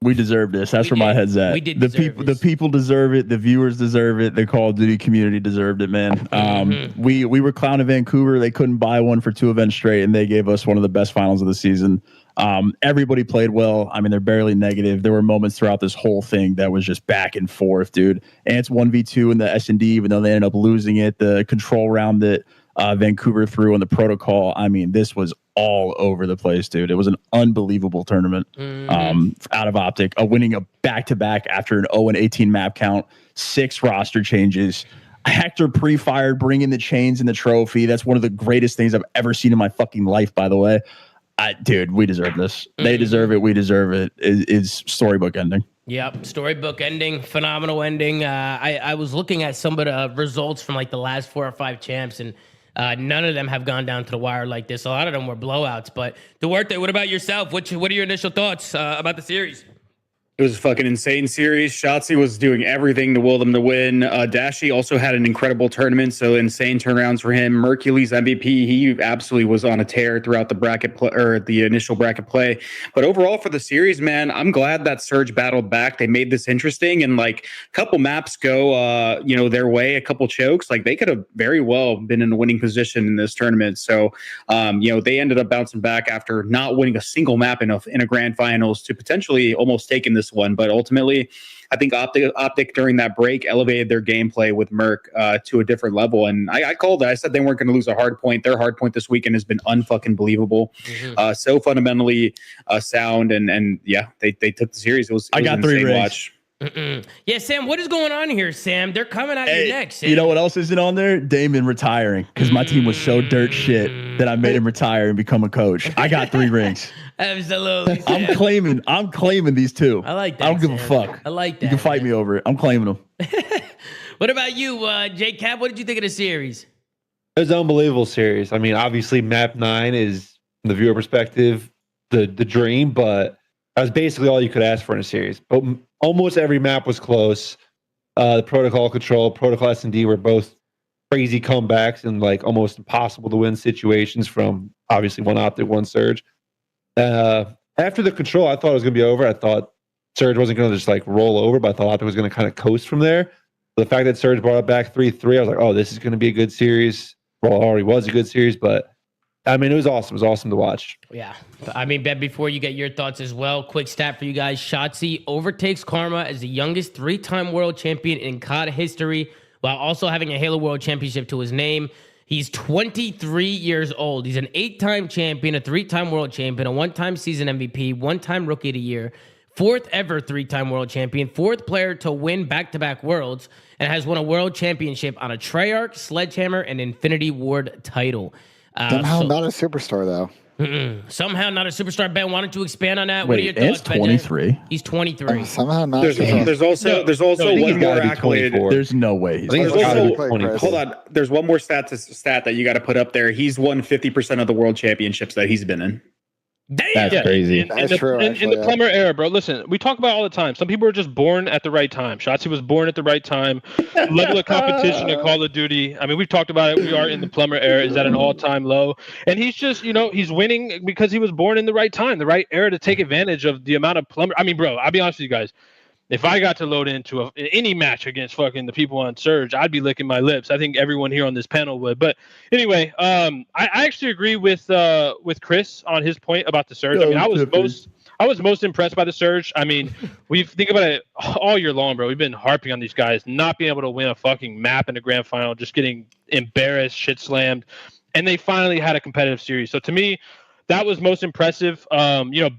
Speaker 8: We deserve this. That's where my head's at.
Speaker 7: We did
Speaker 8: the people deserve it. The viewers deserve it. The Call of Duty community deserved it, man. We were clowning Vancouver. They couldn't buy one for 2 events straight, and they gave us one of the best finals of the season. Everybody played well. I mean, they're barely negative. There were moments throughout this whole thing that was just back and forth, dude. And it's 1v2 in the S&D, even though they ended up losing it. The control round that Vancouver threw in the protocol. I mean, this was all over the place, dude. It was an unbelievable tournament out of Optic, winning a back-to-back after an 0-18 map count, 6 roster changes. Hector pre-fired, bringing the chains and the trophy. That's one of the greatest things I've ever seen in my fucking life, by the way. Dude, we deserve this. They deserve it. We deserve it. It's storybook ending.
Speaker 7: Yep, storybook ending, phenomenal ending. I was looking at some of the results from like the last 4 or 5 champs, and none of them have gone down to the wire like this. A lot of them were blowouts. But Duarte, what about yourself? What are your initial thoughts about the series?
Speaker 1: It was a fucking insane series. Shotzi was doing everything to will them to win. Dashi also had an incredible tournament, so insane turnarounds for him. Mercules MVP, he absolutely was on a tear throughout the bracket or the initial bracket play. But overall for the series, man, I'm glad that Surge battled back. They made this interesting, and like a couple maps go, their way, a couple chokes. Like they could have very well been in a winning position in this tournament. So, they ended up bouncing back after not winning a single map in a grand finals to potentially almost taking this one. But ultimately, I think Optic during that break elevated their gameplay with Merc to a different level. And I called it. I said they weren't going to lose a hard point. Their hard point this weekend has been unfucking believable. So fundamentally sound. And yeah, they took the series. It was
Speaker 8: I got 3 rings.
Speaker 1: Watch.
Speaker 7: Yeah, Sam, what is going on here, Sam? They're coming at you next. Sam.
Speaker 8: You know what else isn't on there? Damon retiring, because my team was so dirt shit that I made him retire and become a coach. I got 3 rings.
Speaker 7: Absolutely.
Speaker 8: I'm claiming these 2.
Speaker 7: I like that.
Speaker 8: I don't give a fuck.
Speaker 7: I like that.
Speaker 8: You can fight me over it. I'm claiming them.
Speaker 7: What about you, J-Cap? What did you think of the series?
Speaker 11: It was an unbelievable series. I mean, obviously, map 9 is, from the viewer perspective, the dream, but that was basically all you could ask for in a series. But almost every map was close. The protocol control, protocol S&D were both crazy comebacks and like almost impossible to win situations from obviously one Optic, one Surge. After the control, I thought it was going to be over. I thought Surge wasn't going to just like roll over, but I thought Optic was going to kind of coast from there. The fact that Surge brought it back 3-3, I was like, oh, this is going to be a good series. Well, it already was a good series, but I mean, it was awesome. It was awesome to watch.
Speaker 7: Yeah. I mean, Ben, before you get your thoughts as well, quick stat for you guys. Shotzi overtakes Karma as the youngest 3-time world champion in COD history, while also having a Halo World Championship to his name. He's 23 years old. He's an 8-time champion, a 3-time world champion, a 1-time season MVP, 1-time rookie of the year, 4th ever 3-time world champion, 4th player to win back-to-back worlds, and has won a world championship on a Treyarch, Sledgehammer, and Infinity Ward title.
Speaker 5: Somehow not a superstar, though.
Speaker 7: Somehow not a superstar. Ben, why don't you expand on that?
Speaker 8: Wait,
Speaker 7: what are your thoughts,
Speaker 8: Ben? 23.
Speaker 7: He's 23.
Speaker 5: Somehow not.
Speaker 1: There's also one more accolade.
Speaker 8: There's no way.
Speaker 1: Hold on. There's one more stat that you got to put up there. He's won 50% of the world championships that he's been in.
Speaker 7: Damn.
Speaker 8: That's crazy.
Speaker 19: In the plumber era, bro. Listen, we talk about it all the time. Some people are just born at the right time. Shotzi was born at the right time. Level of competition in Call of Duty. I mean, we've talked about it. We are in the plumber era. Is at an all-time low. And he's just, he's winning because he was born in the right time, the right era to take advantage of the amount of plumber. I mean, bro, I'll be honest with you guys. If I got to load into any match against fucking the people on Surge, I'd be licking my lips. I think everyone here on this panel would. But anyway, I actually agree with Chris on his point about the Surge. I mean, I was most impressed by the Surge. I mean, we think about it all year long, bro. We've been harping on these guys not being able to win a fucking map in the grand final, just getting embarrassed, shit slammed, and they finally had a competitive series. So to me, that was most impressive.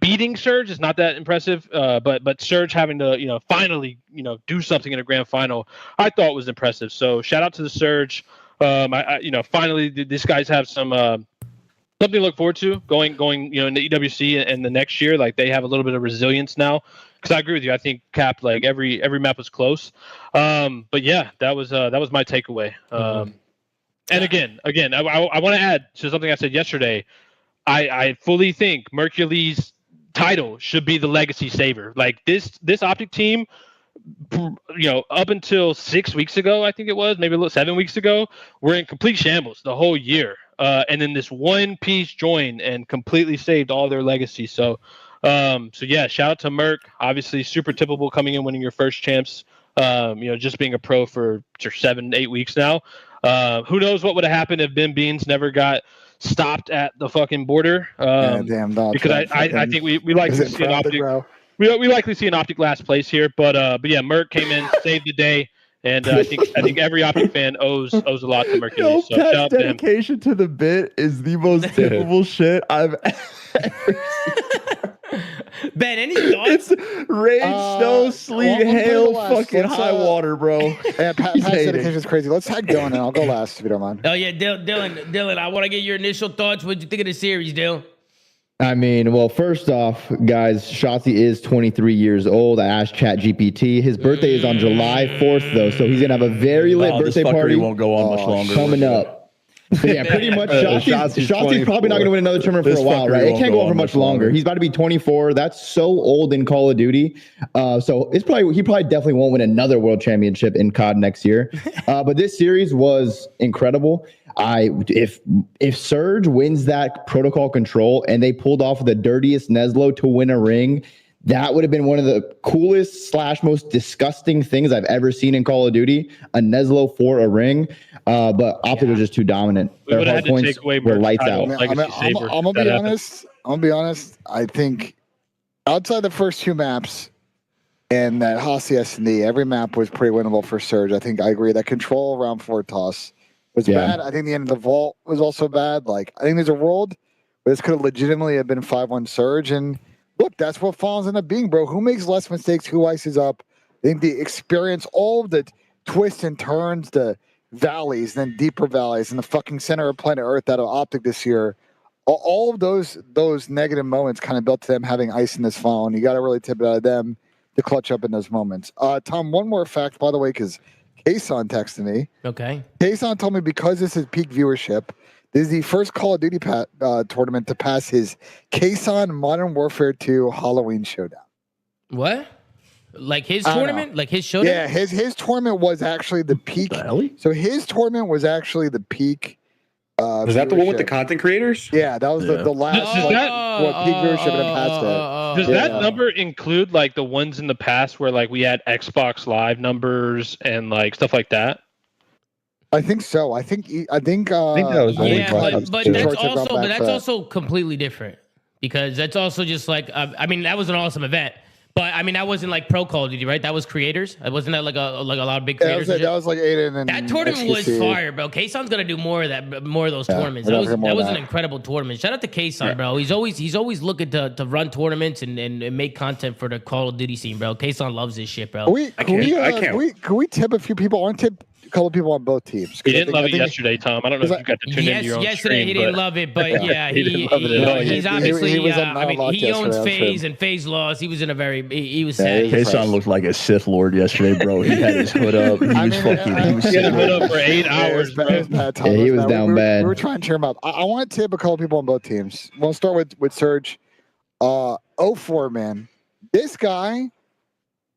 Speaker 19: Beating Surge is not that impressive, but Surge having to, finally, do something in a grand final, I thought was impressive. So shout out to the Surge. Finally, these guys have some something to look forward to going, in the EWC and the next year. Like they have a little bit of resilience now. Because I agree with you. I think Cap, like every map was close. But yeah, that was my takeaway. And again, I want to add to something I said yesterday. I fully think Mercules' title should be the legacy saver. Like this Optic team, up until 6 weeks ago, I think it was, maybe 7 weeks ago, we're in complete shambles the whole year. And then this one piece joined and completely saved all their legacy. So yeah, shout out to Merc. Obviously, super tippable coming in, winning your first champs. Just being a pro for 7-8 weeks now. Who knows what would have happened if Ben Beans never got stopped at the fucking border. Because I think we like to see an Optic. We likely see an Optic last place here, but yeah, Merc came in, saved the day, and I think every Optic fan owes a lot to Mercules. So shout out to him.
Speaker 8: Dedication to the bit is the most typical shit I've ever seen.
Speaker 7: Ben, any thoughts?
Speaker 8: It's rain, snow, sleet, hail, fucking high water, bro.
Speaker 5: Yeah, Pat's dedication is crazy. Let's tag Dylan, and I'll go last if you don't mind.
Speaker 7: Oh yeah, Dylan, I want to get your initial thoughts. What did you think of the series, Dylan?
Speaker 13: I mean, well, first off, guys, Shotzi is 23 years old. I asked ChatGPT. His birthday is on July 4th, though, so he's going to have a very lit birthday party.
Speaker 8: Won't go on much longer.
Speaker 13: Coming up. So yeah, pretty much. Shotzi's probably not going to win another tournament for a while, right? It can't go on for much longer. He's about to be 24. That's so old in Call of Duty. So he probably definitely won't win another world championship in COD next year. But this series was incredible. If Surge wins that protocol control and they pulled off the dirtiest Neslo to win a ring, that would have been one of the coolest / most disgusting things I've ever seen in Call of Duty. A Neslo for a ring, but Optic was just too dominant. Their hard points were lights out.
Speaker 5: I'm gonna be honest. I think outside the first 2 maps and that Hossie S&D, every map was pretty winnable for Surge. I think I agree. That control around 4 toss was bad. I think the end of the vault was also bad. Like, I think there's a world where this could have legitimately have been 5-1 Surge. And look, that's what falls into being, bro. Who makes less mistakes? Who ices up? I think the experience, all of the twists and turns, the valleys, then deeper valleys, and the fucking center of planet Earth out of Optic this year, all of those negative moments kind of built to them having ice in this final. And you got to really tip it out of them to clutch up in those moments. Tom, one more fact, by the way, because Kason texted me.
Speaker 7: Okay.
Speaker 5: Kason told me because this is peak viewership, this is the first Call of Duty tournament to pass his Kason Modern Warfare 2 Halloween Showdown.
Speaker 7: What? Like his tournament? Like his showdown?
Speaker 5: Yeah, his tournament was actually the peak. So his tournament was actually the peak.
Speaker 9: Was that the one with the content creators?
Speaker 5: Yeah, that was the last peak viewership and it passed it.
Speaker 19: Does that number include like the ones in the past where like we had Xbox Live numbers and like stuff like that?
Speaker 5: I think so. I think that was
Speaker 7: but that's also completely different because that's also just like I mean that was an awesome event. But I mean, that wasn't like pro Call of Duty, right? That was creators. Wasn't that like a lot of big creators?
Speaker 5: That was like Aiden and
Speaker 7: that tournament was fire, bro. Kason's gonna do more of that, more of those tournaments. That was an incredible tournament. Shout out to Kason, bro. He's always looking to run tournaments and make content for the Call of Duty scene, bro. Kason loves this shit, bro.
Speaker 5: Can we tip a few people? I want to tip a couple people on both teams.
Speaker 19: He didn't love it yesterday, Tom. I don't know if you got to tune into your own
Speaker 7: yesterday
Speaker 19: stream,
Speaker 7: he didn't love it, but yeah, he's obviously. I mean, he owns FaZe and FaZe lost. He was in a he was sad.
Speaker 8: Kason looked like a Sith Lord yesterday, bro. He had his hood up. He was
Speaker 19: sitting hood up for 8 hours, bro.
Speaker 5: Yeah,
Speaker 13: he was down bad.
Speaker 5: We were trying to cheer him up. I want to tip a couple people on both teams. We'll start with Surge. 04, man. This guy,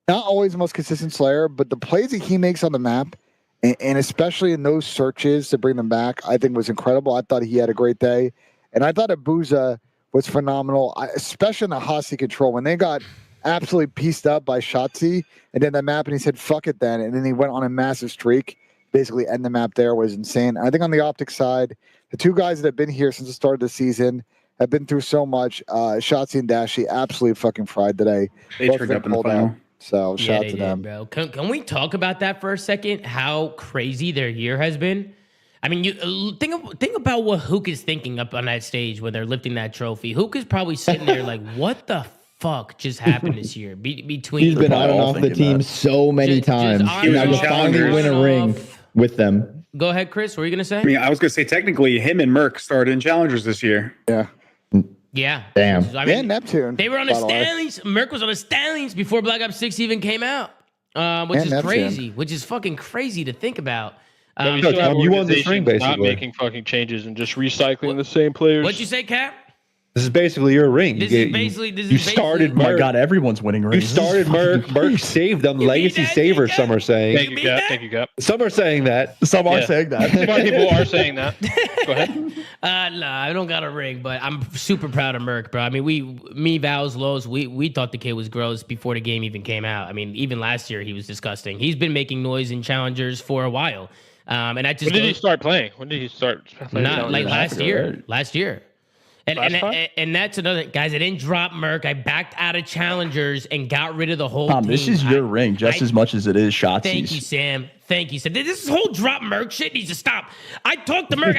Speaker 5: not always the most consistent Slayer, but the plays that he makes on the map, and especially in those searches to bring them back, I think was incredible. I thought he had a great day. And I thought Abuza was phenomenal, especially in the Hossie control. When they got absolutely pieced up by Shotzi and then that map, and he said, fuck it then. And then he went on a massive streak, basically end the map there, was insane. I think on the Optic side, the 2 guys that have been here since the start of the season have been through so much. Shotzi and Dashy absolutely fucking fried today.
Speaker 9: They turned up in the final.
Speaker 5: So shout out to them.
Speaker 7: Bro. Can we talk about that for a second? How crazy their year has been. I mean, you think about what Hook is thinking up on that stage when they're lifting that trophy. Hook is probably sitting there like, what the fuck just happened this year? Between
Speaker 13: he's been on and off the team so many times. He finally win a ring with them.
Speaker 7: Go ahead, Chris. What were you gonna say?
Speaker 9: I mean, I was gonna say technically him and Merc started in challengers this year.
Speaker 5: Yeah.
Speaker 7: Yeah.
Speaker 13: Damn.
Speaker 7: I mean,
Speaker 5: and Neptune.
Speaker 7: They were on the Stanleys. Merc was on the Stanleys before Black Ops 6 even came out, which is crazy. Which is fucking crazy to think about.
Speaker 19: You won the string, basically. Not making fucking changes and just recycling the same players.
Speaker 7: What'd you say, Cap?
Speaker 11: This is basically your ring.
Speaker 7: You
Speaker 11: started Merc.
Speaker 8: Oh my God, everyone's winning rings.
Speaker 11: You started Merc. Merc saved them. Legacy saver, some are saying.
Speaker 19: Thank you, Cap.
Speaker 11: Some are saying that.
Speaker 8: Some are saying that.
Speaker 19: Smart people are saying that. Go ahead.
Speaker 7: Nah, I don't got a ring, but I'm super proud of Merc, bro. I mean, Vows, Lows, we thought the kid was gross before the game even came out. I mean, even last year he was disgusting. He's been making noise in challengers for a while. And I just
Speaker 19: when did he start playing? When did he start playing?
Speaker 7: Not like last year. Last year. And that's another, guys, I didn't drop Merc. I backed out of challengers and got rid of the whole
Speaker 8: Tom,
Speaker 7: team.
Speaker 8: this is your ring just as much as it is Shotzi's.
Speaker 7: Thank you, Sam. Thank you. So this whole drop Merc shit needs to stop. I talked to Merc.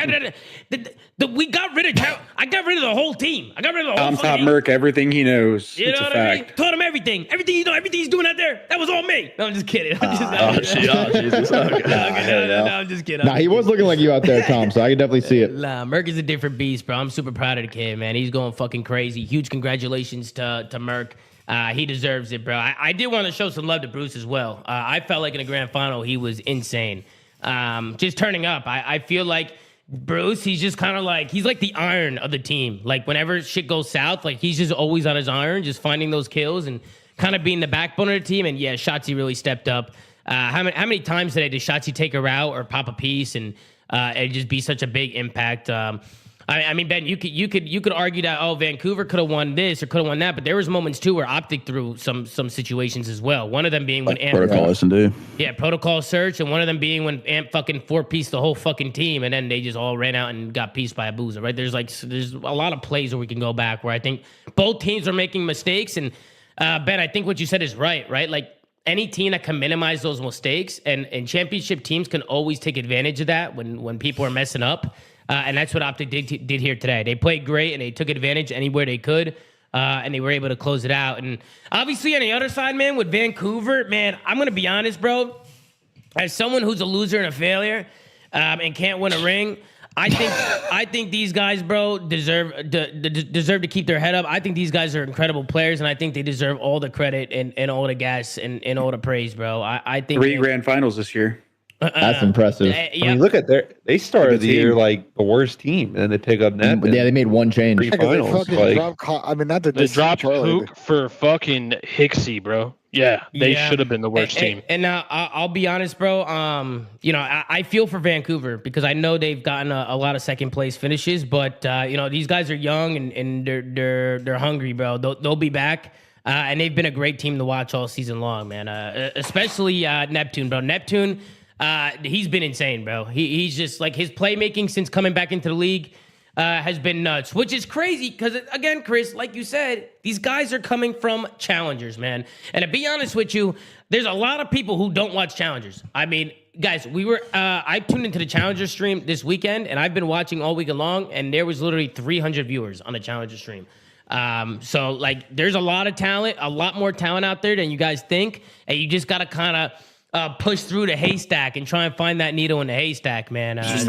Speaker 7: We got rid of. I got rid of the whole team. I got rid of the whole.
Speaker 1: Top Merc everything he knows.
Speaker 7: You know what I mean? Taught him everything. Everything you know, everything he's doing out there. That was all me. No, I'm just kidding.
Speaker 8: Jesus.
Speaker 7: No, I'm just kidding.
Speaker 13: Nah, he was looking like you out there, Tom. So I can definitely see it.
Speaker 7: Nah, Merc is a different beast, bro. I'm super proud of the kid, man. He's going fucking crazy. Huge congratulations to Merc. He deserves it, bro. I did want to show some love to Bruce as well. I felt like in the grand final, he was insane. Just turning up. I feel like Bruce, he's just kind of like, he's like the iron of the team. Like whenever shit goes south, like he's just always on his iron, just finding those kills and kind of being the backbone of the team. And yeah, Shotzi really stepped up. How many times today did Shotzi take her out or pop a piece and just be such a big impact? I mean, Ben, you could argue that Vancouver could have won this or could have won that, but there was moments too where Optic threw some situations as well. One of them being when Amp
Speaker 8: protocol S&D.
Speaker 7: Yeah, protocol search, and one of them being when Amp fucking 4-pieced the whole fucking team, and then they just all ran out and got pieced by a boozer. Right? There's a lot of plays where we can go back where I think both teams are making mistakes, and Ben, I think what you said is right. Like any team that can minimize those mistakes, and championship teams can always take advantage of that when people are messing up. And that's what Optic did here today. They played great, and they took advantage anywhere they could, and they were able to close it out. And obviously on the other side, man, with Vancouver, man, I'm going to be honest, bro. As someone who's a loser and a failure and can't win a ring, I think these guys, bro, deserve to keep their head up. I think these guys are incredible players, and I think they deserve all the credit and all the gas and all the praise, bro. I think
Speaker 1: 3 grand finals this year.
Speaker 13: That's impressive.
Speaker 11: I mean, look at they started the year like the worst team, and then they pick up net.
Speaker 13: Yeah, they made one change.
Speaker 11: Finals.
Speaker 5: They
Speaker 19: dropped Hook for fucking Hicksy, bro. Yeah, they should have been the worst team.
Speaker 7: And now I'll be honest, bro. I feel for Vancouver because I know they've gotten a lot of second place finishes, but these guys are young and they're hungry, bro. They'll be back. And they've been a great team to watch all season long, man. Especially Neptune, bro. Neptune. He's been insane, bro. He's just like his playmaking since coming back into the league has been nuts, which is crazy because, again, Chris, like you said, these guys are coming from challengers, man. And to be honest with you, there's a lot of people who don't watch challengers. I mean, guys, I tuned into the challenger stream this weekend, and I've been watching all weekend long, and there was literally 300 viewers on the challenger stream. So, like, there's a lot of talent, a lot more talent out there than you guys think, and you just got to kind of push through the haystack and try and find that needle in the haystack, man.
Speaker 1: It's just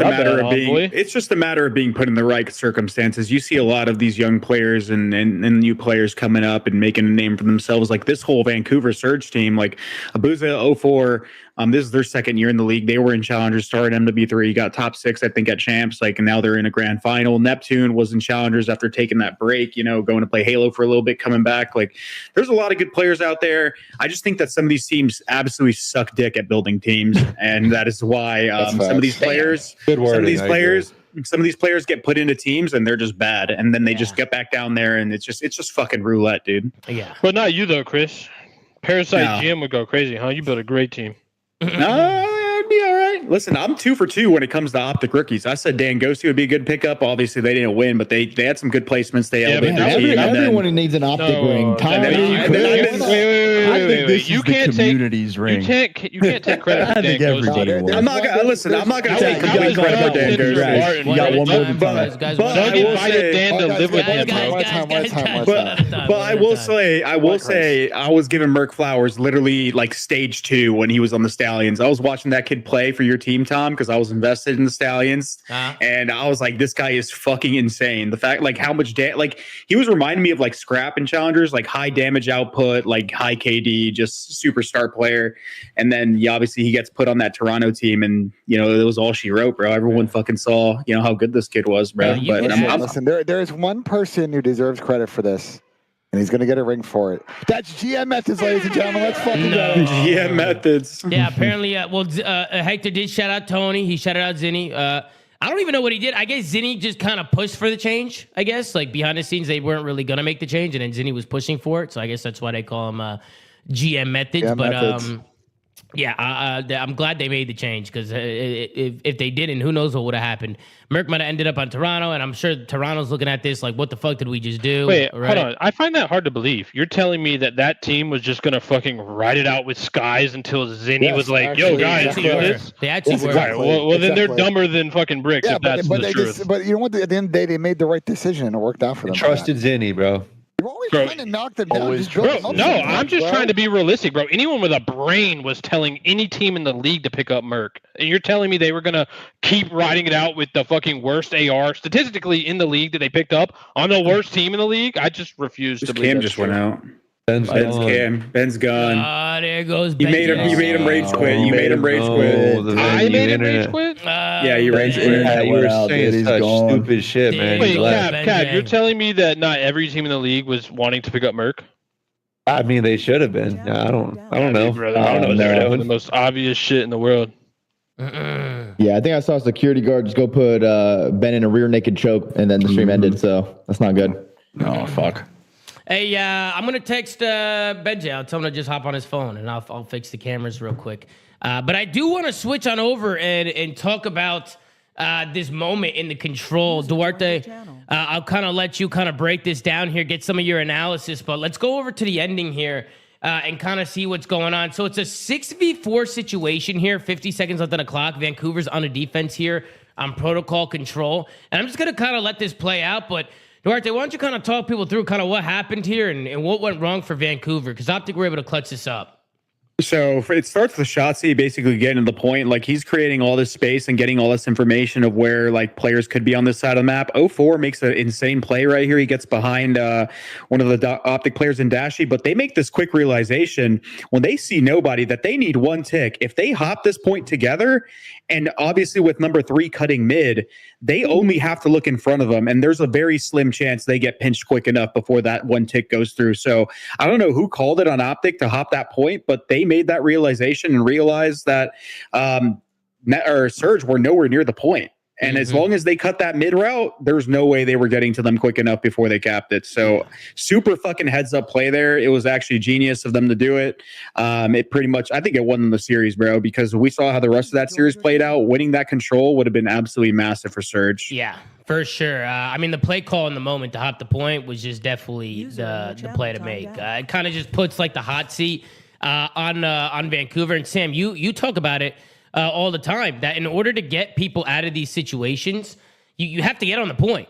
Speaker 1: a matter of being put in the right circumstances. You see a lot of these young players and new players coming up and making a name for themselves. Like this whole Vancouver Surge team, like Abuza 04. This is their second year in the league. They were in Challengers, started MW3, got top 6, I think, at Champs. Like, and now they're in a grand final. Neptune was in Challengers after taking that break, going to play Halo for a little bit, coming back. Like, there's a lot of good players out there. I just think that some of these teams absolutely suck dick at building teams, and that is why some of these players, some of these players get put into teams and they're just bad, and then they just get back down there, and it's just fucking roulette, dude.
Speaker 7: Yeah,
Speaker 19: but not you though, Chris. Parasite GM would go crazy, huh? You built a great team.
Speaker 1: I'd be all right. Listen, I'm 2 for 2 when it comes to Optic rookies. I said Dan Ghosty would be a good pickup. Obviously, they didn't win, but they had some good placements. They elevated their team.
Speaker 13: Everyone needs an Optic ring.
Speaker 8: Wait. You can't take community's ring.
Speaker 19: You can't take credit for Dan Ghosty.
Speaker 1: I'm not gonna take complete credit for Dan Ghosty.
Speaker 8: You got one more than five.
Speaker 1: But I will say, I was giving Merc flowers literally like stage 2 when he was on the Stallions. I was watching that kid play for your team, Tom, because I was invested in the Stallions, and I was like, this guy is fucking insane. The fact, like, how much he was reminding me of like Scrap and Challengers, like high damage output, like high KD, just superstar player. And then obviously he gets put on that Toronto team, and it was all she wrote, bro. Everyone fucking saw how good this kid was, bro.
Speaker 5: Listen, there is one person who deserves credit for this, and he's going to get a ring for it. That's GM Methods, ladies and gentlemen. Let's fucking go.
Speaker 1: GM Methods.
Speaker 7: Yeah, apparently, Hector did shout out Tony. He shouted out Zinni. I don't even know what he did. I guess Zinni just kind of pushed for the change, I guess. Like, behind the scenes, they weren't really going to make the change, and then Zinni was pushing for it. So I guess that's why they call him GM Methods. Yeah, I'm glad they made the change because if they didn't, who knows what would have happened. Merc might have ended up on Toronto, and I'm sure Toronto's looking at this like, what the fuck did we just do?
Speaker 19: Wait,
Speaker 7: right?
Speaker 19: hold on. I find that hard to believe. You're telling me that team was just going to fucking ride it out with Skies until Zinni was like, yo, guys, do this?
Speaker 7: They actually were.
Speaker 19: Right, well, then they're dumber than fucking bricks if that's the truth.
Speaker 5: But you know what? At the end of the day, they made the right decision, and it worked out for them.
Speaker 11: Trusted Zinni, bro.
Speaker 5: You're always trying to knock them down.
Speaker 19: I'm just trying to be realistic, bro. Anyone with a brain was telling any team in the league to pick up Merc. And you're telling me they were going to keep riding it out with the fucking worst AR statistically in the league that they picked up on the worst team in the league? I just refuse to believe
Speaker 9: Cam just went out. Ben's gone.
Speaker 7: Ah, there goes
Speaker 9: Ben. You made him rage quit. You made him rage quit.
Speaker 19: I made him rage quit?
Speaker 9: Yeah, you rage quit.
Speaker 11: Yeah, you were saying such stupid shit, man.
Speaker 19: Wait, Cap, you're telling me that not every team in the league was wanting to pick up Merc?
Speaker 11: I mean, they should have been. I don't know.
Speaker 19: I don't know what they're doing. The most obvious shit in the world.
Speaker 13: Yeah, I think I saw a security guard just go put Ben in a rear naked choke, and then the stream ended. So that's not good.
Speaker 8: Oh fuck.
Speaker 7: Hey, I'm going to text Benji. I'll tell him to just hop on his phone, and I'll fix the cameras real quick. But I do want to switch on over and talk about this moment in the control. Duarte, I'll kind of let you kind of break this down here, get some of your analysis. But let's go over to the ending here and kind of see what's going on. So it's a 6v4 situation here, 50 seconds left on the clock. Vancouver's on a defense here on protocol control. And I'm just going to kind of let this play out, but Duarte, why don't you kind of talk people through kind of what happened here and what went wrong for Vancouver? Because Optic were able to clutch this up.
Speaker 1: So it starts with Shotzi basically getting to the point, like he's creating all this space and getting all this information of where like players could be on this side of the map. 04 makes an insane play right here. He gets behind one of the Optic players in Dashy, but they make this quick realization when they see nobody that they need one tick. If they hop this point together, and obviously with number 3 cutting mid, they only have to look in front of them, and there's a very slim chance they get pinched quick enough before that one tick goes through. So I don't know who called it on Optic to hop that point, but they made that realization and realized that Surge were nowhere near the point. And as long as they cut that mid route, there's no way they were getting to them quick enough before they capped it. So super fucking heads up play there. It was actually genius of them to do it. It pretty much, I think it won the series, bro, because we saw how the rest of that series played out. Winning that control would have been absolutely massive for Surge.
Speaker 7: Yeah, for sure. I mean, the play call in the moment to hop the point was just definitely the play to make. It kind of just puts like the hot seat on Vancouver. And Sam, you talk about it all the time, that in order to get people out of these situations, you have to get on the point.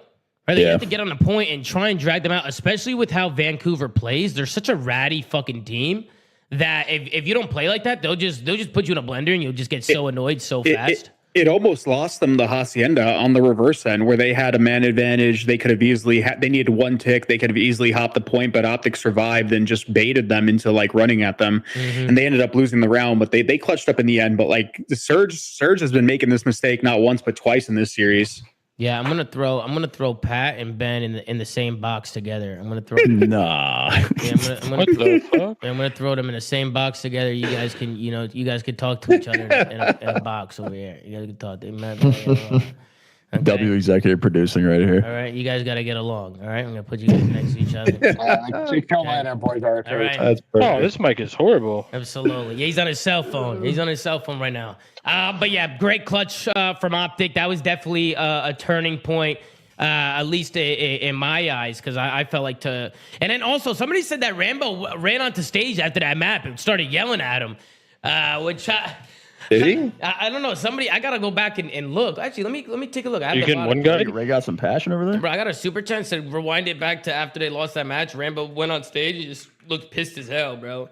Speaker 7: Right? You have to get on the point and try and drag them out, especially with how Vancouver plays. They're such a ratty fucking team that if you don't play like that, they'll just put you in a blender and you'll just get so annoyed so fast.
Speaker 1: It almost lost them the Hacienda on the reverse end where they had a man advantage. They could have easily they needed one tick. They could have easily hopped the point, but Optic survived and just baited them into like running at them. And they ended up losing the round, but they clutched up in the end. But like the Surge has been making this mistake not once, but twice in this series.
Speaker 7: Yeah, I'm gonna throw Pat and Ben in the same box together. I'm gonna throw I'm gonna throw them in the same box together. You guys can talk to each other in a box over here. You guys can talk to them.
Speaker 8: Okay. W executive producing right here.
Speaker 7: All right, you guys got to get along. All right, I'm gonna put you guys next to each other.
Speaker 5: Carolina boys are.
Speaker 7: All right.
Speaker 19: That's perfect. Oh, this mic is horrible.
Speaker 7: Absolutely. Yeah, he's on his cell phone. Right now. But yeah, great clutch from Optic. That was definitely a turning point, at least in my eyes, because I felt like to. And then also somebody said that Rambo ran onto stage after that map and started yelling at him, which.
Speaker 11: Did he?
Speaker 7: I don't know. I gotta go back and look. Actually, let me take a look.
Speaker 19: You getting one guy?
Speaker 8: Ray got some passion over there.
Speaker 7: Bro, I got a super chance to rewind it back to after they lost that match. Rambo went on stage. He just looked pissed as hell, bro.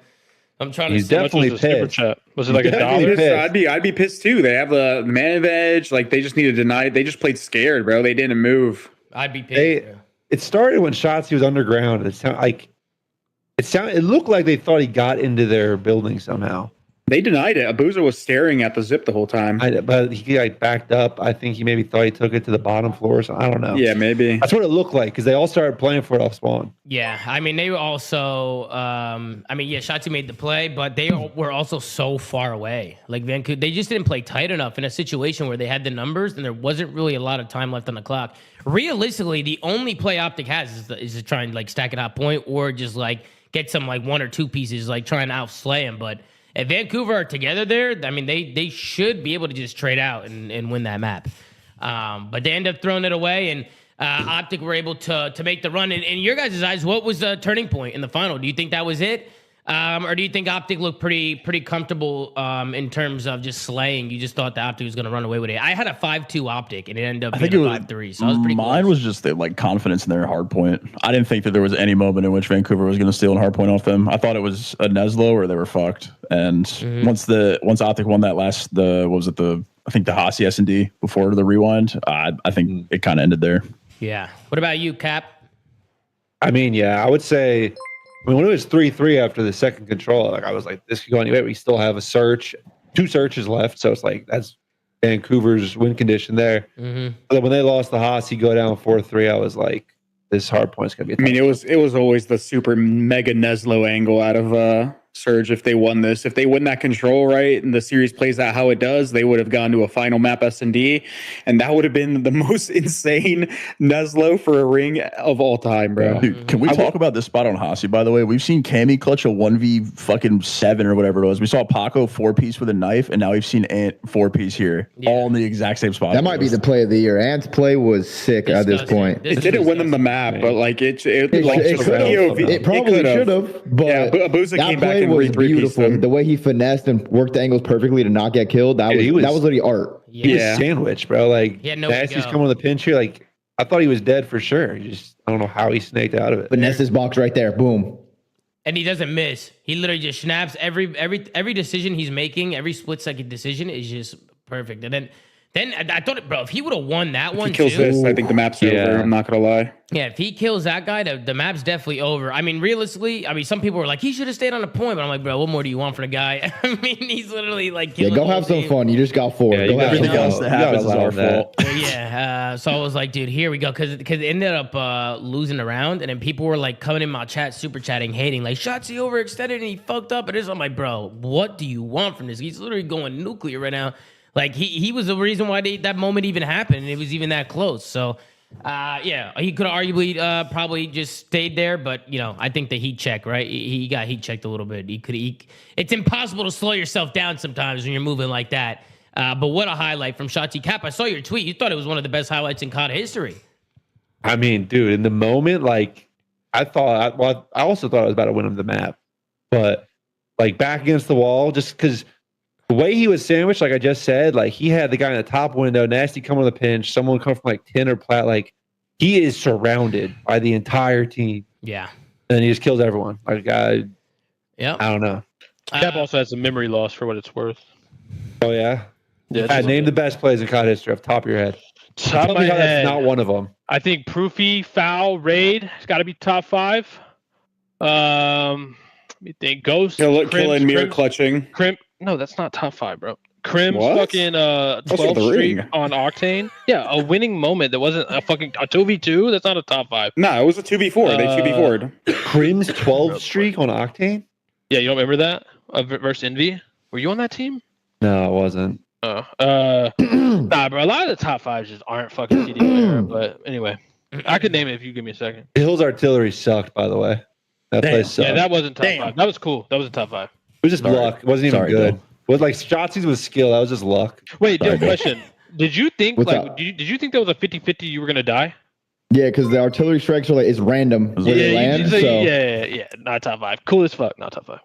Speaker 7: I'm trying to.
Speaker 11: He's definitely pissed.
Speaker 19: Was it like $1?
Speaker 1: I'd be pissed too. They have the man advantage. Like they just need to deny. They just played scared, bro. They didn't move.
Speaker 7: I'd be pissed.
Speaker 11: It started when Shotzi was underground. It looked like they thought he got into their building somehow.
Speaker 1: They denied it. Abuza was staring at the zip the whole time.
Speaker 11: But he like backed up. I think he maybe thought he took it to the bottom floor. So I don't know.
Speaker 1: Yeah, maybe.
Speaker 11: That's what it looked like because they all started playing for it off spawn.
Speaker 7: Yeah, I mean, they were also, Shotzi made the play, but they were also so far away. Like Vancouver, they just didn't play tight enough in a situation where they had the numbers and there wasn't really a lot of time left on the clock. Realistically, the only play Optic has is to try and like stack it out point or just like get some like 1 or 2 pieces, like trying to outslay him. But if Vancouver are together there, I mean, they should be able to just trade out and win that map. But they end up throwing it away, and Optic were able to make the run. In your guys' eyes, what was the turning point in the final? Do you think that was it? Or do you think Optic looked pretty comfortable in terms of just slaying? You just thought the Optic was going to run away with it. I had a 5-2 Optic, and it ended up being a 5-3. So I was pretty
Speaker 8: mine was just the confidence in their hardpoint. I didn't think that there was any moment in which Vancouver was going to steal a hardpoint off them. I thought it was a Neslo or they were fucked. And once Optic won that I think the Hasi S&D before the rewind, I think it kind of ended there.
Speaker 7: Yeah. What about you, Cap?
Speaker 11: I mean, yeah, I would say. When it was 3-3 after the second control, I was like, this could go anyway. We still have two searches left, so it's like that's Vancouver's win condition there. But when they lost the Hasi, go down 4-3, I was like, this hardpoint's gonna be.
Speaker 9: I mean, it was always the super mega Neslo angle out of Surge if they won this. If they win that control right and the series plays out how it does, they would have gone to a final map S&D, and that would have been the most insane Neslo for a ring of all time, bro.
Speaker 8: Dude, can we talk about this spot on Hasi, by the way? We've seen Cammy clutch a 1v7 or whatever it was. We saw Paco 4-piece with a knife, and now we've seen Ant 4-piece here, all in the exact same spot.
Speaker 13: That might be the play of the year. Ant's play was sick at this point.
Speaker 9: It didn't win them the map, but
Speaker 13: it probably should have. But
Speaker 9: yeah, Abusa came back.
Speaker 13: Was beautiful. The way he finessed and worked the angles perfectly to not get killed. That was literally art.
Speaker 11: He was sandwiched, bro. Like Nasty's coming on the pinch here. Like I thought he was dead for sure. I don't know how he snaked out of it.
Speaker 13: Vanessa's box right there. Boom.
Speaker 7: And he doesn't miss. He literally just snaps every decision he's making. Every split second decision is just perfect. And then I thought, bro, if he would have won that one,
Speaker 9: he kills this, I think the map's over. I'm not gonna lie.
Speaker 7: Yeah, if he kills that guy, the map's definitely over. I mean, realistically, some people were like, he should have stayed on the point, but I'm like, bro, what more do you want for the guy? I mean, he's literally like,
Speaker 13: go have some fun. You just got 4. Go
Speaker 8: everything else that happens is our fault.
Speaker 7: Yeah, so I was like, dude, here we go, because it ended up losing the round, and then people were like coming in my chat, super chatting, hating, like, Shotzi overextended and he fucked up. And I'm like, bro, what do you want from this? He's literally going nuclear right now. Like he was the reason why that moment even happened, and it was even that close. So, yeah, he could have arguably probably just stayed there, but I think the heat check, right? He got heat checked a little bit. It's impossible to slow yourself down sometimes when you're moving like that. But what a highlight from Shotzi. Cap, I saw your tweet. You thought it was one of the best highlights in COD history.
Speaker 11: I mean, dude, in the moment, like I also thought I was about to win him the map, but like back against the wall, just because. The way he was sandwiched, like I just said, like he had the guy in the top window, Nasty come on the pinch, someone come from like 10 or plat, like he is surrounded by the entire team.
Speaker 7: Yeah.
Speaker 11: And he just kills everyone. Like I don't know.
Speaker 19: Cap also has some memory loss for what it's worth.
Speaker 11: Oh yeah? Yeah. Name the best plays in COD history off the top of your head.
Speaker 19: Top of my head.
Speaker 11: That's not one of them.
Speaker 19: I think Proofy, Foul, Raid has got to be top 5. Let me think. Ghost,
Speaker 9: killing, mirror clutching.
Speaker 19: Crimp. No, that's not top 5, bro. Crim's fucking 12 streak on Octane. Yeah, a winning moment that wasn't a 2v2. That's not a top 5.
Speaker 9: No, it was a 2v4. They 2v4'd.
Speaker 11: Crim's 12 streak on Octane?
Speaker 19: Yeah, you don't remember that? Versus Envy? Were you on that team?
Speaker 11: No, I wasn't.
Speaker 19: Oh. Nah, bro. A lot of the top 5s just aren't fucking CDL era. But anyway, I could name it if you give me a second.
Speaker 11: Hill's artillery sucked, by the way. That place sucked.
Speaker 19: Yeah, that wasn't top 5. That was cool. That was a top 5.
Speaker 11: It was just luck. It wasn't even good. With like Shotzi's with skill, that was just luck.
Speaker 19: Wait, question. Did you think did you think that was a 50-50 you were gonna die?
Speaker 13: Yeah, because the artillery strikes are like it's random where they land.
Speaker 19: Yeah, not top 5. Cool as fuck, not top 5.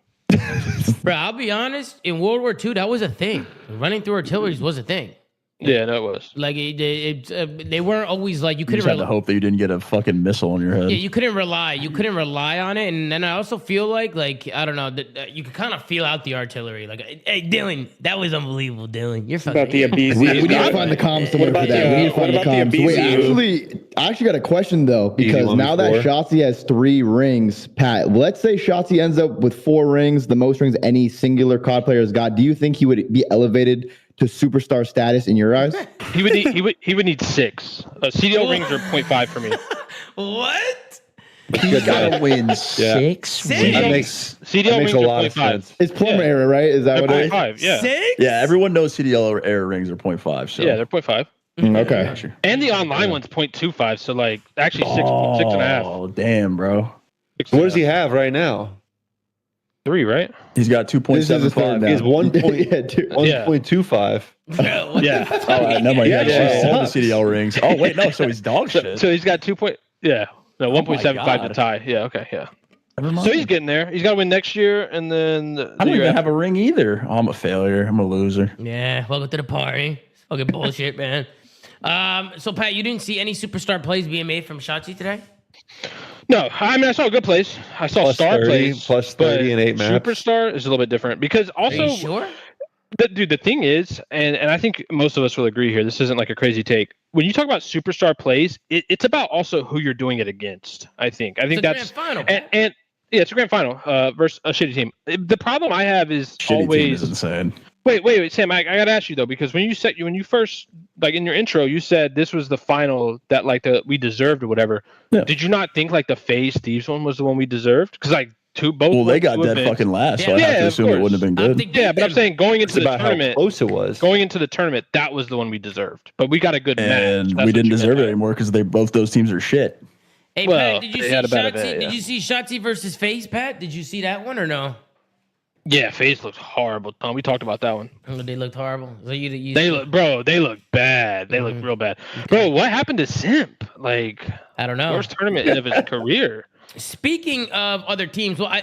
Speaker 7: Bro, I'll be honest. In World War II, that was a thing. Running through artilleries was a thing.
Speaker 19: Yeah, no, it was.
Speaker 7: Like they weren't always like you couldn't.
Speaker 8: You just had to hope that you didn't get a fucking missile on your head.
Speaker 7: Yeah, you couldn't rely. You couldn't rely on it, and then I also feel like I don't know that you could kind of feel out the artillery. Like, hey, Dylan, that was unbelievable, Dylan. You're fucking.
Speaker 9: About the ABZ.
Speaker 13: We need to find the comms somewhere for that. We need to find the comms. Wait, I actually got a question though, because now that Shotzi has 3 rings, Pat. Let's say Shotzi ends up with 4 rings, the most rings any singular COD player has got. Do you think he would be elevated to superstar status in your eyes?
Speaker 19: He would need 6. CDL rings are 0.5 for me.
Speaker 7: What?
Speaker 8: He's gotta win 6.
Speaker 11: That makes a lot of sense.
Speaker 13: It's plumber error, right? Is that what it is?
Speaker 19: 0.5, yeah.
Speaker 7: 6?
Speaker 8: Yeah, everyone knows CDL error rings are 0.5. So
Speaker 19: yeah, they're 0.5.
Speaker 13: Okay.
Speaker 19: And the online one's 0.25, so like actually 6.5.
Speaker 8: Oh, damn, bro.
Speaker 11: What does he have right now?
Speaker 19: 2.3, right?
Speaker 8: He's got 2.75 now.
Speaker 11: He's 1.25.
Speaker 19: Yeah.
Speaker 8: Oh, never mind.
Speaker 19: Yeah,
Speaker 8: all the CDL rings. Oh wait, no. So he's dog shit.
Speaker 19: So he's got 2. Yeah. No, 1.75
Speaker 8: God.
Speaker 19: to tie. Yeah. Okay. Yeah.
Speaker 8: Never mind.
Speaker 19: So he's getting there. He's got to win next year, and then
Speaker 8: I don't even have a ring either. Oh, I'm a failure. I'm a loser.
Speaker 7: Yeah. Welcome to the party. Fucking bullshit, man. So Pat, you didn't see any superstar plays being made from Shotzi today?
Speaker 19: No, I mean I saw good plays. I saw
Speaker 11: Plus
Speaker 19: star
Speaker 11: 30,
Speaker 19: plays.
Speaker 11: plus 30 and 8 maps.
Speaker 19: Superstar is a little bit different because also.
Speaker 7: Are you sure?
Speaker 19: Dude, the thing is, and I think most of us will agree here, this isn't like a crazy take. When you talk about superstar plays, it's about also who you're doing it against, I think. I think that's
Speaker 7: grand final.
Speaker 19: And yeah, it's a grand final versus a shitty team. The problem I have is
Speaker 8: Shitty
Speaker 19: always
Speaker 8: team is insane.
Speaker 19: Wait, Sam, I gotta ask you though, because when you first, like in your intro, you said this was the final that like we deserved or whatever.
Speaker 8: Yeah.
Speaker 19: Did you not think like the FaZe Thieves one was the one we deserved? Because like both.
Speaker 8: Well, they got dead fucking last, so I have to assume it wouldn't have been good.
Speaker 19: Yeah, but I'm saying going into the tournament,
Speaker 11: how close it was.
Speaker 19: Going into the tournament, that was the one we deserved. But we got a good match.
Speaker 8: And
Speaker 19: That's
Speaker 8: we didn't
Speaker 19: what you
Speaker 8: deserve it
Speaker 19: meant.
Speaker 8: anymore because both those teams are shit.
Speaker 7: Hey,
Speaker 19: Well,
Speaker 7: Pat, did you
Speaker 19: they
Speaker 7: see
Speaker 19: had a bad
Speaker 7: Shotzi?
Speaker 19: event, yeah.
Speaker 7: Did you see Shotzi versus FaZe, Pat? Did you see that one or no?
Speaker 19: Yeah, FaZe looked horrible, Tom. We talked about that one.
Speaker 7: Oh, they looked horrible. So you
Speaker 19: They look bad. They look real bad. Bro, what happened to Simp? Like,
Speaker 7: I don't know.
Speaker 19: Worst tournament of his career.
Speaker 7: Speaking of other teams, well,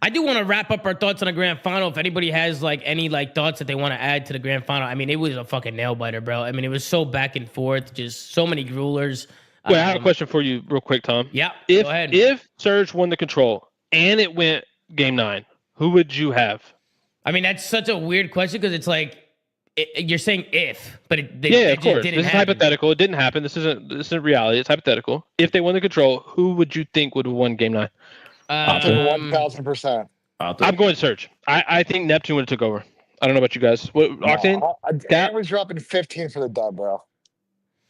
Speaker 7: I do want to wrap up our thoughts on the grand final. If anybody has like any like thoughts that they want to add to the grand final, I mean, it was a fucking nail biter, bro. I mean, it was so back and forth, just so many gruelers.
Speaker 19: Wait, I have a question for you, real quick, Tom.
Speaker 7: Yeah,
Speaker 19: If
Speaker 7: go ahead.
Speaker 19: if Surge won the control and it went game 9, who would you have?
Speaker 7: I mean, that's such a weird question because it's like you're saying if, but it
Speaker 19: Of
Speaker 7: just
Speaker 19: course.
Speaker 7: didn't
Speaker 19: This is
Speaker 7: happen.
Speaker 19: hypothetical. It didn't happen. This isn't reality. It's hypothetical. If they won the control, who would you think would have won game 9?
Speaker 5: 1,000%.
Speaker 19: I'm going Surge. I think Neptune would have took over. I don't know about you guys. What Octane?
Speaker 5: Dan was dropping 15 for the dub, bro.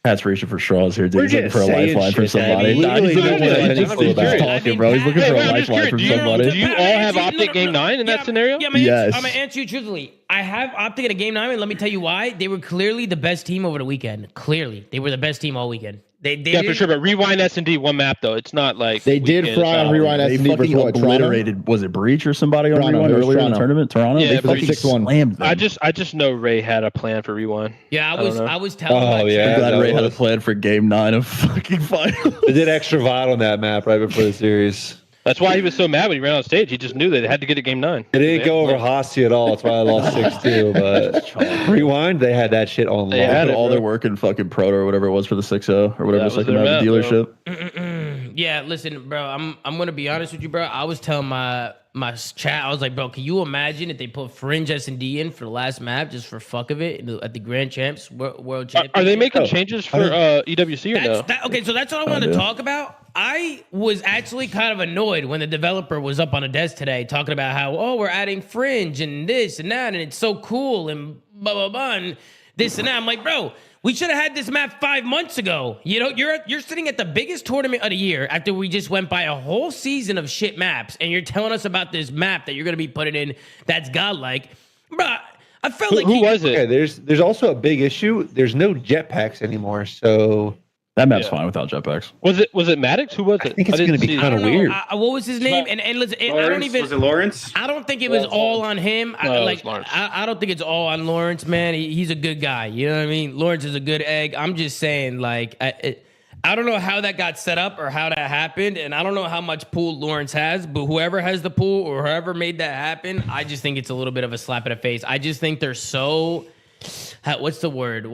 Speaker 8: Pat's reaching for straws here, dude.
Speaker 11: We're
Speaker 8: He's looking
Speaker 11: just
Speaker 8: for a
Speaker 11: saying
Speaker 8: lifeline from
Speaker 11: shit, man.
Speaker 8: somebody.
Speaker 11: He
Speaker 8: Nah, he's
Speaker 11: literally
Speaker 8: looking
Speaker 11: doesn't
Speaker 8: for
Speaker 11: know
Speaker 8: he's
Speaker 11: anything about
Speaker 8: talking, bro. He's looking for a lifeline from somebody.
Speaker 19: Do you all have Optic game 9 in that scenario?
Speaker 7: Yeah,
Speaker 8: Yes.
Speaker 7: I'm gonna answer you truthfully. I have Optic at a game 9, and let me tell you why. They were clearly the best team over the weekend. Clearly, they were the best team all weekend. They
Speaker 19: Yeah, for sure. But Rewind S&D one map though. It's not like
Speaker 13: They did
Speaker 19: weekend
Speaker 13: fry on
Speaker 19: style.
Speaker 13: Rewind
Speaker 8: They
Speaker 13: S&D versus
Speaker 8: fucking
Speaker 13: what, Toronto?
Speaker 8: obliterated. Was it Breach or somebody on
Speaker 13: Toronto,
Speaker 8: Rewind
Speaker 13: it was
Speaker 8: earlier in the
Speaker 13: Toronto.
Speaker 8: tournament? Toronto.
Speaker 19: Yeah,
Speaker 8: They
Speaker 19: but
Speaker 8: fucking
Speaker 13: 6-1.
Speaker 8: slammed them.
Speaker 19: I just know Ray had a plan for Rewind.
Speaker 7: Yeah,
Speaker 19: don't know.
Speaker 7: I was telling.
Speaker 11: Oh,
Speaker 7: my
Speaker 11: yeah.
Speaker 8: I'm glad
Speaker 11: that
Speaker 8: Ray had a
Speaker 11: was-
Speaker 8: plan for game 9 of fucking finals.
Speaker 11: They did extra VOD on that map right before the series.
Speaker 19: That's why he was so mad when he ran on stage. He just knew they had to get it game 9.
Speaker 11: It didn't go over Hosty at all. That's why I lost 6-2. But Rewind, they had that shit on.
Speaker 19: They
Speaker 8: They
Speaker 19: had
Speaker 8: had
Speaker 19: it,
Speaker 8: all
Speaker 19: bro.
Speaker 8: their work in fucking Proto or whatever it was for the 6-0 or whatever
Speaker 19: That
Speaker 8: the
Speaker 19: was
Speaker 8: second
Speaker 19: their
Speaker 8: round of
Speaker 19: map,
Speaker 8: dealership.
Speaker 7: Yeah, listen, bro. I'm gonna be honest with you, bro. I was telling my chat, I was like, bro, can you imagine if they put Fringe S&D in for the last map just for fuck of it at the Grand Champs World Championship?
Speaker 19: Are they making changes for EWC or no?
Speaker 7: Okay, so that's what I wanted to talk about. I was actually kind of annoyed when the developer was up on a desk today talking about how, we're adding Fringe and this and that, and it's so cool and blah, blah, blah, and this and that. I'm like, bro, we should have had this map 5 months ago. You know, you're sitting at the biggest tournament of the year after we just went by a whole season of shit maps, and you're telling us about this map that you're going to be putting in that's godlike. Bro, I felt like
Speaker 19: Who was it?
Speaker 11: Okay, there's also a big issue. There's no jetpacks anymore, so
Speaker 8: That map's fine without jetpacks.
Speaker 19: Was it Maddox? Who was it?
Speaker 11: I think it's going to be kind of weird.
Speaker 7: What was his name? And listen, I don't even.
Speaker 9: Was it Lawrence?
Speaker 7: I don't think it was all on him.
Speaker 19: No, it was Lawrence.
Speaker 7: I don't think it's all on Lawrence, man. He's a good guy. You know what I mean? Lawrence is a good egg. I'm just saying, like, I don't know how that got set up or how that happened, and I don't know how much pool Lawrence has, but whoever has the pool or whoever made that happen, I just think it's a little bit of a slap in the face. I just think they're so, what's the word?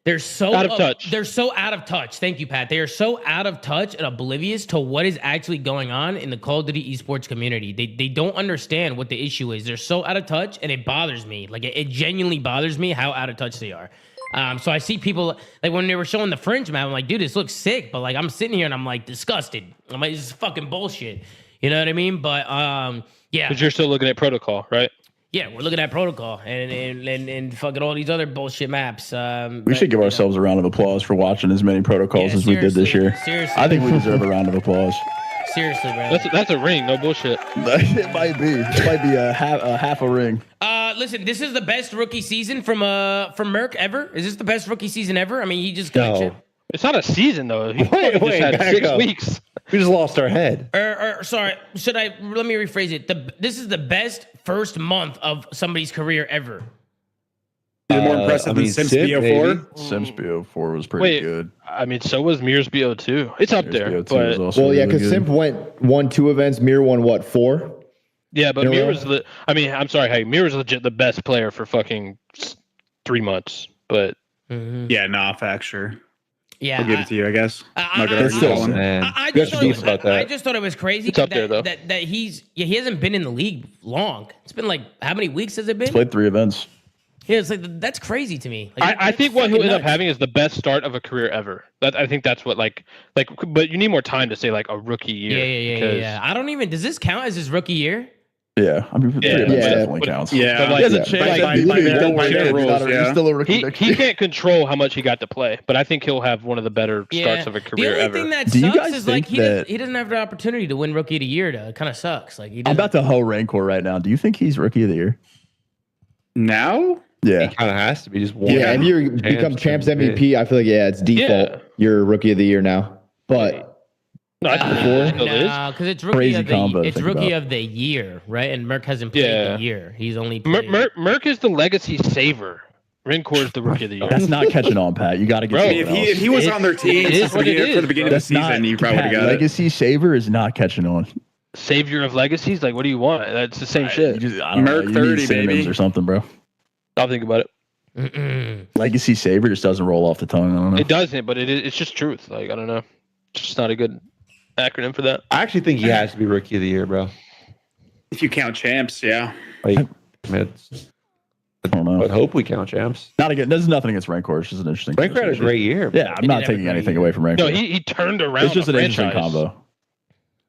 Speaker 7: They're so
Speaker 19: out of touch.
Speaker 7: They're so out of touch. Thank you, Pat. They are so out of touch and oblivious to what is actually going on in the Call of Duty esports community. They don't understand what the issue is. They're so out of touch, and it bothers me. Like it genuinely bothers me how out of touch they are. So I see people like when they were showing the Fringe map, I'm like, dude, this looks sick. But like I'm sitting here and I'm like disgusted. I'm like, this is fucking bullshit. You know what I mean? But yeah.
Speaker 19: But you're still looking at protocol, right?
Speaker 7: Yeah, we're looking at protocol and fucking all these other bullshit maps.
Speaker 8: We should give ourselves a round of applause for watching as many protocols as we did this year.
Speaker 7: Seriously.
Speaker 8: I think we deserve a round of applause.
Speaker 7: Seriously, bro.
Speaker 19: That's a ring, no bullshit.
Speaker 8: It might be. It might be a half a ring.
Speaker 7: Listen, this is the best rookie season from Merc ever. Is this the best rookie season ever? I mean, he just got
Speaker 19: It's not a season though. He
Speaker 11: Wait,
Speaker 19: just had
Speaker 11: back
Speaker 19: 6
Speaker 11: up.
Speaker 19: weeks.
Speaker 11: We just lost our head.
Speaker 7: Sorry, let me rephrase it. This is the best first month of somebody's career ever.
Speaker 9: More impressive than Sims BO4?
Speaker 8: Sims BO4 was pretty good.
Speaker 19: I mean, so was Mirror's BO2. It's up there. But,
Speaker 13: well, yeah, because Simp won 2 events. Mirror won what, 4?
Speaker 19: Yeah, but Mirror was I'm sorry, hey, Mirror's legit the best player for fucking 3 months. But
Speaker 9: yeah, nah, facts, sure.
Speaker 7: Yeah,
Speaker 9: I'll give it to you, I guess.
Speaker 7: I just thought it was crazy that he hasn't been in the league long. It's been like, how many weeks has it been?
Speaker 8: He's played 3 events.
Speaker 7: Yeah, it's like that's crazy to me. Like,
Speaker 19: I think what he'll end up having is the best start of a career ever. I think that's what like, but you need more time to say like a rookie year.
Speaker 7: Yeah. I don't even. Does this count as his rookie year?
Speaker 8: Yeah, I mean, 3 events definitely counts.
Speaker 19: Yeah,
Speaker 8: he has a chance. He's still a rookie.
Speaker 19: He can't control how much he got to play, but I think he'll have one of the better starts of a career ever.
Speaker 7: The only thing that sucks is like he doesn't have the opportunity to win rookie of the year. It kind of sucks. Like
Speaker 8: I'm about to hoe Rancor right now. Do you think he's rookie of the year
Speaker 9: now?
Speaker 8: Yeah,
Speaker 11: he kind of has to be just one.
Speaker 13: Yeah, if you become champs MVP, I feel like it's default. Yeah. You're rookie of the year now, but
Speaker 7: because it's rookie of the year, right? And Merc hasn't played the year. He's only played.
Speaker 19: Merc is the legacy saver. Rancor is the rookie of the year.
Speaker 8: That's not catching on, Pat. You got to get.
Speaker 9: If he was on their team for the beginning of the season, you probably would have got it.
Speaker 8: Legacy saver is not catching on.
Speaker 19: Savior of legacies, like what do you want? That's the same shit.
Speaker 9: Merc 30 baby
Speaker 8: or something, bro.
Speaker 19: I'll think about it.
Speaker 8: Legacy saver just doesn't roll off the tongue. I don't know.
Speaker 19: It doesn't, but it's just truth. Like I don't know. It's just not a good acronym for that.
Speaker 11: I actually think he has to be rookie of the year, bro.
Speaker 9: If you count champs, yeah.
Speaker 11: Like, I
Speaker 8: don't know.
Speaker 11: I hope we count champs.
Speaker 8: Not again. There's nothing against Rancor. It's just an interesting.
Speaker 11: Rancor had a great year.
Speaker 8: Yeah, I'm not taking anything away from Rancor.
Speaker 19: No, he turned around.
Speaker 8: It's just an interesting combo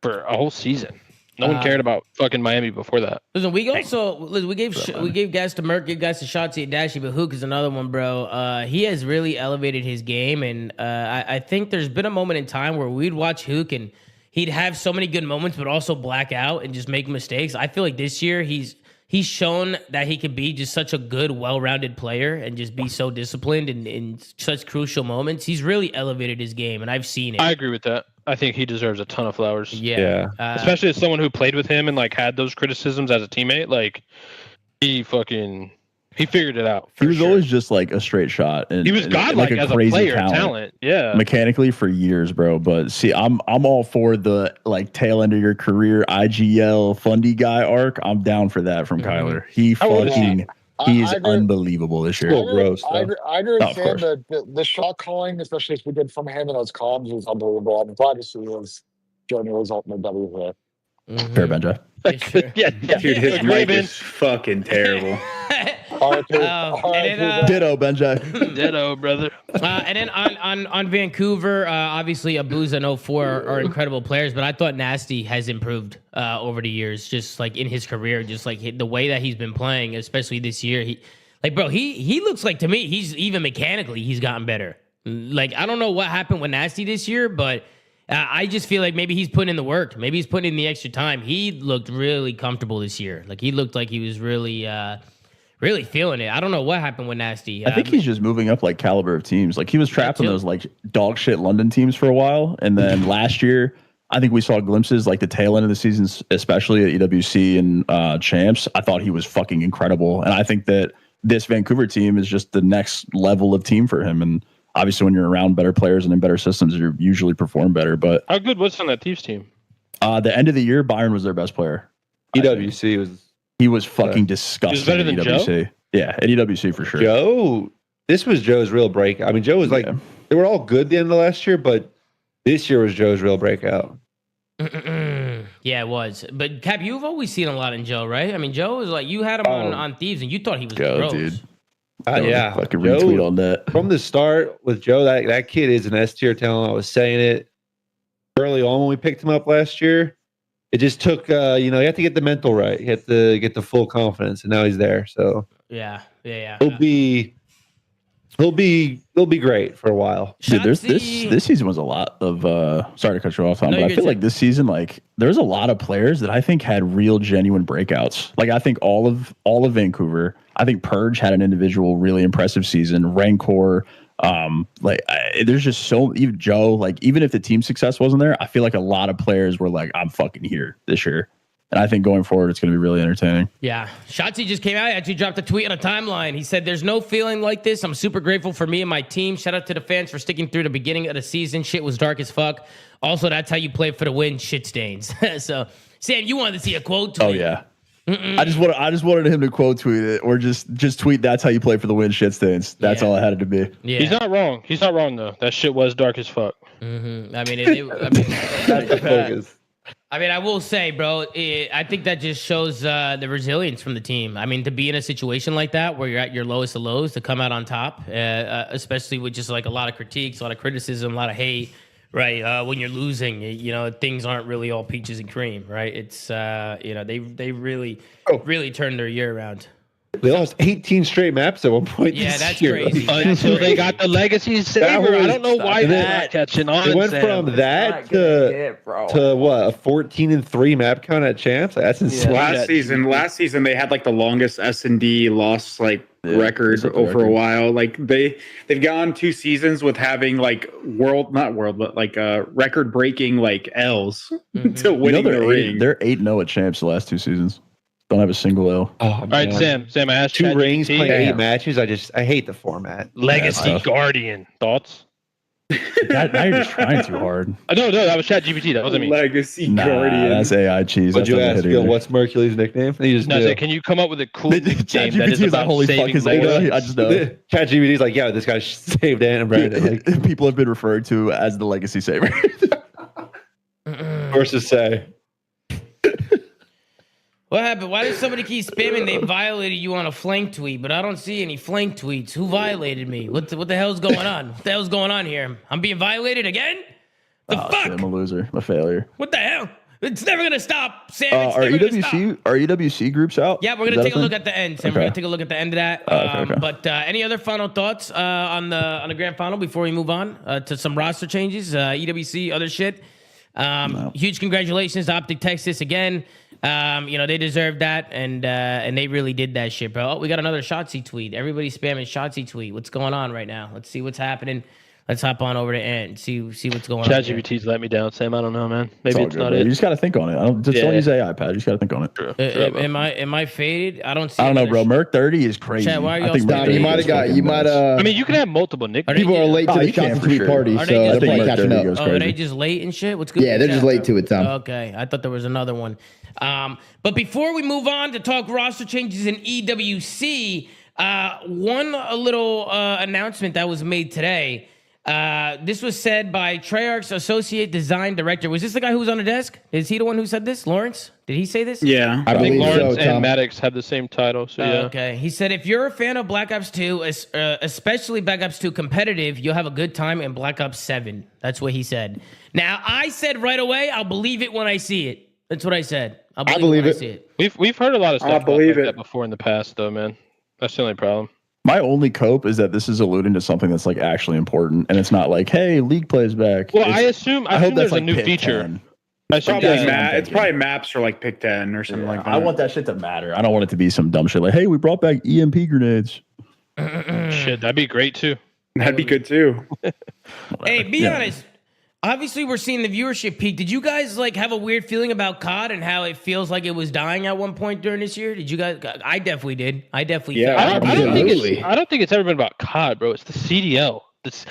Speaker 19: for a whole season. No one cared about fucking Miami before that.
Speaker 7: Listen, we gave gas to Merc, gave guys to Shotzi and Dashy, but Hook is another one, bro. He has really elevated his game, and I think there's been a moment in time where we'd watch Hook and he'd have so many good moments, but also black out and just make mistakes. I feel like this year he's shown that he could be just such a good, well-rounded player and just be so disciplined in such crucial moments. He's really elevated his game, and I've seen it.
Speaker 19: I agree with that. I think he deserves a ton of flowers.
Speaker 7: Yeah.
Speaker 19: Especially as someone who played with him and like had those criticisms as a teammate. Like he figured it out.
Speaker 8: He was always just like a straight shot. And
Speaker 19: he was godlike as a player talent. Yeah.
Speaker 8: Mechanically for years, bro. But see, I'm all for the like tail end of your career IGL Fundy guy arc. I'm down for that from Kyler. He's unbelievable this year.
Speaker 5: I understand the shot calling, especially as we did from him in those comms, was unbelievable. I'm glad to see his journey result in the W here.
Speaker 8: Fair, Benja.
Speaker 19: Yeah.
Speaker 9: Dude, his mic is fucking terrible.
Speaker 8: Ditto, Benja.
Speaker 19: Ditto, brother.
Speaker 7: And then on Vancouver, obviously Abuza and 04 are incredible players, but I thought Nasty has improved over the years, just like in his career, just like the way that he's been playing, especially this year. He looks like, to me, he's even mechanically, he's gotten better. Like, I don't know what happened with Nasty this year, but I just feel like maybe he's putting in the work. Maybe he's putting in the extra time. He looked really comfortable this year. Like, he looked like he was really feeling it. I don't know what happened with Nasty.
Speaker 8: I think he's just moving up like caliber of teams. Like he was trapped in those like dog shit London teams for a while. And then last year, I think we saw glimpses like the tail end of the season, especially at EWC and Champs. I thought he was fucking incredible. And I think that this Vancouver team is just the next level of team for him. And obviously when you're around better players and in better systems, you usually perform better. But
Speaker 19: how good was on that Thieves team?
Speaker 8: The end of the year, Byron was their best player.
Speaker 11: EWC was...
Speaker 8: He was fucking disgusting.
Speaker 11: He was better than
Speaker 8: EWC.
Speaker 11: Joe?
Speaker 8: Yeah, at EWC for sure.
Speaker 11: This was Joe's real break. I mean, Joe was like, they were all good the end of last year, but this year was Joe's real breakout.
Speaker 7: Yeah, it was. But Cap, you've always seen a lot in Joe, right? I mean, Joe was like, you had him on Thieves and you thought he was gross.
Speaker 8: Dude.
Speaker 11: Yeah.
Speaker 8: Fucking retweet on that.
Speaker 11: From the start with Joe, that kid is an S tier talent. I was saying it early on when we picked him up last year. It just took, you have to get the mental right. You have to get the full confidence, and now he's there. So
Speaker 7: yeah.
Speaker 11: He'll be great for a while.
Speaker 8: Dude, this season was a lot of. Sorry to cut you off, Tom, but I feel like this season, like there's a lot of players that I think had real, genuine breakouts. Like I think all of Vancouver. I think Purge had an individual really impressive season. Rancor, There's just so even Joe, like even if the team success wasn't there, I feel like a lot of players were like, I'm fucking here this year. And I think going forward, it's going to be really entertaining.
Speaker 7: Yeah. Shotzi just came out. He actually dropped a tweet on a timeline. He said, there's no feeling like this. I'm super grateful for me and my team. Shout out to the fans for sticking through the beginning of the season. Shit was dark as fuck. Also, that's how you play for the win. Shit stains. So, Sam, you wanted to see a quote tweet.
Speaker 8: Oh, yeah. I just wanted him to quote tweet it or just tweet that's how you play for the win. Shit stains. That's all it had to be.
Speaker 19: Yeah. He's not wrong. He's not wrong, though. That shit was dark as fuck.
Speaker 7: Mm-hmm. I mean, that's the focus. I mean, I will say, bro, I think that just shows the resilience from the team. I mean, to be in a situation like that where you're at your lowest of lows, to come out on top, especially with just like a lot of critiques, a lot of criticism, a lot of hate, right? When you're losing, things aren't really all peaches and cream, right? It's, they really turned their year around.
Speaker 11: They lost 18 straight maps at one point.
Speaker 7: Yeah, that's
Speaker 11: year.
Speaker 7: crazy.
Speaker 19: Until they got the legacy saver. I don't know why they're not catching on.
Speaker 11: They went from that to what, a 14-3 map count at champs? That's insane.
Speaker 9: Last season they had like the longest S&D loss record for a while. Like they've gone 2 seasons with having like record breaking like L's to winning the ring.
Speaker 8: They're 8-0 at champs the last 2 seasons. Don't have a single L.
Speaker 19: All right, Sam, I asked
Speaker 11: 2 rings playing 8 matches. I hate the format.
Speaker 19: Legacy Guardian. Thoughts?
Speaker 8: Now you're just trying too hard.
Speaker 19: No, that was ChatGPT. That wasn't me.
Speaker 9: Legacy Guardian.
Speaker 8: That's AI cheese.
Speaker 11: Would you ask Bill, what's Mercury's nickname?
Speaker 19: Can you come up with a cool game that is about
Speaker 8: holy fuck
Speaker 19: saving
Speaker 8: is AI? I just know.
Speaker 11: ChatGPT's like, yeah, this guy saved Anne and Brandon.
Speaker 8: People have been referred to as the legacy saver.
Speaker 11: Versus say.
Speaker 7: What happened? Why does somebody keep spamming they violated you on a flank tweet, but I don't see any flank tweets? Who violated me? What the hell's going on? What the hell's going on here? I'm being violated again? The fuck?
Speaker 8: Shit, I'm a loser. I'm a failure.
Speaker 7: What the hell? It's never gonna stop, Sam.
Speaker 8: Are EWC groups out?
Speaker 7: Yeah, we're gonna take a look at the end, Sam.
Speaker 8: Okay.
Speaker 7: We're gonna take a look at the end of that.
Speaker 8: Okay.
Speaker 7: But any other final thoughts on the grand final before we move on to some roster changes? EWC, other shit. Huge congratulations to Optic Texas again. They deserve that, and they really did that shit, bro. Oh, we got another Shotzi tweet. Everybody's spamming Shotzi tweet. What's going on right now? Let's see what's happening. Let's hop on over to Ant. See what's going on.
Speaker 19: ChatGPT's let me down, Sam. I don't know, man. Maybe it's not
Speaker 8: it.
Speaker 19: it.
Speaker 8: You just got to think on it. Don't use AI, Pat. You just got to think on it.
Speaker 19: True,
Speaker 7: am I faded? I don't see.
Speaker 8: I don't know, bro. Merc 30 is crazy.
Speaker 7: Chat, why are you
Speaker 8: I think
Speaker 7: all
Speaker 13: you might have.
Speaker 19: I mean, you can have multiple nicknames.
Speaker 13: People are late to the Shotzi tweet party, so they're probably catching up.
Speaker 7: Are they just late and shit? What's good?
Speaker 13: Yeah, they're just late to it, Tom.
Speaker 7: Okay, I thought there was another one. But before we move on to talk roster changes in EWC, a little announcement that was made today. This was said by Treyarch's associate design director. Was this the guy who was on the desk? Is he the one who said this? Lawrence? Did he say this?
Speaker 9: Yeah.
Speaker 19: I think Lawrence and Maddox have the same title. So yeah.
Speaker 7: Okay. He said, if you're a fan of Black Ops 2, especially Black Ops 2 competitive, you'll have a good time in Black Ops 7. That's what he said. Now, I said right away, I'll believe it when I see it. That's what I said. I'll believe it when I see it.
Speaker 19: We've heard a lot of stuff about that before in the past, though, man. That's the only problem.
Speaker 8: My only cope is that this is alluding to something that's like actually important, and it's not like, hey, League plays back.
Speaker 19: Well, I assume there's a new feature.
Speaker 8: 10.
Speaker 9: It's probably maps for like pick 10 or something like that.
Speaker 8: I want that shit to matter. I don't want it to be some dumb shit like, hey, we brought back EMP grenades.
Speaker 19: Shit, that'd be great too.
Speaker 9: That'd be good too.
Speaker 7: Hey, be honest. Obviously, we're seeing the viewership peak. Did you guys have a weird feeling about COD and how it feels like it was dying at one point during this year? Did you guys? I definitely did. I definitely.
Speaker 19: I don't think it's ever been about COD, bro. It's the CDL.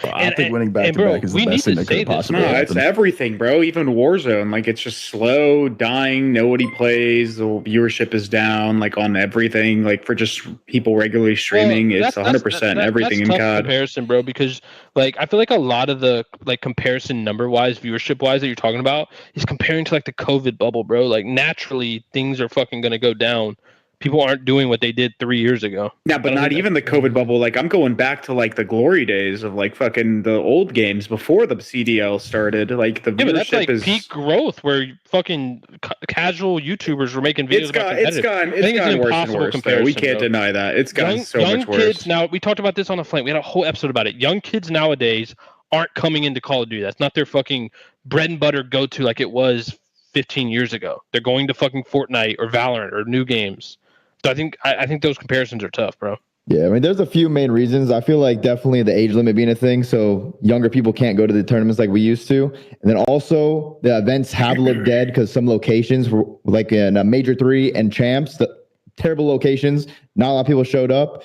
Speaker 8: I think winning back-to-back is the best thing that could possibly happen.
Speaker 9: It's everything, bro. Even Warzone, it's just slow, dying. Nobody plays. The viewership is down, on everything. For just people regularly streaming, it's 100% everything in COD.
Speaker 19: Comparison, bro, because I feel like a lot of the comparison number-wise, viewership-wise that you're talking about is comparing to the COVID bubble, bro. Naturally, things are fucking gonna go down. People aren't doing what they did 3 years ago.
Speaker 9: Yeah, but not even the COVID bubble. I'm going back to the glory days of fucking the old games before the CDL started. The viewership
Speaker 19: but that's
Speaker 9: is
Speaker 19: peak growth where fucking casual YouTubers were making videos.
Speaker 9: It's gone worse and worse. Though. We can't deny that. It's gotten so much worse.
Speaker 19: Kids now. We talked about this on the flank. We had a whole episode about it. Young kids nowadays aren't coming into Call of Duty. That's not their fucking bread and butter go to like it was 15 years ago. They're going to fucking Fortnite or Valorant or new games. So I think those comparisons are tough, bro.
Speaker 13: Yeah, I mean, there's a few main reasons. I feel like definitely the age limit being a thing, so younger people can't go to the tournaments like we used to. And then also the events have looked dead because some locations were like in a Major 3 and Champs, the terrible locations. Not a lot of people showed up.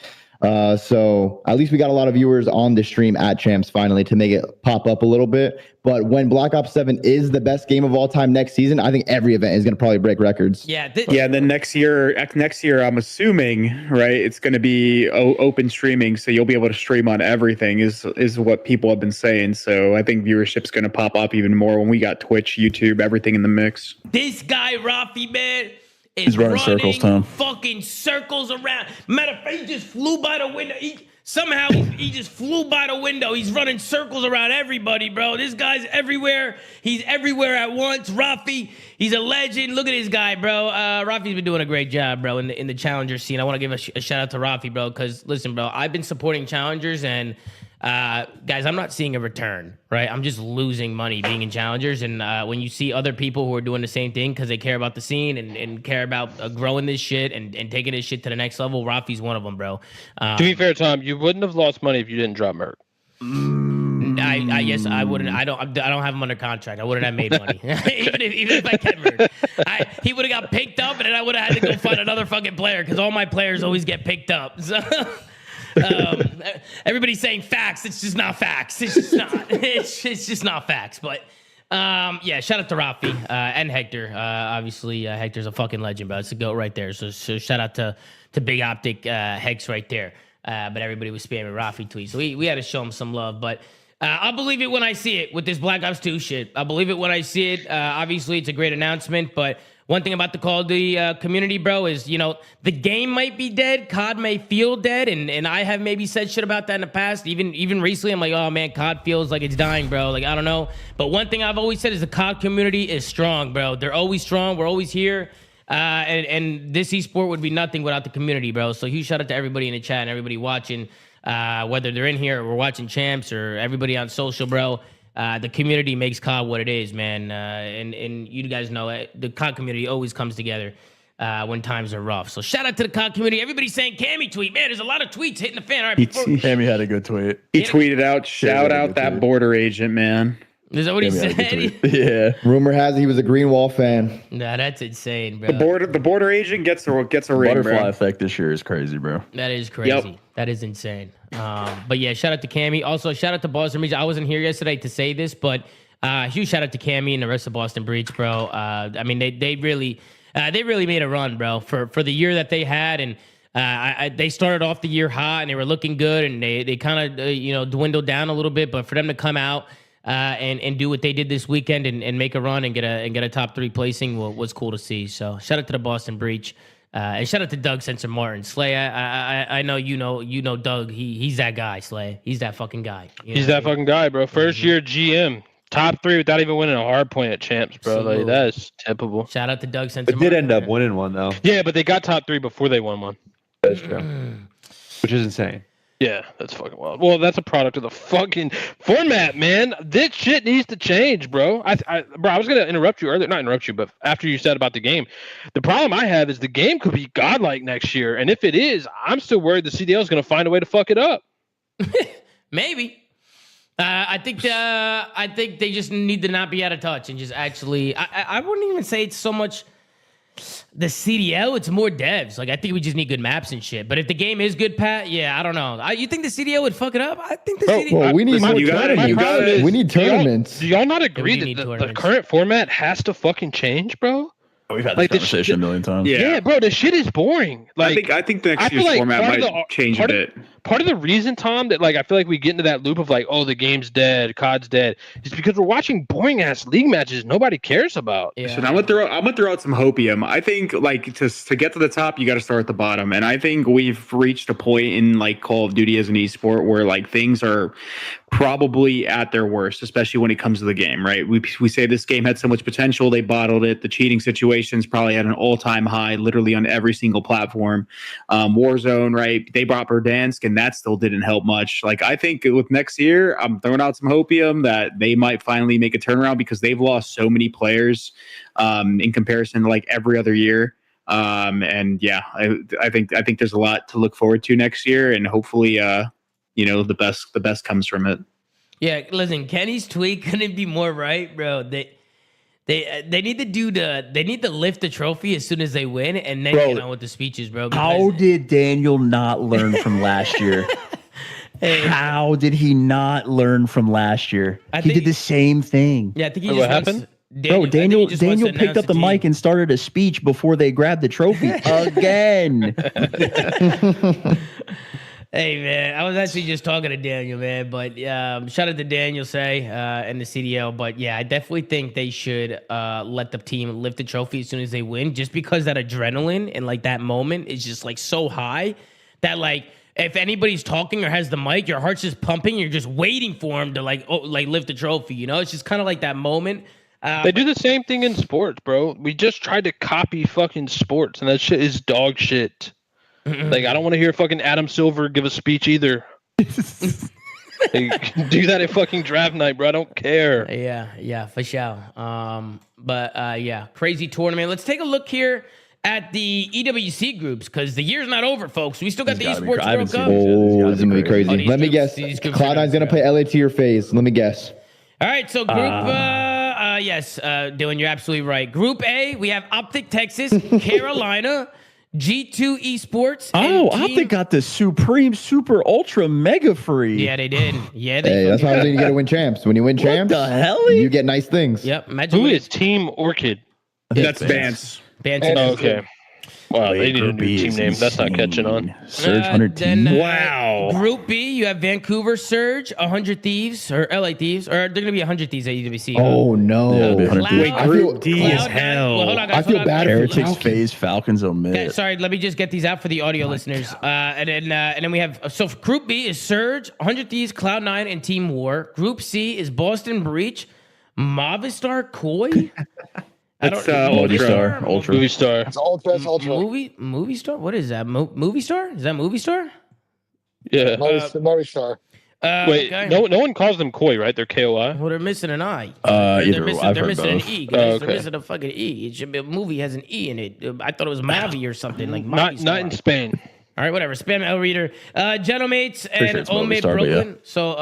Speaker 13: So at least we got a lot of viewers on the stream at Champs finally to make it pop up a little bit. But when Black Ops 7 is the best game of all time next season, I think every event is going to probably break records.
Speaker 7: Yeah.
Speaker 1: And then next year, I'm assuming, right, it's going to be open streaming. So you'll be able to stream on everything is what people have been saying. So I think viewership's going to pop up even more when we got Twitch, YouTube, everything in the mix.
Speaker 7: This guy, Rafi, man,
Speaker 8: He's running circles, Tom.
Speaker 7: Fucking circles around. Matter of fact, he just flew by the window. He just flew by the window. He's running circles around everybody, bro. This guy's everywhere. He's everywhere at once. Rafi, he's a legend. Look at this guy, bro. Rafi's been doing a great job, bro, in the challenger scene. I want to give a shout out to Rafi, bro, because listen, bro, I've been supporting challengers and guys, I'm not seeing a return, right? I'm just losing money being in challengers. And when you see other people who are doing the same thing because they care about the scene and care about growing this shit and taking this shit to the next level, Rafi's one of them, bro.
Speaker 19: To be fair, Tom, you wouldn't have lost money if you didn't drop Merc.
Speaker 7: I guess I wouldn't. I don't have him under contract. I wouldn't have made money, even if I kept Merc. He would have got picked up, and then I would have had to go find another fucking player because all my players always get picked up. So. Everybody's saying facts. It's just not facts. It's just not. It's just not facts. But yeah, shout out to Rafi and Hector. Obviously, Hector's a fucking legend, bro. It's a goat right there. So shout out to Big Optic Hex right there. But everybody was spamming Rafi tweets, so we had to show him some love. But I'll believe it when I see it with this Black Ops 2 shit. I'll believe it when I see it. Obviously, it's a great announcement, but. One thing about the Call of Duty community, bro, is, you know, the game might be dead. COD may feel dead, and I have maybe said shit about that in the past. Even recently, I'm like, oh, man, COD feels like it's dying, bro. Like, I don't know. But one thing I've always said is the COD community is strong, bro. They're always strong. We're always here. And this esport would be nothing without the community, bro. So huge shout out to everybody in the chat and everybody watching, whether they're in here or we're watching Champs or everybody on social, bro. The community makes COD what it is, man. And you guys know it. The COD community always comes together when times are rough. So shout out to the COD community. Everybody's saying Cammy tweet. Man, there's a lot of tweets hitting the fan. All right,
Speaker 8: Cammy had a good tweet.
Speaker 1: He tweeted out, shout out that border agent, man.
Speaker 7: Is that what he said?
Speaker 13: Yeah. Rumor has it he was a Greenwall fan.
Speaker 7: Nah, that's insane, bro.
Speaker 1: The border agent gets a ring,
Speaker 8: butterfly
Speaker 1: bro.
Speaker 8: effect this year is crazy, bro.
Speaker 7: That is crazy. Yep. That is insane. But yeah, shout out to Cammy. Also, shout out to Boston Breach. I wasn't here yesterday to say this, but huge shout out to Cammy and the rest of Boston Breach, bro. I mean, they really made a run, bro, for the year that they had, and they started off the year hot and they were looking good, and they kind of dwindled down a little bit, but for them to come out and do what they did this weekend and make a run and get a top 3 placing was cool to see. So shout out to the Boston Breach. And shout out to Doug Sensor Martin. Slay, I know you know Doug. He's that guy, Slay. He's that fucking guy.
Speaker 19: He's that fucking guy, bro. First year GM. Top 3 without even winning a hard point at Champs, bro.
Speaker 7: Absolutely.
Speaker 19: Like, that's typical.
Speaker 7: Shout out to Doug Sensor
Speaker 11: Martin. But did end up winning one, though.
Speaker 19: Yeah, but they got top 3 before they won one.
Speaker 11: That's true. Which is insane.
Speaker 19: Yeah, that's fucking wild. Well, that's a product of the fucking format, man. This shit needs to change, bro. I was gonna interrupt you earlier, not interrupt you, but after you said about the game, the problem I have is the game could be godlike next year, and if it is, I'm still worried the CDL is gonna find a way to fuck it up.
Speaker 7: Maybe. I think they just need to not be out of touch and just actually. I wouldn't even say it's so much. The CDL, it's more devs. Like, I think we just need good maps and shit. But if the game is good, Pat, yeah, I don't know. You think the CDL would fuck it up? I think the CDL...
Speaker 13: Well, we need more tournaments. We need tournaments.
Speaker 19: Do y'all not agree that the current format has to fucking change, bro?
Speaker 8: We've had this conversation a million times.
Speaker 19: Yeah, bro, the shit is boring. Like,
Speaker 1: I think the next year's format might change a bit.
Speaker 19: Part of the reason, Tom, that like I feel like we get into that loop of like, oh, the game's dead, COD's dead, is because we're watching boring ass league matches nobody cares about.
Speaker 1: Yeah. So I'm gonna throw out some hopium. I think like to get to the top, you got to start at the bottom, and I think we've reached a point in like Call of Duty as an esport where like things are probably at their worst, especially when it comes to the game. Right? We say this game had so much potential, they bottled it. The cheating situations probably at an all-time high, literally on every single platform. Warzone, right? They brought Verdansk, and that still didn't help much. Like, I think with next year, I'm throwing out some hopium that they might finally make a turnaround because they've lost so many players in comparison to like every other year. And yeah, I think there's a lot to look forward to next year, and hopefully, the best comes from it.
Speaker 7: Yeah, listen, Kenny's tweet couldn't be more right, bro. They need to lift the trophy as soon as they win, and then get on with the speeches, bro.
Speaker 8: How did Daniel not learn from last year? How did he not learn from last year? He did the same thing.
Speaker 7: Yeah, I think he just happened.
Speaker 8: Daniel picked up the mic and started a speech before they grabbed the trophy again.
Speaker 7: Hey, man, I was actually just talking to Daniel, man, but shout out to Daniel and the CDL. But yeah, I definitely think they should let the team lift the trophy as soon as they win, just because that adrenaline and like that moment is just like so high that like if anybody's talking or has the mic, your heart's just pumping. You're just waiting for him to like lift the trophy. You know, it's just kind of like that moment.
Speaker 19: They do the same thing in sports, bro. We just tried to copy fucking sports, and that shit is dog shit. Like, I don't want to hear fucking Adam Silver give a speech either. Like, do that at fucking draft night, bro. I don't care.
Speaker 7: Yeah, for sure. Yeah, crazy tournament. Let's take a look here at the EWC groups, because the year's not over, folks. We still got the Esports World Cup.
Speaker 13: Oh, this is going to be crazy. Let me guess. Cloud9's going to play LA to your face. Let me guess.
Speaker 7: All right, so yes, Dylan, you're absolutely right. Group A, we have Optic Texas, Carolina, G2 Esports.
Speaker 8: Optic got the Supreme Super Ultra Mega Free.
Speaker 7: Yeah, they did. Yeah,
Speaker 13: hey, that's why you got to win champs. When you win champs,
Speaker 8: what the hell?
Speaker 13: You get nice things.
Speaker 7: Yep.
Speaker 19: Who is Team Orchid?
Speaker 1: That's Vance.
Speaker 19: Okay. Wow, they need a new team name. That's not catching on.
Speaker 8: Surge 100 team.
Speaker 7: Wow. Group B, you have Vancouver Surge, 100 Thieves, or LA Thieves, or they're going to be 100 Thieves at EWC.
Speaker 13: Oh, no.
Speaker 8: Wait,
Speaker 1: Group D is hell.
Speaker 7: Well, hold on, guys.
Speaker 13: I feel bad for
Speaker 8: Heretics phase, Falcons omit.
Speaker 7: Okay, sorry, let me just get these out for the audio listeners. And then we have, so Group B is Surge, 100 Thieves, Cloud9, and Team War. Group C is Boston Breach, Movistar Koi.
Speaker 1: It's Ultra.
Speaker 19: Movie Star.
Speaker 5: It's Ultra. It's Ultra.
Speaker 7: Movie Star? What is that? Movie Star? Is that Movie Star?
Speaker 19: Yeah.
Speaker 5: Movistar.
Speaker 19: Wait,
Speaker 7: okay.
Speaker 19: no one calls them Koi, right? They're KOI.
Speaker 7: Well, they're missing an I.
Speaker 8: Either
Speaker 7: they're missing an E. Guys.
Speaker 19: Okay.
Speaker 7: They're missing a fucking E. It should be a movie has an E in it. I thought it was Mavi or something like
Speaker 19: Not in Spain.
Speaker 7: All right, whatever. Spam L Reader. Gentlemates and Omate Brooklyn. Yeah. So,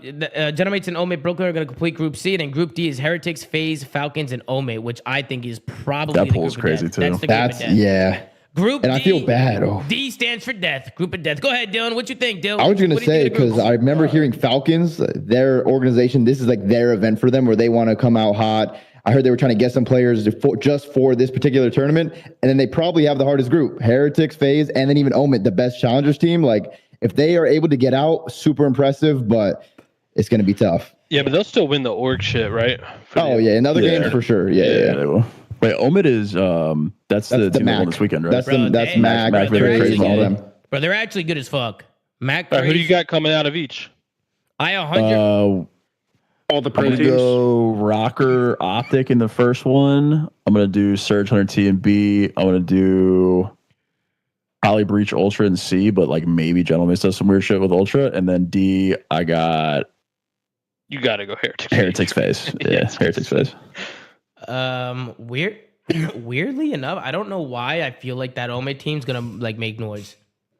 Speaker 7: Gentlemates and Omate Brooklyn are going to complete Group C. And then Group D is Heretics, FaZe, Falcons, and Omate, which I think is probably
Speaker 8: that
Speaker 7: the
Speaker 8: poll's
Speaker 7: group
Speaker 8: crazy
Speaker 7: of death.
Speaker 8: too.
Speaker 7: That's the group of death.
Speaker 13: Yeah.
Speaker 7: Group
Speaker 13: and
Speaker 7: D,
Speaker 13: I feel bad. Oh.
Speaker 7: D stands for death. Group of death. Go ahead, Dylan. What you think, Dylan?
Speaker 13: I was going to say, because I remember hearing Falcons, their organization, this is like their event for them where they want to come out hot. I heard they were trying to get some players just for this particular tournament. And then they probably have the hardest group, Heretics, FaZe, and then even Omit, the best challengers team. Like, if they are able to get out, super impressive, but it's going to be tough.
Speaker 19: Yeah, but they'll still win the org shit, right?
Speaker 13: Yeah, in other games for sure. Yeah,
Speaker 8: they will. Wait, Omid is that's the team that won this weekend, right?
Speaker 13: That's Mac. All them.
Speaker 7: Bro, they're actually good as fuck. Mac.
Speaker 19: Who do you got coming out of each?
Speaker 7: I 100.
Speaker 1: All the pro
Speaker 8: teams. I'm gonna go Rocker Optic in the first one. I'm gonna do Surge 100T and B. I'm gonna do probably Breach Ultra and C, but like maybe Gentleman does some weird shit with Ultra. And then D, I got.
Speaker 19: You gotta go Heretics.
Speaker 8: Heretics phase. Yeah, Heretics phase.
Speaker 7: Weirdly enough, I don't know why I feel like that Omate team's gonna like make noise.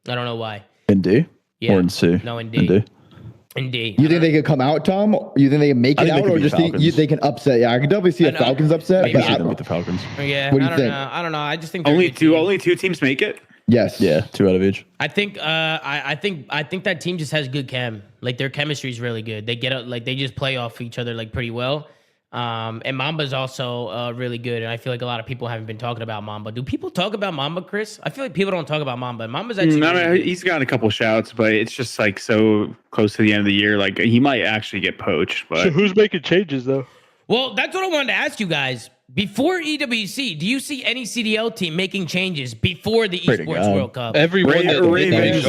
Speaker 7: I don't know why.
Speaker 8: In D?
Speaker 7: Yeah.
Speaker 8: Or in C?
Speaker 7: No, in D. Indeed.
Speaker 13: You think they could come out, Tom? You think they can make it out, or just think they can upset? Yeah, I could definitely see a Falcons upset.
Speaker 8: I can see them with the Falcons.
Speaker 7: Yeah,
Speaker 13: what do you think?
Speaker 7: I don't know. I just think
Speaker 1: only two teams make it.
Speaker 13: Yes.
Speaker 8: Yeah, 2 out of each.
Speaker 7: I think I think that team just has good chem. Like their chemistry is really good. They get like they just play off each other like pretty well. And Mamba's also really good, and I feel like a lot of people haven't been talking about Mamba. Do people talk about Mamba, Chris? I feel like people don't talk about Mamba. Mamba's actually
Speaker 1: he's got a couple shouts, but it's just like so close to the end of the year. Like he might actually get poached. But
Speaker 19: so who's making changes though?
Speaker 7: Well, that's what I wanted to ask you guys. Before EWC, do you see any CDL team making changes before the Esports World Cup?
Speaker 19: Everyone
Speaker 1: Ravens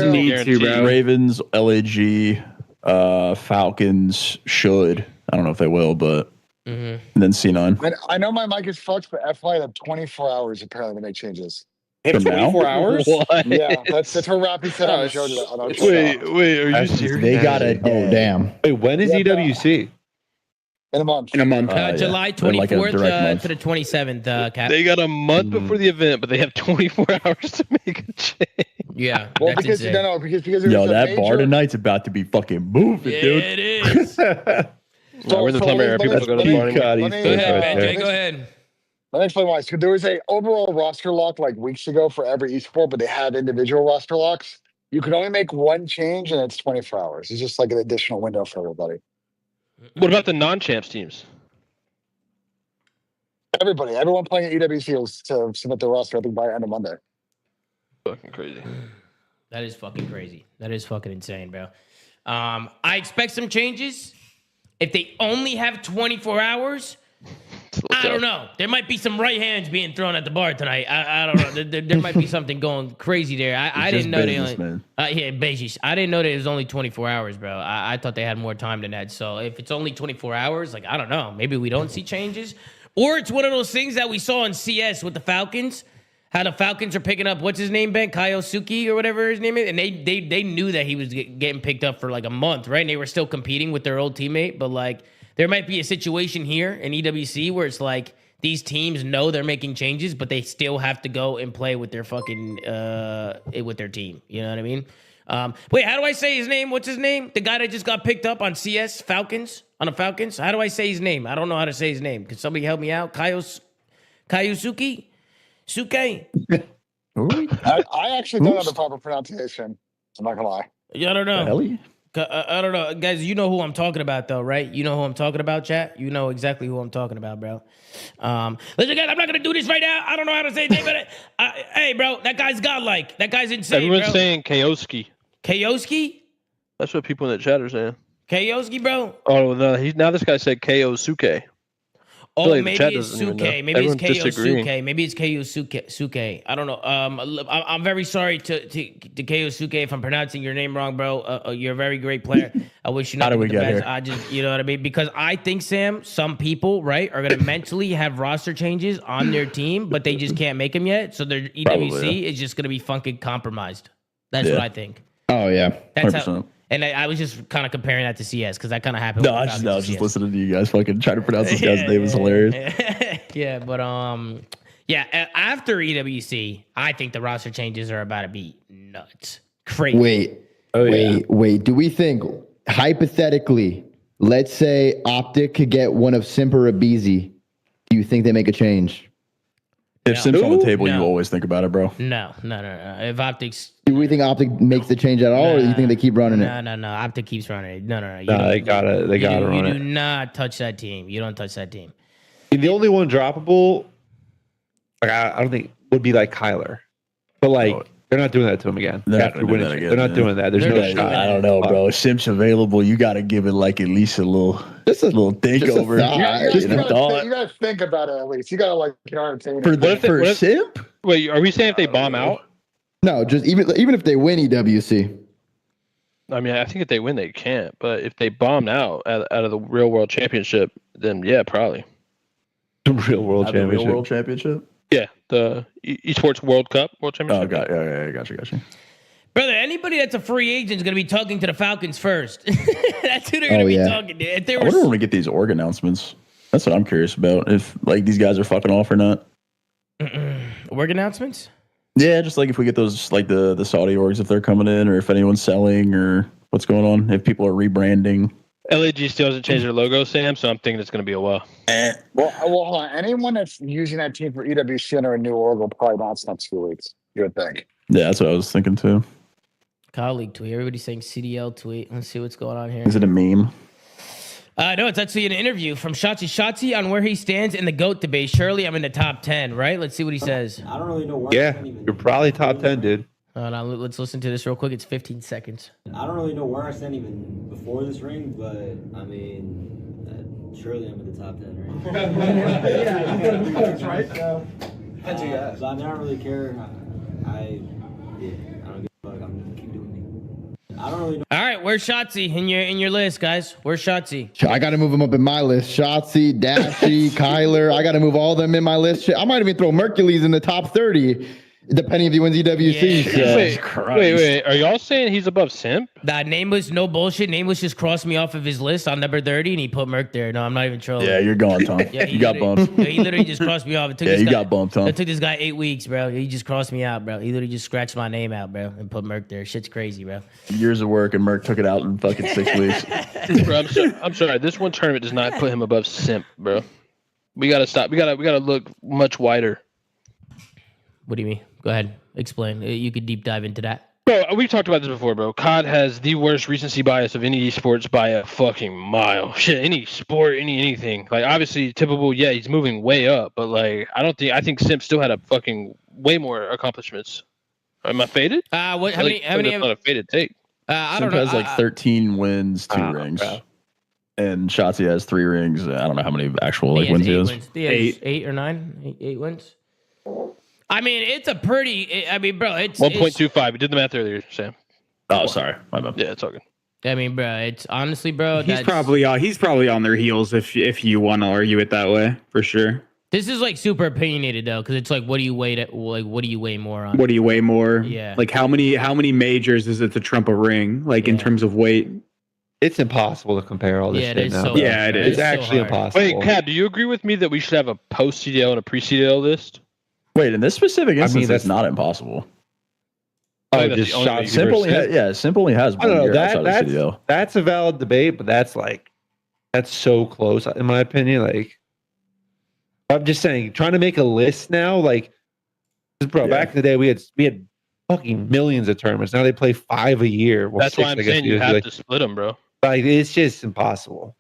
Speaker 1: need to, bro.
Speaker 8: Ravens, LAG, Falcons should. I don't know if they will, but and then C9.
Speaker 5: I know my mic is fucked, but FY have 24 hours apparently to make changes.
Speaker 1: They have 24 hours?
Speaker 19: What?
Speaker 5: Yeah, that's what Rappy said on the show today.
Speaker 19: Wait, are you serious?
Speaker 8: They got it.
Speaker 13: Oh, damn.
Speaker 11: Wait, when is EWC?
Speaker 5: In a month.
Speaker 7: July 24th to the 27th. Cap.
Speaker 19: They got a month before the event, but they have 24 hours to make a change.
Speaker 7: Yeah.
Speaker 5: Well, because
Speaker 8: that bar tonight's about to be fucking moving, dude.
Speaker 7: It is.
Speaker 19: We're in the time era. People go to the party.
Speaker 7: Go ahead, Benjay. Go ahead.
Speaker 5: Let me explain why. So there was a overall roster lock like weeks ago for every esport, but they had individual roster locks. You can only make one change, and it's 24 hours. It's just like an additional window for everybody.
Speaker 19: What about the non-champs teams?
Speaker 5: Everyone playing at EWC will to submit their roster, I think, by end of Monday.
Speaker 19: Fucking crazy.
Speaker 7: That is fucking crazy. That is fucking insane, bro. I expect some changes. If they only have 24 hours, I don't know. There might be some right hands being thrown at the bar tonight. I don't know. There might be something going crazy there. I didn't know they only. Beijing. I didn't know that it was only 24 hours, bro. I thought they had more time than that. So if it's only 24 hours, like I don't know. Maybe we don't see changes, or it's one of those things that we saw in CS with the Falcons. How the Falcons are picking up what's his name, Ben Kayosuke or whatever his name is, and they knew that he was getting picked up for like a month, right? And they were still competing with their old teammate, but like. There might be a situation here in EWC where it's like these teams know they're making changes, but they still have to go and play with their fucking with their team. You know what I mean? Wait, how do I say his name? What's his name? The guy that just got picked up on CS Falcons on the Falcons. How do I say his name? I don't know how to say his name. Can somebody help me out? Kayosuke? Suke?
Speaker 5: I actually don't know the proper pronunciation. I'm not gonna lie.
Speaker 7: Yeah, I don't know. I don't know. Guys, you know who I'm talking about, though, right? You know who I'm talking about, chat? You know exactly who I'm talking about, bro. Listen, guys, I'm not going to do this right now. I don't know how to say his name, but hey, bro, that guy's godlike. That guy's insane,
Speaker 19: Everyone's saying Kayoski.
Speaker 7: Kayoski?
Speaker 19: That's what people in the chat are saying.
Speaker 7: Kayoski, bro?
Speaker 19: Oh, no, now this guy said Kayosuke.
Speaker 7: Oh, like maybe it's Suke. Maybe it's Kayosuke. Maybe it's Kayosuke. I don't know. I'm very sorry to Kayosuke if I'm pronouncing your name wrong, bro. You're a very great player. I wish you nothing but the best. Here? I just, you know what I mean? Because I think, Sam, some people, right, are going to mentally have roster changes on their team, but they just can't make them yet. So their EWC is just going to be fucking compromised. That's what I think.
Speaker 13: Oh, yeah.
Speaker 7: That's 100%. How. And I was just kind of comparing that to CS because that kind of happened.
Speaker 8: No, I was just listening to you guys fucking trying to pronounce this guy's name. Is hilarious.
Speaker 7: Yeah, but after EWC, I think the roster changes are about to be nuts, crazy.
Speaker 13: Wait. Do we think hypothetically, let's say Optic could get one of Simp or Abizi? Do you think they make a change?
Speaker 8: If Simp's on the table, you always think about it, bro.
Speaker 7: No. If Optic's...
Speaker 13: Do we think Optic makes the change at all, or do you think they keep running it?
Speaker 7: No. Optic keeps running it. No.
Speaker 11: They got it. They got to run it.
Speaker 7: You do not touch that team. You don't touch that team.
Speaker 11: The only one droppable, like I don't think, would be like Kyler. But like... They're not doing that to him again. They're not doing that. There's no shot.
Speaker 8: I don't know, bro. If Simp's available, you got to give it like at least a little think over.
Speaker 5: You got to think about it at least. You got to like entertain
Speaker 8: for Simp.
Speaker 19: Wait, are we saying if they bomb out?
Speaker 13: No, just even if they win EWC.
Speaker 19: I mean, I think if they win, they can't. But if they bomb out of the real world championship, then yeah, probably.
Speaker 11: The real world
Speaker 8: championship.
Speaker 19: Yeah, the esports World Cup, World Championship.
Speaker 8: Oh, gotcha.
Speaker 7: Brother, anybody that's a free agent is going to be talking to the Falcons first. That's who they're going to be talking to.
Speaker 8: I wonder when we get these org announcements. That's what I'm curious about. If like these guys are fucking off or not.
Speaker 7: Org announcements?
Speaker 8: Yeah, just like if we get those like the Saudi orgs, if they're coming in, or if anyone's selling, or what's going on. If people are rebranding.
Speaker 19: LAG still hasn't changed their logo, Sam, so I'm thinking it's going to be a while.
Speaker 5: Well, hold on. Anyone that's using that team for EWC under a new org will probably bounce next few weeks, you would think.
Speaker 8: Yeah, that's what I was thinking too.
Speaker 7: Colleague tweet. Everybody's saying CDL tweet. Let's see what's going on here.
Speaker 8: Is it a meme?
Speaker 7: No, it's actually an interview from Shotzi on where he stands in the GOAT debate. Surely I'm in the top 10, right? Let's see what he says.
Speaker 20: I don't really know where.
Speaker 11: Yeah, you're probably top 10, dude.
Speaker 7: Now let's listen to this real quick. It's 15 seconds.
Speaker 20: I don't really know where I stand even before this ring, but I mean, surely I'm in the top 10, right?
Speaker 15: That's right.
Speaker 20: So I don't really care. I don't give a fuck. I'm gonna keep doing me. I don't really know.
Speaker 7: All right, where's Shotzi in your list, guys? Where's Shotzi?
Speaker 13: I got to move him up in my list. Shotzi, Dashy, Kyler. I got to move all of them in my list. I might even throw Mercules in the top 30. depending if he wins EWC.
Speaker 19: Yeah. Wait. Are y'all saying he's above Simp?
Speaker 7: That Nameless, no bullshit. Nameless just crossed me off of his list on number 30, and he put Merc there. No, I'm not even trolling.
Speaker 8: Yeah, you're gone, Tom.
Speaker 7: Yeah,
Speaker 8: you got bumped.
Speaker 7: He literally just crossed me off. It took
Speaker 8: you got bumped, Tom.
Speaker 7: It took this guy 8 weeks, bro. He just crossed me out, bro. He literally just scratched my name out, bro, and put Merc there. Shit's crazy, bro.
Speaker 8: Years of work, and Merc took it out in fucking 6 weeks.
Speaker 19: Bro, I'm sorry. This one tournament does not put him above Simp, bro. We gotta stop. We gotta look much wider.
Speaker 7: What do you mean? Go ahead. Explain. You could deep dive into that.
Speaker 19: Bro, we've talked about this before, bro. COD has the worst recency bias of any esports by a fucking mile. Shit, any sport, anything. Like, obviously, typical, yeah, he's moving way up, but, like, I think Simp still had a fucking way more accomplishments. Am I faded?
Speaker 7: How many?
Speaker 19: That's not a faded take.
Speaker 7: I
Speaker 8: Simp
Speaker 7: don't know.
Speaker 8: has like 13 wins, 2 rings. Bro. And Shotzi has 3 rings. I don't know how many actual like wins he has.
Speaker 7: He has 8 or 9. 8 wins. I mean, it's a pretty. I mean, bro, it's
Speaker 19: 1.25. We did the math earlier, Sam.
Speaker 8: Oh, sorry, my bad.
Speaker 19: Yeah, it's all good.
Speaker 7: I mean, bro, it's honestly, bro.
Speaker 9: He's probably on their heels if you want to argue it that way, for sure.
Speaker 7: This is like super opinionated though, because it's like, what do you weigh? What do you weigh more on?
Speaker 9: What do you weigh more?
Speaker 7: Yeah.
Speaker 9: Like how many majors is it to trump a ring? Like in terms of weight.
Speaker 11: It's impossible to compare all this shit now.
Speaker 7: So
Speaker 9: yeah, it is.
Speaker 11: It's actually impossible.
Speaker 19: Wait, Cab, do you agree with me that we should have a post CDL and a pre CDL list?
Speaker 8: Wait, in this specific instance, that's not impossible.
Speaker 11: Oh, just shot.
Speaker 8: Simp only has 1 year outside of CDL.
Speaker 11: That's a valid debate, but that's so close in my opinion. Like, I'm just saying, trying to make a list now, like, bro, back in the day we had fucking millions of tournaments. Now they play 5 a year. Well,
Speaker 19: that's why I'm saying you have to split them, bro.
Speaker 11: Like, it's just impossible.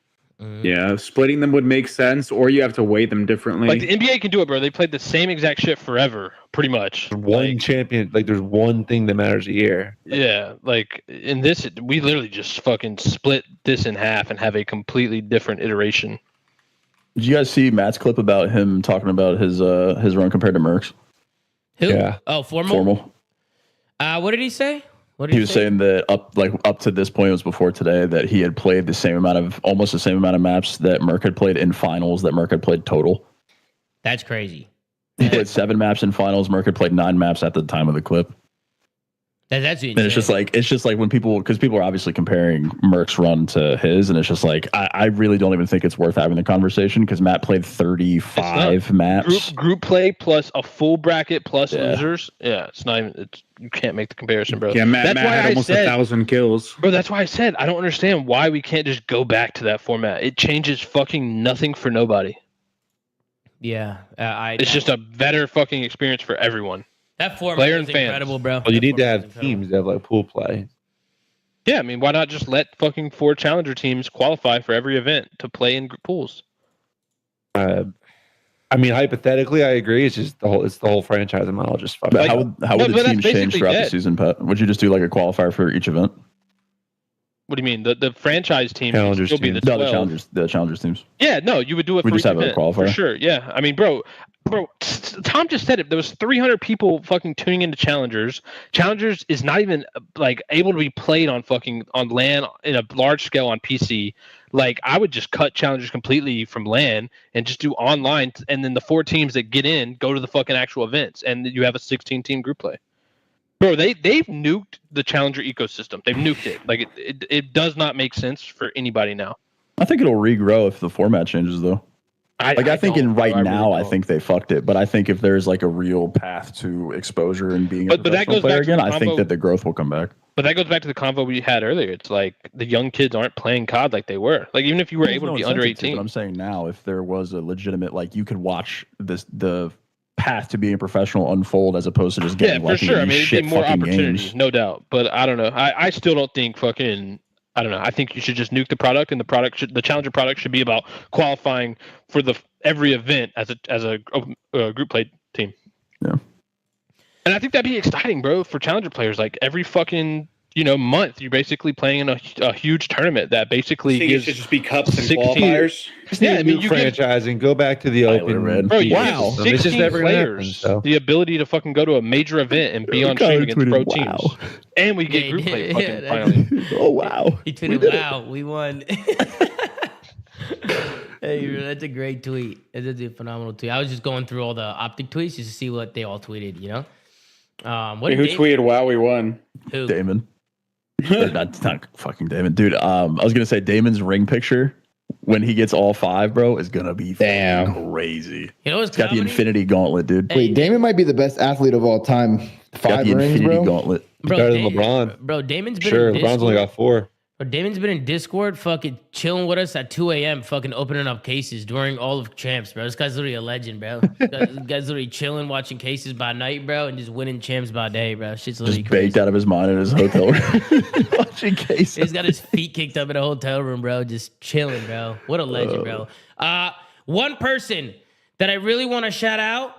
Speaker 9: Yeah, splitting them would make sense, or you have to weight them differently.
Speaker 19: Like the NBA can do it, bro. They played the same exact shit forever, pretty much.
Speaker 11: One champion, like there's one thing that matters a year.
Speaker 19: Yeah, like in this, we literally just fucking split this in half and have a completely different iteration.
Speaker 8: Did you guys see Matt's clip about him talking about his run compared to Merck's?
Speaker 7: Who?
Speaker 8: Yeah.
Speaker 7: Oh, Formal. What did he say?
Speaker 8: He was saying that up to this point, it was before today, that he had played almost the same amount of maps that Merc had played in finals that Merc had played total.
Speaker 7: That's crazy.
Speaker 8: He played 7 maps in finals. Merc had played 9 maps at the time of the clip.
Speaker 7: That's insane.
Speaker 8: And it's just like when people are obviously comparing Merc's run to his, and it's just like I really don't even think it's worth having the conversation because Matt played 35 maps.
Speaker 19: Group play plus a full bracket plus losers. Yeah, it's not even. You can't make the comparison, bro.
Speaker 9: Yeah, Matt had almost 1,000 kills.
Speaker 19: Bro, that's why I said I don't understand why we can't just go back to that format. It changes fucking nothing for nobody.
Speaker 7: Yeah,
Speaker 19: it's just a better fucking experience for everyone.
Speaker 7: That format
Speaker 19: Player
Speaker 7: is
Speaker 19: and fans.
Speaker 7: incredible, bro.
Speaker 11: Well, you need to have teams that have like pool play.
Speaker 19: Yeah, I mean, why not just let fucking 4 challenger teams qualify for every event to play in pools?
Speaker 11: I mean, hypothetically, I agree. It's just the whole franchise model. Just fucking.
Speaker 8: But how would the teams change throughout the season, Pat? Would you just do like a qualifier for each event?
Speaker 19: What do you mean? The franchise team
Speaker 8: challengers
Speaker 19: would still be the 12.
Speaker 8: The challengers teams.
Speaker 19: Yeah, no, you would do it.
Speaker 8: We
Speaker 19: for
Speaker 8: just have a qualifier
Speaker 19: for sure. Yeah, I mean, bro, Tom just said it. There was 300 people fucking tuning into challengers. Challengers is not even like able to be played on LAN in a large scale on PC. Like, I would just cut challengers completely from LAN and just do online, and then the 4 teams that get in go to the fucking actual events, and you have a 16-team group play. Bro, they've nuked the challenger ecosystem. They've nuked it. Like, it does not make sense for anybody now.
Speaker 8: I think it'll regrow if the format changes, though. I think I think they fucked it. But I think if there's like a real path to exposure and being a professional player again, I think that the growth will come back.
Speaker 19: But that goes back to the convo we had earlier. It's like the young kids aren't playing COD like they were. Like, even if you were able to be under 18.
Speaker 8: But I'm saying now, if there was a legitimate, like, you could watch the path to being a professional unfold as opposed to just getting
Speaker 19: for sure. I mean, it'd be more opportunities,
Speaker 8: games.
Speaker 19: No doubt. But I don't know. I still don't think fucking. I don't know. I think you should just nuke the product, and the challenger product should be about qualifying for every event as a group play team.
Speaker 8: Yeah.
Speaker 19: And I think that'd be exciting, bro, for challenger players. Like, every fucking month, you're basically playing in a huge tournament that basically gives.
Speaker 9: It should just be cups and qualifiers.
Speaker 11: Yeah, I mean, you franchising. Go back to the open.
Speaker 19: Bro, wow, 16 players. The ability to fucking go to a major event and be on stream against pro teams, and we get group play fucking finally.
Speaker 8: Oh wow!
Speaker 7: He tweeted, "Wow, we won." Hey, that's a great tweet. That's a phenomenal tweet. I was just going through all the Optic tweets just to see what they all tweeted.
Speaker 1: Who tweeted "Wow, we won"?
Speaker 7: Who?
Speaker 8: Damon. That's not fucking Damon, dude. I was gonna say Damon's ring picture when he gets all 5, bro, is gonna be crazy.
Speaker 7: You know what's
Speaker 8: It's got the Infinity Gauntlet, dude.
Speaker 13: Wait, Damon might be the best athlete of all time. 5 rings, bro.
Speaker 8: Gauntlet.
Speaker 7: Bro,
Speaker 11: Better than LeBron.
Speaker 7: Bro, Damon's been
Speaker 11: Sure,
Speaker 7: in
Speaker 11: LeBron's only got 4.
Speaker 7: But Damon's been in Discord, fucking chilling with us at 2 a.m., fucking opening up cases during all of champs, bro. This guy's literally a legend, bro. This guy's literally chilling, watching cases by night, bro, and just winning champs by day, bro. Shit's literally
Speaker 8: Just
Speaker 7: crazy.
Speaker 8: baked out of his mind in his hotel room, watching cases.
Speaker 7: He's got his feet kicked up in a hotel room, bro, just chilling, bro. What a legend, bro. One person that I really want to shout out,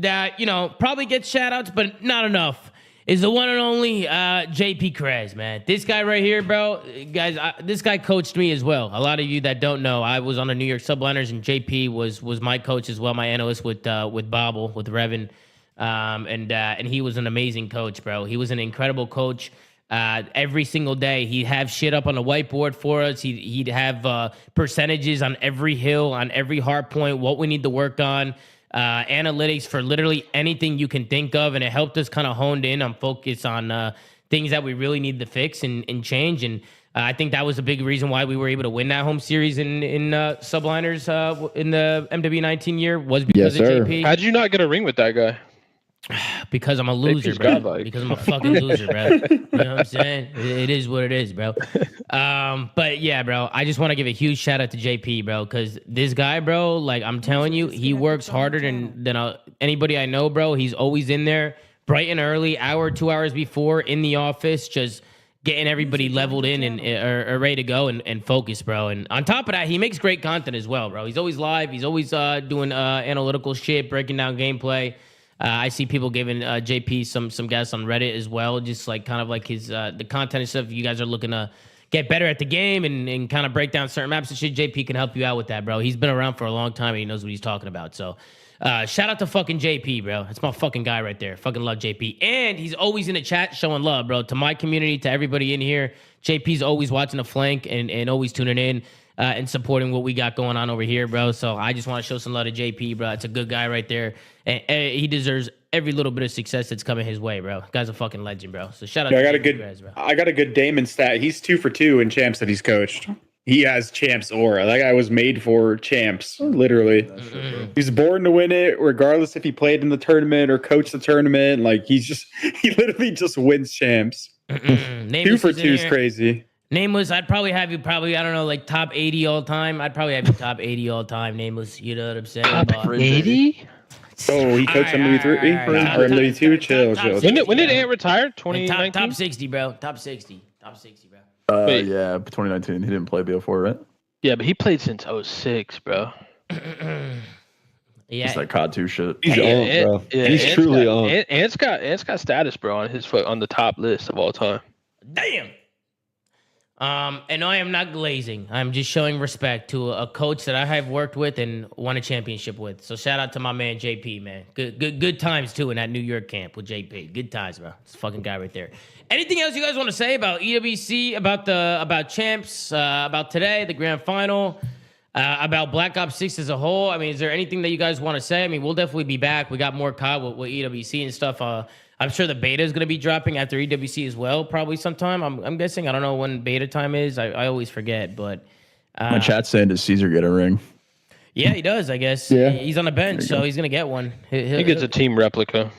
Speaker 7: that, you know, probably gets shout outs, but not enough, is the one and only JP Krez, man. This guy right here, bro, guys, this guy coached me as well. A lot of you that don't know, I was on the New York Subliners, and JP was my coach as well, my analyst with Bobble, with Revan, and he was an amazing coach, bro. He was an incredible coach. Every single day, he'd have shit up on the whiteboard for us. He'd have percentages on every hill, on every hard point, what we need to work on. Analytics for literally anything you can think of, and it helped us kind of honed in on focus on things that we really need to fix and change. And I think that was a big reason why we were able to win that home series in Subliners in the MW19 year, was because of JP.
Speaker 19: How'd you not get a ring with that guy?
Speaker 7: Because I'm a loser, bro. Because I'm a fucking loser, bro. You know what I'm saying? It is what it is, bro. But yeah, bro, I just want to give a huge shout out to JP, bro, because this guy, bro, like I'm telling you, he works harder than anybody I know, bro. He's always in there bright and early, hour, 2 hours before, in the office, just getting everybody leveled in and or ready to go and focus, bro. And on top of that, he makes great content as well, bro. He's always live. He's always doing analytical shit, breaking down gameplay. I see people giving JP some guests on Reddit as well, just like kind of like his the content and stuff. If you guys are looking to get better at the game and kind of break down certain maps and shit, JP can help you out with that, bro. He's been around for a long time and he knows what he's talking about. So shout out to fucking JP, bro. That's my fucking guy right there. Fucking love JP. And he's always in the chat showing love, bro. To my community, to everybody in here, JP's always watching the flank and always tuning in. And supporting what we got going on over here, bro. So I just want to show some love to JP, bro. It's a good guy right there. And he deserves every little bit of success that's coming his way, bro. Guy's a fucking legend, bro. So shout out to JP, bro.
Speaker 1: I got a good Damon stat. He's 2 for 2 in champs that he's coached. He has champs aura. That guy was made for champs, literally. He's born to win it, regardless if he played in the tournament or coached the tournament. Like he literally just wins champs. 2 for 2 is crazy.
Speaker 7: Nameless, I'd probably have you I don't know, like top 80 all time. I'd probably have you top 80 all time, Nameless. You know what I'm saying?
Speaker 19: Top 80?
Speaker 1: Oh, he coached MW3 or MW2? Chill.
Speaker 19: When did Ant retire? 2019?
Speaker 7: Top 60, bro. Top 60, bro.
Speaker 8: Yeah, 2019. He didn't play BO4, right?
Speaker 19: Yeah, but he played since 06, bro.
Speaker 7: Yeah.
Speaker 8: It's like COD 2 shit.
Speaker 11: He's on, bro.
Speaker 19: Yeah,
Speaker 11: he's truly on.
Speaker 19: Ant's got status, bro, on his foot on the top list of all time.
Speaker 7: Damn. And I am not glazing. I'm just showing respect to a coach that I have worked with and won a championship with. So shout out to my man JP, man. Good times too in that New York camp with JP. Good times, bro. It's a fucking guy right there. Anything else you guys want to say about EWC, about champs, about today, the grand final, about Black Ops 6 as a whole? I mean, is there anything that you guys want to say? I mean, we'll definitely be back. We got more COD with EWC and stuff. I'm sure the beta is going to be dropping after EWC as well, probably sometime. I'm guessing. I don't know when beta time is. I always forget, but
Speaker 8: my chat's saying, does Caesar get a ring?
Speaker 7: Yeah, he does, I guess. Yeah. He's on the bench, so he's going to get one.
Speaker 19: He gets a team replica.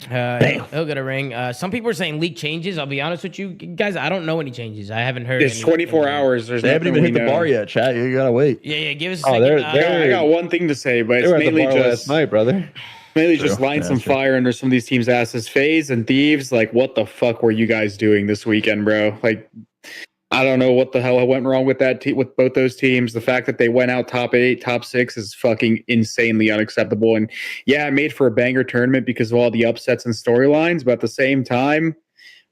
Speaker 7: He'll get a ring. Some people are saying leak changes. I'll be honest with you guys. I don't know any changes. I haven't heard.
Speaker 1: It's 24 hours.
Speaker 8: They haven't even hit the bar yet, chat. You got to wait.
Speaker 7: Yeah, give us a second.
Speaker 1: I got one thing to say, but it's mainly just
Speaker 11: last night, brother.
Speaker 1: Mainly just light some fire under some of these teams' asses. FaZe and Thieves, like, what the fuck were you guys doing this weekend, bro? Like, I don't know what the hell went wrong with that with both those teams. The fact that they went out top 8, top 6 is fucking insanely unacceptable. And yeah, it made for a banger tournament because of all the upsets and storylines, but at the same time,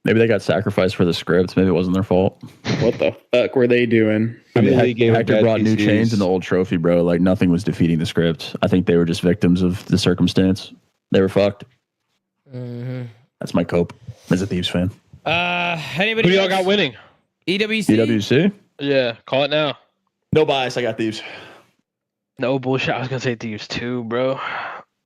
Speaker 8: maybe they got sacrificed for the script. Maybe it wasn't their fault.
Speaker 1: What the fuck were they doing?
Speaker 8: I mean, Hector brought new chains in the old trophy, bro. Like, nothing was defeating the script. I think they were just victims of the circumstance. They were fucked.
Speaker 7: Mm-hmm.
Speaker 8: That's my cope as a Thieves fan.
Speaker 7: Anybody
Speaker 19: Who y'all got winning?
Speaker 7: EWC?
Speaker 8: EWC?
Speaker 19: Yeah, call it now.
Speaker 8: No bias. I got Thieves.
Speaker 19: No bullshit. I was going to say Thieves too, bro.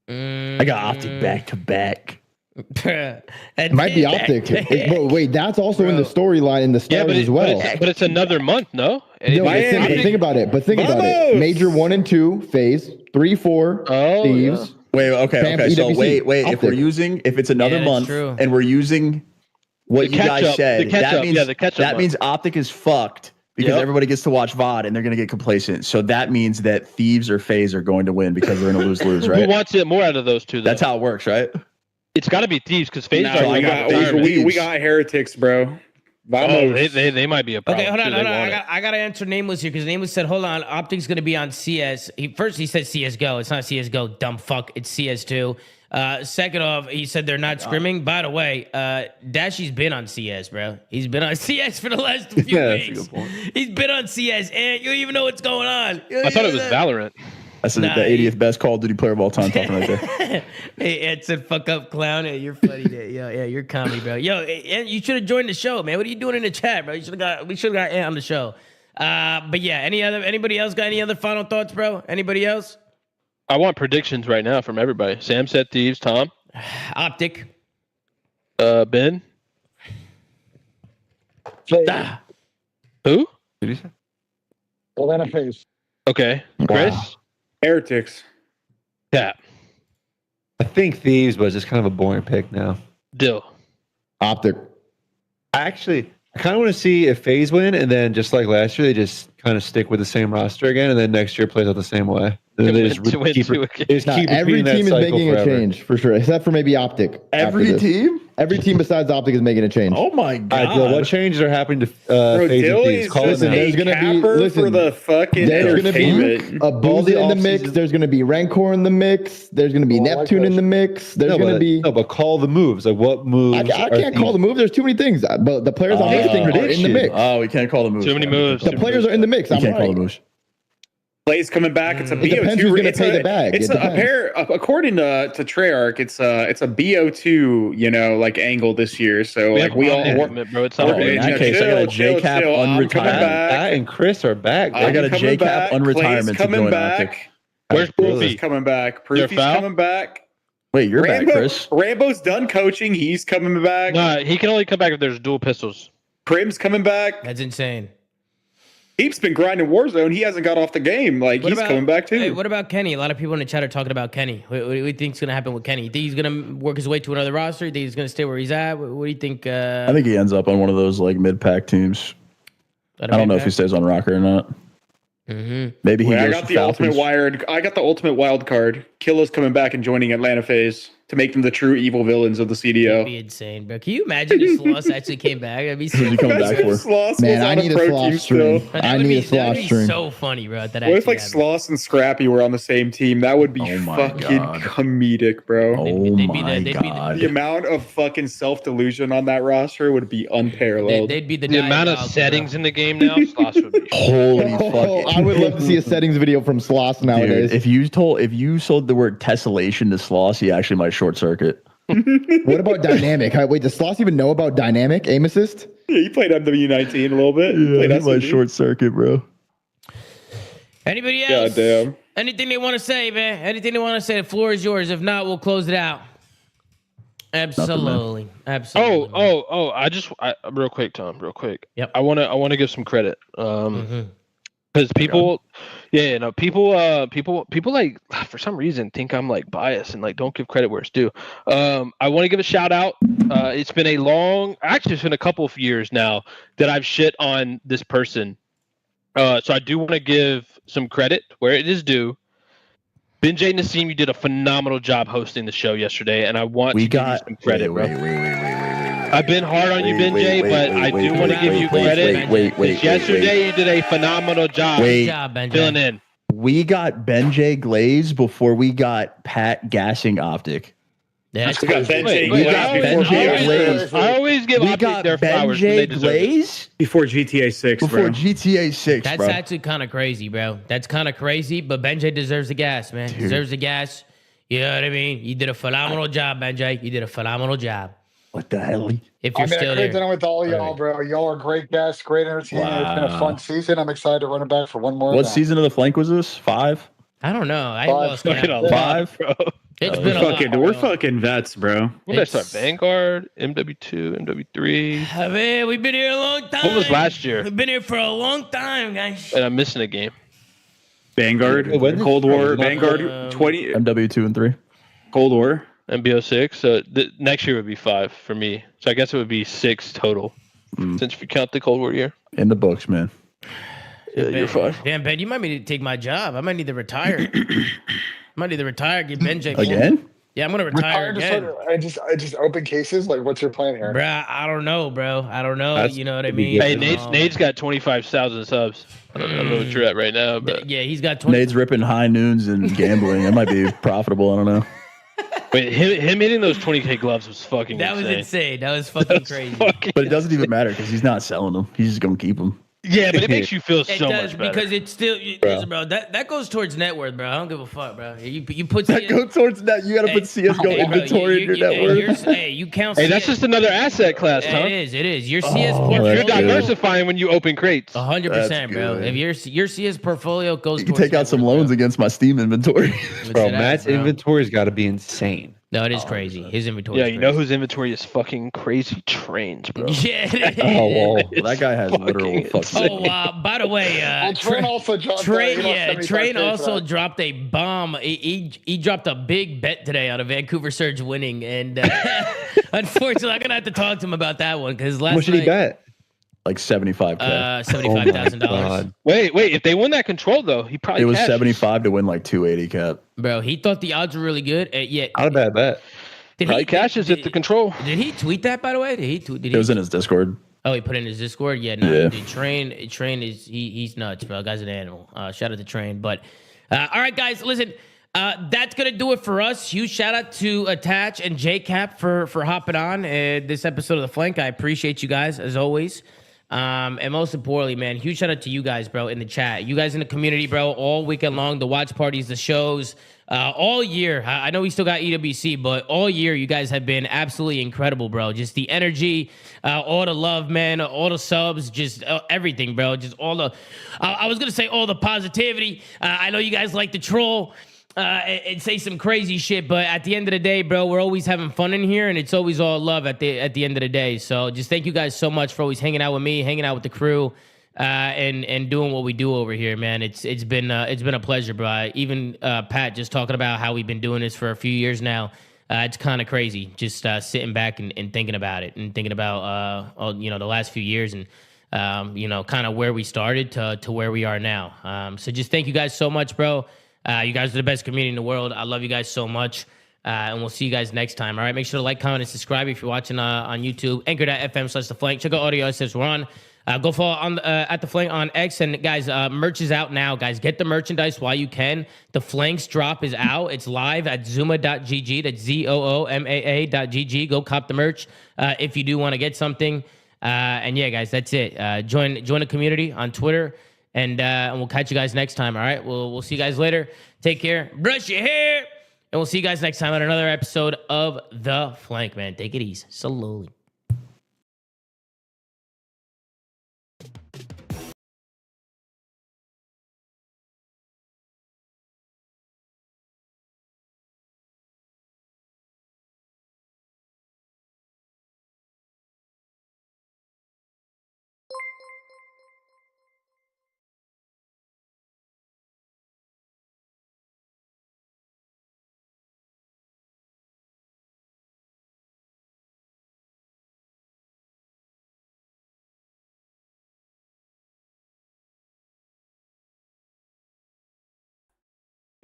Speaker 8: I got Optic back to back.
Speaker 13: It might be Optic. Bro, wait, that's also in the storyline in the stars as well.
Speaker 19: But it's another month, no?
Speaker 13: Think about it. Major 1 and 2 phase, 3, 4 Thieves.
Speaker 8: Yeah. Wait, okay. So wait.
Speaker 13: Optic.
Speaker 8: If it's another month and we're using what you guys said, that means Optic is fucked because everybody gets to watch VOD and they're going to get complacent. So that means that Thieves or FaZe are going to win because they're in a lose-lose, right?
Speaker 19: Who wants it more out of those two, though?
Speaker 8: That's how it works, right?
Speaker 19: It's got to be Thieves because FaZe
Speaker 9: we got Heretics, bro.
Speaker 19: They might be a problem.
Speaker 7: Okay, hold on. I gotta answer Nameless here because Nameless said, "Hold on, Optic's gonna be on CS." He said CS:GO. It's not CS:GO, dumb fuck. It's CS2. Second off, he said they're not scrimming. By the way, Dashy's been on CS, bro. He's been on CS for the last few weeks. He's been on CS, and you don't even know what's going on.
Speaker 19: I thought it was Valorant.
Speaker 8: That's the 80th best Call of Duty player of all time talking right there.
Speaker 7: Hey, Ed said, "Fuck up, clown." Hey, you're funny. Yeah, you're comedy, bro. Yo, Ed, you should have joined the show, man. What are you doing in the chat, bro? We should have got Ed on the show. But yeah, anybody else got any other final thoughts, bro? Anybody else?
Speaker 19: I want predictions right now from everybody. Sam said Thieves. Tom.
Speaker 7: Optic.
Speaker 19: Ben. Who?
Speaker 11: Did you say?
Speaker 12: Atlanta FaZe.
Speaker 19: Okay. Chris.
Speaker 9: Wow. Heretics.
Speaker 19: Yeah.
Speaker 11: I think Thieves, but it's just kind of a boring pick now.
Speaker 19: Dill.
Speaker 13: Optic.
Speaker 11: I kind of want to see if FaZe win, and then just like last year, they just kind of stick with the same roster again, and then next year plays out the same way. They just keep
Speaker 13: every team is making a change for sure, except for maybe Optic.
Speaker 8: Every team?
Speaker 13: Every team besides Optic is making a change.
Speaker 8: Oh my god!
Speaker 11: What changes are happening to FaZe and Thieves?
Speaker 13: There's going to be there's going to be a Boozy in the mix. There's going to be Rancor in the mix. There's going to be Neptune in the mix. There's going to be
Speaker 11: but call the moves. Like what moves?
Speaker 13: I can't call the moves. There's too many things. But the players on this thing are in the mix.
Speaker 8: Oh, we can't call the moves.
Speaker 19: Too many moves.
Speaker 13: The players are in the mix.
Speaker 8: I can't call the moves.
Speaker 9: Plays coming back. It's a
Speaker 13: BO2. Depends who's going to pay the bag.
Speaker 9: It's a pair. According to Treyarch, it's a BO2, like angle this year. So like we all,
Speaker 19: bro. It's not
Speaker 8: in that case, I got a JCap unretirement.
Speaker 11: Pat and Chris are back.
Speaker 8: I got a JCap unretirement to join Optic.
Speaker 19: Where's Proofy?
Speaker 9: Coming back. Proofy's coming back.
Speaker 8: Wait, you're back, Chris.
Speaker 9: Rambo's done coaching. He's coming back.
Speaker 19: Nah, he can only come back if there's dual pistols.
Speaker 9: Prim's coming back.
Speaker 7: That's insane.
Speaker 9: He's been grinding Warzone. He hasn't got off the game. He's coming back too.
Speaker 7: Hey, what about Kenny? A lot of people in the chat are talking about Kenny. What do you think's going to happen with Kenny? You think he's going to work his way to another roster? You think he's going to stay where he's at? What do you think?
Speaker 8: I think he ends up on one of those mid-pack teams. I don't know if he stays on Rocker or not.
Speaker 7: Mm-hmm.
Speaker 8: Maybe he goes
Speaker 9: I got the ultimate wild card. Killo's coming back and joining Atlanta FaZe to make them the true evil villains of the CDL.
Speaker 7: That'd be insane, bro. Can you imagine if Sloss actually came back? That'd be so
Speaker 8: funny. Coming back for?
Speaker 13: Man, I need a Sloss stream. I need a Sloss stream.
Speaker 7: That'd be so funny, bro.
Speaker 9: What if Sloss and Scrappy were on the same team? That would be fucking comedic, bro.
Speaker 8: Oh my god!
Speaker 9: The amount of fucking self-delusion on that roster would be unparalleled.
Speaker 7: They'd be
Speaker 19: the amount of settings in the game now. Sloss would be
Speaker 8: holy fuck.
Speaker 13: I would love to see a settings video from Sloss nowadays.
Speaker 8: Dude, if you sold the word tessellation to Sloss, he actually might short circuit.
Speaker 13: What about dynamic? Wait, does Sloss even know about dynamic aim assist?
Speaker 9: Yeah, he played MW19 a little bit.
Speaker 8: Yeah, he might short circuit, bro.
Speaker 7: Anybody else?
Speaker 9: Goddamn.
Speaker 7: Anything they want to say, man? Anything they want to say? The floor is yours. If not, we'll close it out. Absolutely. Absolutely.
Speaker 19: I real quick, Tom, real quick.
Speaker 7: Yep.
Speaker 19: I wanna give some credit. Because people, people like for some reason think I'm biased and don't give credit where it's due. I want to give a shout out. It's been it's been a couple of years now that I've shit on this person. So I do want to give some credit where it is due. Ben J. Nassim, you did a phenomenal job hosting the show yesterday, and I want to give you some credit, bro. I've been hard on you, Ben J, but I do want to give you credit. Yesterday, you did a phenomenal job.
Speaker 7: Good job, Ben J.
Speaker 19: Filling in.
Speaker 8: We got Ben J Glaze before we got Pat gassing Optic.
Speaker 7: Yeah,
Speaker 9: we got Ben J
Speaker 8: Glaze.
Speaker 19: I always give Optic their flowers when they deserve it.
Speaker 9: Before GTA 6,
Speaker 8: before GTA 6,
Speaker 7: That's
Speaker 8: bro.
Speaker 7: actually kind of crazy, bro. That's kind of crazy, but Ben J deserves the gas, man.
Speaker 8: Dude.
Speaker 7: Deserves the gas. You know what I mean? You did a phenomenal job, Ben J. You did a phenomenal job.
Speaker 8: What the hell?
Speaker 7: If you're still
Speaker 12: I
Speaker 7: there.
Speaker 12: dinner with all y'all, bro. Y'all are great guests, great entertainment. It's been a fun season. I'm excited to run it back for one more.
Speaker 8: What season of the flank was this? 5?
Speaker 7: I don't know. I
Speaker 12: lost
Speaker 7: count.
Speaker 8: 5, bro.
Speaker 7: It's been
Speaker 1: we're fucking vets, bro.
Speaker 19: When did I start? Vanguard, MW2, MW3.
Speaker 7: Man, we've been here a long time.
Speaker 19: What was last year?
Speaker 7: We've been here for a long time, guys.
Speaker 19: And I'm missing a game.
Speaker 1: Vanguard, Cold War, Vanguard 20,
Speaker 8: MW2 and 3.
Speaker 1: Cold War,
Speaker 19: MBO6. So next year would be 5 for me. So I guess it would be 6 total. Since if you count the Cold War year.
Speaker 8: In the books, man.
Speaker 19: Yeah, you're 5.
Speaker 7: Damn, Ben, you might need to take my job. I might need to retire. Get Benji
Speaker 8: again.
Speaker 7: Yeah, I'm gonna retire again.
Speaker 12: I just open cases. Like, what's your plan here?
Speaker 7: Bruh, I don't know, bro. I don't know. You know what I mean?
Speaker 19: Hey, Nate's got 25,000 subs. I don't know what you're at right now, but
Speaker 7: yeah, he's got 20.
Speaker 8: Nate's ripping high noons and gambling. That might be profitable. I don't know.
Speaker 19: Wait, him hitting those 20K gloves was fucking
Speaker 7: That
Speaker 19: insane.
Speaker 7: was insane. That was fucking crazy.
Speaker 8: But it doesn't even matter because he's not selling them. He's just gonna keep them.
Speaker 19: Yeah, but it makes you feel
Speaker 7: It
Speaker 19: so
Speaker 7: does
Speaker 19: much better.
Speaker 7: because it's still, listen, bro. That goes towards net worth, bro. I don't give a fuck, bro. You put
Speaker 8: that goes towards that. You got to put CS:GO inventory in your net worth.
Speaker 7: Hey, you count.
Speaker 19: Hey, that's just another asset class, Tom.
Speaker 7: It is. Your CS portfolio.
Speaker 19: You're diversifying when you open crates.
Speaker 7: 100%, bro. If your CS portfolio goes,
Speaker 8: you can take out some loans against my Steam inventory.
Speaker 11: Bro, Matt's inventory's got to be insane.
Speaker 7: No, it is crazy. His inventory.
Speaker 19: Yeah, you know whose inventory is fucking crazy? Trains, bro.
Speaker 7: Yeah, it is.
Speaker 8: Oh, well, that guy has literal fucking.
Speaker 7: Oh, by the way,
Speaker 12: Train also dropped.
Speaker 7: Train also dropped a bomb. He dropped a big bet today on a Vancouver Surge winning, and unfortunately, I'm gonna have to talk to him about that one because last
Speaker 11: What should he bet?
Speaker 8: Like $75,000.
Speaker 7: $75,000.
Speaker 19: Wait. If they win that control though, he probably.
Speaker 8: It was
Speaker 19: cashed.
Speaker 8: 75 to win like 280 cap.
Speaker 7: Bro, he thought the odds were really good. Yeah,
Speaker 11: Not a bad bet.
Speaker 19: Probably cashes at the control.
Speaker 7: Did he tweet that, by the way? Did he?
Speaker 8: It was in his Discord.
Speaker 7: Oh, he put it in his Discord. Yeah, no,
Speaker 8: Yeah.
Speaker 7: Dude, Train is he's nuts, bro. Guy's an animal. Shout out to Train. But all right, guys, listen. That's gonna do it for us. Huge shout out to Attach and JCap for hopping on this episode of The Flank. I appreciate you guys as always. And most importantly, man, huge shout out to you guys, bro, in the chat. You guys in the community, bro, all weekend long, the watch parties, the shows, all year. I know we still got EWC, but all year you guys have been absolutely incredible, bro. Just the energy, all the love, man, all the subs, just everything, bro. Just all the, I was going to say all the positivity. I know you guys like to troll. And say some crazy shit, but at the end of the day, bro, we're always having fun in here, and it's always all love at the end of the day. So just thank you guys so much for always hanging out with me, hanging out with the crew, and doing what we do over here, man. It's been a pleasure, bro. Even Pat just talking about how we've been doing this for a few years now. It's kind of crazy, just sitting back and thinking about it, and thinking about the last few years and kind of where we started to where we are now. So just thank you guys so much, bro. You guys are the best community in the world. I love you guys so much. And we'll see you guys next time. All right. Make sure to like, comment, and subscribe if you're watching on YouTube. Anchor.fm/theflank. Check out audio assets. We're on. Go follow on at the Flank on X. And guys, merch is out now. Guys, get the merchandise while you can. The Flanks drop is out. It's live at Zooma.gg. That's ZOOMAA.gg. Go cop the merch if you do want to get something. And yeah, guys, that's it. Join the community on Twitter. And we'll catch you guys next time. All right. We'll see you guys later. Take care. Brush your hair. And we'll see you guys next time on another episode of The Flank, man. Take it easy. Slowly.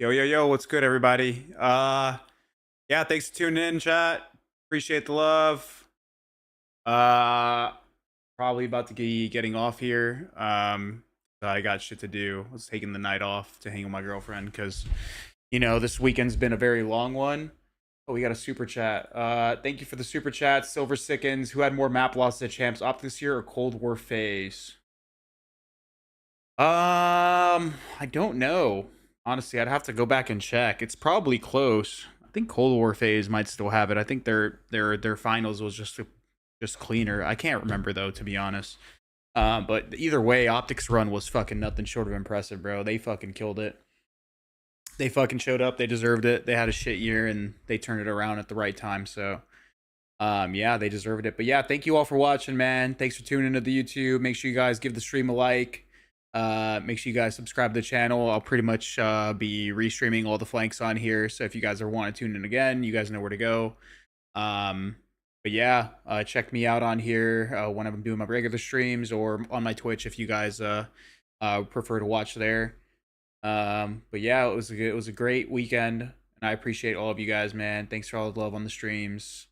Speaker 9: Yo, what's good, everybody? Yeah, thanks for tuning in, chat. Appreciate the love. Probably about to be getting off here. I got shit to do. I was taking the night off to hang with my girlfriend because, this weekend's been a very long one. Oh, we got a super chat. Thank you for the super chat. Silver Sickens. Who had more map losses at Champs, Optic this year or Cold War phase? I don't know. Honestly, I'd have to go back and check. It's probably close. I think Cold War phase might still have it. I think their finals was just cleaner. I can't remember though, to be honest. But either way, Optic's run was fucking nothing short of impressive, bro. They fucking killed it. they fucking showed up. They deserved it. They had a shit year and they turned it around at the right time. So, yeah, they deserved it. But yeah, thank you all for watching, man. Thanks for tuning into the YouTube. Make sure you guys give the stream a like. Make sure you guys subscribe to the channel. I'll pretty much be restreaming all the flanks on here. So if you guys want to tune in again, you guys know where to go. But yeah, check me out on here when I'm doing my regular streams or on my Twitch if you guys prefer to watch there. But yeah, it was a great weekend, and I appreciate all of you guys, man. Thanks for all the love on the streams.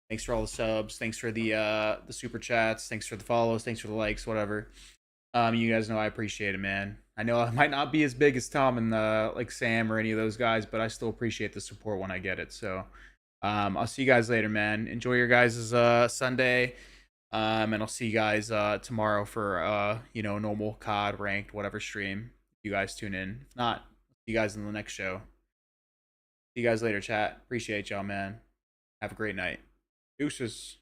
Speaker 9: Thanks for all the subs. Thanks for the super chats. Thanks for the follows. Thanks for the likes. Whatever. You guys know I appreciate it, man. I know I might not be as big as Tom and like Sam or any of those guys, but I still appreciate the support when I get it. So. I'll see you guys later, man. Enjoy your guys' Sunday. And I'll see you guys tomorrow for normal COD ranked whatever stream. You guys tune in. If not, see you guys in the next show. See you guys later, chat. Appreciate y'all, man. Have a great night. Deuces.